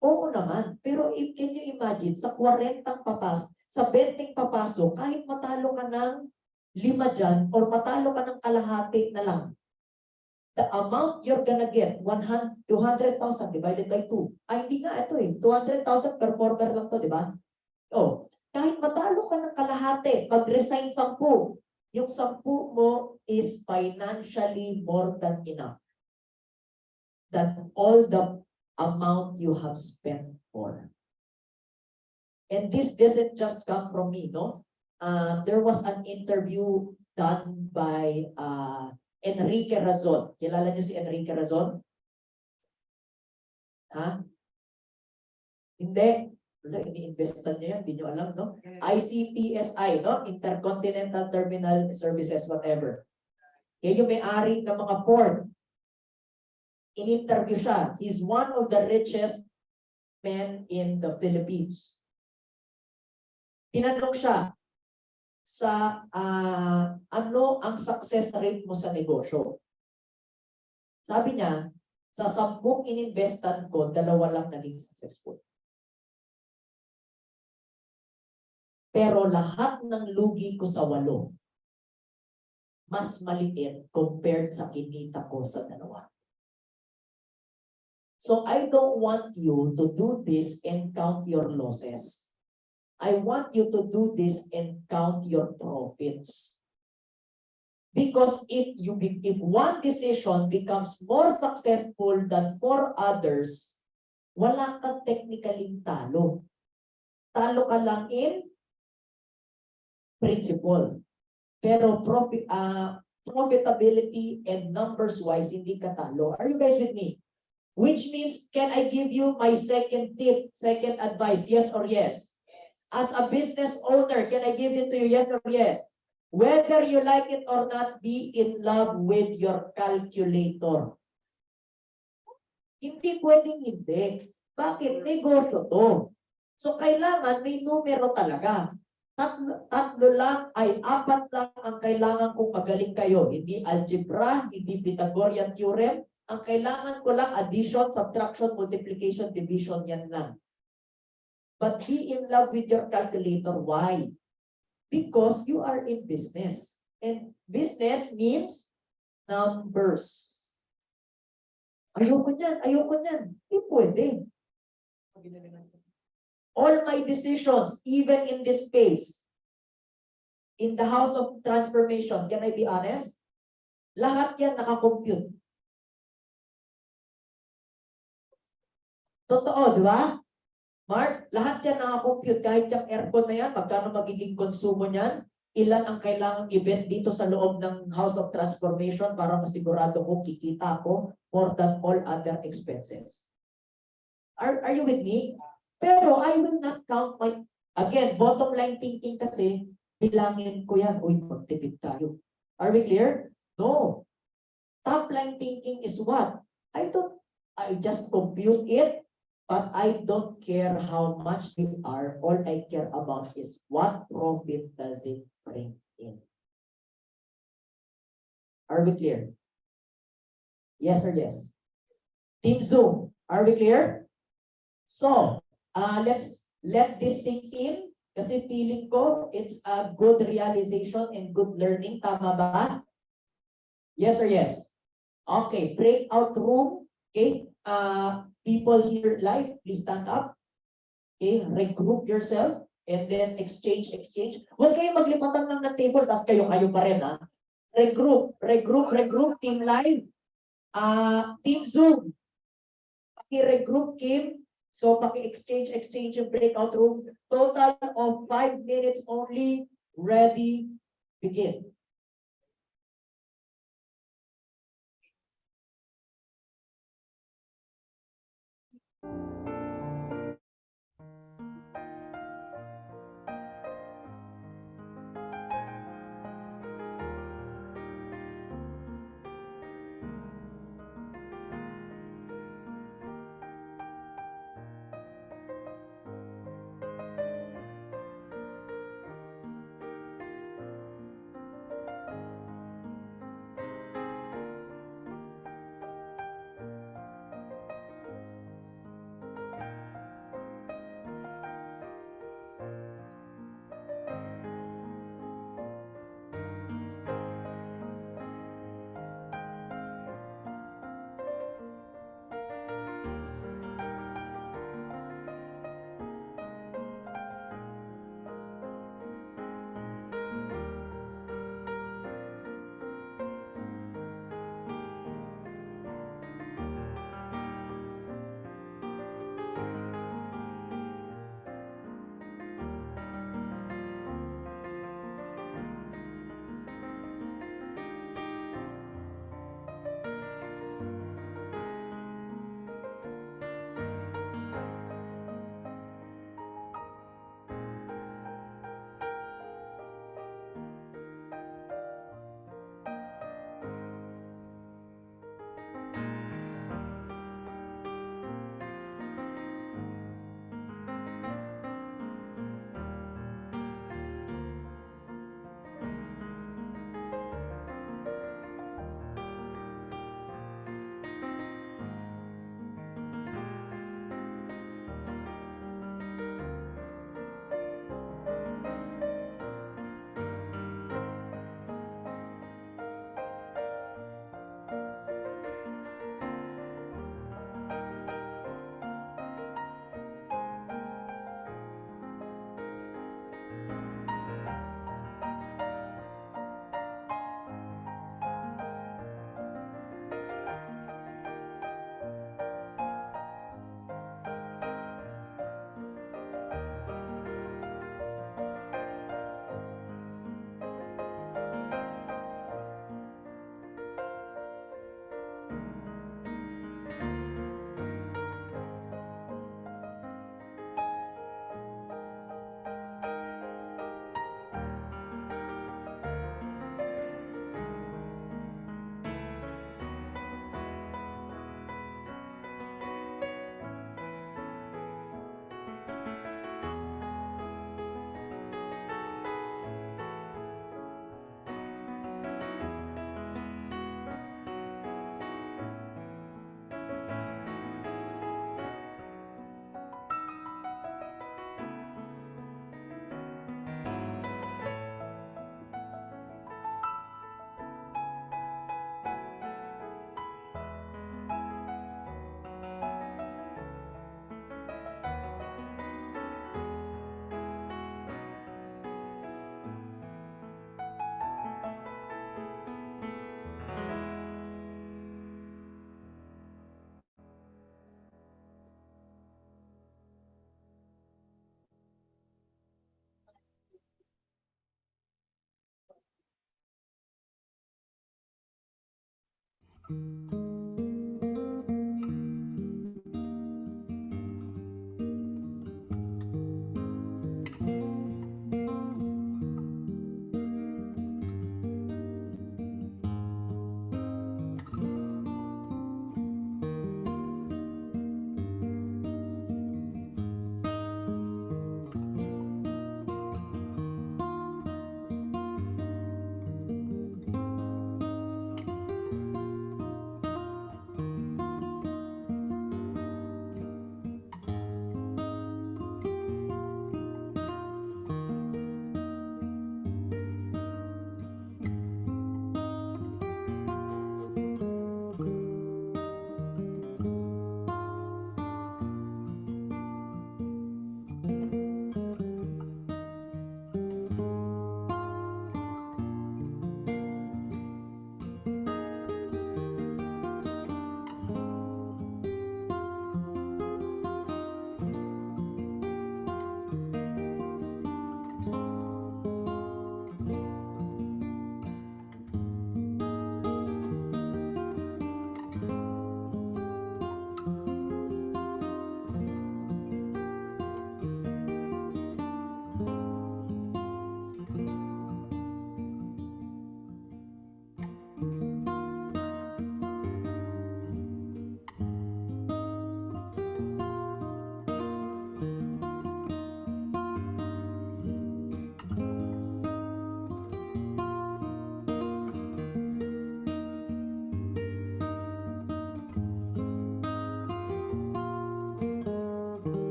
Oo naman. Pero can you imagine, sa 40 papasok, sa 20 papasok, kahit matalo ka ng 5 dyan, or matalo ka ng kalahati na lang, the amount you're gonna get, 200,000 divided by 2. Ay, hindi nga ito eh. 200,000 per quarter lang to, di ba? Oh, kahit matalo ka ng kalahati, mag-resign 10. Yung 10 mo is financially more than enough than all the amount you have spent for. And this doesn't just come from me, no? There was an interview done by Enrique Razon. Kilala niyo si Enrique Razon? Ha? Hindi. Ini-investan niyo yan, hindi niyo alam, no? ICTSI, no? Intercontinental Terminal Services, whatever. Kaya yung may-ari ng mga port, in-interview siya. He's one of the richest men in the Philippines. Tinanong siya, sa ano ang success rate mo sa negosyo. Sabi niya, sa 10 ininvestan ko, 2 lang naging successful. Pero lahat ng lugi ko sa 8, mas maliit compared sa kinita ko sa 2. So I don't want you to do this and count your losses. I want you to do this and count your profits. Because if one decision becomes more successful than 4 others, wala kang technically talo. Talo ka lang in principle. Pero profitability and numbers wise, hindi ka talo. Are you guys with me? Which means, can I give you my second tip, second advice, yes or yes? As a business owner, can I give it to you, yes or yes? Whether you like it or not, be in love with your calculator. Hindi pwedeng hindi. Bakit? Negosyo to. So, kailangan may numero talaga. Tatlo lang ay 4 lang ang kailangan kung magaling kayo. Hindi algebra, hindi Pythagorean theorem. Ang kailangan ko lang addition, subtraction, multiplication, division, yan lang. But be in love with your calculator. Why? Because you are in business. And business means numbers. Ayoko niyan, ayoko niyan. Hindi pwede. All my decisions, even in this space, in the house of transformation, can I be honest? Lahat yan nakakompute. Totoo, di ba? Mark, lahat yan nakakompute. Kahit yung aircon na yan, magkano magiging konsumo niyan, ilan ang kailangang event dito sa loob ng House of Transformation para masigurado ko kikita ko more than all other expenses. Are you with me? Pero I will not count my, again, bottom line thinking kasi, bilangin ko yan, uy, magtipid tayo. Are we clear? No. Top line thinking is what? I just compute it, but I don't care how much they are. All I care about is what profit does it bring in. Are we clear? Yes or yes? Team Zoom, are we clear? So, let's let this sink in kasi feeling ko it's a good realization and good learning. Tama ba? Yes or yes? Okay, breakout room. Okay, people here live, please stand up. Okay, regroup yourself and then exchange. Huwag kayo maglipatan lang ng table tapos kayo pa rin, ha? Regroup, team live. Team Zoom. Paki-regroup, Kim. So, paki-exchange yung breakout room. Total of 5 minutes only. Ready, begin.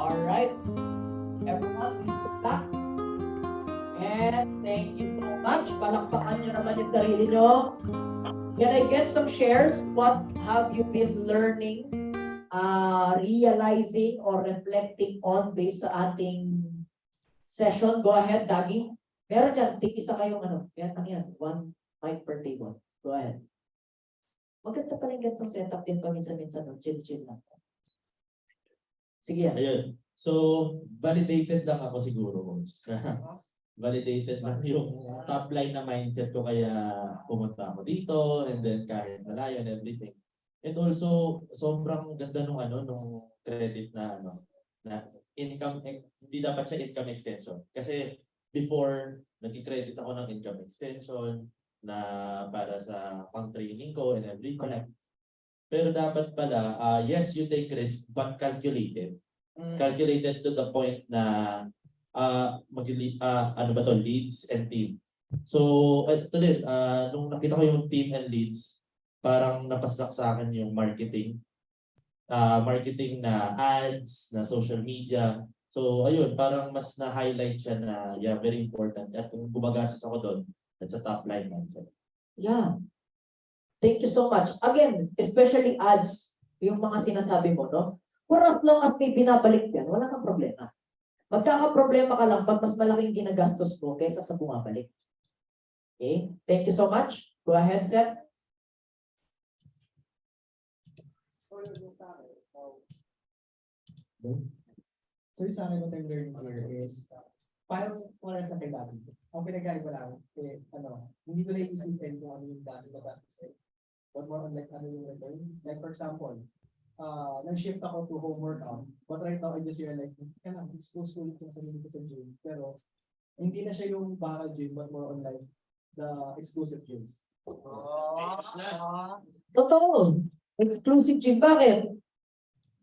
All right. Everyone, please sit back. And thank you so much. Palakpakan nyo naman yung sarili nyo. Can I get some shares? What have you been learning, realizing, or reflecting on based sa ating session? Go ahead, Dagi. Meron dyan, isa kayong ano. Yan, ano yan? 1 mic per table. Go ahead. Maganda pala yung ganitong setup din paminsan-minsan. No? Chill-chill lang. Sige yan. Ayun. So, validated lang ako siguro. Validated lang yung top line na mindset ko kaya pumunta ako dito and then kahit malayo and everything. And also, sobrang ganda nung nung credit na na income, hindi dapat siya income extension. Kasi before, nag-credit ako ng income extension na para sa pang-training ko and everything. Pero dapat pala, yes, you take risk, but calculated. Calculated to the point na leads and team. So, ito din, nung nakita ko yung team and leads, parang napaslak sa akin yung marketing. Marketing na ads, na social media. So, ayun, parang mas na-highlight siya na, yeah, very important. At kung gumagastos ako doon, that's a top line mindset. Yeah. Thank you so much. Again, especially ads, yung mga sinasabi mo, no? For as long as may binabalik yan, wala kang problema. Magkaka-problema ka lang pag mas malaking ginagastos mo kaysa sa bumabalik. Okay? Thank you so much. Go ahead, Seth. So sa akin, what I'm learning here is, parang wala sa kay dati. Ang pinag-aiba lang, hindi ko naiisipin kung ano yung gastos. But more on like, ano yung return. Like for example, nag-shift ako to home workout. But right now, I just realized, expose ko ulit yung sarili ko sa gym. Pero, hindi na siya yung bakal gym, but more on like, the exclusive gyms. Totoo. Exclusive gym. Bakit?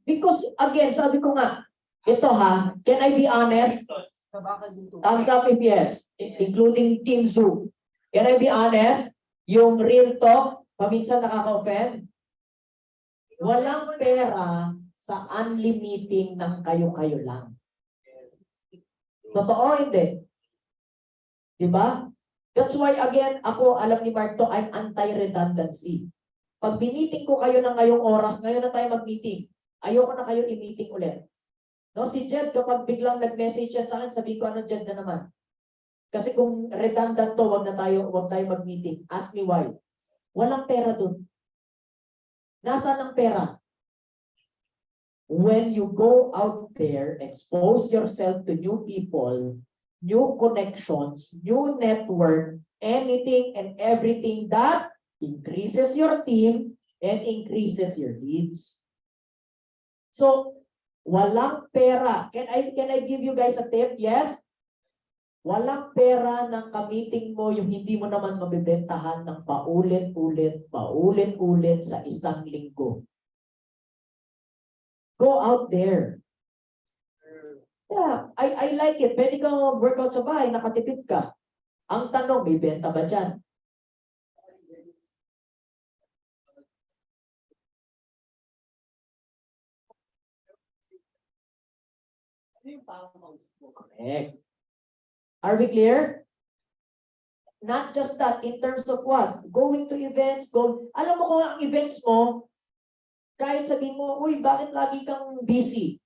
Because, again, sabi ko nga, ito ha, can I be honest? Thumbs up if yes, including Team Zoo. Can I be honest? Yung real talk, paminsan nakaka-offend. Walang pera sa unlimiting ng kayo-kayo lang. Totoo, hindi? Diba? That's why, again, ako, alam ni Mark to, I'm anti-redundancy. Pag biniting ko kayo ng ngayong oras, ngayon na tayo mag-meeting. Ayoko na kayo i-meeting ulit. No, si Jed, kapag biglang nag-message yan sa akin, sabi ko, ano Jed na naman? Kasi kung redundant to, wag tayo mag-meeting. Ask me why. Walang pera dun. Nasaan ang pera? When you go out there, expose yourself to new people, new connections, new network, anything and everything that increases your team and increases your leads. So, walang pera. Can I give you guys a tip? Yes? Walang pera ng ka-meeting mo yung hindi mo naman mabibentahan ng paulit-ulit sa isang linggo. Go out there. Yeah, I like it. Pwede kang mag-workout sa bahay, nakatipid ka. Ang tanong, may benta ba dyan? Correct. Are we clear? Not just that, in terms of what? Going to events, alam mo kung ang events mo, kahit sabihin mo, uy, bakit lagi kang busy?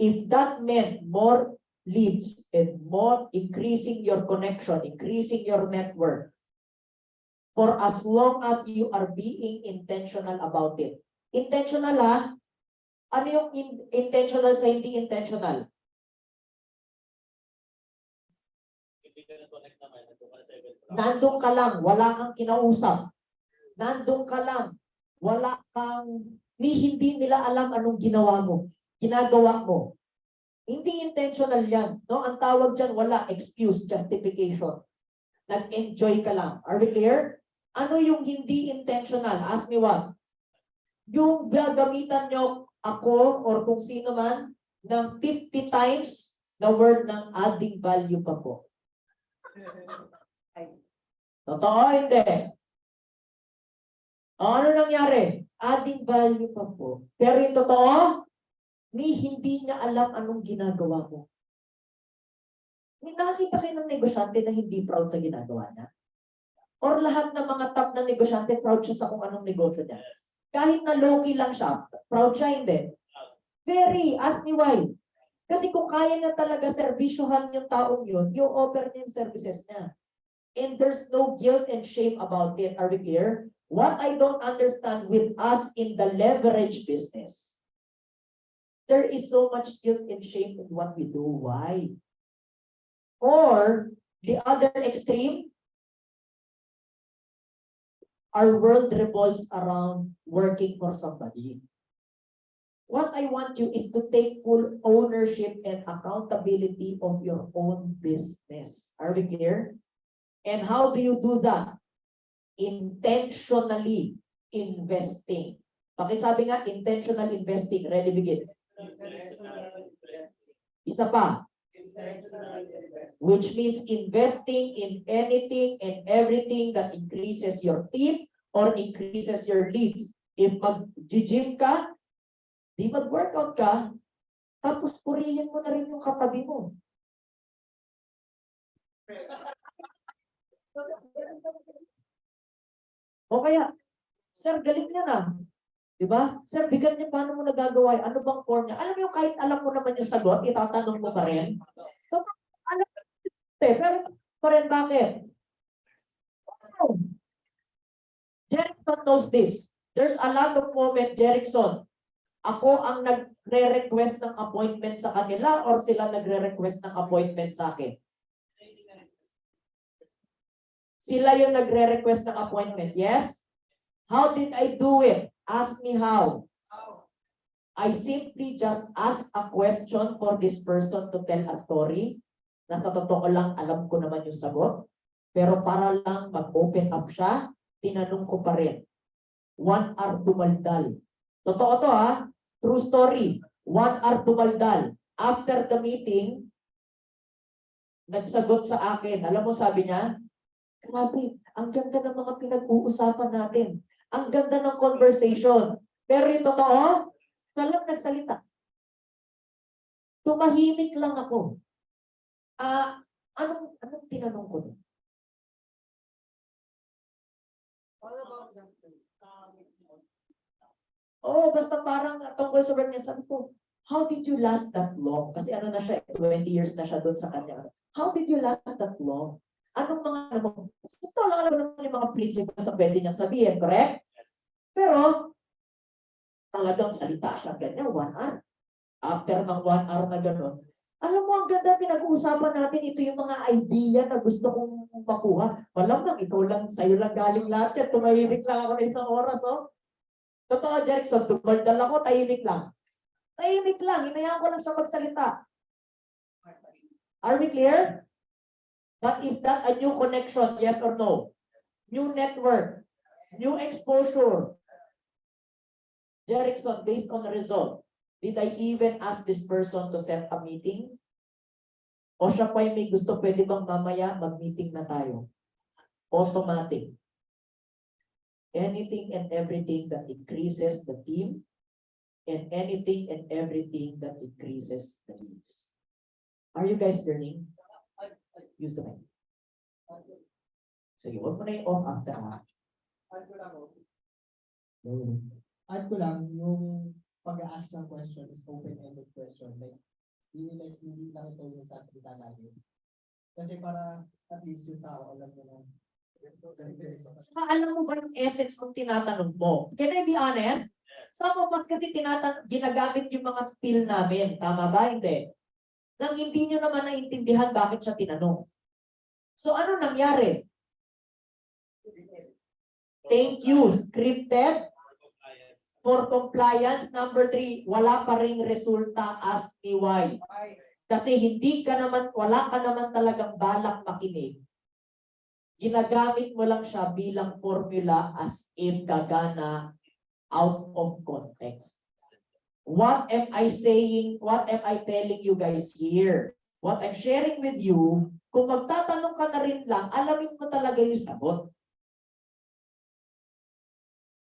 If that meant more leads and more increasing your connection, increasing your network, for as long as you are being intentional about it. Intentional ha? Ano yung intentional sa hindi intentional? Nandun ka lang, wala kang kinausap. Nandun ka lang, wala kang, hindi nila alam anong ginagawa mo. Hindi intentional yan. No? Ang tawag dyan, wala excuse, justification. Nag-enjoy ka lang. Are we clear? Ano yung hindi intentional? Ask me what? Yung gagamitan nyo ako or kung sino man ng 50 times the word ng adding value pa po. Totoo, hindi. Ano nangyari? Adding value pa po. Pero yung totoo, hindi niya alam anong ginagawa ko. Nakakita kayo ng negosyante na hindi proud sa ginagawa niya? Or lahat ng mga top na negosyante, proud siya sa kung anong negosyo niya? Kahit na low-key lang siya, proud siya, hindi? Very. Ask me why. Kasi kung kaya niya talaga servisyohan yung taong yun, yung offer niya yung services niya. And there's no guilt and shame about it. Are we clear? What I don't understand with us in the leverage business, there is so much guilt and shame in what we do. Why? Or the other extreme, our world revolves around working for somebody. What I want you is to take full ownership and accountability of your own business. Are we clear? And how do you do that? Intentionally investing. Pakisabi nga, intentional investing. Ready, begin. Isa pa. Which means investing in anything and everything that increases your team or increases your leads. If mag-gym ka, di mag-workout ka, tapos purihin mo na rin yung katabi mo. O kaya, sir, galing niya na. Diba? Sir, bigat niya, paano mo nagagawa? Ano bang core niya? Alam mo yung kahit alam mo naman yung sagot, itatanong mo pa rin. So, alam mo, pero pa rin, bakit? Oh. Jerickson knows this. There's a lot of moment, Jerickson. Ako ang nagre-request ng appointment sa kanila or sila nagre-request ng appointment sa akin? Sila yung nagre-request ng appointment. Yes? How did I do it? Ask me how. I simply just ask a question for this person to tell a story. Na sa totoo lang, alam ko naman yung sagot. Pero para lang mag-open up siya, tinanong ko pa rin. 1 hour dumaldal. Totoo to ha? True story. 1 hour dumaldal. After the meeting, nagsagot sa akin. Alam mo, sabi niya, grabe, ang ganda ng mga pinag-uusapan natin. Ang ganda ng conversation. Pero yung totoo, walang nagsalita. Tumahimik lang ako. Anong tinanong ko doon? Oo, basta parang tungkol sa work niya, sabi ko, how did you last that long? Kasi ano na siya, 20 years na siya doon sa kanya. How did you last that long? Anong mga, ano mo, ito lang alam naman yung mga principles na pwede niyang sabihin, correct? Pero, talagang salita siya ganyan, 1 hour. After ng 1 hour na gano'n, alam mo, ang ganda pinag-uusapan natin, ito yung mga idea na gusto kong makuha. Malamang, ikaw lang, sa'yo lang galing lahat yan. Tumahimik lang ako na 1 oras, oh. Totoo, Jerickson, tumaldal ako, tahimik lang. Tahimik lang, hinayaan ko lang siya magsalita. Are we clear? But is that a new connection, yes or no? New network, new exposure. Jerickson, based on the result, did I even ask this person to set a meeting? O siya pa yung may gusto, pwede bang mamaya mag-meeting na tayo? Automatic. Anything and everything that increases the team and anything and everything that increases the needs. Are you guys learning? Use the mic. Sige, huwag mo na yung off after. Add ko lang, yung pag-ask ng question is open-ended question. Like, hindi lang ito yung sasalita natin. Kasi para at least yung tao alam mo na. Alam mo ba yung essence kung tinatanong mo? Can I be honest? Some of us kasi ginagamit yung mga spill namin. Tama ba? Hindi. Nang hindi nyo naman naintindihan bakit siya tinanong. So ano nangyari? Thank you. Scripted. For compliance. Number 3, wala pa ring resulta. Ask me why. Kasi wala ka naman talagang balak makinig. Ginagamit mo lang siya bilang formula as if gagana out of context. What am I saying? What am I telling you guys here? What I'm sharing with you, kung magtatanong ka na rin lang, alamin mo talaga yung sagot.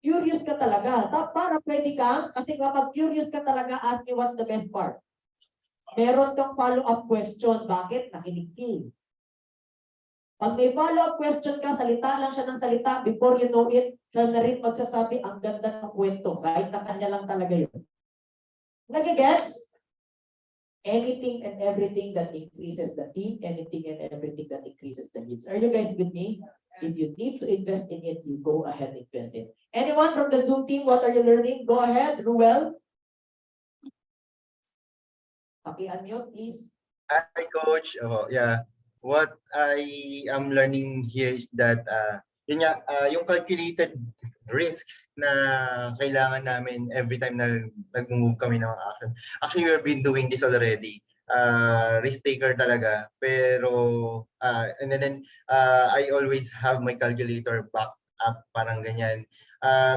Curious ka talaga. Para pwede ka, kasi kapag curious ka talaga, ask me what's the best part. Meron kang follow-up question. Bakit? Nakinig ka. Pag may follow-up question ka, salita lang siya ng salita, before you know it, siya na rin magsasabi, ang ganda ng kwento, kahit na kanya lang talaga yun. Nagigets? Anything and everything that increases the team, anything and everything that increases the needs. Are you guys with me? If you need to invest in it, you go ahead and invest in it. Anyone from the Zoom team, what are you learning? Go ahead, Ruel. Okay, unmute, please. Hi, Coach. Oh, yeah. What I am learning here is that yung calculated risk na kailangan namin every time na nag-move kami ng action. Actually, we've been doing this already. Risk taker talaga. Pero, and then I always have my calculator back up, parang ganyan.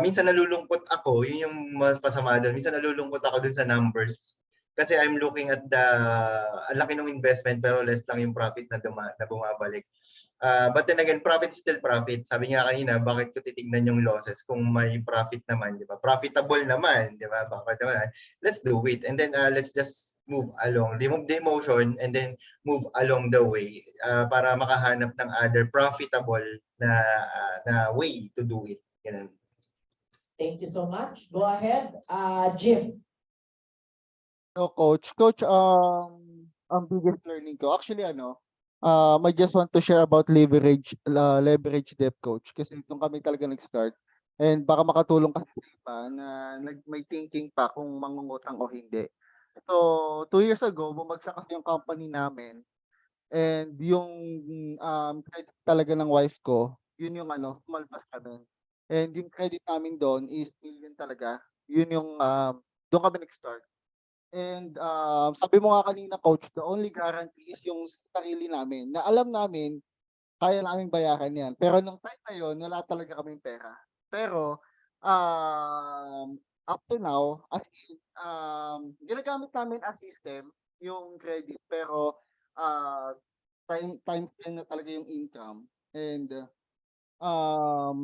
Minsan nalulungkot ako, yun yung mas pasama doon. Minsan nalulungkot ako dun sa numbers. Kasi I'm looking at ang laki ng investment pero less lang yung profit na bumabalik. But then again, profit is still profit. Sabi nga kanina, bakit ko titignan yung losses kung may profit naman, di ba? Profitable naman, di ba? Bakit naman? Let's do it. And then let's just move along. Remove the emotion and then move along the way para makahanap ng other profitable na way to do it. Ganun. Thank you so much. Go ahead, Jim. No, Coach, ang biggest learning ko, actually I just want to share about leverage debt, Coach, kasi nung kami talaga nag-start and baka makatulong kasi pa na may thinking pa kung mangungutang o hindi. So 2 years ago, bumagsak kasi yung company namin and yung credit talaga ng wife ko, yun yung tumalpas kami. And yung credit namin doon is million talaga. Yun yung doon kami nag-start. And sabi mo nga kanina, Coach, the only guarantee is yung sarili namin na alam namin kaya naming bayaran yan. Pero nung time na yun, wala talaga kaming pera. Pero up to now, as in, ginagamit namin as system yung credit. Pero time spend na talaga yung income. And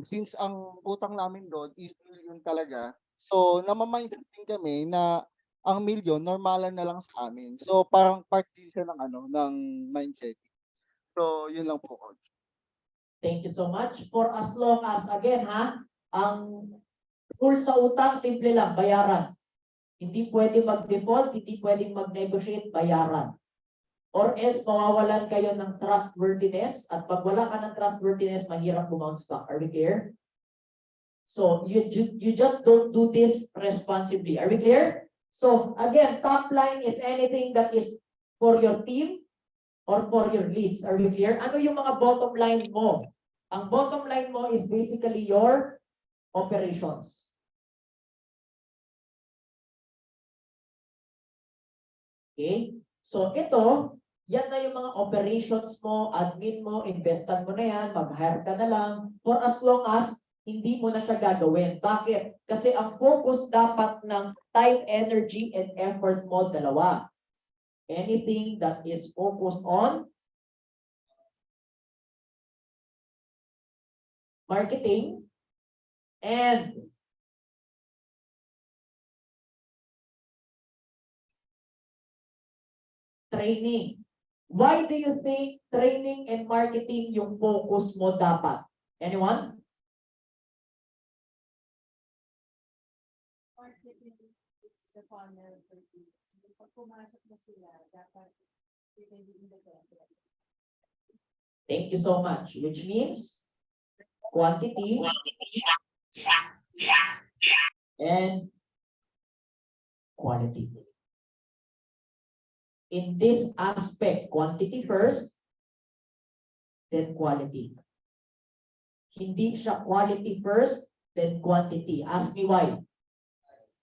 since ang utang namin doon is million talaga, so namamindset din kami na ang milyon, normalan na lang sa amin. So, parang part din siya ng mindset. So, yun lang po, Coach. Thank you so much. For as long as, again ang Rule sa utang, simple lang, bayaran. Hindi pwede mag-default, hindi pwedeng mag-negotiate, bayaran. Or else, mawawalan kayo ng trustworthiness. At pag wala ka ng trustworthiness, mahirap bounce back. Are we clear? So, you just don't do this responsibly. Are we clear? So, again, top line is anything that is for your team or for your leads. Are we clear? Ano yung mga bottom line mo? Ang bottom line mo is basically your operations. Okay? So ito, yan na yung mga operations mo, admin mo, investan mo na yan, mag-hire ka na lang, for as long as hindi mo na siya gagawin. Bakit? Kasi ang focus dapat ng time, energy, and effort mo, dalawa. Anything that is focused on marketing and training. Why do you think training and marketing yung focus mo dapat? Anyone? Marketing is the funnel for people. Pag pumasok na sila, dapat they can be independent. Thank you so much. Which means quantity and quality. In this aspect, quantity first, then quality. Hindi siya quality first, then quantity. Ask me why.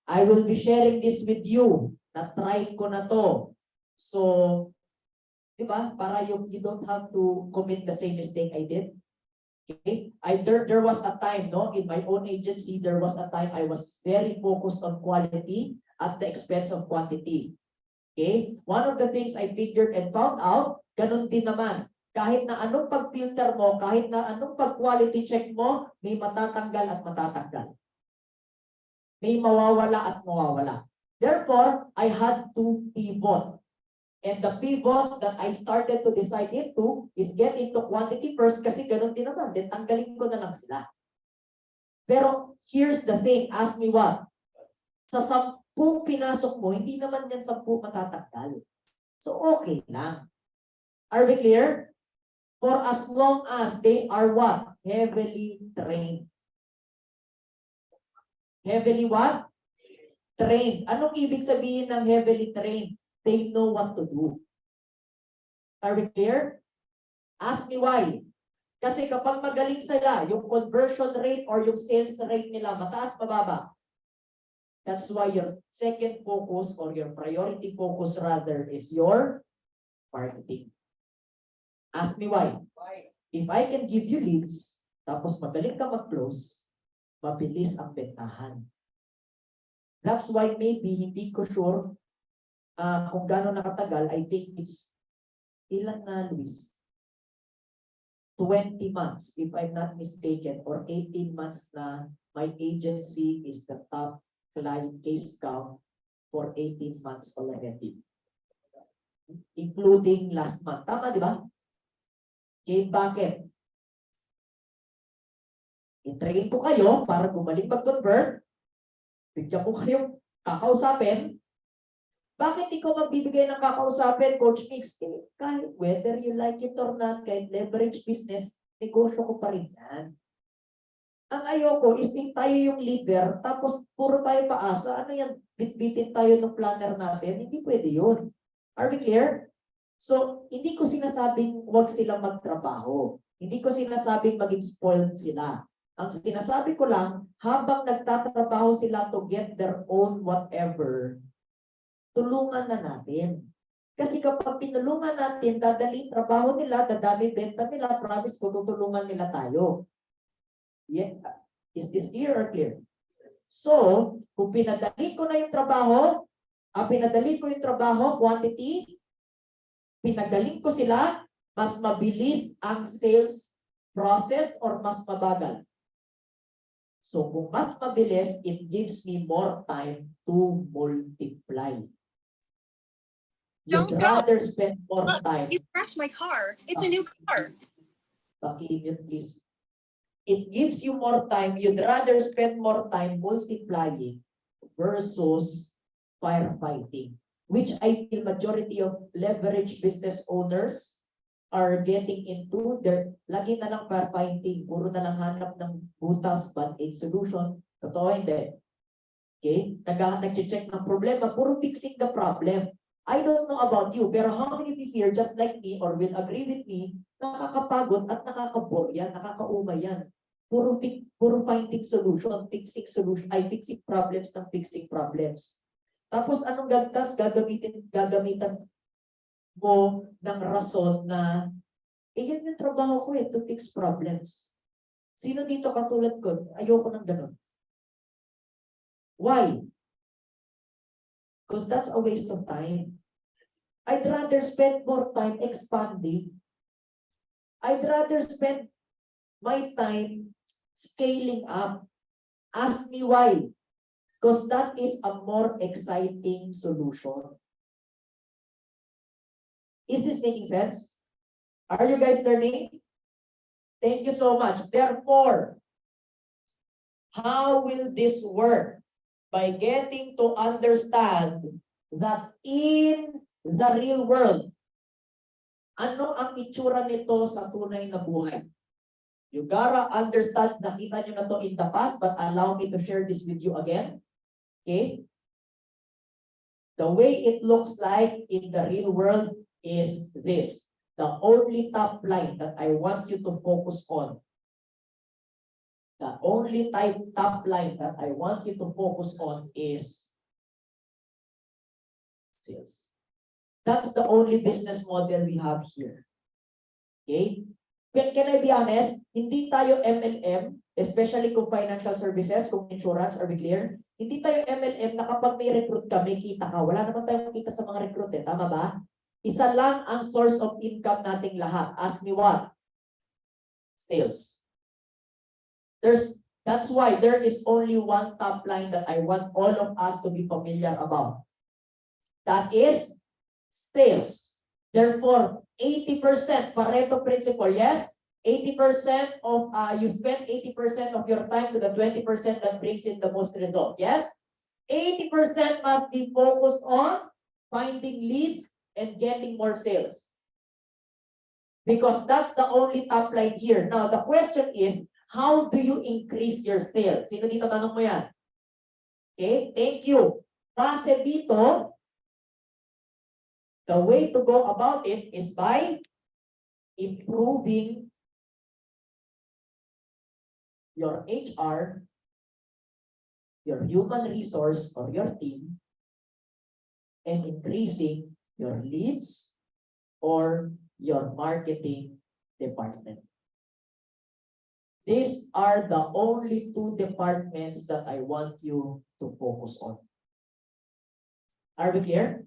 I will be sharing this with you. Na-try ko na to. So, di ba? Para you don't have to commit the same mistake I did. Okay? There was a time, no? In my own agency, there was a time I was very focused on quality at the expense of quantity. Okay? One of the things I figured and found out, ganun din naman. Kahit na anong pag-filter mo, kahit na anong pag-quality check mo, may matatanggal at matatanggal. May mawawala at mawawala. Therefore, I had to pivot. And the pivot that I started to decide into is get into quantity first kasi ganun din naman. Then tanggalin ko na lang sila. Pero here's the thing, ask me what? Sa 10 pinasok mo, hindi naman yan 10 matatanggal. So okay lang. Are we clear? For as long as they are what? Heavily trained. Heavily what? Trained. Anong ibig sabihin ng heavily trained? They know what to do. Are we clear? Ask me why. Kasi kapag magaling sila, yung conversion rate or yung sales rate nila, mataas, mababa. That's why your second focus or your priority focus rather is your marketing. Ask me why. If I can give you leads, tapos magaling ka mag-close, mabilis ang bentahan. That's why maybe hindi ko sure kung gano'n nakatagal. I think it's ilan na, Luis? 20 months, if I'm not mistaken, or 18 months na my agency is the top client case count for 18 months already. Including last month. Tama, di ba? Okay, bakit? I-train ko kayo para gumaling mag-convert. Bigyan ko kayong kakausapin. Bakit ikaw magbibigay ng kakausapin, Coach Mix? Eh, kahit whether you like it or not, kahit leverage business, negosyo ko pa rin yan. Ang ayoko is tayo yung leader, tapos puro tayo paasa. Ano yan? Bitbitin tayo ng planner natin. Hindi pwede yun. Are we clear? So, hindi ko sinasabing huwag silang magtrabaho. Hindi ko sinasabing maging spoiled sila. Ang sinasabi ko lang, habang nagtatrabaho sila to get their own whatever, tulungan na natin. Kasi kapag tinulungan natin, dadali trabaho nila, dadali benta nila, promise ko, tutulungan nila tayo. Yeah. Is this clear or clear? So, kung pinadali ko na yung trabaho, pinadali ko yung trabaho, quantity, pinagaling ko sila, mas mabilis ang sales process or mas mabagal. So, kung mas mabilis, it gives me more time to multiply. You'd rather spend more time. You crashed my car. It's a new car. Paki-mute, please. it gives you more time. You'd rather spend more time multiplying versus firefighting, which I feel majority of leverage business owners are getting into. They're lagi na lang firefighting, puro na lang hanap ng butas, band-aid solution. Totoo hindi. Okay? Nag-check ng problema, puro fixing the problem. I don't know about you, pero how many of you here, just like me, or will agree with me, nakakapagod at nakakabore yan, nakakaumay yan. Puro finding solution, fixing problems ng fixing problems. Tapos anong gagamitan mo ng rason na, yan yung trabaho ko to fix problems. Sino dito katulad ko? Ayoko ng ganun. Why? Because that's a waste of time. I'd rather spend more time expanding. I'd rather spend my time scaling up. Ask me why. Because that is a more exciting solution. Is this making sense? Are you guys learning? Thank you so much. Therefore, how will this work? By getting to understand that in the real world, ano ang itsura nito sa tunay na buhay? You gotta understand, nakita nyo na to in the past, but allow me to share this with you again. Okay? The way it looks like in the real world is this. The only top line that I want you to focus on, the only top line that I want you to focus on is sales. That's the only business model we have here. Okay? Can I be honest? Hindi tayo MLM, especially kung financial services, kung insurance, are we clear? Hindi tayo MLM na kapag may recruit ka, may kita ka. Wala naman tayong kita sa mga recruit eh. Tama ba? Isa lang ang source of income nating lahat. Ask me what? Sales. That's why there is only one top line that I want all of us to be familiar about. That is sales. Therefore, 80% Pareto principle, yes? 80% of you spend 80% of your time to the 20% that brings in the most result. Yes? 80% must be focused on finding leads and getting more sales. Because that's the only top line here. Now, the question is, how do you increase your sales? Sino dito tanong mo yan? Okay, thank you. Kasi dito, the way to go about it is by improving your HR, your human resource or your team, and increasing your leads or your marketing department. These are the only two departments that I want you to focus on. Are we clear?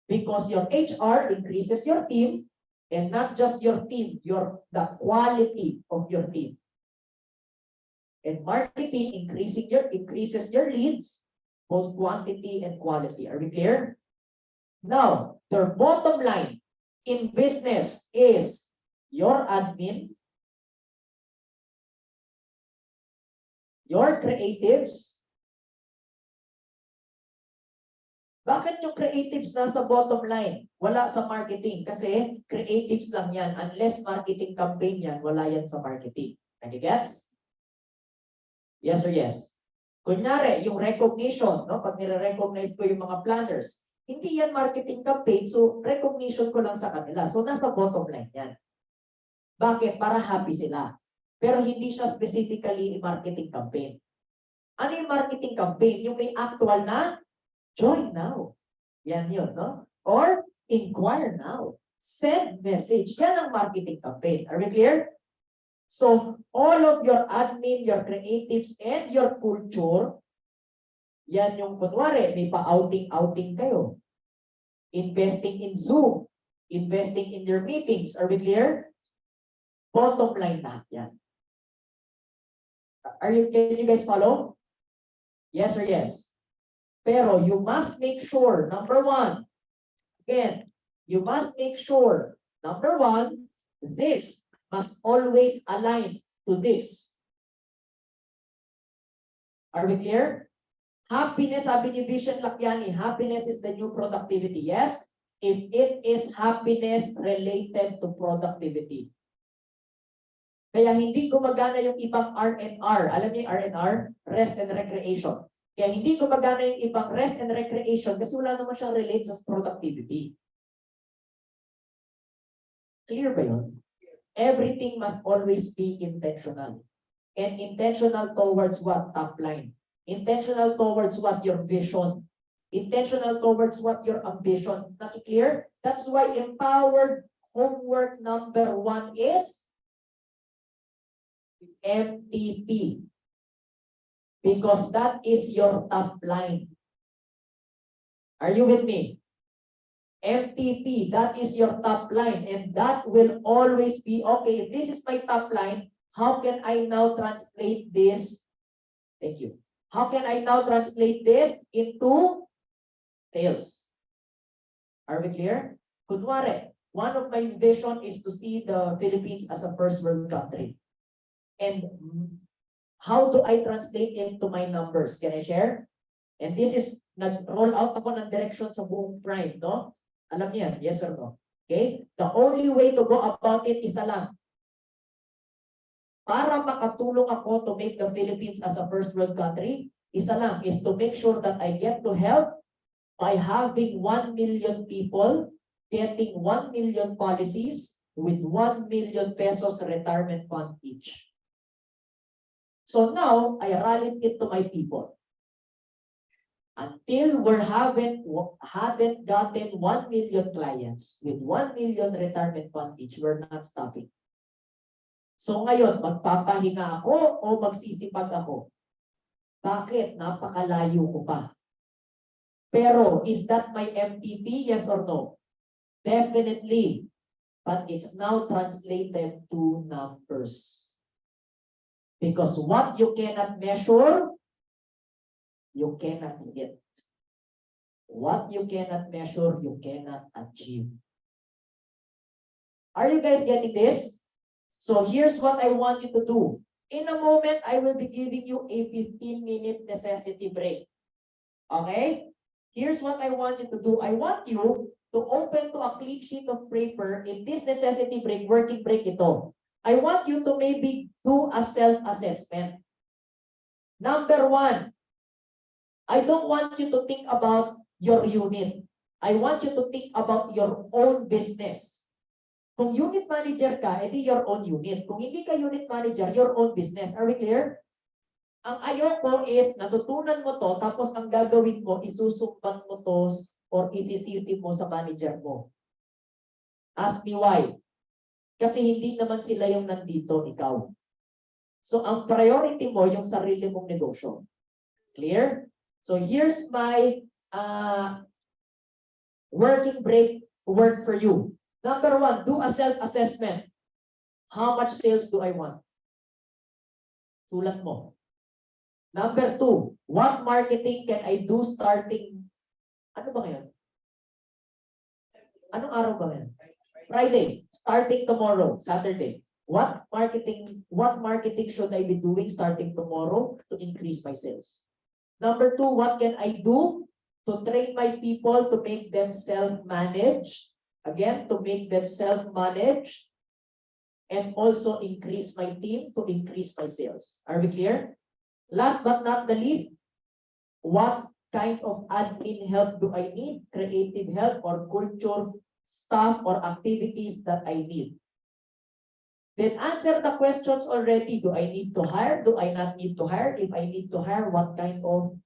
Because your HR increases your team, and not just your team, the quality of your team. And marketing increases your leads, both quantity and quality. Are we clear? Now, the bottom line in business is your admin, your creatives. Bakit yung creatives nasa bottom line? Wala sa marketing. Kasi creatives lang yan. Unless marketing campaign yan, wala yan sa marketing. Nagigets? Yes or yes? Kunyari, yung recognition, no? Pag nire-recognize ko yung mga planners, hindi yan marketing campaign, so recognition ko lang sa kanila. So nasa bottom line yan. Bakit? Para happy sila. Pero hindi siya specifically marketing campaign. Ano yung marketing campaign? Yung may actual na join now. Yan yun, no? Or inquire now. Send message. Yan ang marketing campaign. Are we clear? So, all of your admin, your creatives, and your culture, yan yung kunwari, may pa-outing kayo. Investing in Zoom. Investing in your meetings. Are we clear? Bottom line lahat yan. Can you guys follow? Yes or yes? Pero you must make sure, number one, again, you must make sure, number one, this must always align to this. Are we clear? Happiness, sabi ni Vision Lakyani, happiness is the new productivity. Yes, if it is happiness related to productivity. Kaya hindi gumagana yung ibang R&R. Alam niyo yung R&R? Rest and recreation. Kaya hindi gumagana yung ibang rest and recreation kasi wala naman siyang relate sa productivity. Clear ba yun? Everything must always be intentional. And intentional towards what? Top line. Intentional towards what? Your vision. Intentional towards what? Your ambition. Naki-clear? That's why empowered homework number 1 is MTP. Because that is your top line. Are you with me? MTP, that is your top line. And that will always be, okay, if this is my top line, how can I now translate this? Thank you. How can I now translate this into sales? Are we clear? Kunwari, one of my vision is to see the Philippines as a first world country. And how do I translate into my numbers? Can I share? And this is, nag-roll out ako ng direction sa buong Prime, no? Alam niyo yan, yes or no? Okay? The only way to go about it, isa lang. Para makatulong ako to make the Philippines as a first world country, isa lang, is to make sure that I get to help by having 1 million people getting 1 million policies with 1 million pesos retirement fund each. So now, I rallied it to my people. Until we hadn't gotten 1 million clients with 1 million retirement fund each, we're not stopping. So ngayon, magpapahinga ako o magsisipag ako? Bakit? Napakalayo ko pa. Pero, is that my MTP? Yes or no? Definitely. But it's now translated to numbers. Because what you cannot measure, you cannot get. What you cannot measure, you cannot achieve. Are you guys getting this? So here's what I want you to do. In a moment, I will be giving you a 15-minute necessity break. Okay? Here's what I want you to do. I want you to open to a clean sheet of paper in this necessity break, working break ito. I want you to maybe do a self-assessment. Number 1, I don't want you to think about your unit. I want you to think about your own business. Kung unit manager ka, edi your own unit. Kung hindi ka unit manager, your own business. Are we clear? Ang ayoko is, natutunan mo to, tapos ang gagawin mo, isusumbat mo to, or isisisi mo sa manager mo. Ask me why. Kasi hindi naman sila yung nandito, ikaw. So, ang priority mo, yung sarili mong negosyo. Clear? So, here's my working break work for you. Number 1, do a self-assessment. How much sales do I want? Sulat mo. Number 2, what marketing can I do starting, ano ba ngayon? Anong araw ba ngayon? Friday, starting tomorrow, Saturday. What marketing should I be doing starting tomorrow to increase my sales? Number 2, what can I do to train my people to make them self-managed? Again, to make them self-managed and also increase my team to increase my sales. Are we clear? Last but not the least, what kind of admin help do I need? Creative help or culture, staff or activities that I need. Then answer the questions already. Do I need to hire? Do I not need to hire? If I need to hire, what kind of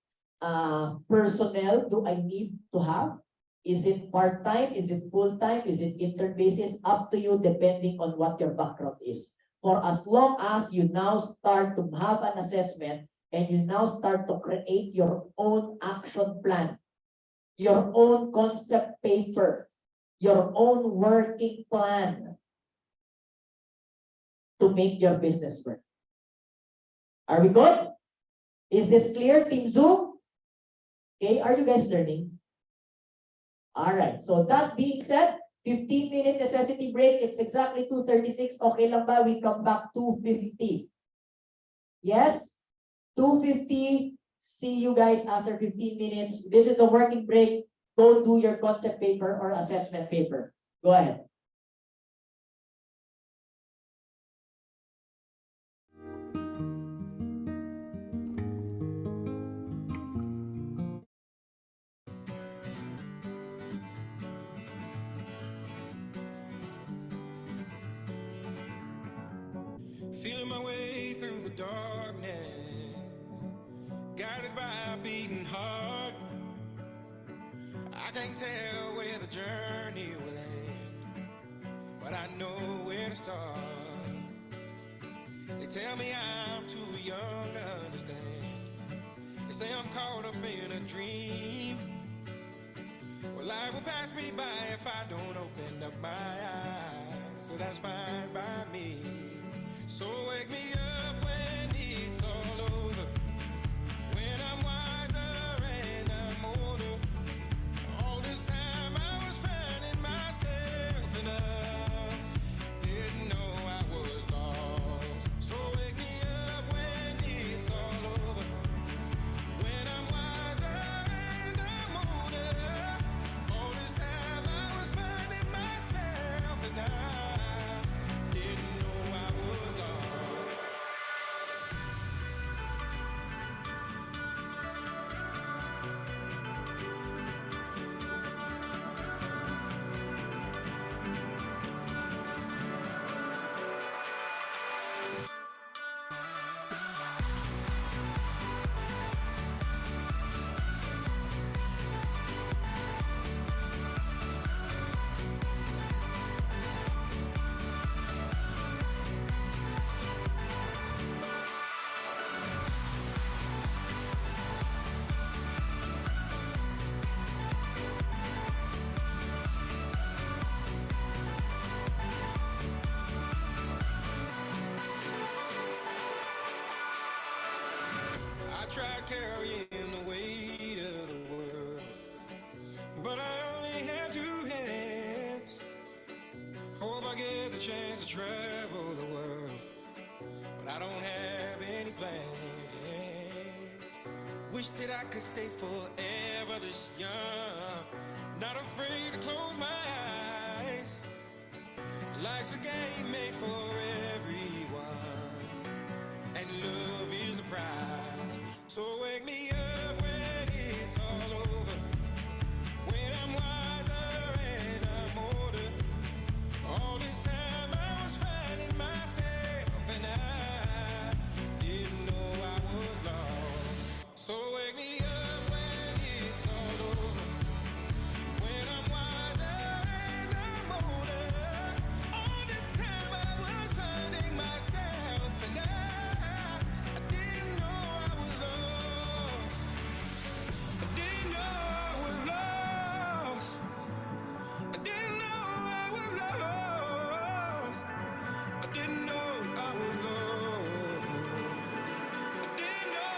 personnel do I need to have? Is it part-time? Is it full-time? Is it intern basis? Up to you depending on what your background is. For as long as you now start to have an assessment and you now start to create your own action plan, your own concept paper, your own working plan to make your business work. Are we good? Is this clear, Team Zoom? Okay, are you guys learning? All right, so that being said, 15-minute necessity break, it's exactly 2:36. Okay lang ba? We come back 2:50. Yes? 2:50. See you guys after 15 minutes. This is a working break. Go do your concept paper or assessment paper. Go ahead. Feeling my way through the darkness, guided by a beating heart. I can't tell where the journey will end, but I know where to start. They tell me I'm too young to understand. They say I'm caught up in a dream. Well, life will pass me by if I don't open up my eyes. So that's fine by me. So wake me up when it's all over, when I'm wiser and I'm older. All this time I was finding myself and I didn't know I was lost. So wake me up when it's all over, when I'm wiser and I'm older. All this time I was finding myself and I didn't know I was lost. I tried carrying the weight of the world, but I only have two hands. Hope I get the chance to travel the world, but I don't have any plans. Wish that I could stay forever this young, not afraid to close my eyes. Life's a game made for everyone, and love is the prize. So wake me up when it's all over, when I'm wiser and I'm older. All this time I was finding myself and I didn't know I was lost. So wake me up when it's all over, when I'm wiser and I'm older. All this time I was finding myself and I didn't know I was lost. I didn't know I was lost. I didn't know I was lost. I didn't know I was lost. I didn't know.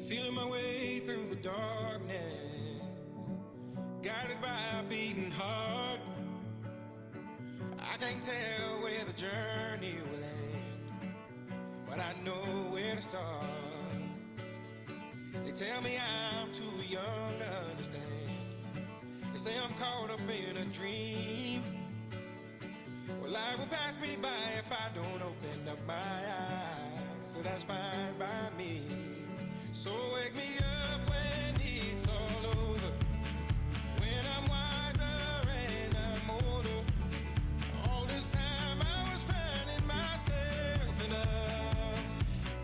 Feeling my way through the darkness, guided by a beating heart. I can't tell where the journey will end, but I know where to start. They tell me I'm too young to understand. They say I'm caught up in a dream. Well, life will pass me by if I don't open up my eyes. So that's fine by me. So wake me up when it's all over. When I'm wiser and I'm older. All this time I was finding myself and I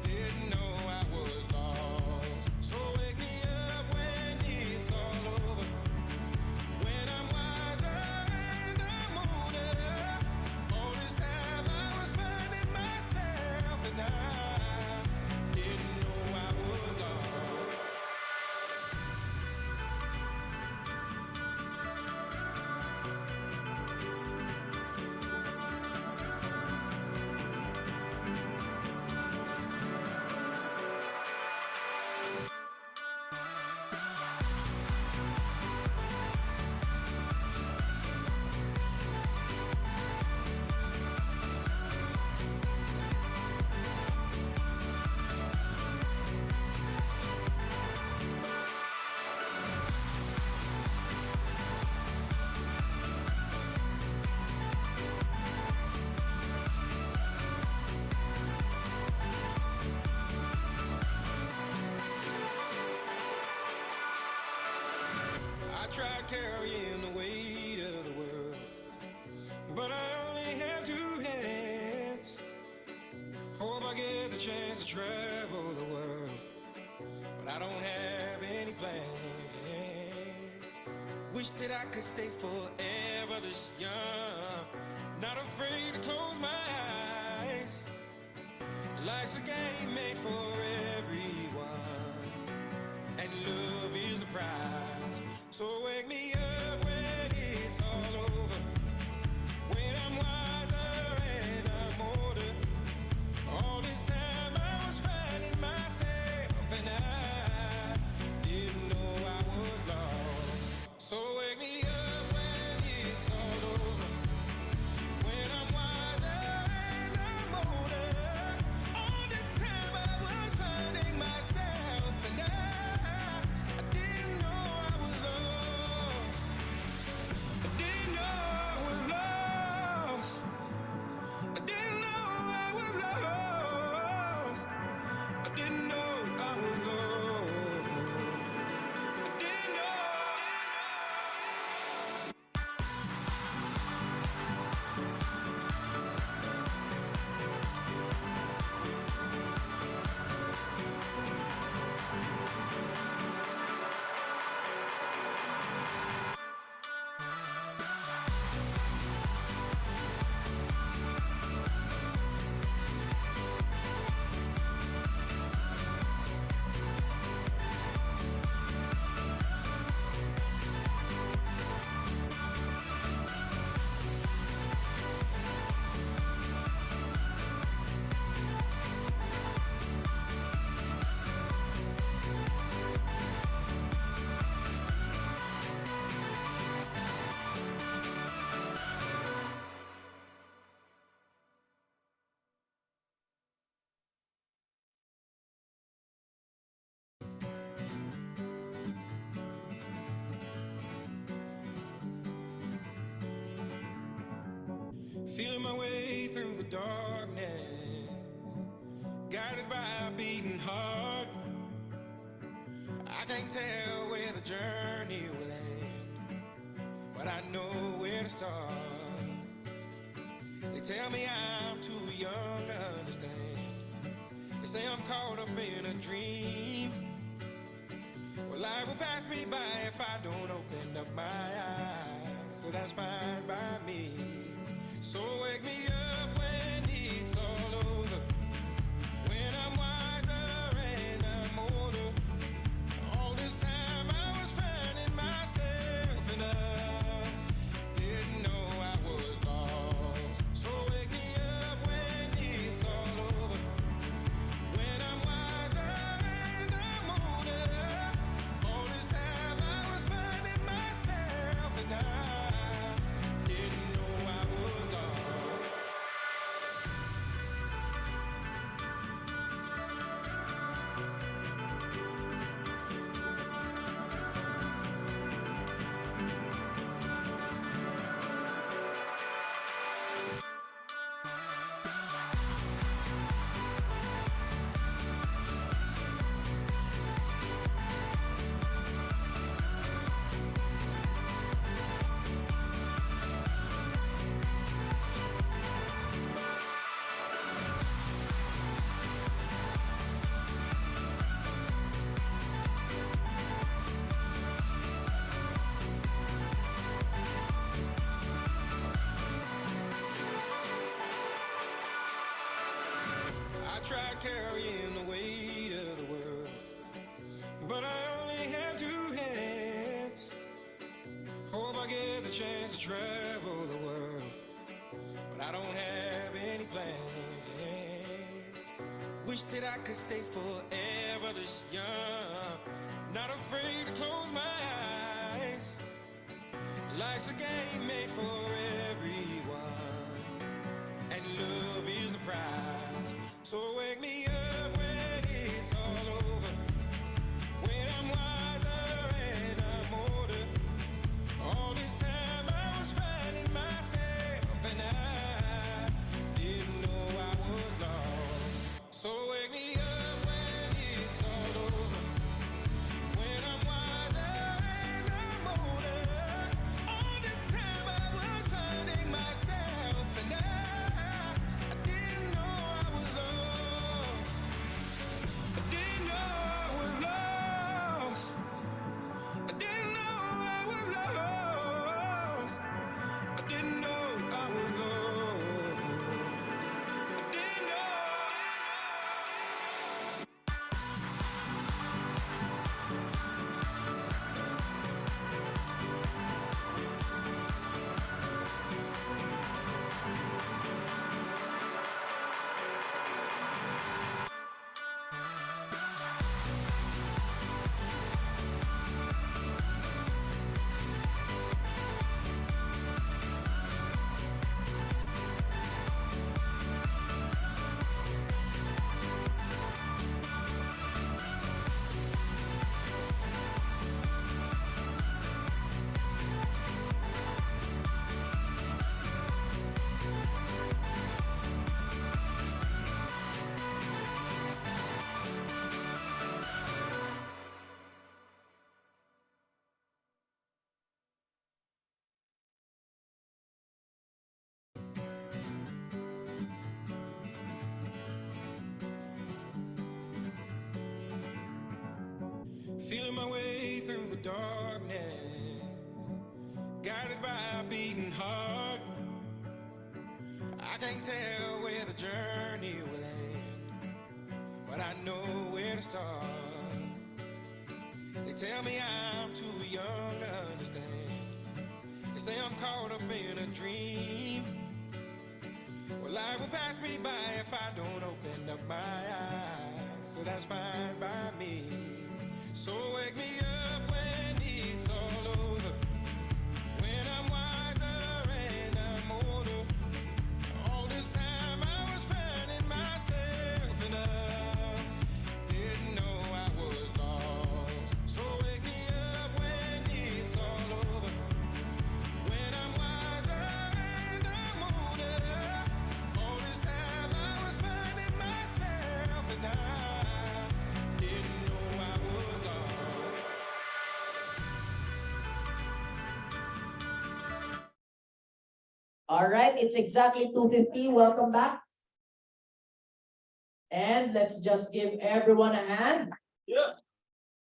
didn't know I was lost. So wake me up when it's all over. When I'm wiser and I'm older. All this time I was finding myself and I didn't know I was lost. I tried carrying the weight of the world, but I only have two hands. Hope I get the chance to travel the world, but I don't have any plans. Wish that I could stay forever this young, not afraid to close my eyes. Life's a game made for everyone, and love is the prize. So wake me up when it's all over. When I'm wiser and I'm older. All this time I was finding myself and I didn't know I was lost. So wake me up when it's all over. When I'm wiser and I'm older. All this time I was finding myself and I didn't know I was lost. I didn't know I was lost. I didn't know I was lost. I didn't know I was lost. I didn't know. Feeling my way through the darkness, guided by a beating heart. I can't tell where the journey will end, but I know where to start. They tell me I'm too young to understand. They say I'm caught up in a dream. Well, life will pass me by if I don't open up my eyes. So that's fine by me. So wake me up when it's all over. When I'm wiser and I'm older. All this time I was finding myself and I didn't know I was lost. So wake me up when it's all over. When I'm wiser and I'm older. All this time I was finding myself and I didn't know I was lost. tried carrying the weight of the world, but I only have 2 hands. Hope I get the chance to travel the world, but I don't have any plans. Wish that I could stay forever this young, not afraid to close my eyes. Life's a game made for everyone, and love is the prize. So wake me up when it's all over, when I'm wiser and I'm older. All this time I was finding myself, and I didn't know I was lost. So wake me up when it's all over, when I'm wiser and I'm older. All this time I was finding myself, and I didn't know I was lost. I didn't know I was lost. I didn't know I was lost. I didn't know I was lost. I didn't know. Feeling my way through the darkness, guided by a beating heart. I can't tell where the journey will end, but I know where to start. They tell me I'm too young to understand. They say I'm caught up in a dream. Well, life will pass me by if I don't open up my eyes, so that's fine by me. So wake me up when it's all over, when I'm wiser and I'm older. All this time I was finding myself, and I didn't know I was lost. So wake me up when it's all over, when I'm wiser and I'm older. All this time I was finding myself, and I didn't know I was lost. All right, it's exactly 2:50. Welcome back. And let's just give everyone a hand. Yeah.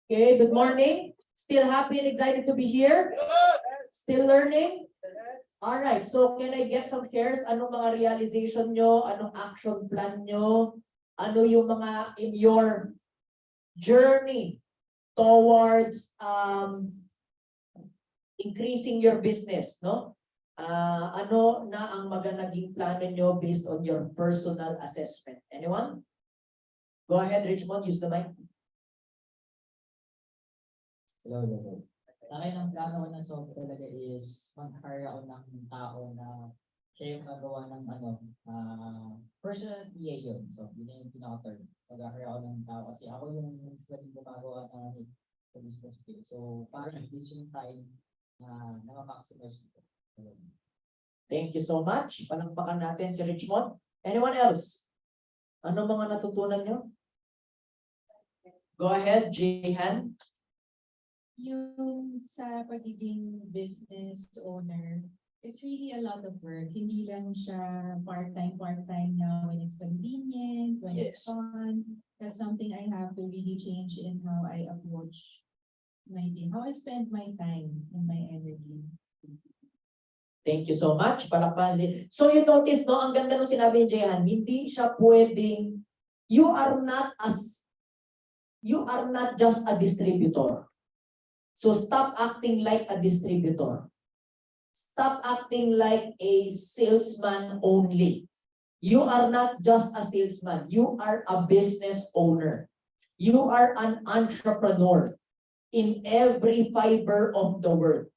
Okay, good morning. Still happy and excited to be here? Still learning? All right, so can I get some shares? Anong mga realization nyo? Anong action plan nyo? Ano yung mga in your journey towards increasing your business, no? Ano na ang naging plano nyo based on your personal assessment? Anyone? Go ahead, Richmond, use the mic. Hello. Sa akin, ang plano ko na solve talaga is mag-hire ako ng tao na siya yung magawa ng personal PA yun. So, yun yung pinaka-term. Mag-hire ako ng tao kasi ako yung usually gumagawa ng sa business ko. So, parang this yung time na na-maximize ko. Thank you so much. Palakpakan natin si Richmond. Anyone else? Ano mga natutunan nyo? Go ahead, Jihan. Yung sa pagiging business owner, it's really a lot of work. Hindi lang siya part-time na when it's convenient, when it's fun. That's something I have to really change in how I approach my team, how I spend my time and my energy. Thank you so much. Palakpakan. So you notice, no, ang ganda nung sinabi ni Jehan, hindi siya pwedeng You are not just a distributor. So stop acting like a distributor. Stop acting like a salesman only. You are not just a salesman. You are a business owner. You are an entrepreneur in every fiber of the world.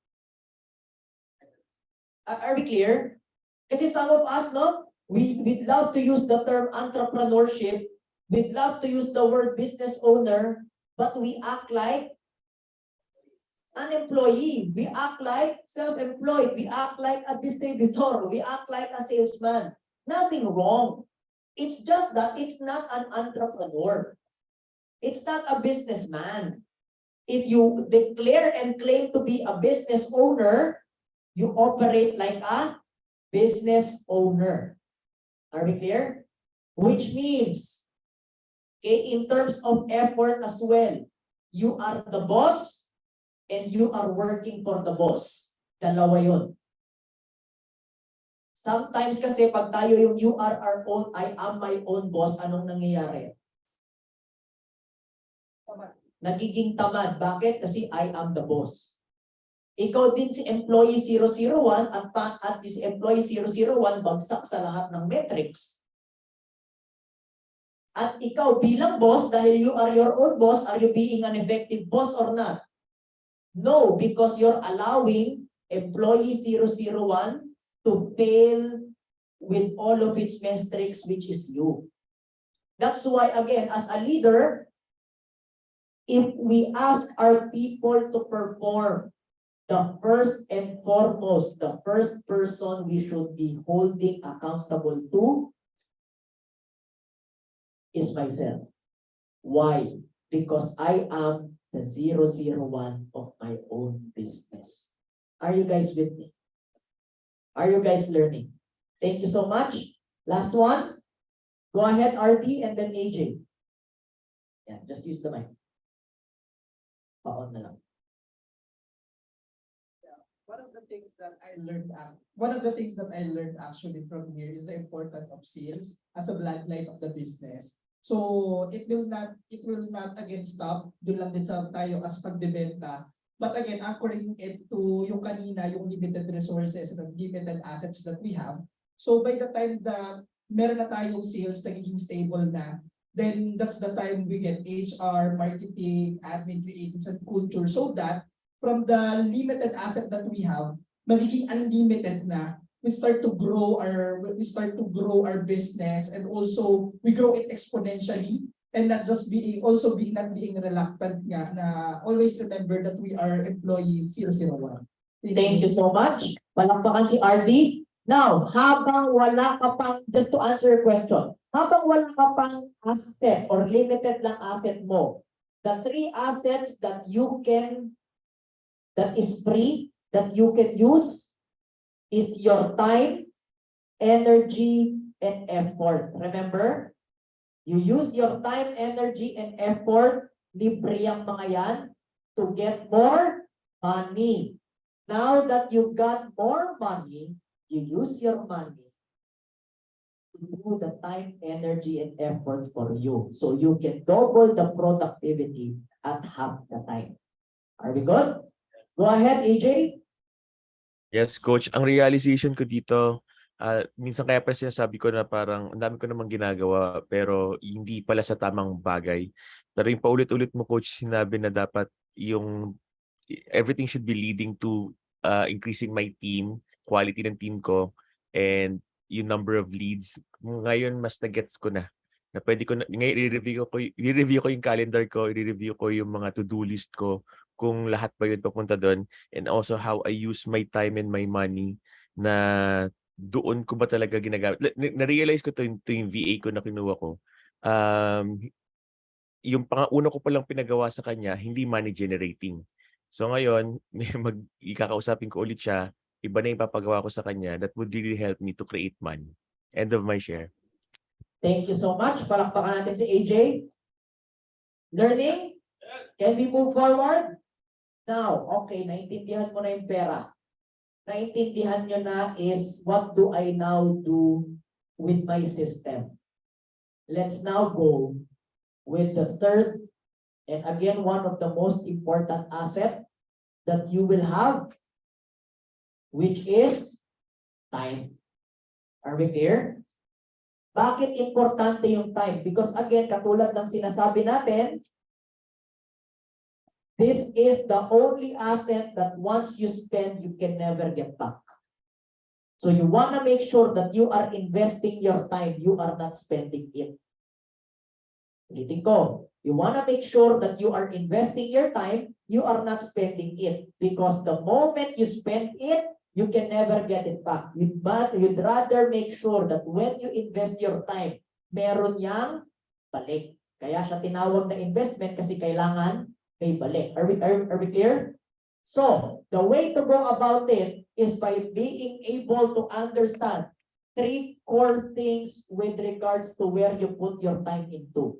Are we clear? Kasi some of us, no? We'd love to use the term entrepreneurship. We'd love to use the word business owner, but we act like an employee. We act like self-employed. We act like a distributor. We act like a salesman. Nothing wrong. It's just that it's not an entrepreneur. It's not a businessman. If you declare and claim to be a business owner, you operate like a business owner. Are we clear? Which means, okay, in terms of effort as well, you are the boss and you are working for the boss. Dalawa yun. Sometimes kasi pag tayo yung you are our own, I am my own boss, anong nangyayari? Nagiging tamad. Bakit? Kasi I am the boss. Ikaw din si employee 001 at si employee 001 bagsak sa lahat ng metrics. At ikaw bilang boss, dahil you are your own boss, are you being an effective boss or not? No, because you're allowing employee 001 to fail with all of its metrics, which is you. That's why, again, as a leader, if we ask our people to perform, the first and foremost, the first person we should be holding accountable to is myself. Why? Because I am the 001 of my own business. Are you guys with me? Are you guys learning? Thank you so much. Last one. Go ahead, RD, and then AJ. Yeah, just use the mic. Pa-on na lang. One of the things that I learned actually from here is the importance of sales as a bloodline of the business. So it will not again stop doon lang din sa tayo as pagbebenta. But again, anchoring it to yung kanina, yung limited resources and limited assets that we have. So by the time that meron na tayong sales nagiging stable na, then that's the time we get HR, marketing, admin, creatives, and culture, so that from the limited asset that we have, magiging unlimited na, we start to grow our business, and also we grow it exponentially, and not being reluctant nga na always remember that we are employee 001. Thank you so much. Palakpakan si RD. Now, habang wala ka pang, just to answer your question, habang wala ka pang asset or limited lang asset mo, the three assets that is free, that you can use, is your time, energy, and effort. Remember? You use your time, energy, and effort, libre yung mga yan, to get more money. Now that you got more money, you use your money to do the time, energy, and effort for you. So you can double the productivity at half the time. Are we good? Go ahead, AJ. Yes, coach. Ang realization ko dito, minsan kaya pa sinasabi ko na parang ang dami ko namang ginagawa pero hindi pala sa tamang bagay. Pero yung paulit-ulit mo, coach, sinabi na dapat yung everything should be leading to increasing my team, quality ng team ko, and yung number of leads. Ngayon, mas na-gets ko na pwede ko na, ngayon i-review ko yung calendar ko, i-review ko yung mga to-do list ko, kung lahat ba yun papunta doon, and also how I use my time and my money na doon ko ba talaga ginagamit. Na-realize ko to yung VA ko na kinuha ko. Yung una ko palang pinagawa sa kanya, hindi money generating. So ngayon, ikakausapin ko ulit siya, iba na yung papagawa ko sa kanya, that would really help me to create money. End of my share. Thank you so much. Palakpakan natin si AJ. Learning? Can we move forward? Now, okay, naintindihan mo na yung pera. Naintindihan nyo na is what do I now do with my system? Let's now go with the third, and again, one of the most important asset that you will have, which is time. Are we clear? Bakit importante yung time? Because again, katulad ng sinasabi natin, this is the only asset that once you spend, you can never get back. So you want to make sure that you are investing your time, you are not spending it. Ulitin ko, you want to make sure that you are investing your time, you are not spending it. Because the moment you spend it, you can never get it back. You'd rather make sure that when you invest your time, meron yang balik. Kaya siya tinawag na investment kasi kailangan may balik. Are we clear? So, the way to go about it is by being able to understand 3 core things with regards to where you put your time into.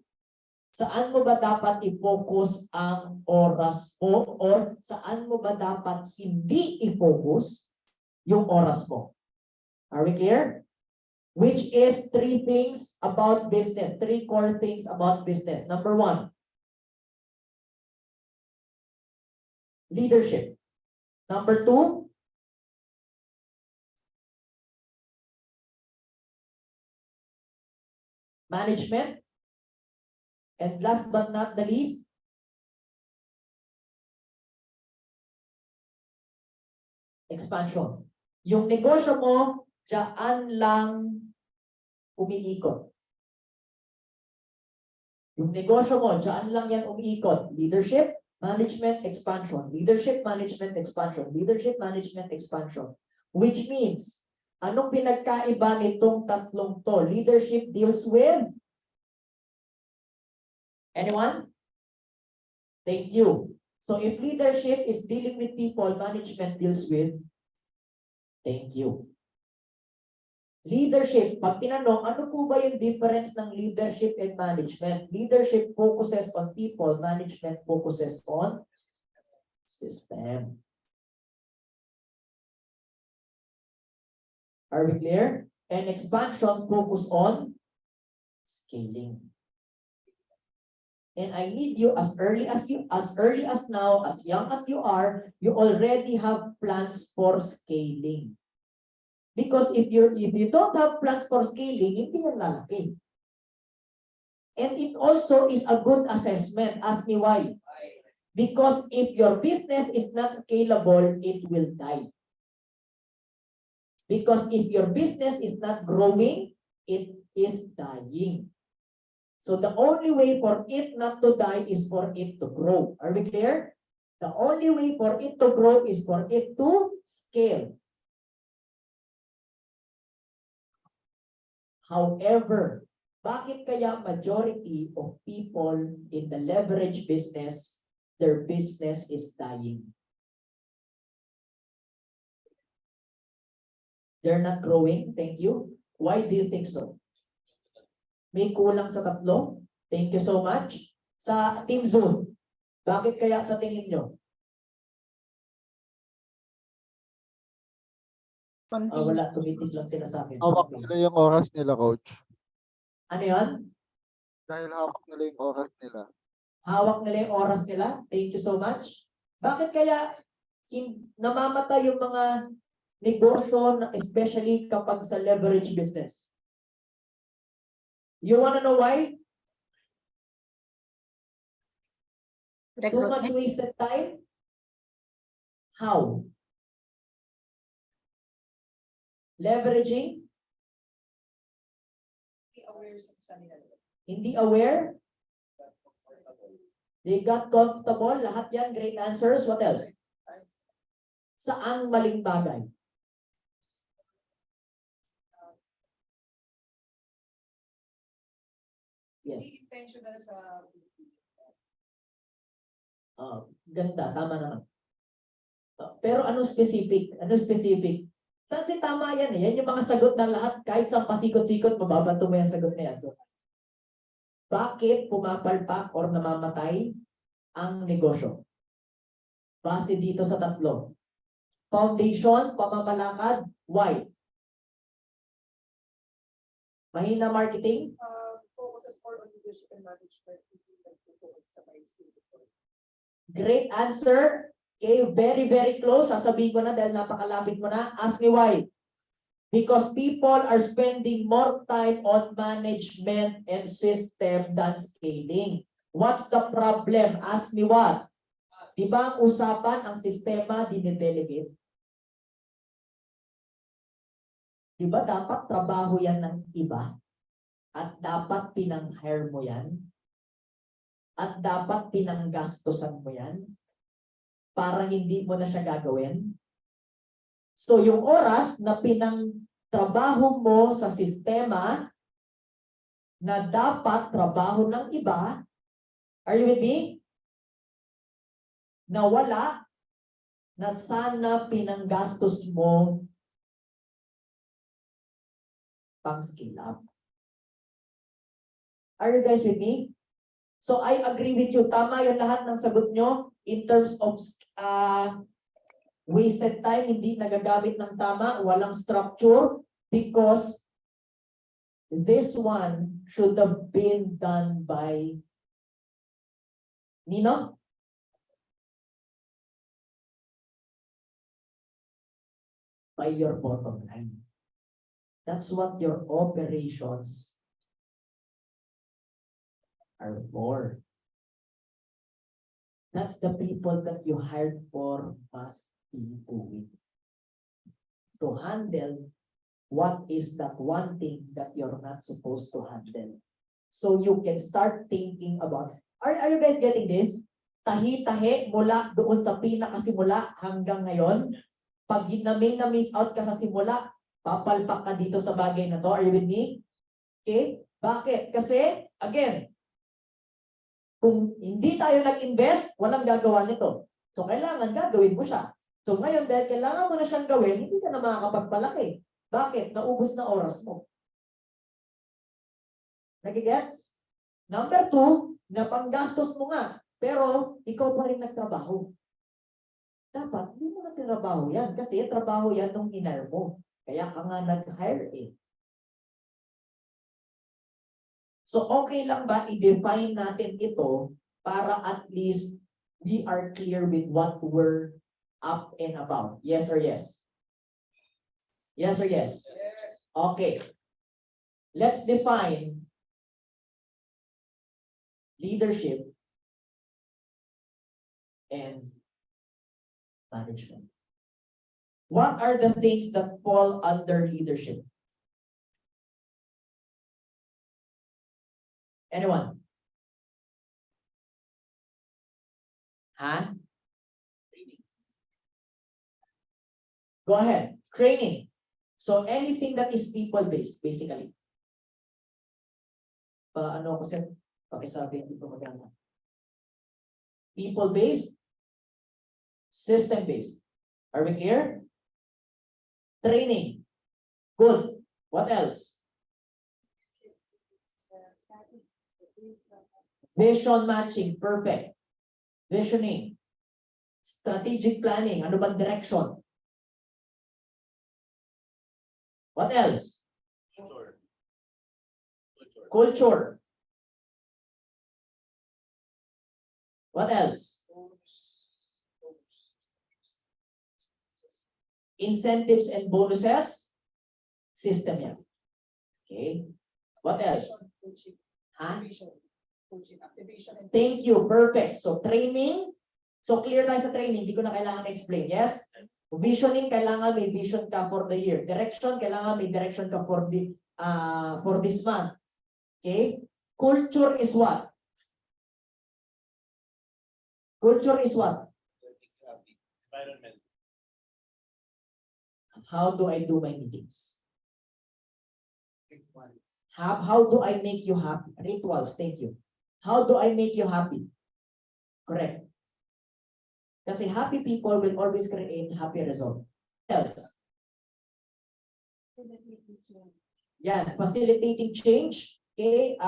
Saan mo ba dapat i-focus ang oras mo or saan mo ba dapat hindi i-focus yung oras mo? Are we clear? Which is 3 things about business, 3 core things about business. Number 1, leadership. Number 2, management. And last but not the least, expansion. Yung negosyo mo, dyan lang umiikot. Yung negosyo mo, dyan lang yan umiikot. Leadership, management, expansion. Leadership, management, expansion. Leadership, management, expansion. Which means, anong pinagkaiba nitong tatlong to? Leadership deals with? Anyone? Thank you. So if leadership is dealing with people, management deals with? Thank you. Leadership, pag tinanong, ano po ba yung difference ng leadership and management? Leadership focuses on people, management focuses on system. Are we clear? And expansion focus on scaling. And I need you as early as now, as young as you are, you already have plans for scaling. Because if you don't have plans for scaling, hindi yan lalaki. And it also is a good assessment. Ask me why. Because if your business is not scalable, it will die. Because if your business is not growing, it is dying. So the only way for it not to die is for it to grow. Are we clear? The only way for it to grow is for it to scale. However, bakit kaya majority of people in the leverage business, their business is dying? They're not growing. Thank you. Why do you think so? May kulang sa tatlo? Thank you so much. Sa Team Zoom, bakit kaya sa tingin nyo? Wala, tumitig lang sila sa akin. Hawak nila yung oras nila, coach. Ano yun? Dahil hawak nila yung oras nila. Hawak nila yung oras nila. Thank you so much. Bakit kaya namamatay yung mga negosyo, especially kapag sa leverage business? You wanna know why? Too much wasted time? How? Leveraging? Hindi aware? They got comfortable. Lahat yan, great answers. What else? Saan maling bagay? Yes. Ganda, tama naman. Pero ano specific? Ano specific? Kasi tama yan eh. Yan yung mga sagot na lahat. Kahit sa pasikot-sikot, mababanto mo yung sagot na yan. So, bakit pumapalpak or namamatay ang negosyo? Base dito sa tatlo. Foundation, pamamalakad. Why? Mahina marketing? Great answer. Okay, very, very close. Sasabihin ko na dahil napakalapit mo na. Ask me why. Because people are spending more time on management and system than scaling. What's the problem? Ask me what? Di ba ang usapan, ang sistema, dinidelegate? Di ba dapat trabaho yan ng iba? At dapat pinang-hire mo yan? At dapat pinanggastosan mo yan? Para hindi mo na siya gagawin? So yung oras na pinang-trabaho mo sa sistema na dapat trabaho ng iba, are you with me? Na wala, na sana pinanggastos mo pang skill up. Are you guys with me? So I agree with you. Tama yung lahat ng sagot nyo in terms of wasted time, hindi nagagamit ng tama, walang structure, because this one should have been done by Nino? By your bottom line. That's what your operations are for. That's the people that you hired for must be doing. To handle what is that one thing that you're not supposed to handle. So you can start thinking about, are you guys getting this? Tahi-tahi mula doon sa pinakasimula hanggang ngayon. Pag na-miss out ka sa simula, papalpak ka dito sa bagay na to. Are you with me? Okay? Bakit? Kasi, again, kung hindi tayo nag-invest, walang gagawa nito. So, kailangan gagawin mo siya. So, ngayon, dahil kailangan mo na siyang gawin, hindi ka na makakapagpalaki. Bakit? Naubos na oras mo. Nagigets? Number 2, napanggastos mo nga. Pero, ikaw pa rin nagtrabaho. Dapat, hindi mo na trabaho yan. Kasi trabaho yan nung hinar mo. Kaya ka nga nag-hire eh. So, okay lang ba i-define natin ito para at least we are clear with what we're up and about? Yes or yes? Yes or yes? Okay. Let's define leadership and management. What are the things that fall under leadership? Anyone? Huh? Go ahead. Training. So anything that is people-based, basically. Ano kasi pakisabi, hindi ko maganda. People-based, system-based. Are we clear? Training. Good. What else? Vision matching. Perfect. Visioning. Strategic planning. Ano bang direction? What else? Culture. What else? Incentives and bonuses. System yan. Okay. What else? Huh? Thank you. Perfect. So training. So clear tayo sa training. Hindi ko na kailangan explain. Yes? Visioning, kailangan may vision ka for the year. Direction, kailangan may direction ka for this month. Okay? Culture is what? Culture is what? Environment. How do I do my meetings? How do I make you happy? Rituals, thank you. How do I make you happy? Correct. Kasi happy people will always create happy result. Else? Yan, facilitating change. Okay,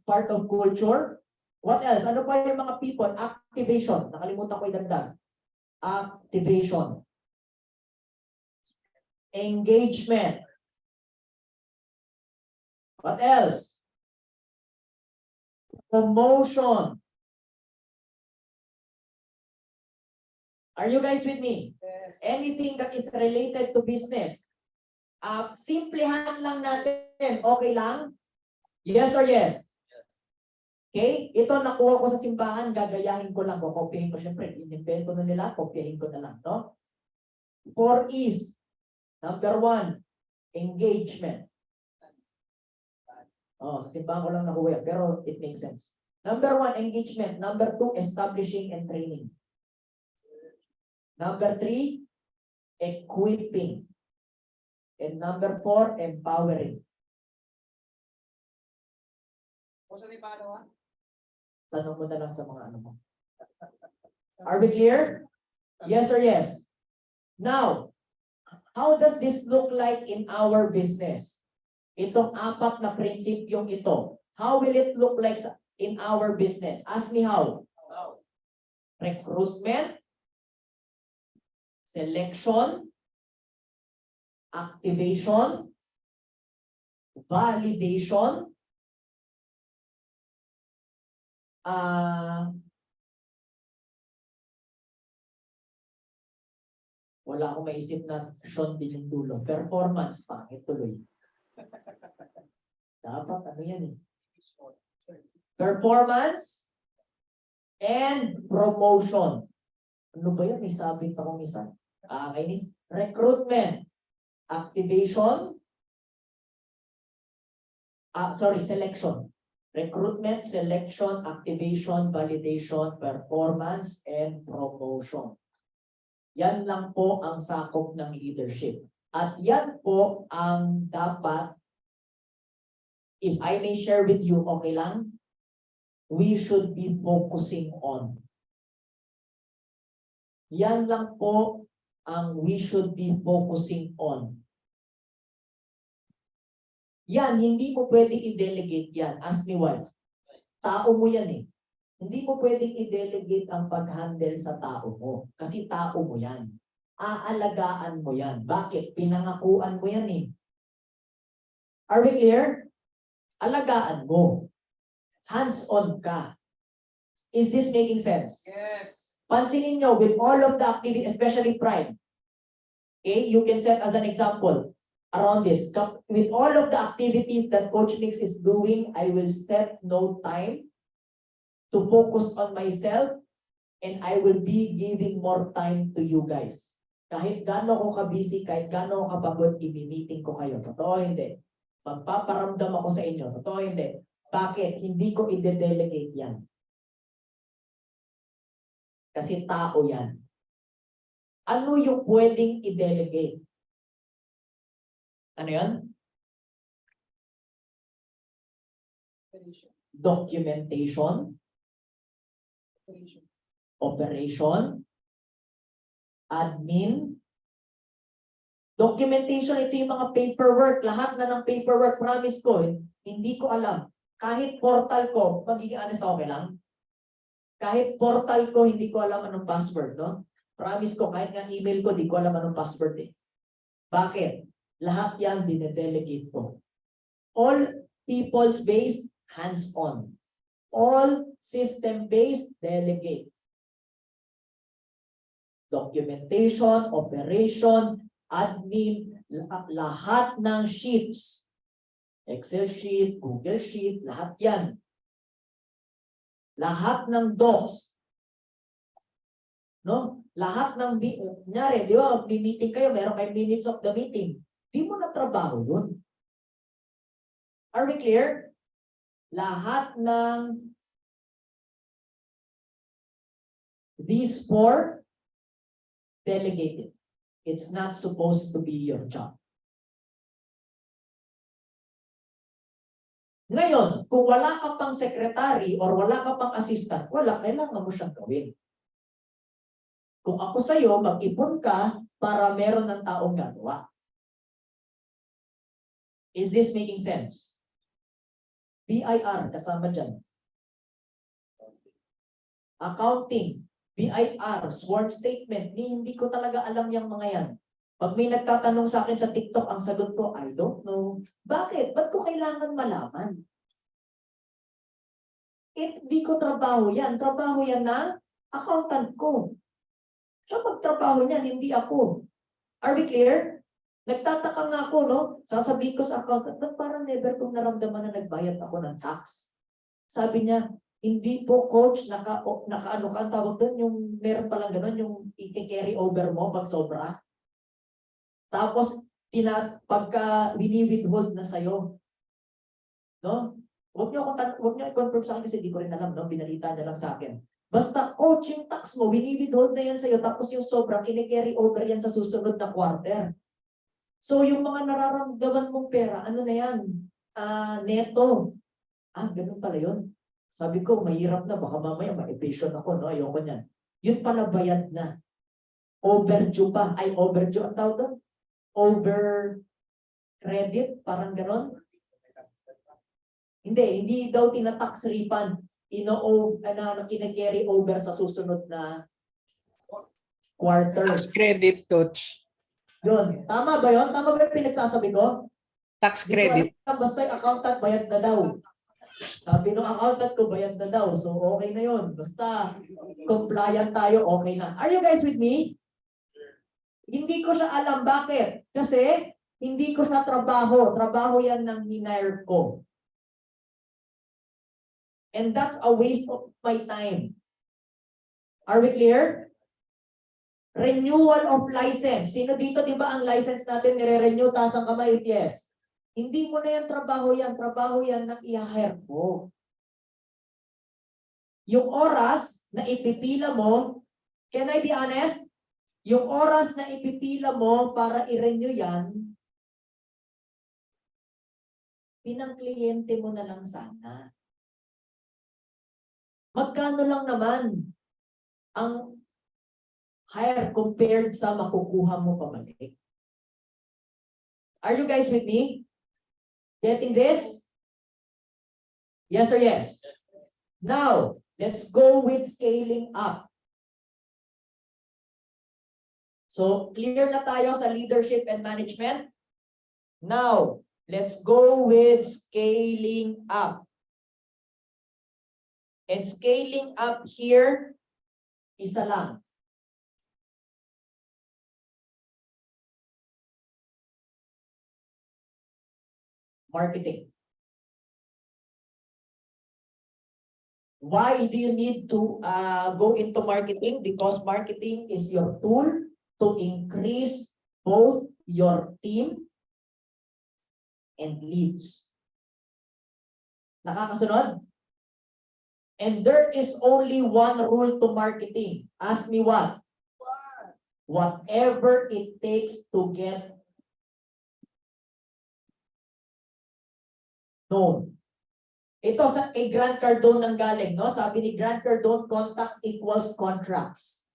part of culture. What else? Ano pa yung mga people? Activation. Nakalimutan ko idagdag. Activation. Engagement. What else? promotion. Are you guys with me? Yes. Anything that is related to business. Simplihan lang natin. Okay lang? Yes or yes? Okay? Ito nakuha ko sa simbahan, gagayahin ko lang. Kopyahin ko. Siyempre, inimbento na nila, kopyahin ko na lang. No? 4 is, number 1, engagement. Sa simbahan ko lang nakuha. Pero it makes sense. Number 1, engagement. Number 2, establishing and training. Number 3, equipping. And number 4, empowering. Tanong mo na lang sa mga ano mo. Are we clear? Yes or yes? Now, how does this look like in our business? Itong 4 na prinsipyong ito. How will it look like in our business? Ask me how. Recruitment, selection, activation, validation, wala akong maisip na Sean Bilindulo. Performance pa. Ituloy. Dapat ano yan eh. Performance and promotion. Ano ba yan? May sabit akong isa. Kainis. Recruitment. Activation. Selection. Recruitment, selection, activation, validation, performance, and promotion. Yan lang po ang sakop ng leadership. At yan po ang dapat, if I may share with you, okay lang? We should be focusing on. Yan lang po ang we should be focusing on. Yan, hindi mo pwedeng i-delegate yan. Ask me why. Tao mo yan eh. Hindi mo pwedeng i-delegate ang pag-handle sa tao mo. Kasi tao mo yan. Aalagaan mo yan. Bakit? Pinangakuan mo yan eh. Are we clear? Alagaan mo. Hands-on ka. Is this making sense? Yes. Pansinin nyo, with all of the activity, especially Pride, okay, you can set as an example around this. With all of the activities that Coach Mix is doing, I will set no time to focus on myself and I will be giving more time to you guys. Kahit gaano ko ka-busy, kahit gaano ko kapagod, i-meeting ko kayo. Totoo hindi? Magpaparamdam ako sa inyo. Totoo hindi? Bakit? Hindi ko i-delegate yan. Kasi tao yan. Ano yung pwedeng i-delegate? Ano yan? Documentation. Operation. Admin. Documentation, ito yung mga paperwork. Lahat na ng paperwork, promise ko, hindi ko alam. Kahit portal ko, magiging honest ako, okay lang? Kahit portal ko, hindi ko alam anong password, no? Promise ko, kahit nga email ko, hindi ko alam anong password eh. Bakit? Lahat yan dinedelegate ko. All peoples-based, hands-on. All system-based, delegate. Documentation, operation, admin, lahat ng sheets. Excel sheet, Google sheet, lahat yan. Lahat ng docs. No? Lahat ng, kunyari, di ba, meeting kayo, meron kayo minutes of the meeting. Di mo na trabaho yun. Are we clear? Lahat ng these 4 delegated. It's not supposed to be your job. Ngayon, kung wala ka pang secretary or wala ka pang assistant, kailangan mo siyang gawin. Kung ako sa'yo, mag-ipon ka para meron ng taong gagawa. Is this making sense? BIR, kasama dyan. Accounting, BIR, sworn statement, hindi ko talaga alam yung mga yan. Pag may nagtatanong sa akin sa TikTok, ang sagot ko, I don't know. Bakit? Ba't ko kailangan malaman? Hindi ko trabaho yan. Trabaho yan ng accountant ko. Siya magtrabaho niyan, hindi ako. Are we clear? Nagtataka nga ako, no? Sasabihin ko sa accountant, ba't parang never kong naramdaman na nagbayad ako ng tax? Sabi niya, hindi po coach, naka-ano ka, tawag doon, yung meron palang gano'n, yung i-carry over mo pag sobra. Tapos, pagka wini-withhold na sa'yo, no? Huwag niyo i-confirm sa akin kasi di ko rin alam, no? Binalita niya lang sa akin. Basta coaching tax mo, wini-withhold na yan sa'yo, tapos yung sobra, kine-carry over yan sa susunod na quarter. So, yung mga nararamdaman mong pera, ano na yan? Neto. Ganun pala yun. Sabi ko, mahirap na, baka mamaya ma-evasion ako, no? Ayoko niyan. Yun pala bayad na. Overdue pa. Ay, overdue ang tawag doon? Over credit, parang ganon. Hindi daw tina-tax refund. Kina-carry over sa susunod na quarter. Tax credit, coach. Yun. Tama ba yun? Tama ba yung pinagsasabi ko? Tax credit. Basta yung accountant, bayad na daw. Sabi ng accountant ko, bayad na daw. So, okay na yun. Basta compliant tayo, okay na. Are you guys with me? Hindi ko siya alam. Bakit? Kasi hindi ko siya trabaho. Trabaho yan ng hinire ko. And that's a waste of my time. Are we clear? Renewal of license. Sino dito, di ba ang license natin nire-renew, taas ang kamay? Yes. Hindi mo na yan trabaho yan. Trabaho yan ng i-hire mo. Yung oras na ipipila mo, can I be honest? Yung oras na ipipila mo para i-renew yan, pinang kliyente mo na lang sana. Magkano lang naman ang hire compared sa makukuha mo pabalik? Are you guys with me? Getting this? Yes or yes? Now, let's go with scaling up. So, clear na tayo sa leadership and management. Now, let's go with scaling up. And scaling up here, isa lang. Marketing. Why do you need to go into marketing? Because marketing is your tool to increase both your team and leads. Nakakasunod? And there is only one rule to marketing. Ask me what? Whatever it takes to get known. Ito sa kay Grant Cardone nang galing, no? Sabi ni Grant Cardone, contacts equals contracts.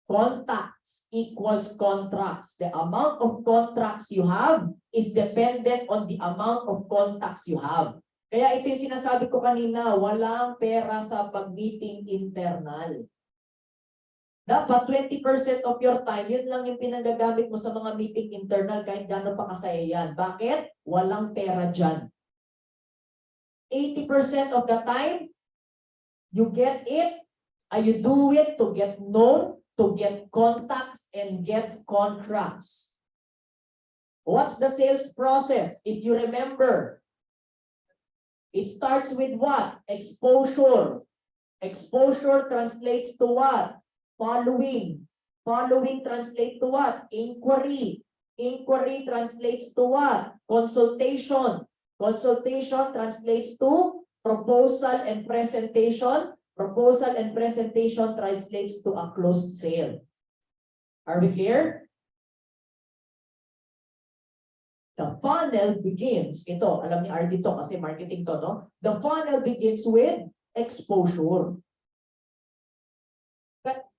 Contacts equals contracts. The amount of contracts you have is dependent on the amount of contacts you have. Kaya ito yung sinasabi ko kanina, walang pera sa pag-meeting internal. Dapat 20% of your time, yun lang yung pinagagamit mo sa mga meeting internal kahit gano'n pa kasaya yan. Bakit? Walang pera dyan. 80% of the time, you get it, you do it to get known, to get contacts, and get contracts. What's the sales process? If you remember, it starts with what? Exposure. Exposure translates to what? Following. Following translates to what? Inquiry. Inquiry translates to what? Consultation. Consultation translates to proposal and presentation. Proposal and presentation translates to a closed sale. Are we clear? The funnel begins, ito, alam ni RD to kasi marketing to, no? The funnel begins with exposure.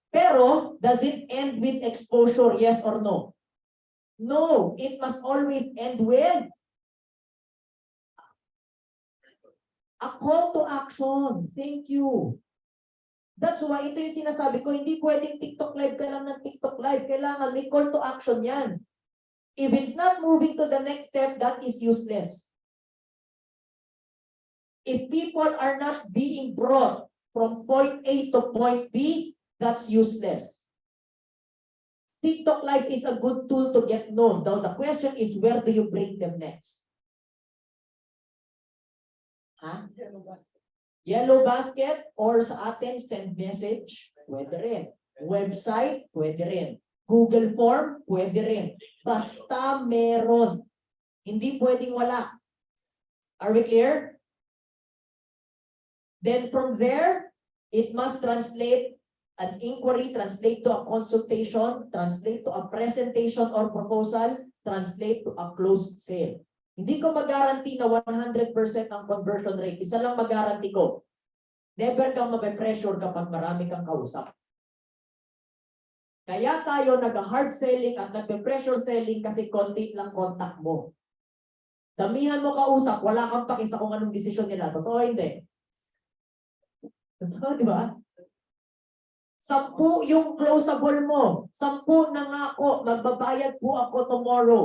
Pero, does it end with exposure, yes or no? No, it must always end with a call to action. Thank you. That's why ito yung sinasabi ko, hindi pwedeng TikTok live ka lang ng TikTok live. Kailangan may call to action yan. If it's not moving to the next step, that is useless. If people are not being brought from point A to point B, that's useless. TikTok Live is a good tool to get known. Now, the question is, where do you bring them next? Ha? Yellow basket or sa atin, send message, pwede rin. Website, pwede rin. Google form, pwede rin. Basta meron. Hindi pwedeng wala. Are we clear? Then from there, it must translate an inquiry, translate to a consultation, translate to a presentation or proposal, translate to a closed sale. Hindi ko mag-guarantee na 100% ang conversion rate. Isa lang mag-guarantee ko. Never kang mape-pressure kapag marami kang kausap. Kaya tayo nag-hard selling at nagpe-pressure selling kasi konti lang contact mo. Damihan mo kausap, wala kang pakisa kung anong desisyon nila. Totoo hindi? Totoo, di ba? 10 yung closable mo. 10 nangako, magbabayad po ako tomorrow.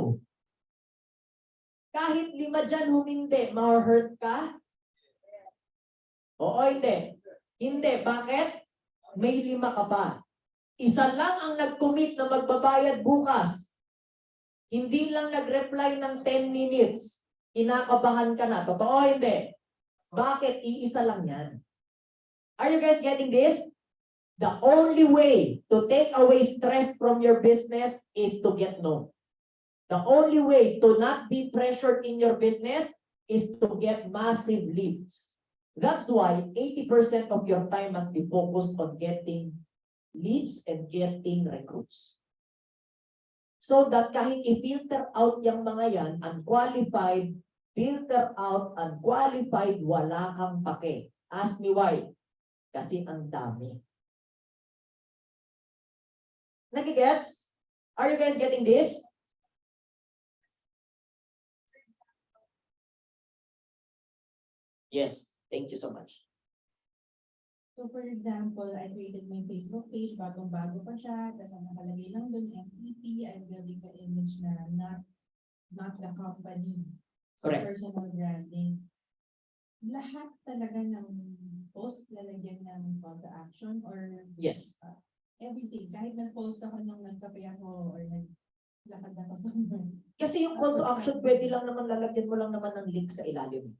Kahit 5 dyan humindi, ma-hurt ka? Oo, hindi. Hindi. Bakit? May 5 ka pa. Isa lang ang nag-commit na magbabayad bukas. Hindi lang nag-reply ng 10 minutes. Kinakabahan ka na. Totoo, hindi. Bakit? Iisa lang yan. Are you guys getting this? The only way to take away stress from your business is to get known. The only way to not be pressured in your business is to get massive leads. That's why 80% of your time must be focused on getting leads and getting recruits. So that kahit i-filter out yung mga yan, unqualified, filter out, unqualified, wala kang pake. Ask me why. Kasi ang dami. Nagigets? Are you guys getting this? Yes, thank you so much. So for example, I created my Facebook page, bagong-bago pa siya, tapos ang nakalagay lang doon, MPP, I'm building the image na not the company. So Correct. personal branding. Lahat talaga ng post lalagyan ng call to action or Yes. everything. Kahit nag-post ako nung nagkape ako or naglakad ako somewhere. Kasi yung call to action, pwede lang naman lalagyan mo lang naman ng link sa ilalim.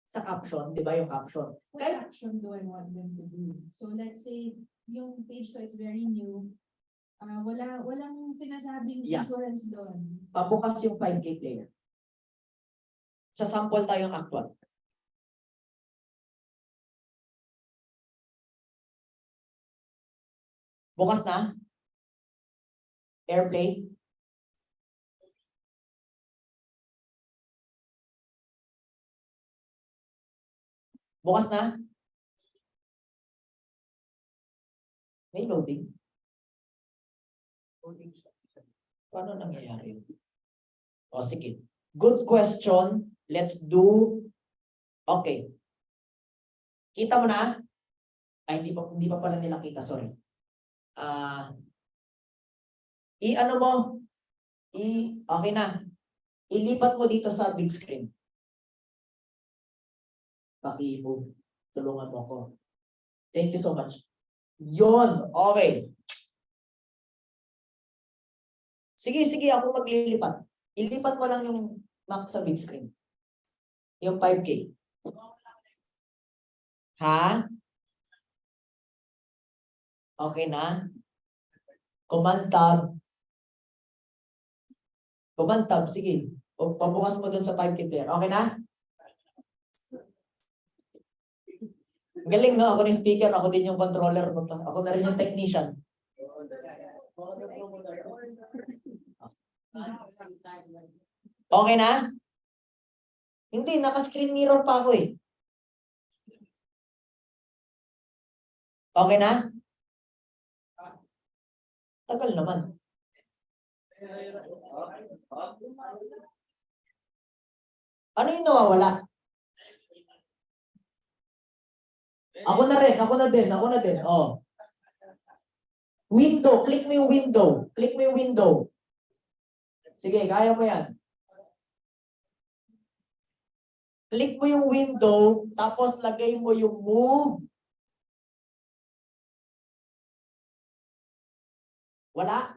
Sa caption, di ba yung caption? What action do I want them to do? So let's say, yung page ko, it's very new. Walang sinasabing Yeah. insurance doon. Pabukas yung 5K player. Sa sample tayong actual. Bukas na? Airplay? Bukas na? May loading? Paano nangyayari yun? O sige. Good question. Let's do... Okay. Kita mo na? Ay, hindi pa pala nila kita. Sorry. I-ano mo? Okay na. Ilipat mo dito sa big screen. Paki-move. Tulungan mo ako. Thank you so much. Yon. Okay. Sige, ako maglilipat. Ilipat mo lang yung Mac sa big screen. Yung 5K. Ha? Okay na? Command tab. Command tab, sige. O, pabukas mo dun sa 5K player. Okay na? Galing, no? Ako ni speaker, ako din yung controller. Ako na rin yung technician. Okay na? Hindi, naka-screen mirror pa ako eh. Okay na? Tagal naman. Ano yung nawawala? Ako na din. Oh. Window, click mo yung window. Sige, kaya mo yan. Click mo yung window, tapos lagay mo yung move. Wala?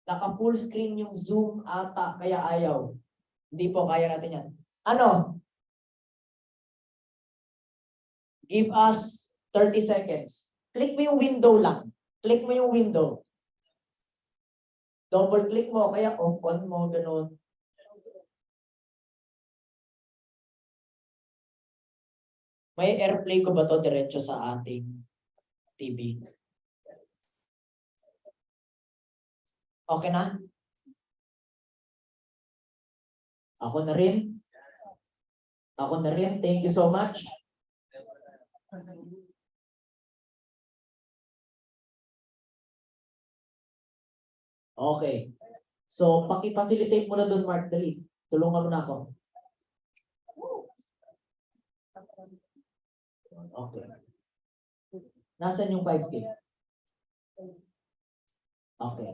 Naka full screen yung Zoom ata, kaya ayaw. Hindi po, kaya natin yan. Ano? Give us 30 seconds. Click mo yung window lang. Click mo yung window. Double click mo, kaya off-on mo, ganun. May airplay ko ba to diretso sa ating TV? Okay na? Ako na rin. Ako na rin. Thank you so much. Okay. So, paki-facilitate mo na doon, Mark. Dali. Tulungan mo na ako. Okay. Nasaan yung 5K? Okay.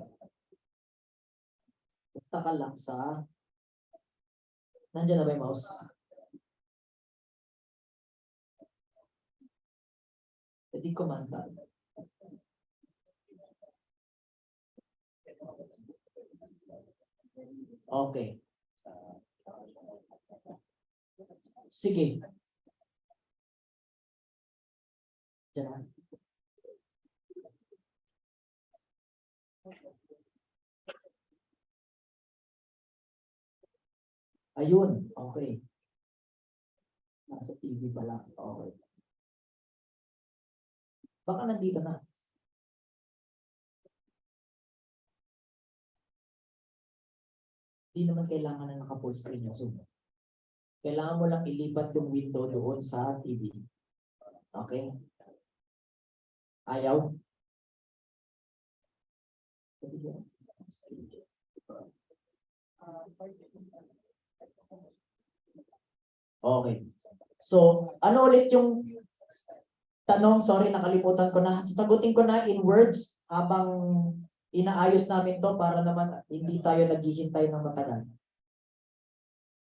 Punta ka lang sa... Nandiyan na ba yung mouse? Hindi ko man ba? Okay. Sige. Diyan na. Ayun, okay. Nasa TV pala. Okay. Baka nandito na. Hindi naman kailangan na naka-full screen yung Zoom. Kailangan mo lang ilipat yung window doon sa TV. Okay? Ayaw? Okay. So, ano ulit yung tanong? Sorry, nakalimutan ko na. Sasagutin ko na in words habang inaayos namin to para naman hindi tayo naghihintay ng matagal.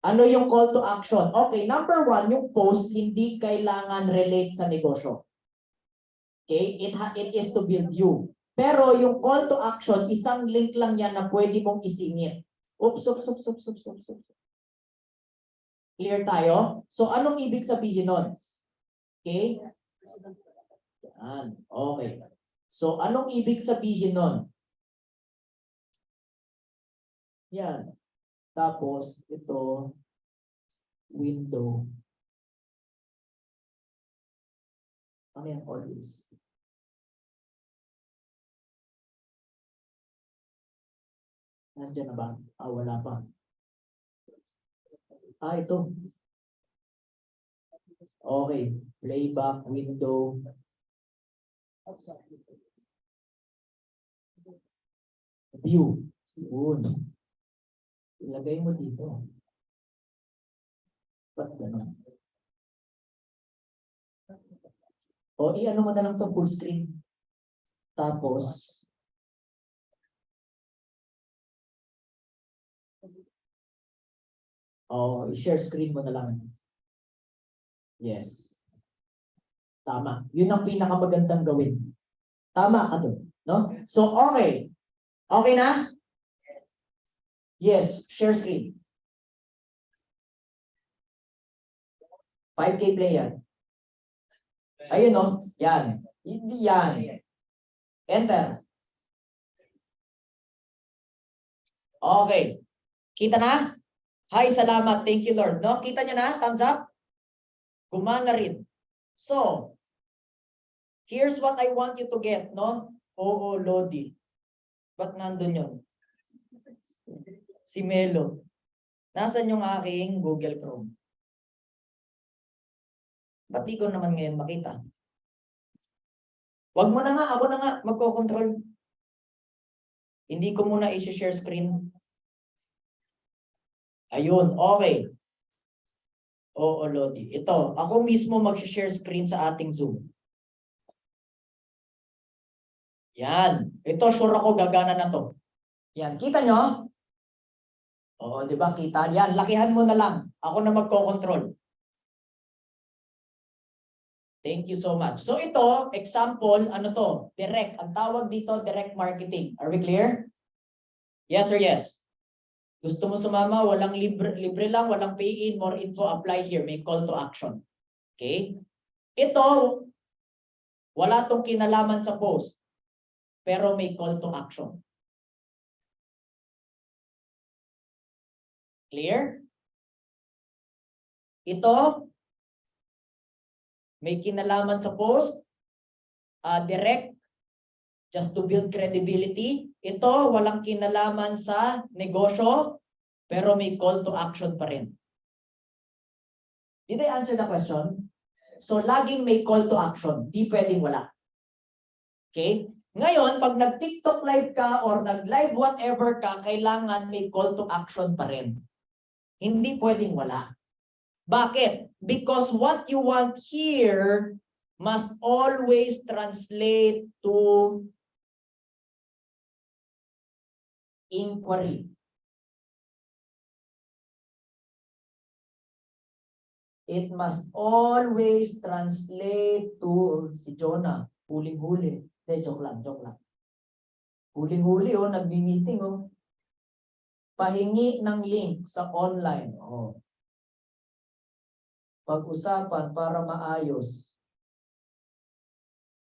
Ano yung call to action? Okay, number 1, yung post hindi kailangan relate sa negosyo. Okay, it is to build you. Pero yung call to action, isang link lang yan na pwede mong isingit. Oops. Clear tayo? So, anong ibig sabihin nun? Okay? Yan. Okay. So, anong ibig sabihin nun? Yan. Tapos, ito, window. Ano yan? Always. Nandiyan na ba? Wala pa. Ito. Okay. Playback, window. View. Yun. Ilagay mo dito. Ba't gano'n? O, i-ano mo na lang ito full screen. Tapos, i-share screen mo na lang. Yes. Tama. Yun ang pinakamagandang gawin. Tama ka doon. No? So, okay. Okay na? Yes. Share screen. 5K player. Ayun, no? Yan. Hindi yan. Enter. Okay. Kita na? Hi, salamat. Thank you, Lord. No? Kita nyo na? Thumbs up? Gumana rin. So, here's what I want you to get, no? Oo, Lodi. Ba't nandun yun? Si Melo. Nasaan yung aking Google Chrome? Ba't di ko naman ngayon makita? Wag mo na nga, ako na nga, magko-control. Hindi ko muna i-share screen. Ayun, okay. Oo, Lodi. Ito, ako mismo mag-share screen sa ating Zoom. Yan. Ito, sure ako gagana na to. Yan. Kita nyo? Oo, di ba? Kita yan. Lakihan mo na lang. Ako na magko-control. Thank you so much. So ito, example, ano to? Direct. Ang tawag dito, direct marketing. Are we clear? Yes or yes? Gusto mo sumama, walang libre lang, walang pay-in, more info, apply here. May call to action. Okay? Ito, wala tong kinalaman sa post. Pero may call to action. Clear? Ito, may kinalaman sa post. Direct, just to build credibility. Ito, walang kinalaman sa negosyo, pero may call to action pa rin. Did I answer the question? So, laging may call to action. Di pwedeng wala. Okay? Ngayon, pag nag-TikTok live ka or nag-live whatever ka, kailangan may call to action pa rin. Hindi pwedeng wala. Bakit? Because what you want here must always translate to inquiry. It must always translate to, si Jonah, huling-huli. Joke lang, joke lang. Huling-huli, oh, nag-meeting, oh. Pahingi ng link sa online, oh. Pag-usapan para maayos.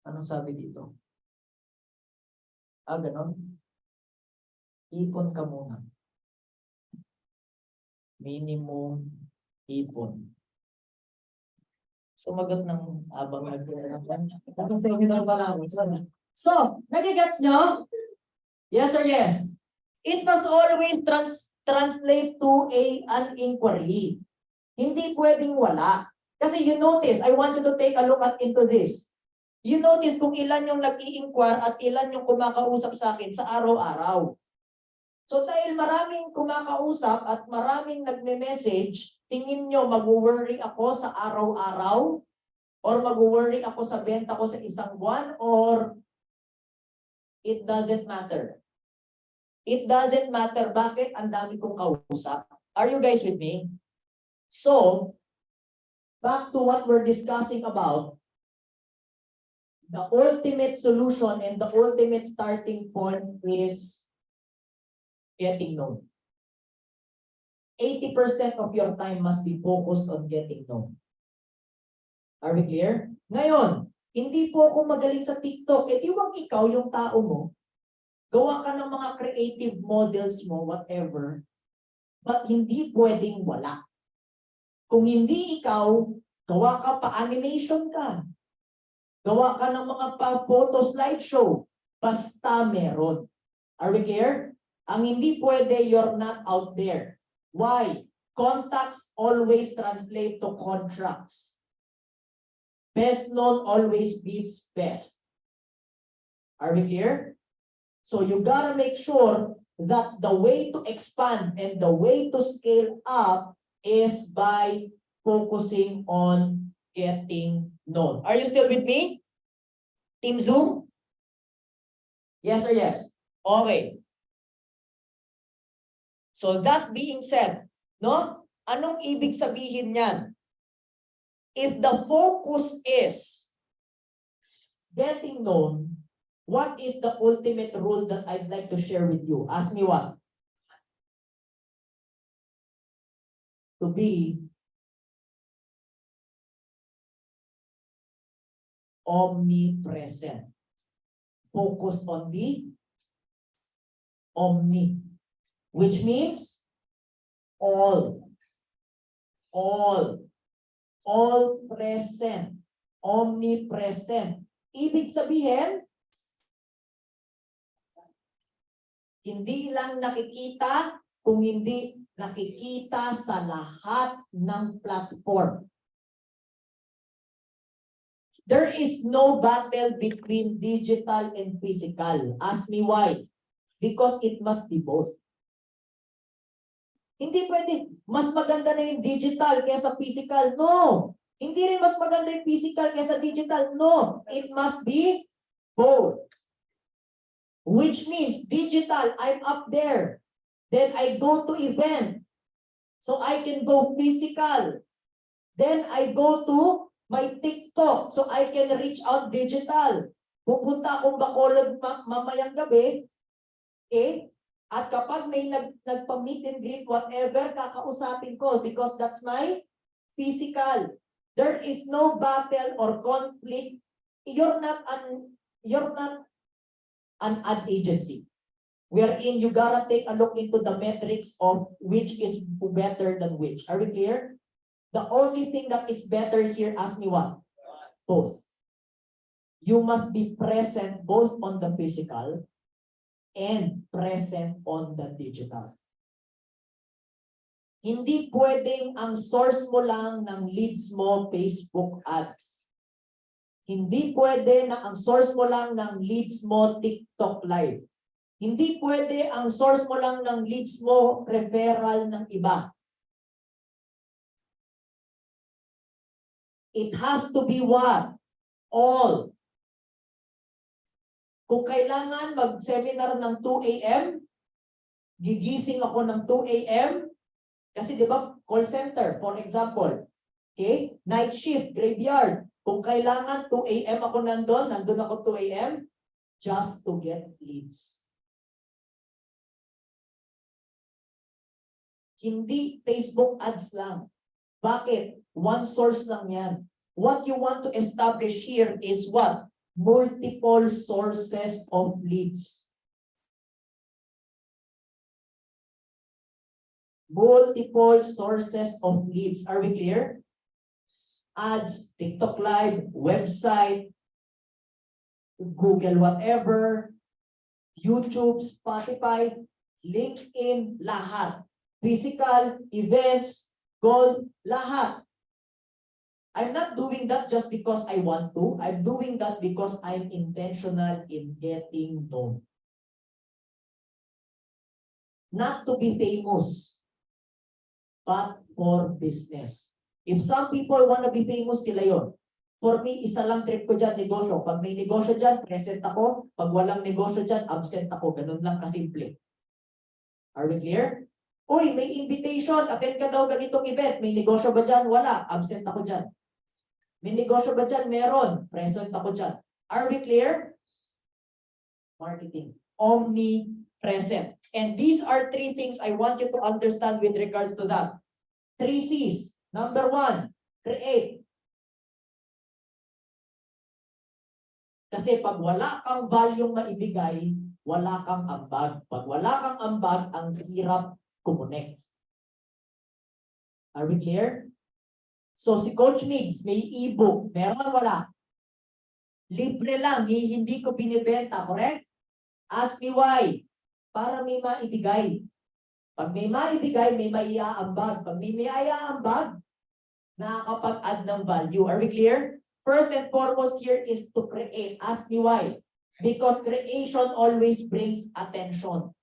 Anong sabi dito? Ganon? Ipon ka muna. Minimum ipon. Sumagot ng abang seminar pa lang. So, nagigets nyo? Yes or yes? It must always translate to an inquiry. Hindi pwedeng wala. Kasi you notice, I want you to take a look into this. You notice kung ilan yung nag-i-inquire at ilan yung kumakausap sa akin sa araw-araw. So dahil maraming kumakausap at maraming nagme-message, tingin nyo mag-worry ako sa araw-araw? Or mag-worry ako sa benta ko sa isang buwan? Or it doesn't matter? It doesn't matter. Bakit? Ang dami kong kausap. Are you guys with me? So, back to what we're discussing about, the ultimate solution and the ultimate starting point is getting known. 80% of your time must be focused on getting known. Are we clear? Ngayon, hindi po ako magaling sa TikTok. Iwag ikaw, yung tao mo, gawa ka ng mga creative models mo, whatever, but hindi pwedeng wala. Kung hindi ikaw, gawa ka pa animation ka. Gawa ka ng mga photo slideshow. Basta meron. Are we clear? Ang hindi pwede, you're not out there. Why? Contacts always translate to contracts. Best known always beats best. Are we clear? So you gotta make sure that the way to expand and the way to scale up is by focusing on getting known. Are you still with me? Team Zoom? Yes or yes? Okay. So that being said, no? Anong ibig sabihin niyan? If the focus is getting known, what is the ultimate rule that I'd like to share with you? Ask me what? To be omnipresent. Focused on the omni, which means all present, omnipresent. Ibig sabihin, hindi lang nakikita kung hindi nakikita sa lahat ng platform. There is no battle between digital and physical. Ask me why. Because it must be both. Hindi pwede, mas maganda na yung digital kaysa physical. No. Hindi rin mas maganda yung physical kaysa digital. No. It must be both. Which means digital, I'm up there. Then I go to event. So I can go physical. Then I go to my TikTok. So I can reach out digital. Pupunta akong Bacolod mamayang gabi. At kapag may nagpa-meet and greet, whatever, kakausapin ko because that's my physical. There is no battle or conflict. You're not an ad agency. Wherein you gotta take a look into the metrics of which is better than which. Are we clear? The only thing that is better here, ask me what? Both. You must be present both on the physical and present on the digital. Hindi pwedeng ang source mo lang ng leads mo Facebook ads. Hindi pwede na ang source mo lang ng leads mo TikTok live. Hindi pwede ang source mo lang ng leads mo referral ng iba. It has to be what? All. Kung kailangan mag-seminar ng 2 a.m., gigising ako ng 2 a.m., kasi di ba, call center, for example, okay? Night shift, graveyard. Kung kailangan 2 a.m. ako nandun ako 2 a.m., just to get leads. Hindi Facebook ads lang. Bakit? One source lang yan. What you want to establish here is what? Multiple sources of leads. Multiple sources of leads. Are we clear? Ads, TikTok Live, website, Google whatever, YouTube, Spotify, LinkedIn, lahat. Physical, events, gold, lahat. I'm not doing that just because I want to. I'm doing that because I'm intentional in getting known. Not to be famous, but for business. If some people want to be famous, sila yon. For me, isa lang trip ko dyan, negosyo. Pag may negosyo dyan, present ako. Pag walang negosyo dyan, absent ako. Ganun lang kasimple. Are we clear? Uy, may invitation. Attend ka daw ganitong event. May negosyo ba dyan? Wala. Absent ako dyan. May negosyo ba dyan? Meron. Present ako dyan. Are we clear? Marketing. Omnipresent. And these are 3 things I want you to understand with regards to that. 3 C's. Number 1, create. Kasi pag wala kang value maibigay, wala kang ambag. Pag wala kang ambag, ang hirap connect. Are we clear? So si Coach Migs, may e-book. Meron, wala? Libre lang, hindi ko binibenta, correct? Ask me why. Para may maibigay. Pag may maibigay, may maiaambag. Pag may maiaambag, nakakapag-add ng value. Are we clear? First and foremost here is to create. Ask me why. Because creation always brings attention.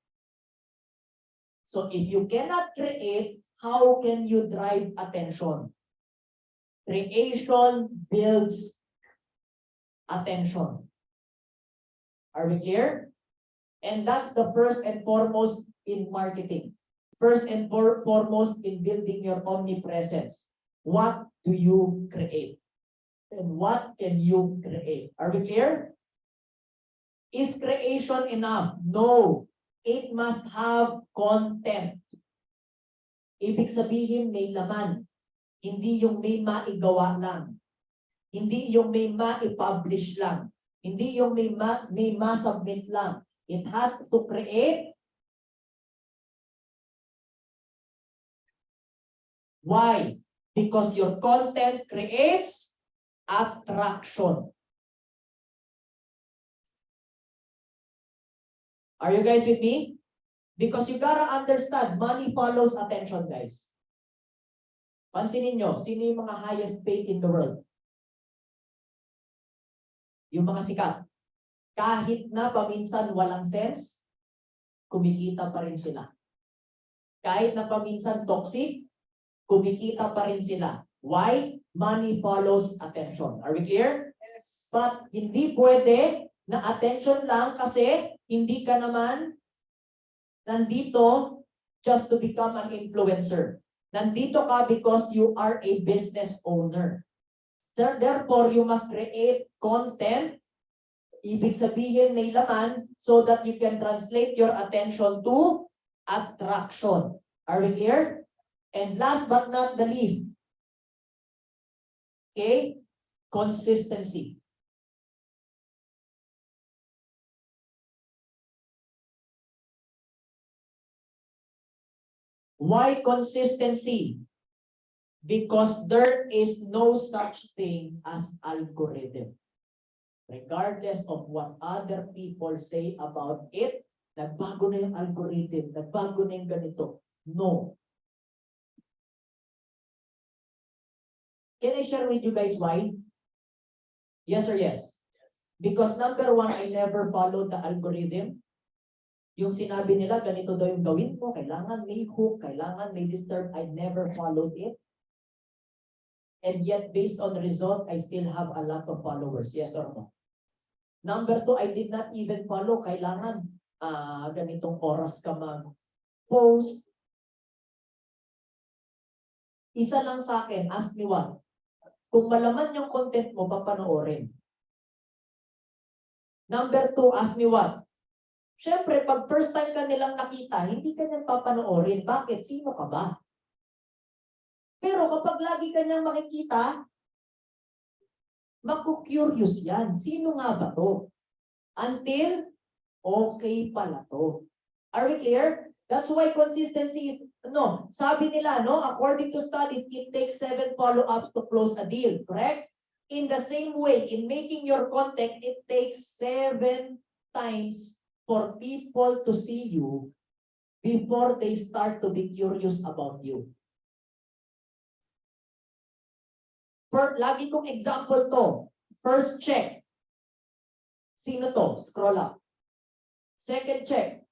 So if you cannot create, how can you drive attention? Creation builds attention. Are we clear? And that's the first and foremost in marketing. First and foremost in building your omnipresence. What do you create? And what can you create? Are we clear? Is creation enough? No. It must have content. Ibig sabihin may laman. Hindi yung may maigawa lang. Hindi yung may ma-publish lang. Hindi yung may ma-submit lang. It has to create. Why? Because your content creates attraction. Are you guys with me? Because you gotta understand, money follows attention, guys. Pansinin nyo, sino yung mga highest paid in the world? Yung mga sikat. Kahit na paminsan walang sense, kumikita pa rin sila. Kahit na paminsan toxic, kumikita pa rin sila. Why? Money follows attention. Are we clear? Yes. But hindi pwede na attention lang kasi hindi ka naman nandito just to become an influencer. Nandito ka because you are a business owner. Therefore, you must create content, ibig sabihin may laman, so that you can translate your attention to attraction. Are we clear? And last but not the least, okay, consistency. Why consistency? Because there is no such thing as algorithm. Regardless of what other people say about it, nagbago na yung algorithm, nagbago na yung ganito. No. Can I share with you guys why? Yes or yes? Because number one, I never followed the algorithm. Yung sinabi nila, ganito daw yung gawin mo, kailangan may hook, kailangan may disturb, I never followed it. And yet, based on the result, I still have a lot of followers. Yes or no? Number two, I did not even follow, kailangan ganitong oras ka mag-post. Isa lang sa akin, ask me what? Kung malaman yung content mo, papanoorin. Number two, ask me what? Siyempre, pag first time ka nilang nakita, hindi ka niyang papanoorin. Bakit? Sino ka ba? Pero kapag lagi ka niyang makikita, maku-curious yan. Sino nga ba to? Until, okay pala to. Are we clear? That's why consistency is, sabi nila, according to studies, it takes 7 follow-ups to close a deal. Correct? In the same way, in making your content, it takes 7 times for people to see you before they start to be curious about you. Lagi kong example to. First check. Sino to? Scroll up. Second check.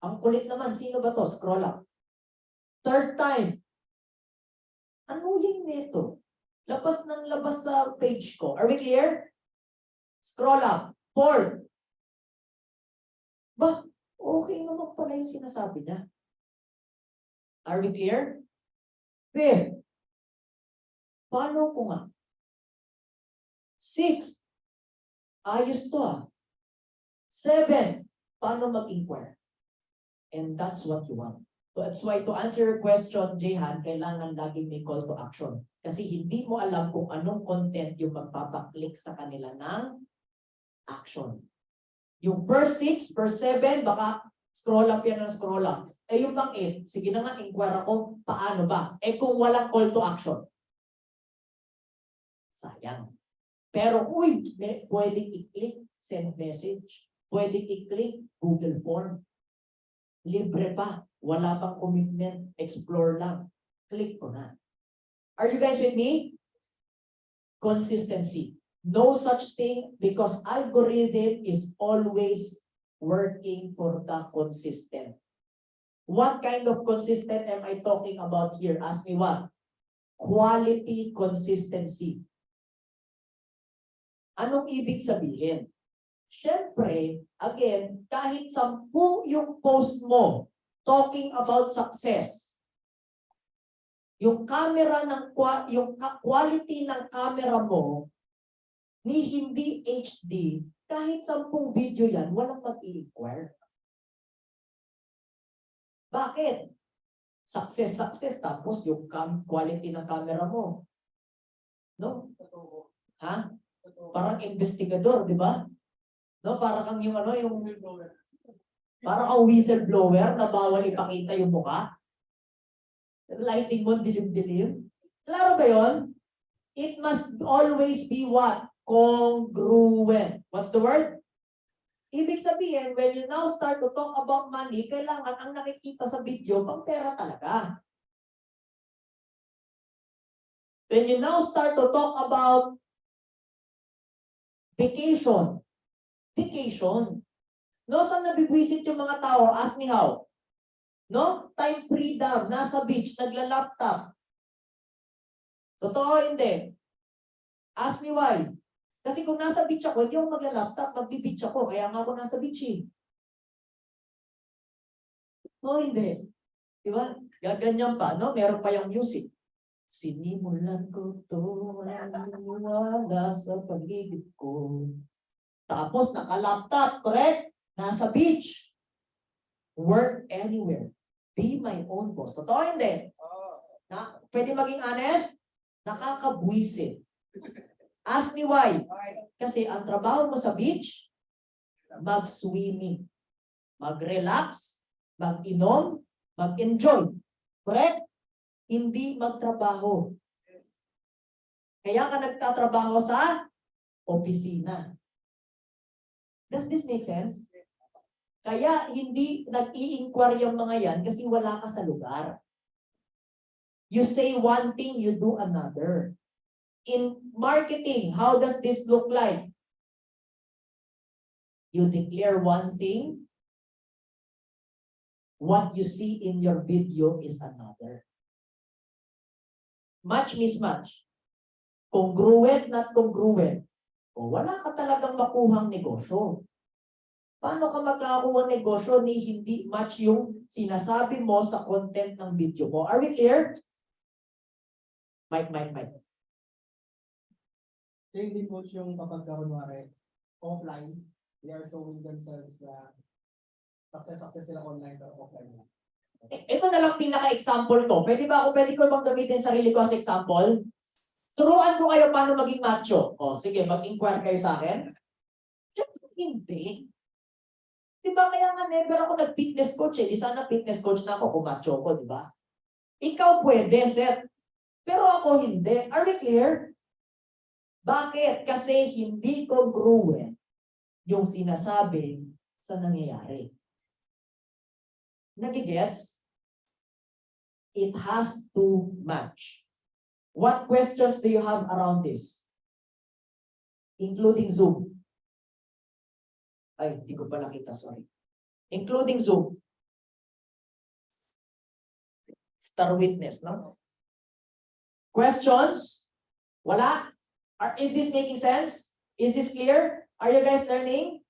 Ang kulit naman. Sino ba to? Scroll up. Third time. Ano yung neto? Labas ng labas sa page ko. Are we clear? Scroll up. Fourth. Ba, okay naman pala yung sinasabi niya. Are we clear? Fifth. Paano ko nga? Sixth. Ayos to . 7. Paano mag-inquire? And that's what you want. So that's why to answer your question, Jehan, kailangan laging may call to action. Kasi hindi mo alam kung anong content yung magpapaklik sa kanila ng action. Yung verse 6, verse 7, baka scroll up yan ng scroll up. Yung pang 8, sige na nga, inquire ako, paano ba? Kung walang call to action. Sayang. Pero, pwedeng i-click, send message. Pwedeng i-click, Google Form. Libre pa. Wala pang commitment. Explore lang. Click ko na. Are you guys with me? Consistency. No such thing because algorithm is always working for the consistent. What kind of consistent am I talking about here? Ask me what? Quality consistency. Anong ibig sabihin? Siyempre, again, kahit 10 yung post mo talking about success, yung camera yung quality ng camera mo ni hindi HD, kahit 10 video yan, walang mag-i-inquire. Bakit? Success, tapos yung quality ng camera mo. No? Ha? Parang investigador, di ba? No, parang kang yung parang ang whistleblower na bawal ipakita yung mukha. Lighting mo, dilim-dilim. Klaro ba yun? It must always be what? Congruent. What's the word? Ibig sabihin, when you now start to talk about money, kailangan ang nakikita sa video, pang pera talaga. When you now start to talk about vacation. No, saan nabibwisit yung mga tao? Ask me how. No? Time freedom, nasa beach, nagla-laptop. Totoo, hindi. Ask me why. Kasi kung nasa beach ako, hindi ako magla-laptop, magbi-beach ako. Kaya nga ako nasa beach eh. No, hindi. Di ba? Gaganyan pa, no? Meron pa yung music. Sinimulan ko to, walang naniniwala sa pag-ibig ko. Tapos naka-laptop, correct? Nasa beach. Work anywhere. Be my own boss. Totoo hindi? Pwede maging honest? Nakakabwisit. Ask me why. Kasi ang trabaho mo sa beach, mag-swimming, mag-relax, mag-inom, mag-enjoy. Correct? Hindi magtrabaho. Kaya ka nagtatrabaho sa opisina. Does this make sense? Kaya hindi nag-i-inquire yung mga yan kasi wala ka sa lugar. You say one thing, you do another. In marketing, how does this look like? You declare one thing, what you see in your video is another. Match, mismatch. Congruent, not congruent. O wala ka talagang makuhang negosyo. Paano ka magkakakuha ng negosyo ni hindi match yung sinasabi mo sa content ng video mo? Are we clear? Mike. Same din po yung kapag kunwari offline, they are showing themselves na success sila online pero offline na. Ito na lang pinaka-example ko. Pwede ko bang gamitin sarili ko as example? Turuan ko kayo paano maging macho. O, sige, mag-inquire kayo sa akin. Siyempre, hindi. Diba, kaya nga never ako nag-fitness coach eh. Di sana fitness coach na ako kung macho ko, diba? Ikaw pwede, Seth. Pero ako hindi. Are we clear? Bakit? Kasi hindi congruent yung sinasabi sa nangyayari. Nagigets? It has to match. What questions do you have around this? Including Zoom. Ay, hindi ko pa nakita, sorry. Including Zoom. Star witness, no? Questions? Wala? Is this making sense? Is this clear? Are you guys learning?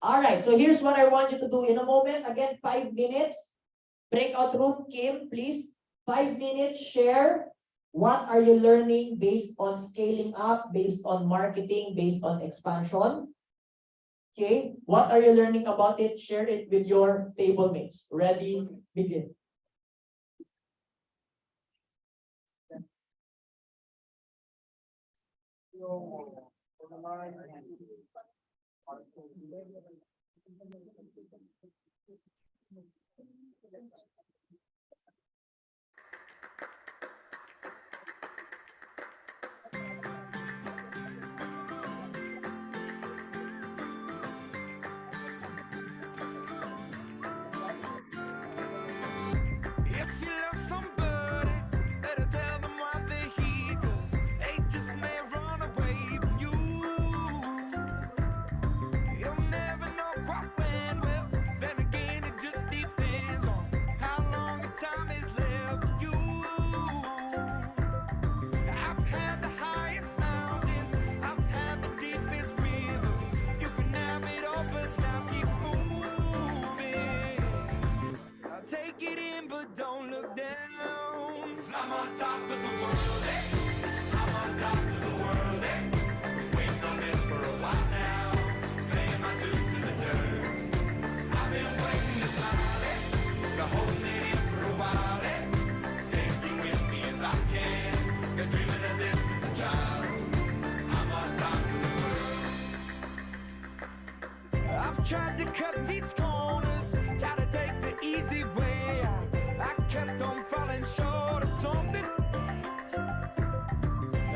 All right, so here's what I want you to do in a moment. Again, 5 minutes. Breakout room, Kim, please. 5 minutes, share. What are you learning based on scaling up, based on marketing, based on expansion? Okay, what are you learning about it? Share it with your table mates. Ready, begin. If you love somebody, better tell them why they're here, 'cause they just may run away from you. You'll never know quite when, well, then again it just depends on how long the time is left for you. I've had the highest mountains, I've had the deepest river. You can have it all, but life keeps moving. I'll take it in, but don't look down. 'Cause I'm on top of the world, eh? I'm on top of the world, eh? Waiting on this for a while now, paying my dues to the dirt. I've been waiting to smile, eh? Been holding it in for a while, eh? Take you with me if I can. Been dreaming of this since a child. I'm on top of the world. I've tried to cut these corners, try to take the easy way out. I kept on falling short of something.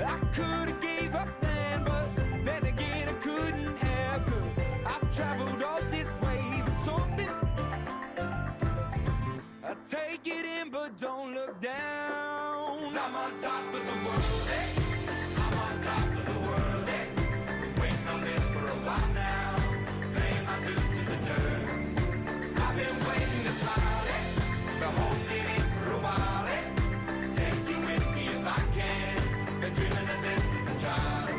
I could have gave up then, but then again I couldn't have, 'cause I've traveled all this way for something. I take it in, but don't look down. 'Cause I'm on top of the world, eh? I'm on top of the world, eh? Waiting on this for a while now, paying my dues to the dirt. I've been waiting to smile, eh? Been holding it in for a while, eh? Take you with me if I can. Been dreaming of this since a child.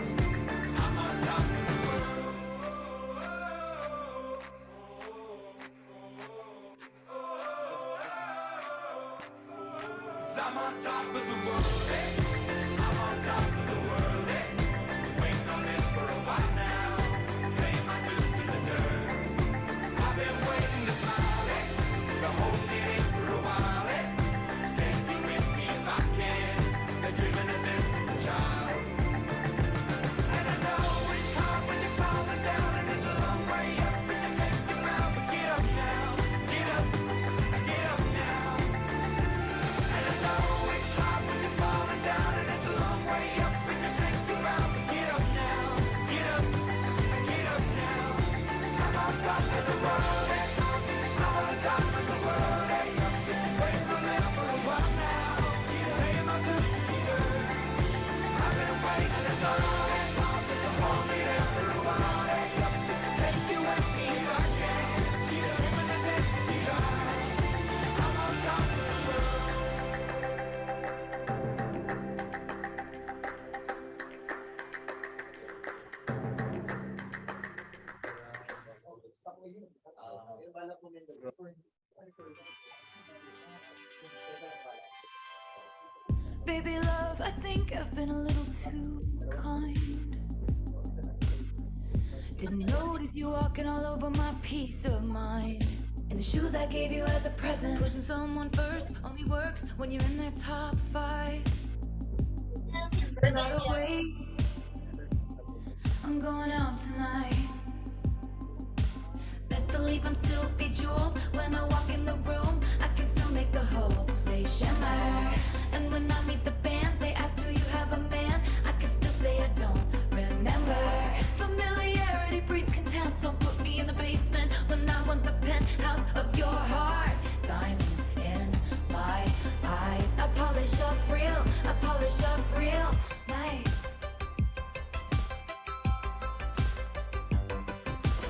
I'm on top of the world. Baby love, I think I've been a little too kind. Didn't notice you walking all over my peace of mind. And the shoes I gave you as a present. Putting someone first only works when you're in their top 5. By the way, I'm going out tonight. Best believe I'm still bejeweled. When I walk in the room, I can still make the whole place shimmer. And when I meet the band, they ask, do you have a man? I can still say I don't remember. Familiarity breeds contempt, so put me in the basement when I want the penthouse of your heart. Diamonds in my eyes. I polish up real, I polish up real nice.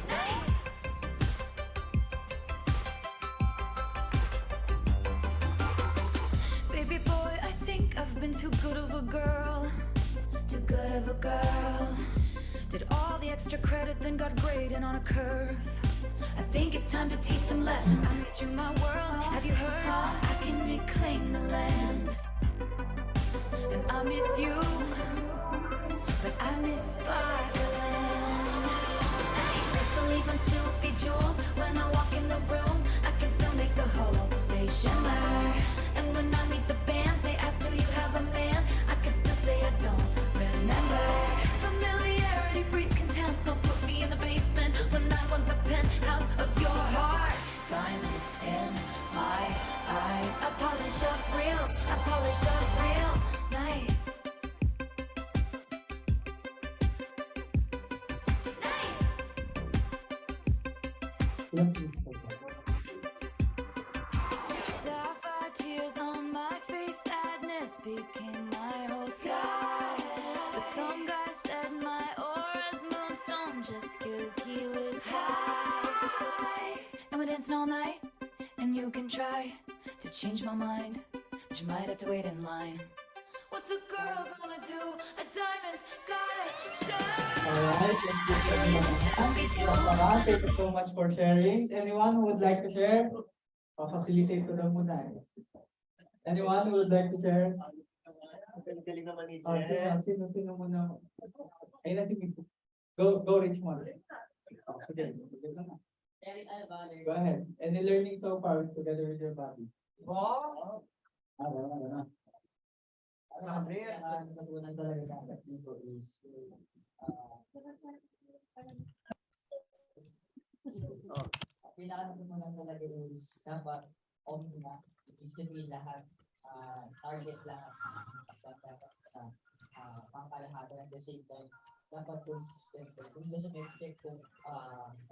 Nice. Baby boy, I think I've been too good of a girl. Too good of a girl. Did all the extra credit, then got graded on a curve. I think it's time to teach some lessons. I made you my world, have you heard? I can reclaim the land. And I miss you, but I miss sparkling. Best believe I'm still bejeweled. When I walk in the room, I can still make the whole place shimmer. And when I meet the band, they ask, do you have a man? I can still say I don't remember. Familiarity breeds contempt, so put me in the basement when I want the penthouse of your heart. Diamonds in my eyes. I polish up real, I polish up real nice. Sapphire tears on my face, sadness became my whole sky. But some guy said my aura's moonstone just 'cause he was high. And we're dancing all night, and you can try to change my mind, but you might have to wait in line. What's a girl gonna do? A diamond's gotta shine. Alright, thank you so much. Thank you so much for sharing. Anyone who would like to share? Facilitate ko daw muna. Anyone who would like to share? Sino muna? Ayun na, sige. Go Richmond. Sige. Go ahead. Any learning so far together with your body? Natutunan talaga dapat dito is pinaka-natutunan talaga is dapat omnia, ibig sabihin lahat, target lahat dapat sa pangkalahatan at the same time dapat consistent. Kung doesn't affect kung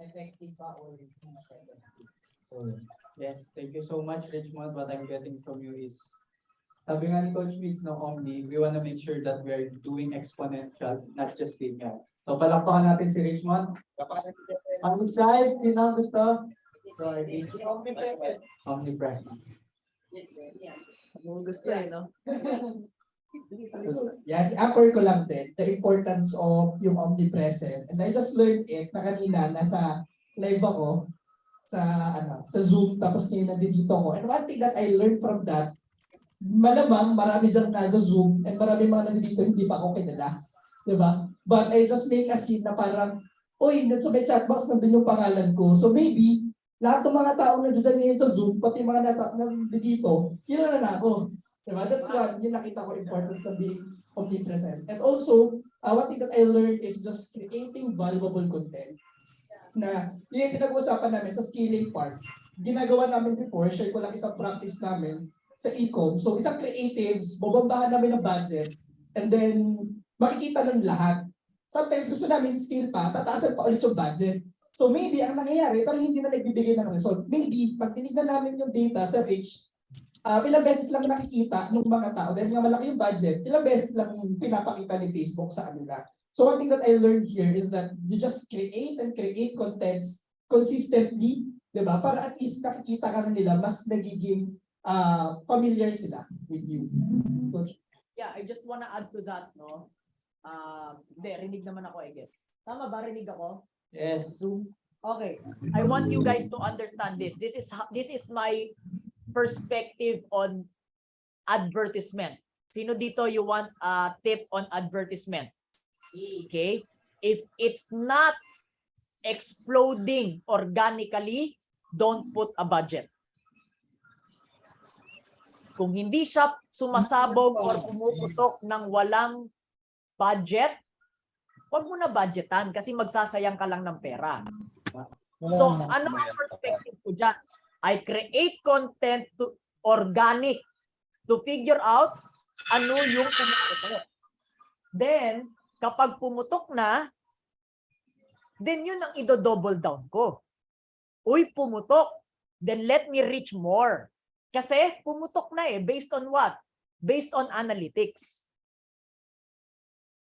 effective pa or hindi effective. So, yes, thank you so much, Richmond. What I'm getting from you is, sabi nga ni Coach Migs, no, Omni, we want to make sure that we're doing exponential, not just linear. So, palakpakan natin si Richmond. Ang side, sino ang gusto? Omnipresent. Omnipresent. Ang gusto no? Yan, i-upper ko lang din the importance of yung omnipresent. And I just learned it na kanina nasa live ako sa Zoom, tapos ngayon nandito ako. And one thing that I learned from that, malamang marami dyan nasa Zoom and marami mga nandito hindi pa ako kilala. Diba? But I just make a scene na parang, uy, sa may chatbox nandun yung pangalan ko. So maybe, lahat ng mga tao na dyan ngayon sa Zoom, pati mga nandito, kilala na ako. Diba? That's one, yung nakita ko importance na being omnipresent. And also, one thing that I learned is just creating valuable content. Na yung pinag-uusapan namin sa scaling part, ginagawa namin before, share ko lang isang practice namin sa e-com. So isang creatives, bobombahan namin ng budget, and then makikita ng lahat. Sometimes gusto namin scale pa, tataasan pa ulit yung budget. So maybe ang nangyayari, parang hindi na nagbibigay ng result. Maybe, pag tinignan namin yung data sa reach, ilang beses lang nakikita ng mga tao, dahil nga malaki yung budget, ilang beses lang pinapakita ni Facebook sa kanila. So one thing that I learned here is that you just create and create contents consistently, di ba? Para at least nakikita ka na nila, mas nagiging familiar sila with you. Coach? Yeah, I just wanna add to that, no? Hindi, rinig naman ako, I guess. Tama ba? Rinig ako? Yes. Zoom? Okay. I want you guys to understand this. This is my perspective on advertisement. Sino dito you want a tip on advertisement? Okay? If it's not exploding organically, don't put a budget. Kung hindi siya sumasabog or pumuputok ng walang budget, huwag mo na budgetan kasi magsasayang ka lang ng pera. So, ano ang perspective ko dyan? I create content to organic to figure out ano yung pumutok. Then, kapag pumutok na, then yun ang ido-double down ko. Uy, pumutok. Then let me reach more. Kasi pumutok na eh. Based on what? Based on analytics.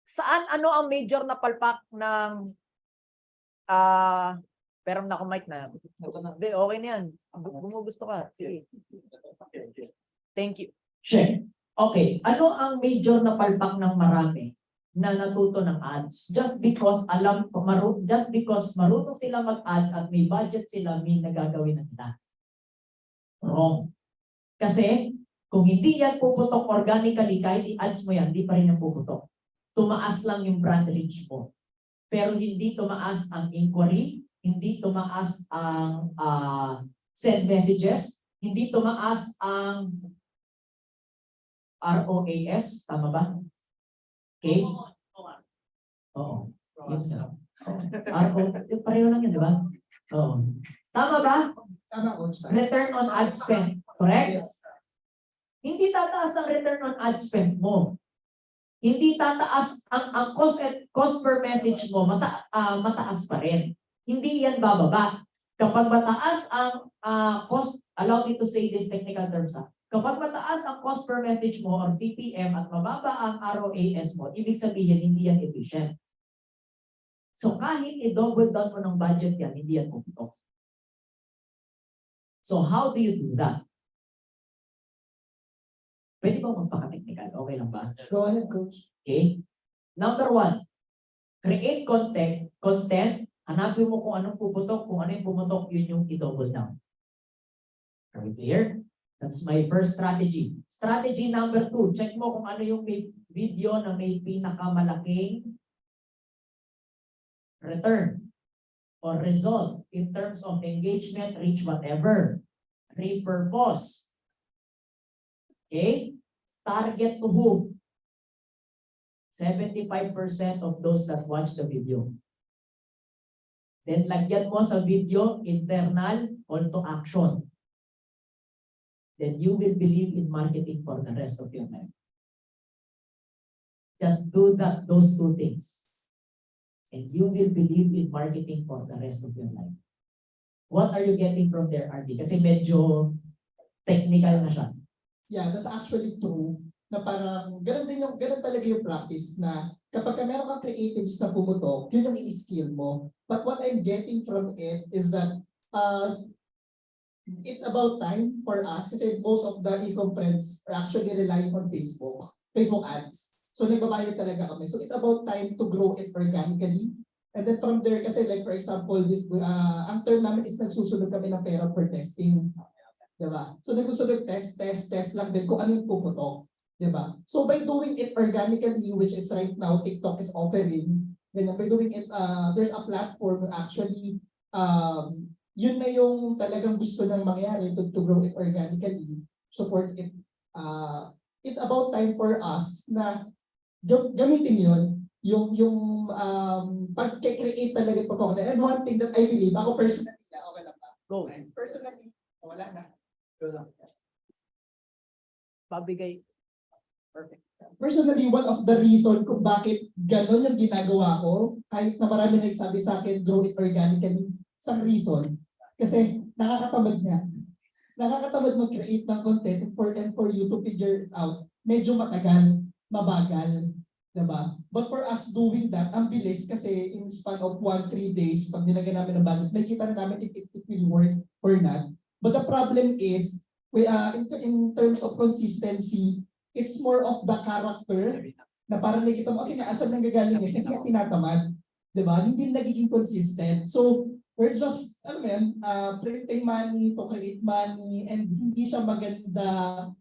Saan ano ang major na palpak ng pero na mic na. Hindi, okay na yan. Gusto ka. Sige. Thank you. Check. Okay. Ano ang major na palpak ng marami na natuto ng ads? Just because marunong sila mag-ads at may budget sila, may nagagawin na nila. Wrong. Kasi kung hindi yan puputok organically, kahit i-ads mo yan, hindi pa rin yan puputok. Tumaas lang yung brand reach mo. Pero hindi tumaas ang inquiry, hindi tumaas ang send messages, hindi tumaas ang ROAS, tama ba? Okay? Oo. Pareho lang yun, di ba? Oo. Tama ba? Tama, Coach. Return on ad spend. Correct? Yes. Hindi tataas ang return on ad spend mo. Hindi tataas ang cost per message mo, mataas pa rin. Hindi yan bababa. Kapag mataas ang cost, allow me to say this technical terms. Kapag mataas ang cost per message mo or CPM at mababa ang ROAS mo, ibig sabihin hindi yan efficient. So kahit i-double down mo ng budget yan, hindi yan puputok. So how do you do that? Pwede ba magpaka-technical? Okay lang ba? Go ahead, Coach. Okay. Number 1, create content. Hanapin mo kung anong puputok. Kung ano yung pumutok, yun yung i-double down. Are we clear? That's my first strategy. Strategy number 2, check mo kung ano yung may video na may pinakamalaking return or result in terms of engagement, reach, whatever. Repurpose. Okay? Target to who? 75% of those that watch the video. Then lagyan mo sa video internal call to action. Then you will believe in marketing for the rest of your life. Just do those two things. And you will believe in marketing for the rest of your life. What are you getting from there, RD? Kasi medyo technical na siya. Yeah, that's actually true. Na parang, ganun talaga yung practice na kapag meron kang creatives na pumutok, yun yung i-skill mo. But what I'm getting from it is that it's about time for us kasi most of the e-com friends are actually relying on Facebook ads. So nagbabayad talaga kami. So it's about time to grow it organically. And then from there, kasi like for example, ang term namin is nagsusunod kami ng pera per testing. Diba? So nagsusunod test lang din kung ano yung puputok. Diba? So by doing it organically, which is right now TikTok is offering, ganyan, by doing it, there's a platform actually, yun na yung talagang gusto nang mangyari to grow it organically, supports it. It's about time for us na gamitin yun, yung pag-create talaga ito. And one thing that I believe, ako personally, okay lang ba? Go. Personally, wala na. Go lang. Pabigay. Perfect. Personally, one of the reason kung bakit gano'n yung ginagawa ko, kahit na marami nagsabi sa akin, grow it organically, isang reason, kasi nakakatamad nga. nakakatamad mag-create ng content, important for you to figure it out. Medyo matagal, mabagal, diba? But for us doing that, ang bilis kasi in span of 1-3 days, pag nilagyan namin ng budget, may kita na namin if it will work or not. But the problem is, in terms of consistency, it's more of the character na parang nakita mo kasi asan nang gagaling eh, kasi nga tinatamad. Diba? Hindi nagiging consistent. So, we're just, alam mo yan, printing money to create money and hindi siya magandang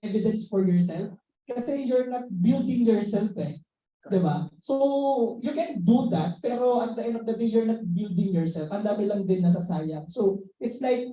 evidence for yourself kasi you're not building yourself eh. Diba? So, you can do that pero at the end of the day, you're not building yourself. Ang dami lang din nasasayang. So, it's like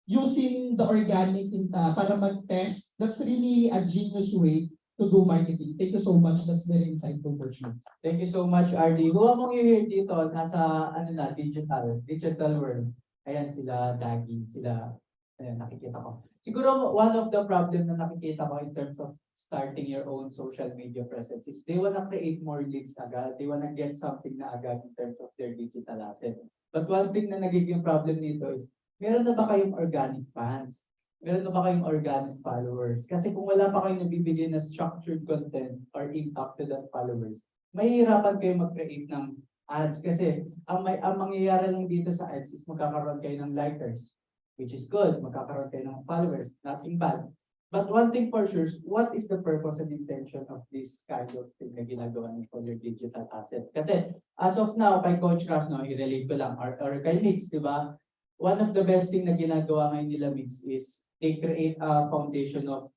using the organic para mag-test. That's really a genius way to do marketing. Thank you so much. That's very insightful, Bertrand. Thank you so much, RD. Who among you here dito, nasa digital world. Ayan sila, Dagi, sila, ayan, nakikita ko. Siguro one of the problem na nakikita ko in terms of starting your own social media presence is they wanna create more leads agad. They wanna get something na agad in terms of their digital asset. But one thing na nagiging problem nito is, meron na ba kayong organic fans? Meron na ba kayong organic followers? Kasi kung wala pa kayong nabibigay na structured content or impact to that followers, mahihirapan kayo mag-create ng ads kasi ang mangyayari lang dito sa ads is magkakaroon kayo ng likers, which is good. Magkakaroon kayo ng followers, nothing bad. But one thing for sure, what is the purpose and intention of this kind of thing na ginagawa niyo for your digital asset? Kasi as of now, kay Coach Ras, no, i-relate ko lang, or kay Mix, di ba? One of the best thing na ginagawa ngayon nila Mix is they create a foundation of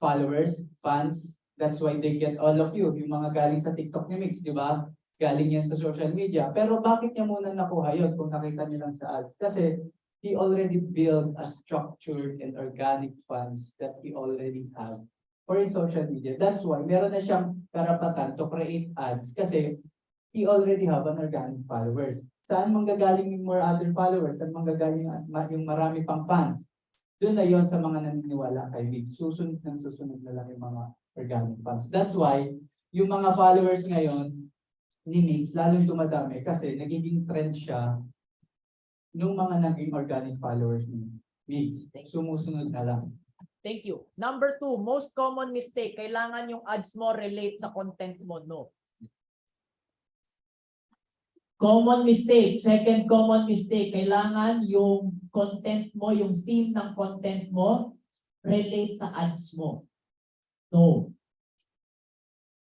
followers, fans. That's why they get all of you. Yung mga galing sa TikTok ni Mix, di ba? Galing yan sa social media. Pero bakit niya muna nakuha yun kung nakita niyo lang sa ads? Kasi he already built a structured and organic fans that he already have for his social media. That's why meron na siyang karapatan to create ads kasi he already have an organic followers. Saan manggagaling yung more other followers? Saan manggagaling yung marami pang fans? Doon na yon sa mga naniniwala kay Vic. Susunod na lang yung mga organic fans. That's why yung mga followers ngayon ni Mix lalong dumadami kasi nagiging trend siya nung mga naging organic followers ni Mix. Sumusunod na lang. Thank you. Number 2, most common mistake. Kailangan yung ads mo relate sa content mo, no? Common mistake. Second common mistake. Kailangan yung content mo, yung theme ng content mo, relate sa ads mo. No.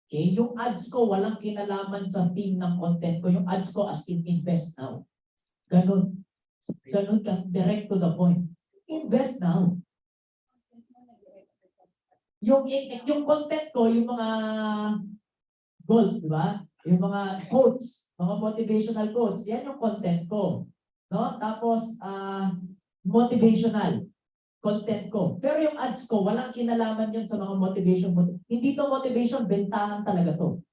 Okay? Yung ads ko, walang kinalaman sa theme ng content ko. Yung ads ko as in invest now. Ganun. Ganun ka, direct to the point. Invest now. Yung content ko, yung mga gold, di ba? Yung mga quotes, mga motivational quotes, yan yung content ko. No? Tapos, motivational content ko. Pero yung ads ko, walang kinalaman yun sa mga motivation. Hindi to motivation, bentahan talaga to.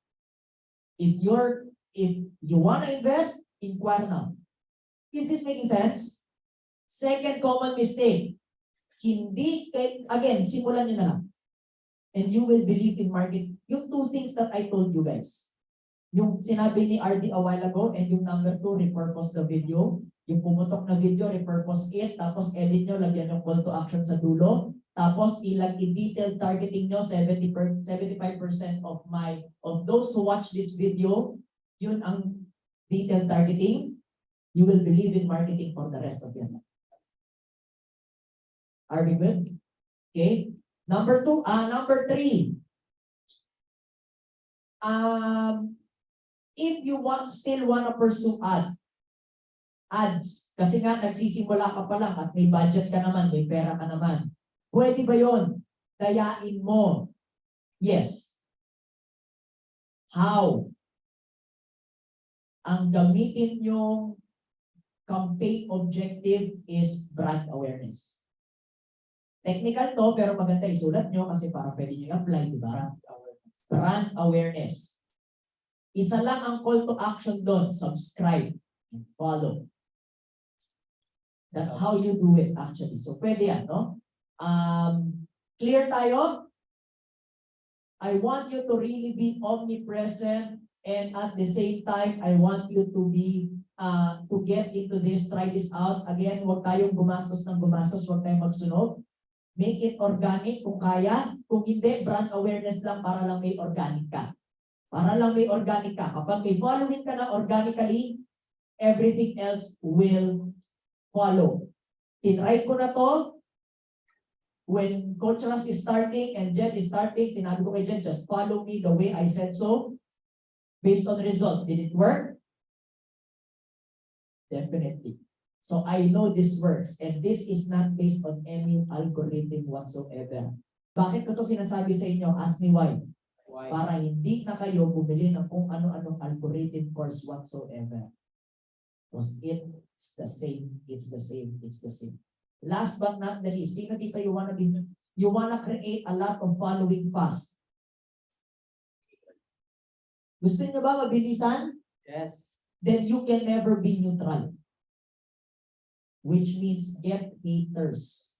If you wanna invest, inquire now. Is this making sense? Second common mistake. Again, simulan nyo na lang. And you will believe in market. Yung two things that I told you guys. Yung sinabi ni RD a while ago, and yung number 2, repurpose the video. Yung pumutok na video, repurpose it. Tapos edit nyo, lagyan yung call to action sa dulo. Tapos i-detail targeting nyo, 75% of those who watch this video, yun ang detail targeting. You will believe in marketing for the rest of your life. Are we good? Okay. Number 3. If you still wanna pursue ads, kasi nga nagsisimula ka pa lang at may budget ka naman, may pera ka naman. Pwede ba yon? Dayain mo. Yes. How? Ang gamitin yung campaign objective is brand awareness. Technical to, pero maganda isulat nyo kasi para pwede nyo i-apply, di ba? Brand awareness. Isa lang ang call to action doon, subscribe and follow. That's how you do it actually. So pwede yan, no? Clear tayo? I want you to really be omnipresent and at the same time, I want you to be to get into this, try this out. Again, huwag tayong gumastos ng gumastos, huwag tayong magsunog. Make it organic kung kaya. Kung hindi, brand awareness lang para lang may organic ka. Para lang may organic ka. Kapag may following ka na organically, everything else will follow. Tinry ko na to. When Coach Ras is starting and Jen is starting, sinabi ko kay Jen, just follow me the way I said so. Based on result, did it work? Definitely. So I know this works and this is not based on any algorithm whatsoever. Bakit ko to sinasabi sa inyo? Ask me why. Para hindi na kayo bumili ng kung ano-anong algorithm course whatsoever. Because it's the same, it's the same, it's the same. Last but not the least, sino dito you wanna create a lot of following fast? Gusto niyo ba mabilisan? Yes. Then you can never be neutral. Which means get haters.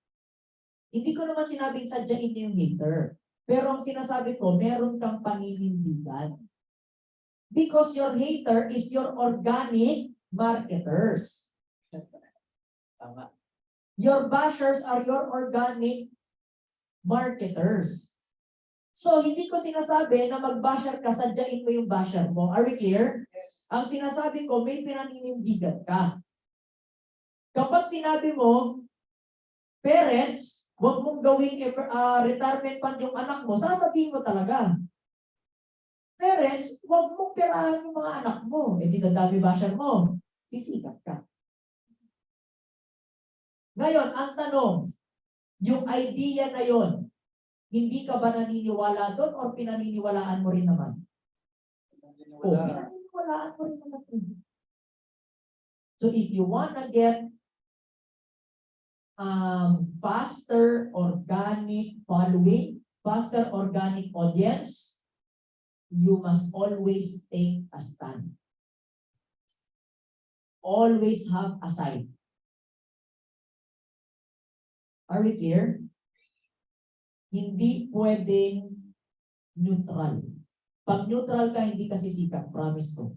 Hindi ko naman sinabing sadyain niyo yung hater. Pero ang sinasabi ko, meron kang paninindigan. Because your hater is your organic marketers. Tama. Your bashers are your organic marketers. So, hindi ko sinasabi na mag-basher ka, sadyain mo yung basher mo. Are we clear? Yes. Ang sinasabi ko, may pinaninindigan ka. Kapag sinabi mo, parents, huwag mong gawing retirement fund yung anak mo, sasabihin mo talaga. Parents, huwag mong perahan yung mga anak mo. Eh, di dadami basher mo. Sisikat ka. Ngayon, ang tanong, yung idea na yon, hindi ka ba naniniwala doon o pinaniniwalaan mo rin naman? O, pinaniniwalaan mo rin naman. So if you wanna get faster organic following, faster organic audience, you must always take a stand. Always have a side. Are we clear? Hindi pwedeng neutral. Pag neutral ka, hindi ka sisikat. Promise ko.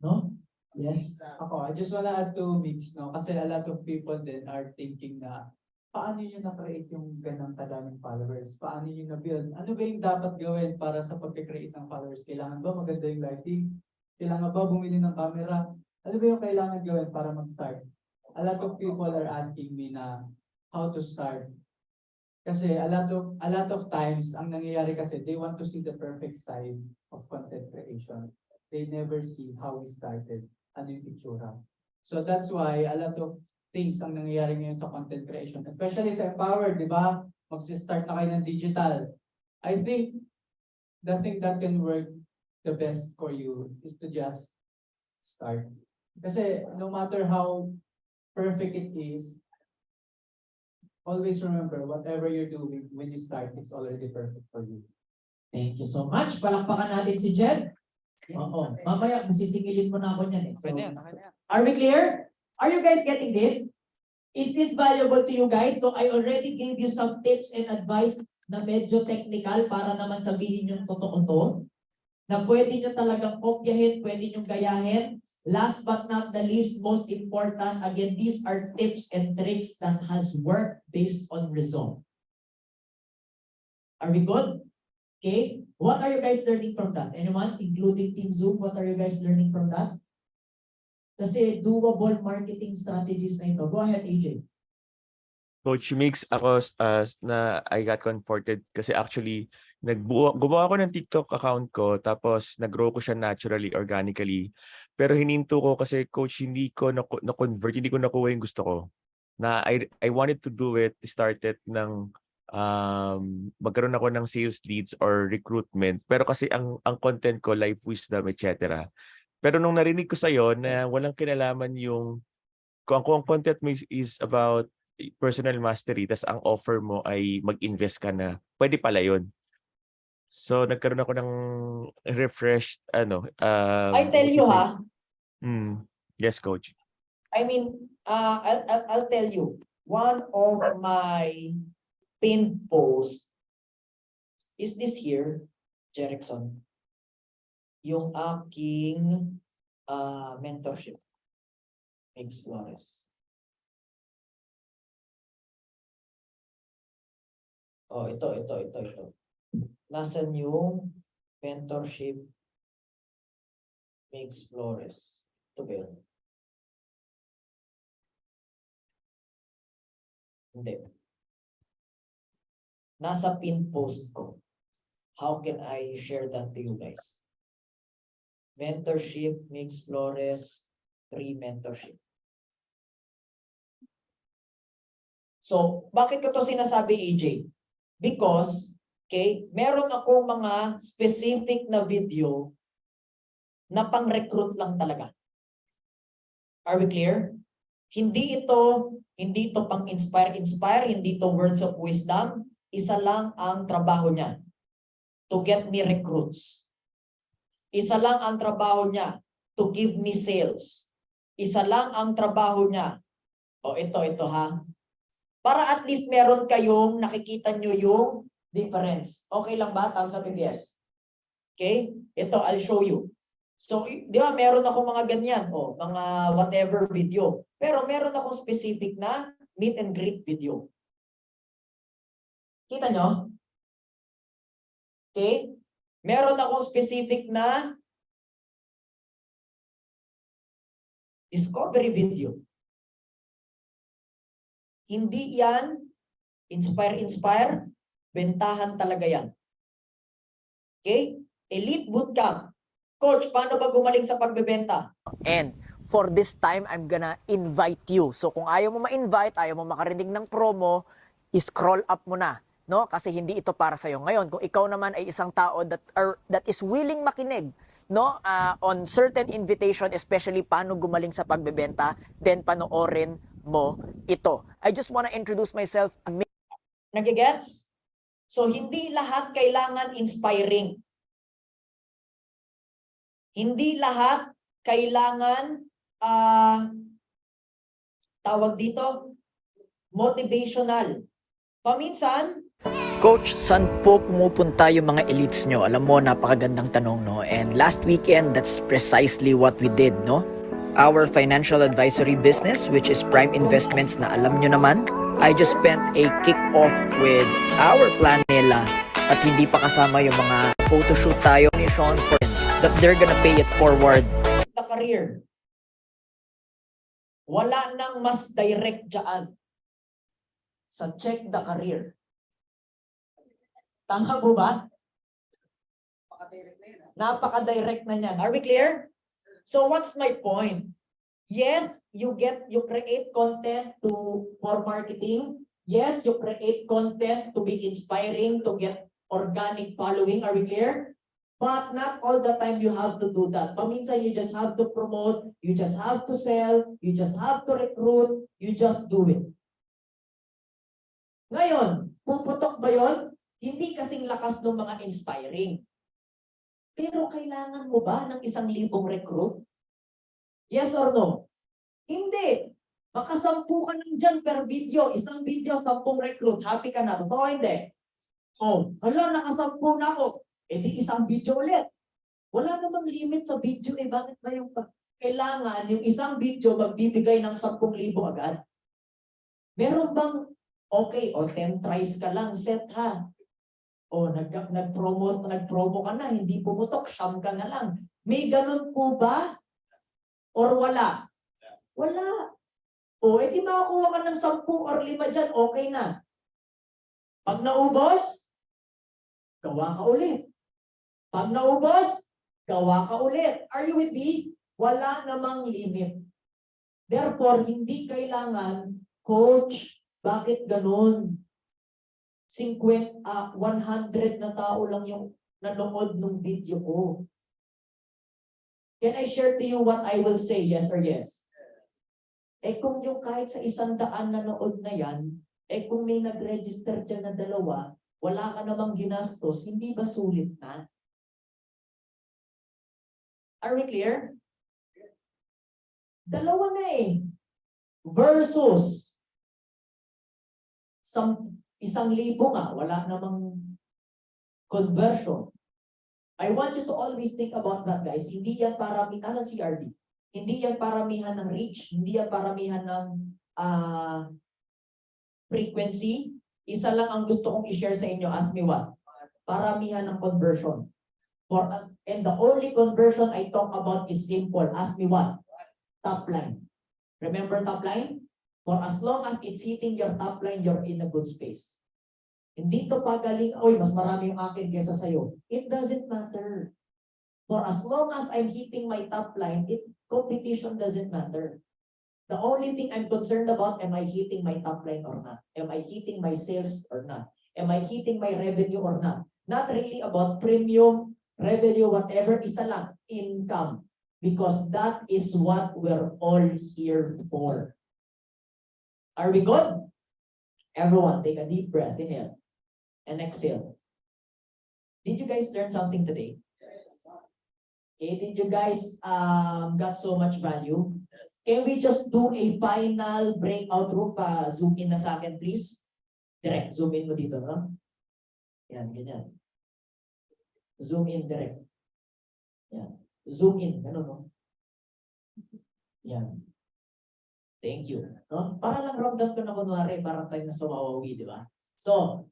No? Yes? Ako, I just wanna add to Mix, no? Kasi a lot of people then are thinking na, paano nyo na-create yung ganang kadaming followers? Paano nyo na-build? Ano ba yung dapat gawin para sa pag-create ng followers? Kailangan ba maganda yung lighting? Kailangan ba bumili ng camera? Ano ba yung kailangan gawin para mag-start? A lot of people are asking me na how to start. Kasi a lot of times, ang nangyayari kasi, they want to see the perfect side of content creation. They never see how we started. Ano yung itsura. So that's why a lot of things ang nangyayari ngayon sa content creation, especially sa Empower, di ba? Mag-start na kayo ng digital. I think the thing that can work the best for you is to just start. Kasi no matter how perfect it is, always remember whatever you're doing when you start, it's already perfect for you. Thank you so much. Palakpakan natin si Jed. Oo. Mamaya, masisingilin mo na ako niyan eh. So, are we clear? Are you guys getting this? Is this valuable to you guys? So I already gave you some tips and advice na medyo technical para naman sabihin yung totoo to. Na pwede nyo talagang kopyahin, pwede nyo gayahin. Last but not the least, most important, again, these are tips and tricks that has worked based on result. Are we good? Okay. What are you guys learning from that? Anyone, including Team Zoom, what are you guys learning from that? Kasi doable marketing strategies na ito. Go ahead, AJ. Coach Mix, ako na I got comforted kasi actually gumawa ko ng TikTok account ko tapos nag-grow ko siya naturally, organically. Pero hininto ko kasi coach hindi ko na-convert, hindi ko nakuha yung gusto ko. Na I wanted to do it, started ng magkaroon ako ng sales leads or recruitment. Pero kasi ang content ko, life wisdom, etc. Pero nung narinig ko sa'yo na walang kinalaman yung kung ang content mo is about personal mastery, tas ang offer mo ay mag-invest ka na, pwede pala yun. So nagkaroon ako ng refreshed I tell you ha. Yes, coach. I mean, I'll tell you. One of my pinned posts is this here, Jerickson. Yung aking mentorship. Mix Flores. Oh, ito. Nasaan yung mentorship Mix Flores? Ito ba yun? Hindi. Nasa pin post ko. How can I share that to you guys? Mentorship Mix Flores, 3 mentorship. So, bakit ko to sinasabi, AJ? Because, okay, meron akong mga specific na video na pang-recruit lang talaga. Are we clear? Hindi ito pang-inspire, hindi ito words of wisdom. Isa lang ang trabaho niya. To get me recruits. Isa lang ang trabaho niya. To give me sales. Isa lang ang trabaho niya. O ito ha. Para at least meron kayong nakikita nyo yung difference. Okay lang ba? Thumbs up PBS. Okay? Ito, I'll show you. So, di ba, meron akong mga ganyan, mga whatever video. Pero meron akong specific na meet and greet video. Kita nyo? Okay? Meron akong specific na discovery video. Hindi yan inspire, bentahan talaga yan. Okay? Elite Bootcamp. Coach, paano ba gumaling sa pagbebenta? And for this time, I'm gonna invite you. So kung ayaw mo ma-invite, ayaw mo makarinig ng promo, scroll up mo na. No? Kasi hindi ito para sa'yo. Ngayon, kung ikaw naman ay isang tao that is willing makinig, no, on certain invitation, especially paano gumaling sa pagbebenta, then panoorin mo ito. I just wanna introduce myself. Nagigets? So, hindi lahat kailangan inspiring. Hindi lahat kailangan, tawag dito, motivational. Paminsan, Coach, saan po pumupunta yung mga elites nyo? Alam mo, napakagandang tanong, no? And last weekend, that's precisely what we did, no? Our financial advisory business, which is Prime Investments na alam nyo naman, I just spent a kick-off with our plan nila at hindi pa kasama yung mga photoshoot tayo ni Sean Friends that they're gonna pay it forward. The career. Wala nang mas direct dyan sa check the career. Tama po ba? Napaka-direct na yan. Are we clear? So what's my point? Yes, you create content for marketing. Yes, you create content to be inspiring, to get organic following. Are we clear? But not all the time you have to do that. Paminsan you just have to promote, you just have to sell, you just have to recruit, you just do it. Ngayon, puputok ba yun? Hindi kasing lakas ng mga inspiring. Pero kailangan mo ba ng 1,000 recruit? Yes or no? Hindi. Baka 10 ka lang dyan per video. Isang video, 10 recruit. Happy ka na. Totoo hindi? Hala, naka-10 na ako. E di isang video ulit. Wala namang limit sa video. Bakit na yung kailangan yung isang video magbibigay ng 10,000 agad? Meron bang, 10 tries ka lang, set ha. Nag-promo ka na, hindi pumutok, siyam ka na lang. May ganun po ba? Or wala? Wala. Di makakuha ka ng 10 or 5 dyan, okay na. Pag naubos, gawa ka ulit. Pag naubos, gawa ka ulit. Are you with me? Wala namang limit. Therefore, hindi kailangan, coach, bakit ganun? 100 na tao lang yung nanood ng video ko. Can I share to you what I will say, yes or yes? Kung yung kahit sa 100 nanood na yan, kung may nag-register dyan na 2, wala ka namang ginastos, hindi ba sulit na? Are we clear? 2 na versus 1,000 nga, wala namang conversion. I want you to always think about that, guys. Hindi yan paramihan ng CRD. Hindi yan paramihan ng reach. Hindi yan paramihan ng frequency. Isa lang ang gusto kong i-share sa inyo. Ask me what? Paramihan ng conversion. For us, and the only conversion I talk about is simple. Ask me what? Top line. Remember top line? For as long as it's hitting your top line, you're in a good space. Hindi to pagaling, oy, mas marami yung akin kesa sa'yo. It doesn't matter. For as long as I'm hitting my top line, competition doesn't matter. The only thing I'm concerned about, am I hitting my top line or not? Am I hitting my sales or not? Am I hitting my revenue or not? Not really about premium, revenue, whatever, isa lang, income. Because that is what we're all here for. Are we good? Everyone, take a deep breath, inhale and exhale. Did you guys learn something today? Okay, did you guys got so much value? Can we just do a final breakout room pa? Zoom in na sa akin, please. Direct, zoom in mo dito, no? Yan, ganyan. Zoom in direct. Yan. Zoom in, gano'n, no? Yan. Thank you. No? Para lang ramdam ko na kunwari, parang tayo na sa Wawawi, di ba? So,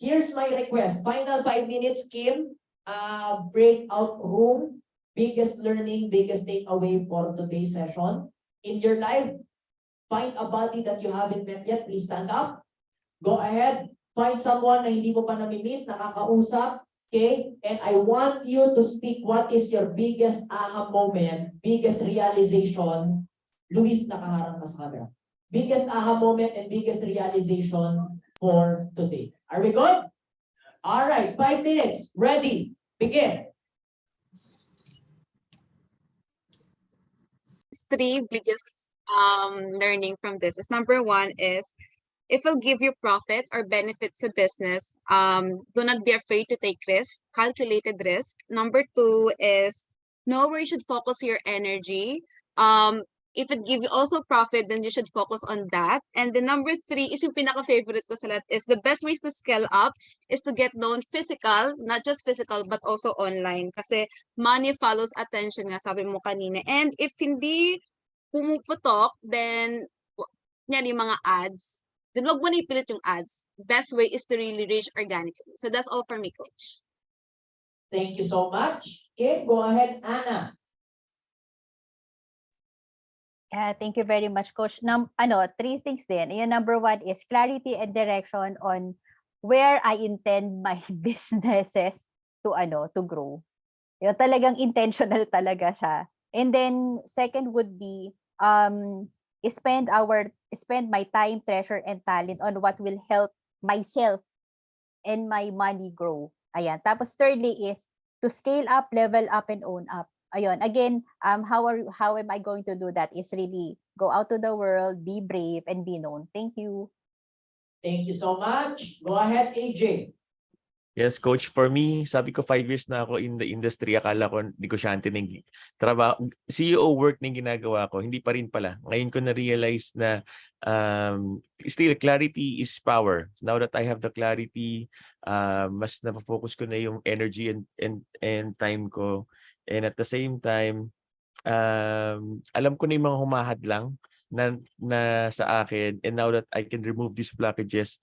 here's my request. Final 5 minutes, Kim. Breakout room. Biggest learning, biggest takeaway for today's session. In your life, find a body that you haven't met yet. Please stand up. Go ahead. Find someone na hindi mo pa nami-meet, nakakausap. Okay? And I want you to speak what is your biggest aha moment, biggest realization. Luis, nakaharap ka sa camera. Biggest aha moment and biggest realization for today. Are we good? All right, 5 minutes. Ready. Begin. 3 biggest learning from this is number 1 is if it'll give you profit or benefits to business, do not be afraid to take risk, calculated risk. Number 2 is know where you should focus your energy. If it give you also profit, then you should focus on that. And the number 3 is yung pinaka-favorite ko sa lahat is the best ways to scale up is to get known physical, not just physical, but also online. Kasi money follows attention nga, sabi mo kanina. And if hindi pumuputok, then yan yung mga ads, then wag mo na ipilit yung ads. Best way is to really reach organically. So that's all for me, Coach. Thank you so much. Okay, go ahead, Anna. Yeah, thank you very much, Coach. 3 things din. Yung number 1 is clarity and direction on where I intend my businesses to grow. Yung talagang intentional talaga siya. And then second would be spend my time, treasure, and talent on what will help myself and my money grow. Ayan. Tapos thirdly is to scale up, level up, and own up. Ayun, again, how am I going to do that is really go out to the world, be brave, and be known. Thank you. Thank you so much. Go ahead, AJ. Yes, Coach. For me, sabi ko 5 years na ako in the industry. Akala ko negosyante ng trabaho. CEO work na ginagawa ko. Hindi pa rin pala. Ngayon ko na-realize na still clarity is power. Now that I have the clarity, mas na-focus ko na yung energy and time ko. And at the same time, alam ko na yung mga humahadlang na sa akin. And now that I can remove these blockages,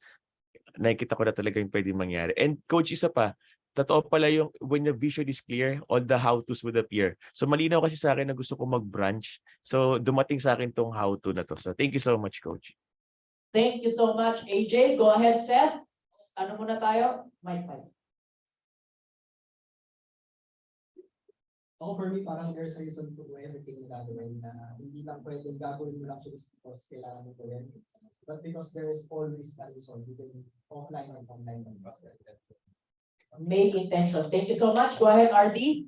nakikita ko na talaga yung pwede mangyari. And Coach, isa pa, totoo pala yung when the vision is clear, all the how-tos would appear. So malinaw kasi sa akin na gusto ko mag-branch. So dumating sa akin tong how-to na to. So thank you so much, Coach. Thank you so much, AJ. Go ahead, Seth. Ano muna tayo? Mic. Ako for me, parang there's a reason to do everything na gagawin na hindi lang pwedeng gagawin mo lang just because kailangan mo gawin. But because there is always a reason, even offline and online. May intention. Thank you so much. Go ahead, RD.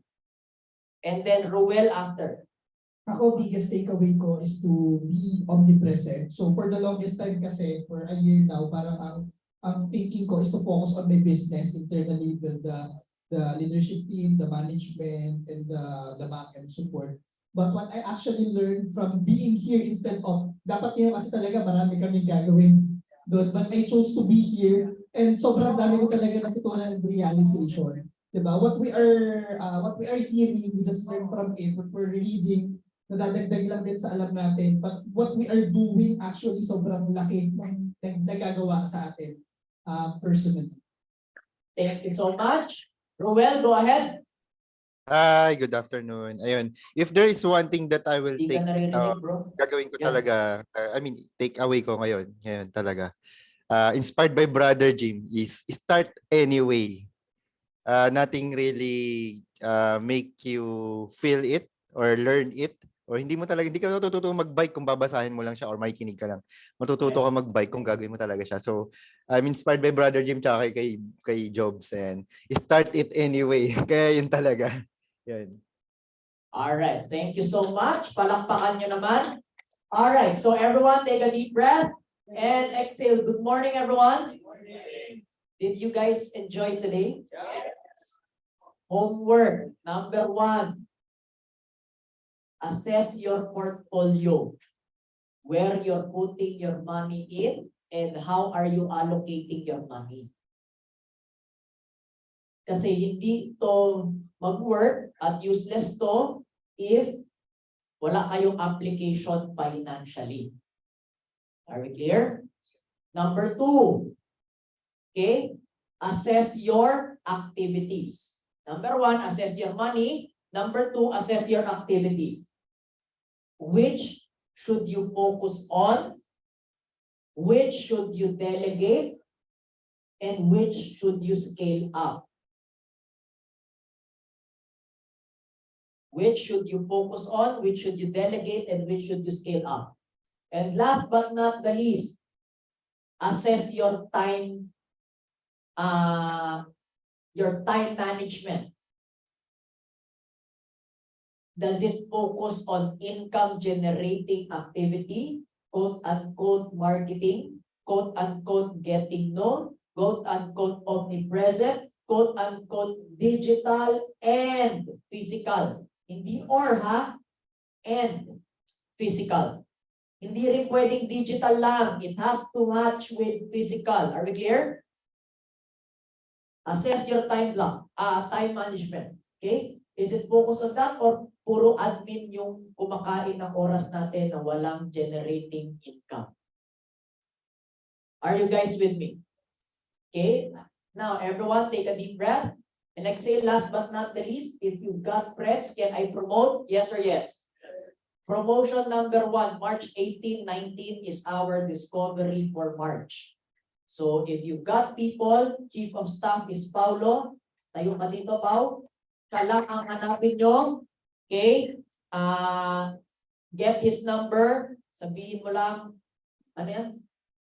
And then Ruel after. Ako, biggest takeaway ko is to be omnipresent. So for the longest time kasi, for a year now, parang ang thinking ko is to focus on my business internally, build the leadership team, the management, and the back-end support. But what I actually learned from being here instead of, dapat niyo kasi talaga marami kaming gagawin doon. But I chose to be here and sobrang dami ko talaga natutunan ng realization. Diba? What we are hearing, we just learn from it. What we're reading, nadadagdag lang din sa alam natin. But what we are doing actually sobrang laki ng nagagawa sa atin personally. Thank you so much. Roel, go ahead. Hi, good afternoon. Ayun, if there is one thing that I will Hindi take, ka naririnig, bro. gagawin ko Yan. talaga, I mean, take away ko ngayon talaga. Inspired by Brother Jim is start anyway. Nothing really make you feel it or learn it, or hindi ka matututo mag-bike kung babasahin mo lang siya or makikinig ka lang. Matututo ka mag-bike kung gagawin mo talaga siya. So, I'm inspired by Brother Jim tsaka kay Jobs, and start it anyway. Kaya yun talaga. Yan. Alright, thank you so much. Palakpakan nyo naman. Alright, so everyone take a deep breath and exhale. Good morning, everyone. Did you guys enjoy today? Homework number 1. Assess your portfolio. Where you're putting your money in and how are you allocating your money. Kasi hindi to mag-work at useless to if wala kayong application financially. Are we clear? Number 2. Okay? Assess your activities. Number 1, assess your money. Number 2, assess your activities. Which should you focus on? Which should you delegate? And which should you scale up? Which should you focus on? Which should you delegate? And which should you scale up? And last but not the least, assess your time management. Does it focus on income generating activity, quote unquote marketing, quote unquote getting known, quote unquote omnipresent, quote unquote digital and physical? Hindi or ha, and physical. Hindi rin pwedeng digital lang. It has to match with physical. Are we clear? Assess your time management. Okay? Is it focused on that or puro admin yung kumakain ng oras natin na walang generating income? Are you guys with me? Okay? Now, everyone, take a deep breath. And exhale, last but not the least, if you've got friends, can I promote? Yes or yes? Promotion number 1, March 18, 19 is our discovery for March. So if you've got people, Chief of Staff is Paulo. Tayo ka dito, Pau. Siya lang ang hanapin nyo. Okay? Get his number. Sabihin mo lang, ano yan?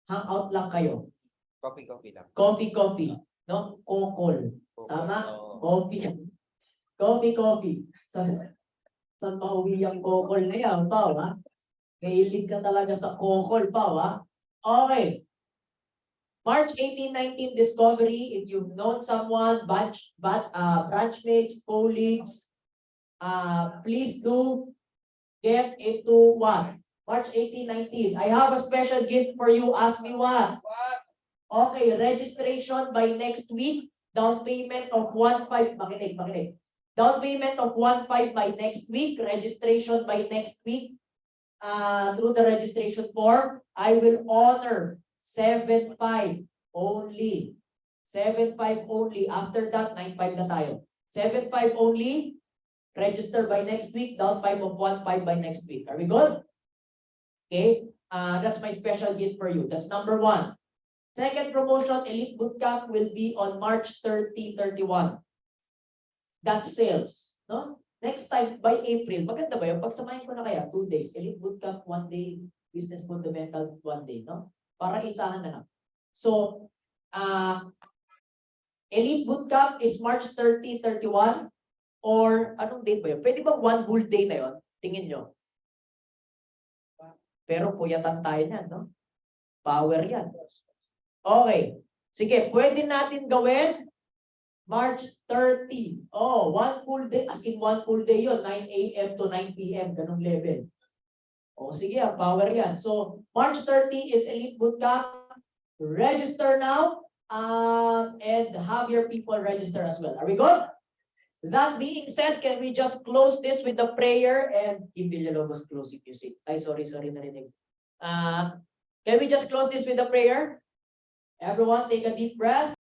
Hangout lang kayo. Copy lang. Coffee. No? Kokol. Tama? Coffee. Saan mauwi yung kokol na yan, Pao, ha? Kailig ka talaga sa kokol, Pao, ha? Okay. March 18, 19 discovery. If you've known someone, branchmates, colleagues, please do get into what? March 18, 19. I have a special gift for you. Ask me what? Okay, registration by next week. Down payment of 1.5. Makinig. Down payment of 1.5 by next week. Registration by next week. Through the registration form, I will honor 7.5 only. 7.5 only. After that, 9.5 na tayo. 7.5 only. Register by next week. Down 5 of 1.5 by next week. Are we good? Okay. That's my special gift for you. That's number 1. Second promotion, Elite Bootcamp will be on March 30, 31. That's sales. No? Next time, by April, maganda ba yun? Pagsamahin ko na kaya, 2 days. Elite Bootcamp, 1 day. Business Fundamental, 1 day. No? Para isahan na lang. So, Elite Bootcamp is March 30, 31. Or, anong date ba yun? Pwede bang 1 full day na yun? Tingin nyo. Pero puyatan tayo niyan, no? Power yan. Okay. Sige, pwede natin gawin March 30. Oh, 1 full day. As in 1 full day yun. 9 a.m. to 9 p.m. Ganong level. Oh, sige, power yan. So, March 30 is Elite Bootcamp. Register now. And have your people register as well. Are we good? That being said, can we just close this with the prayer and Kim Villalobos closing music? Ay, sorry, narinig. Can we just close this with the prayer? Everyone take a deep breath.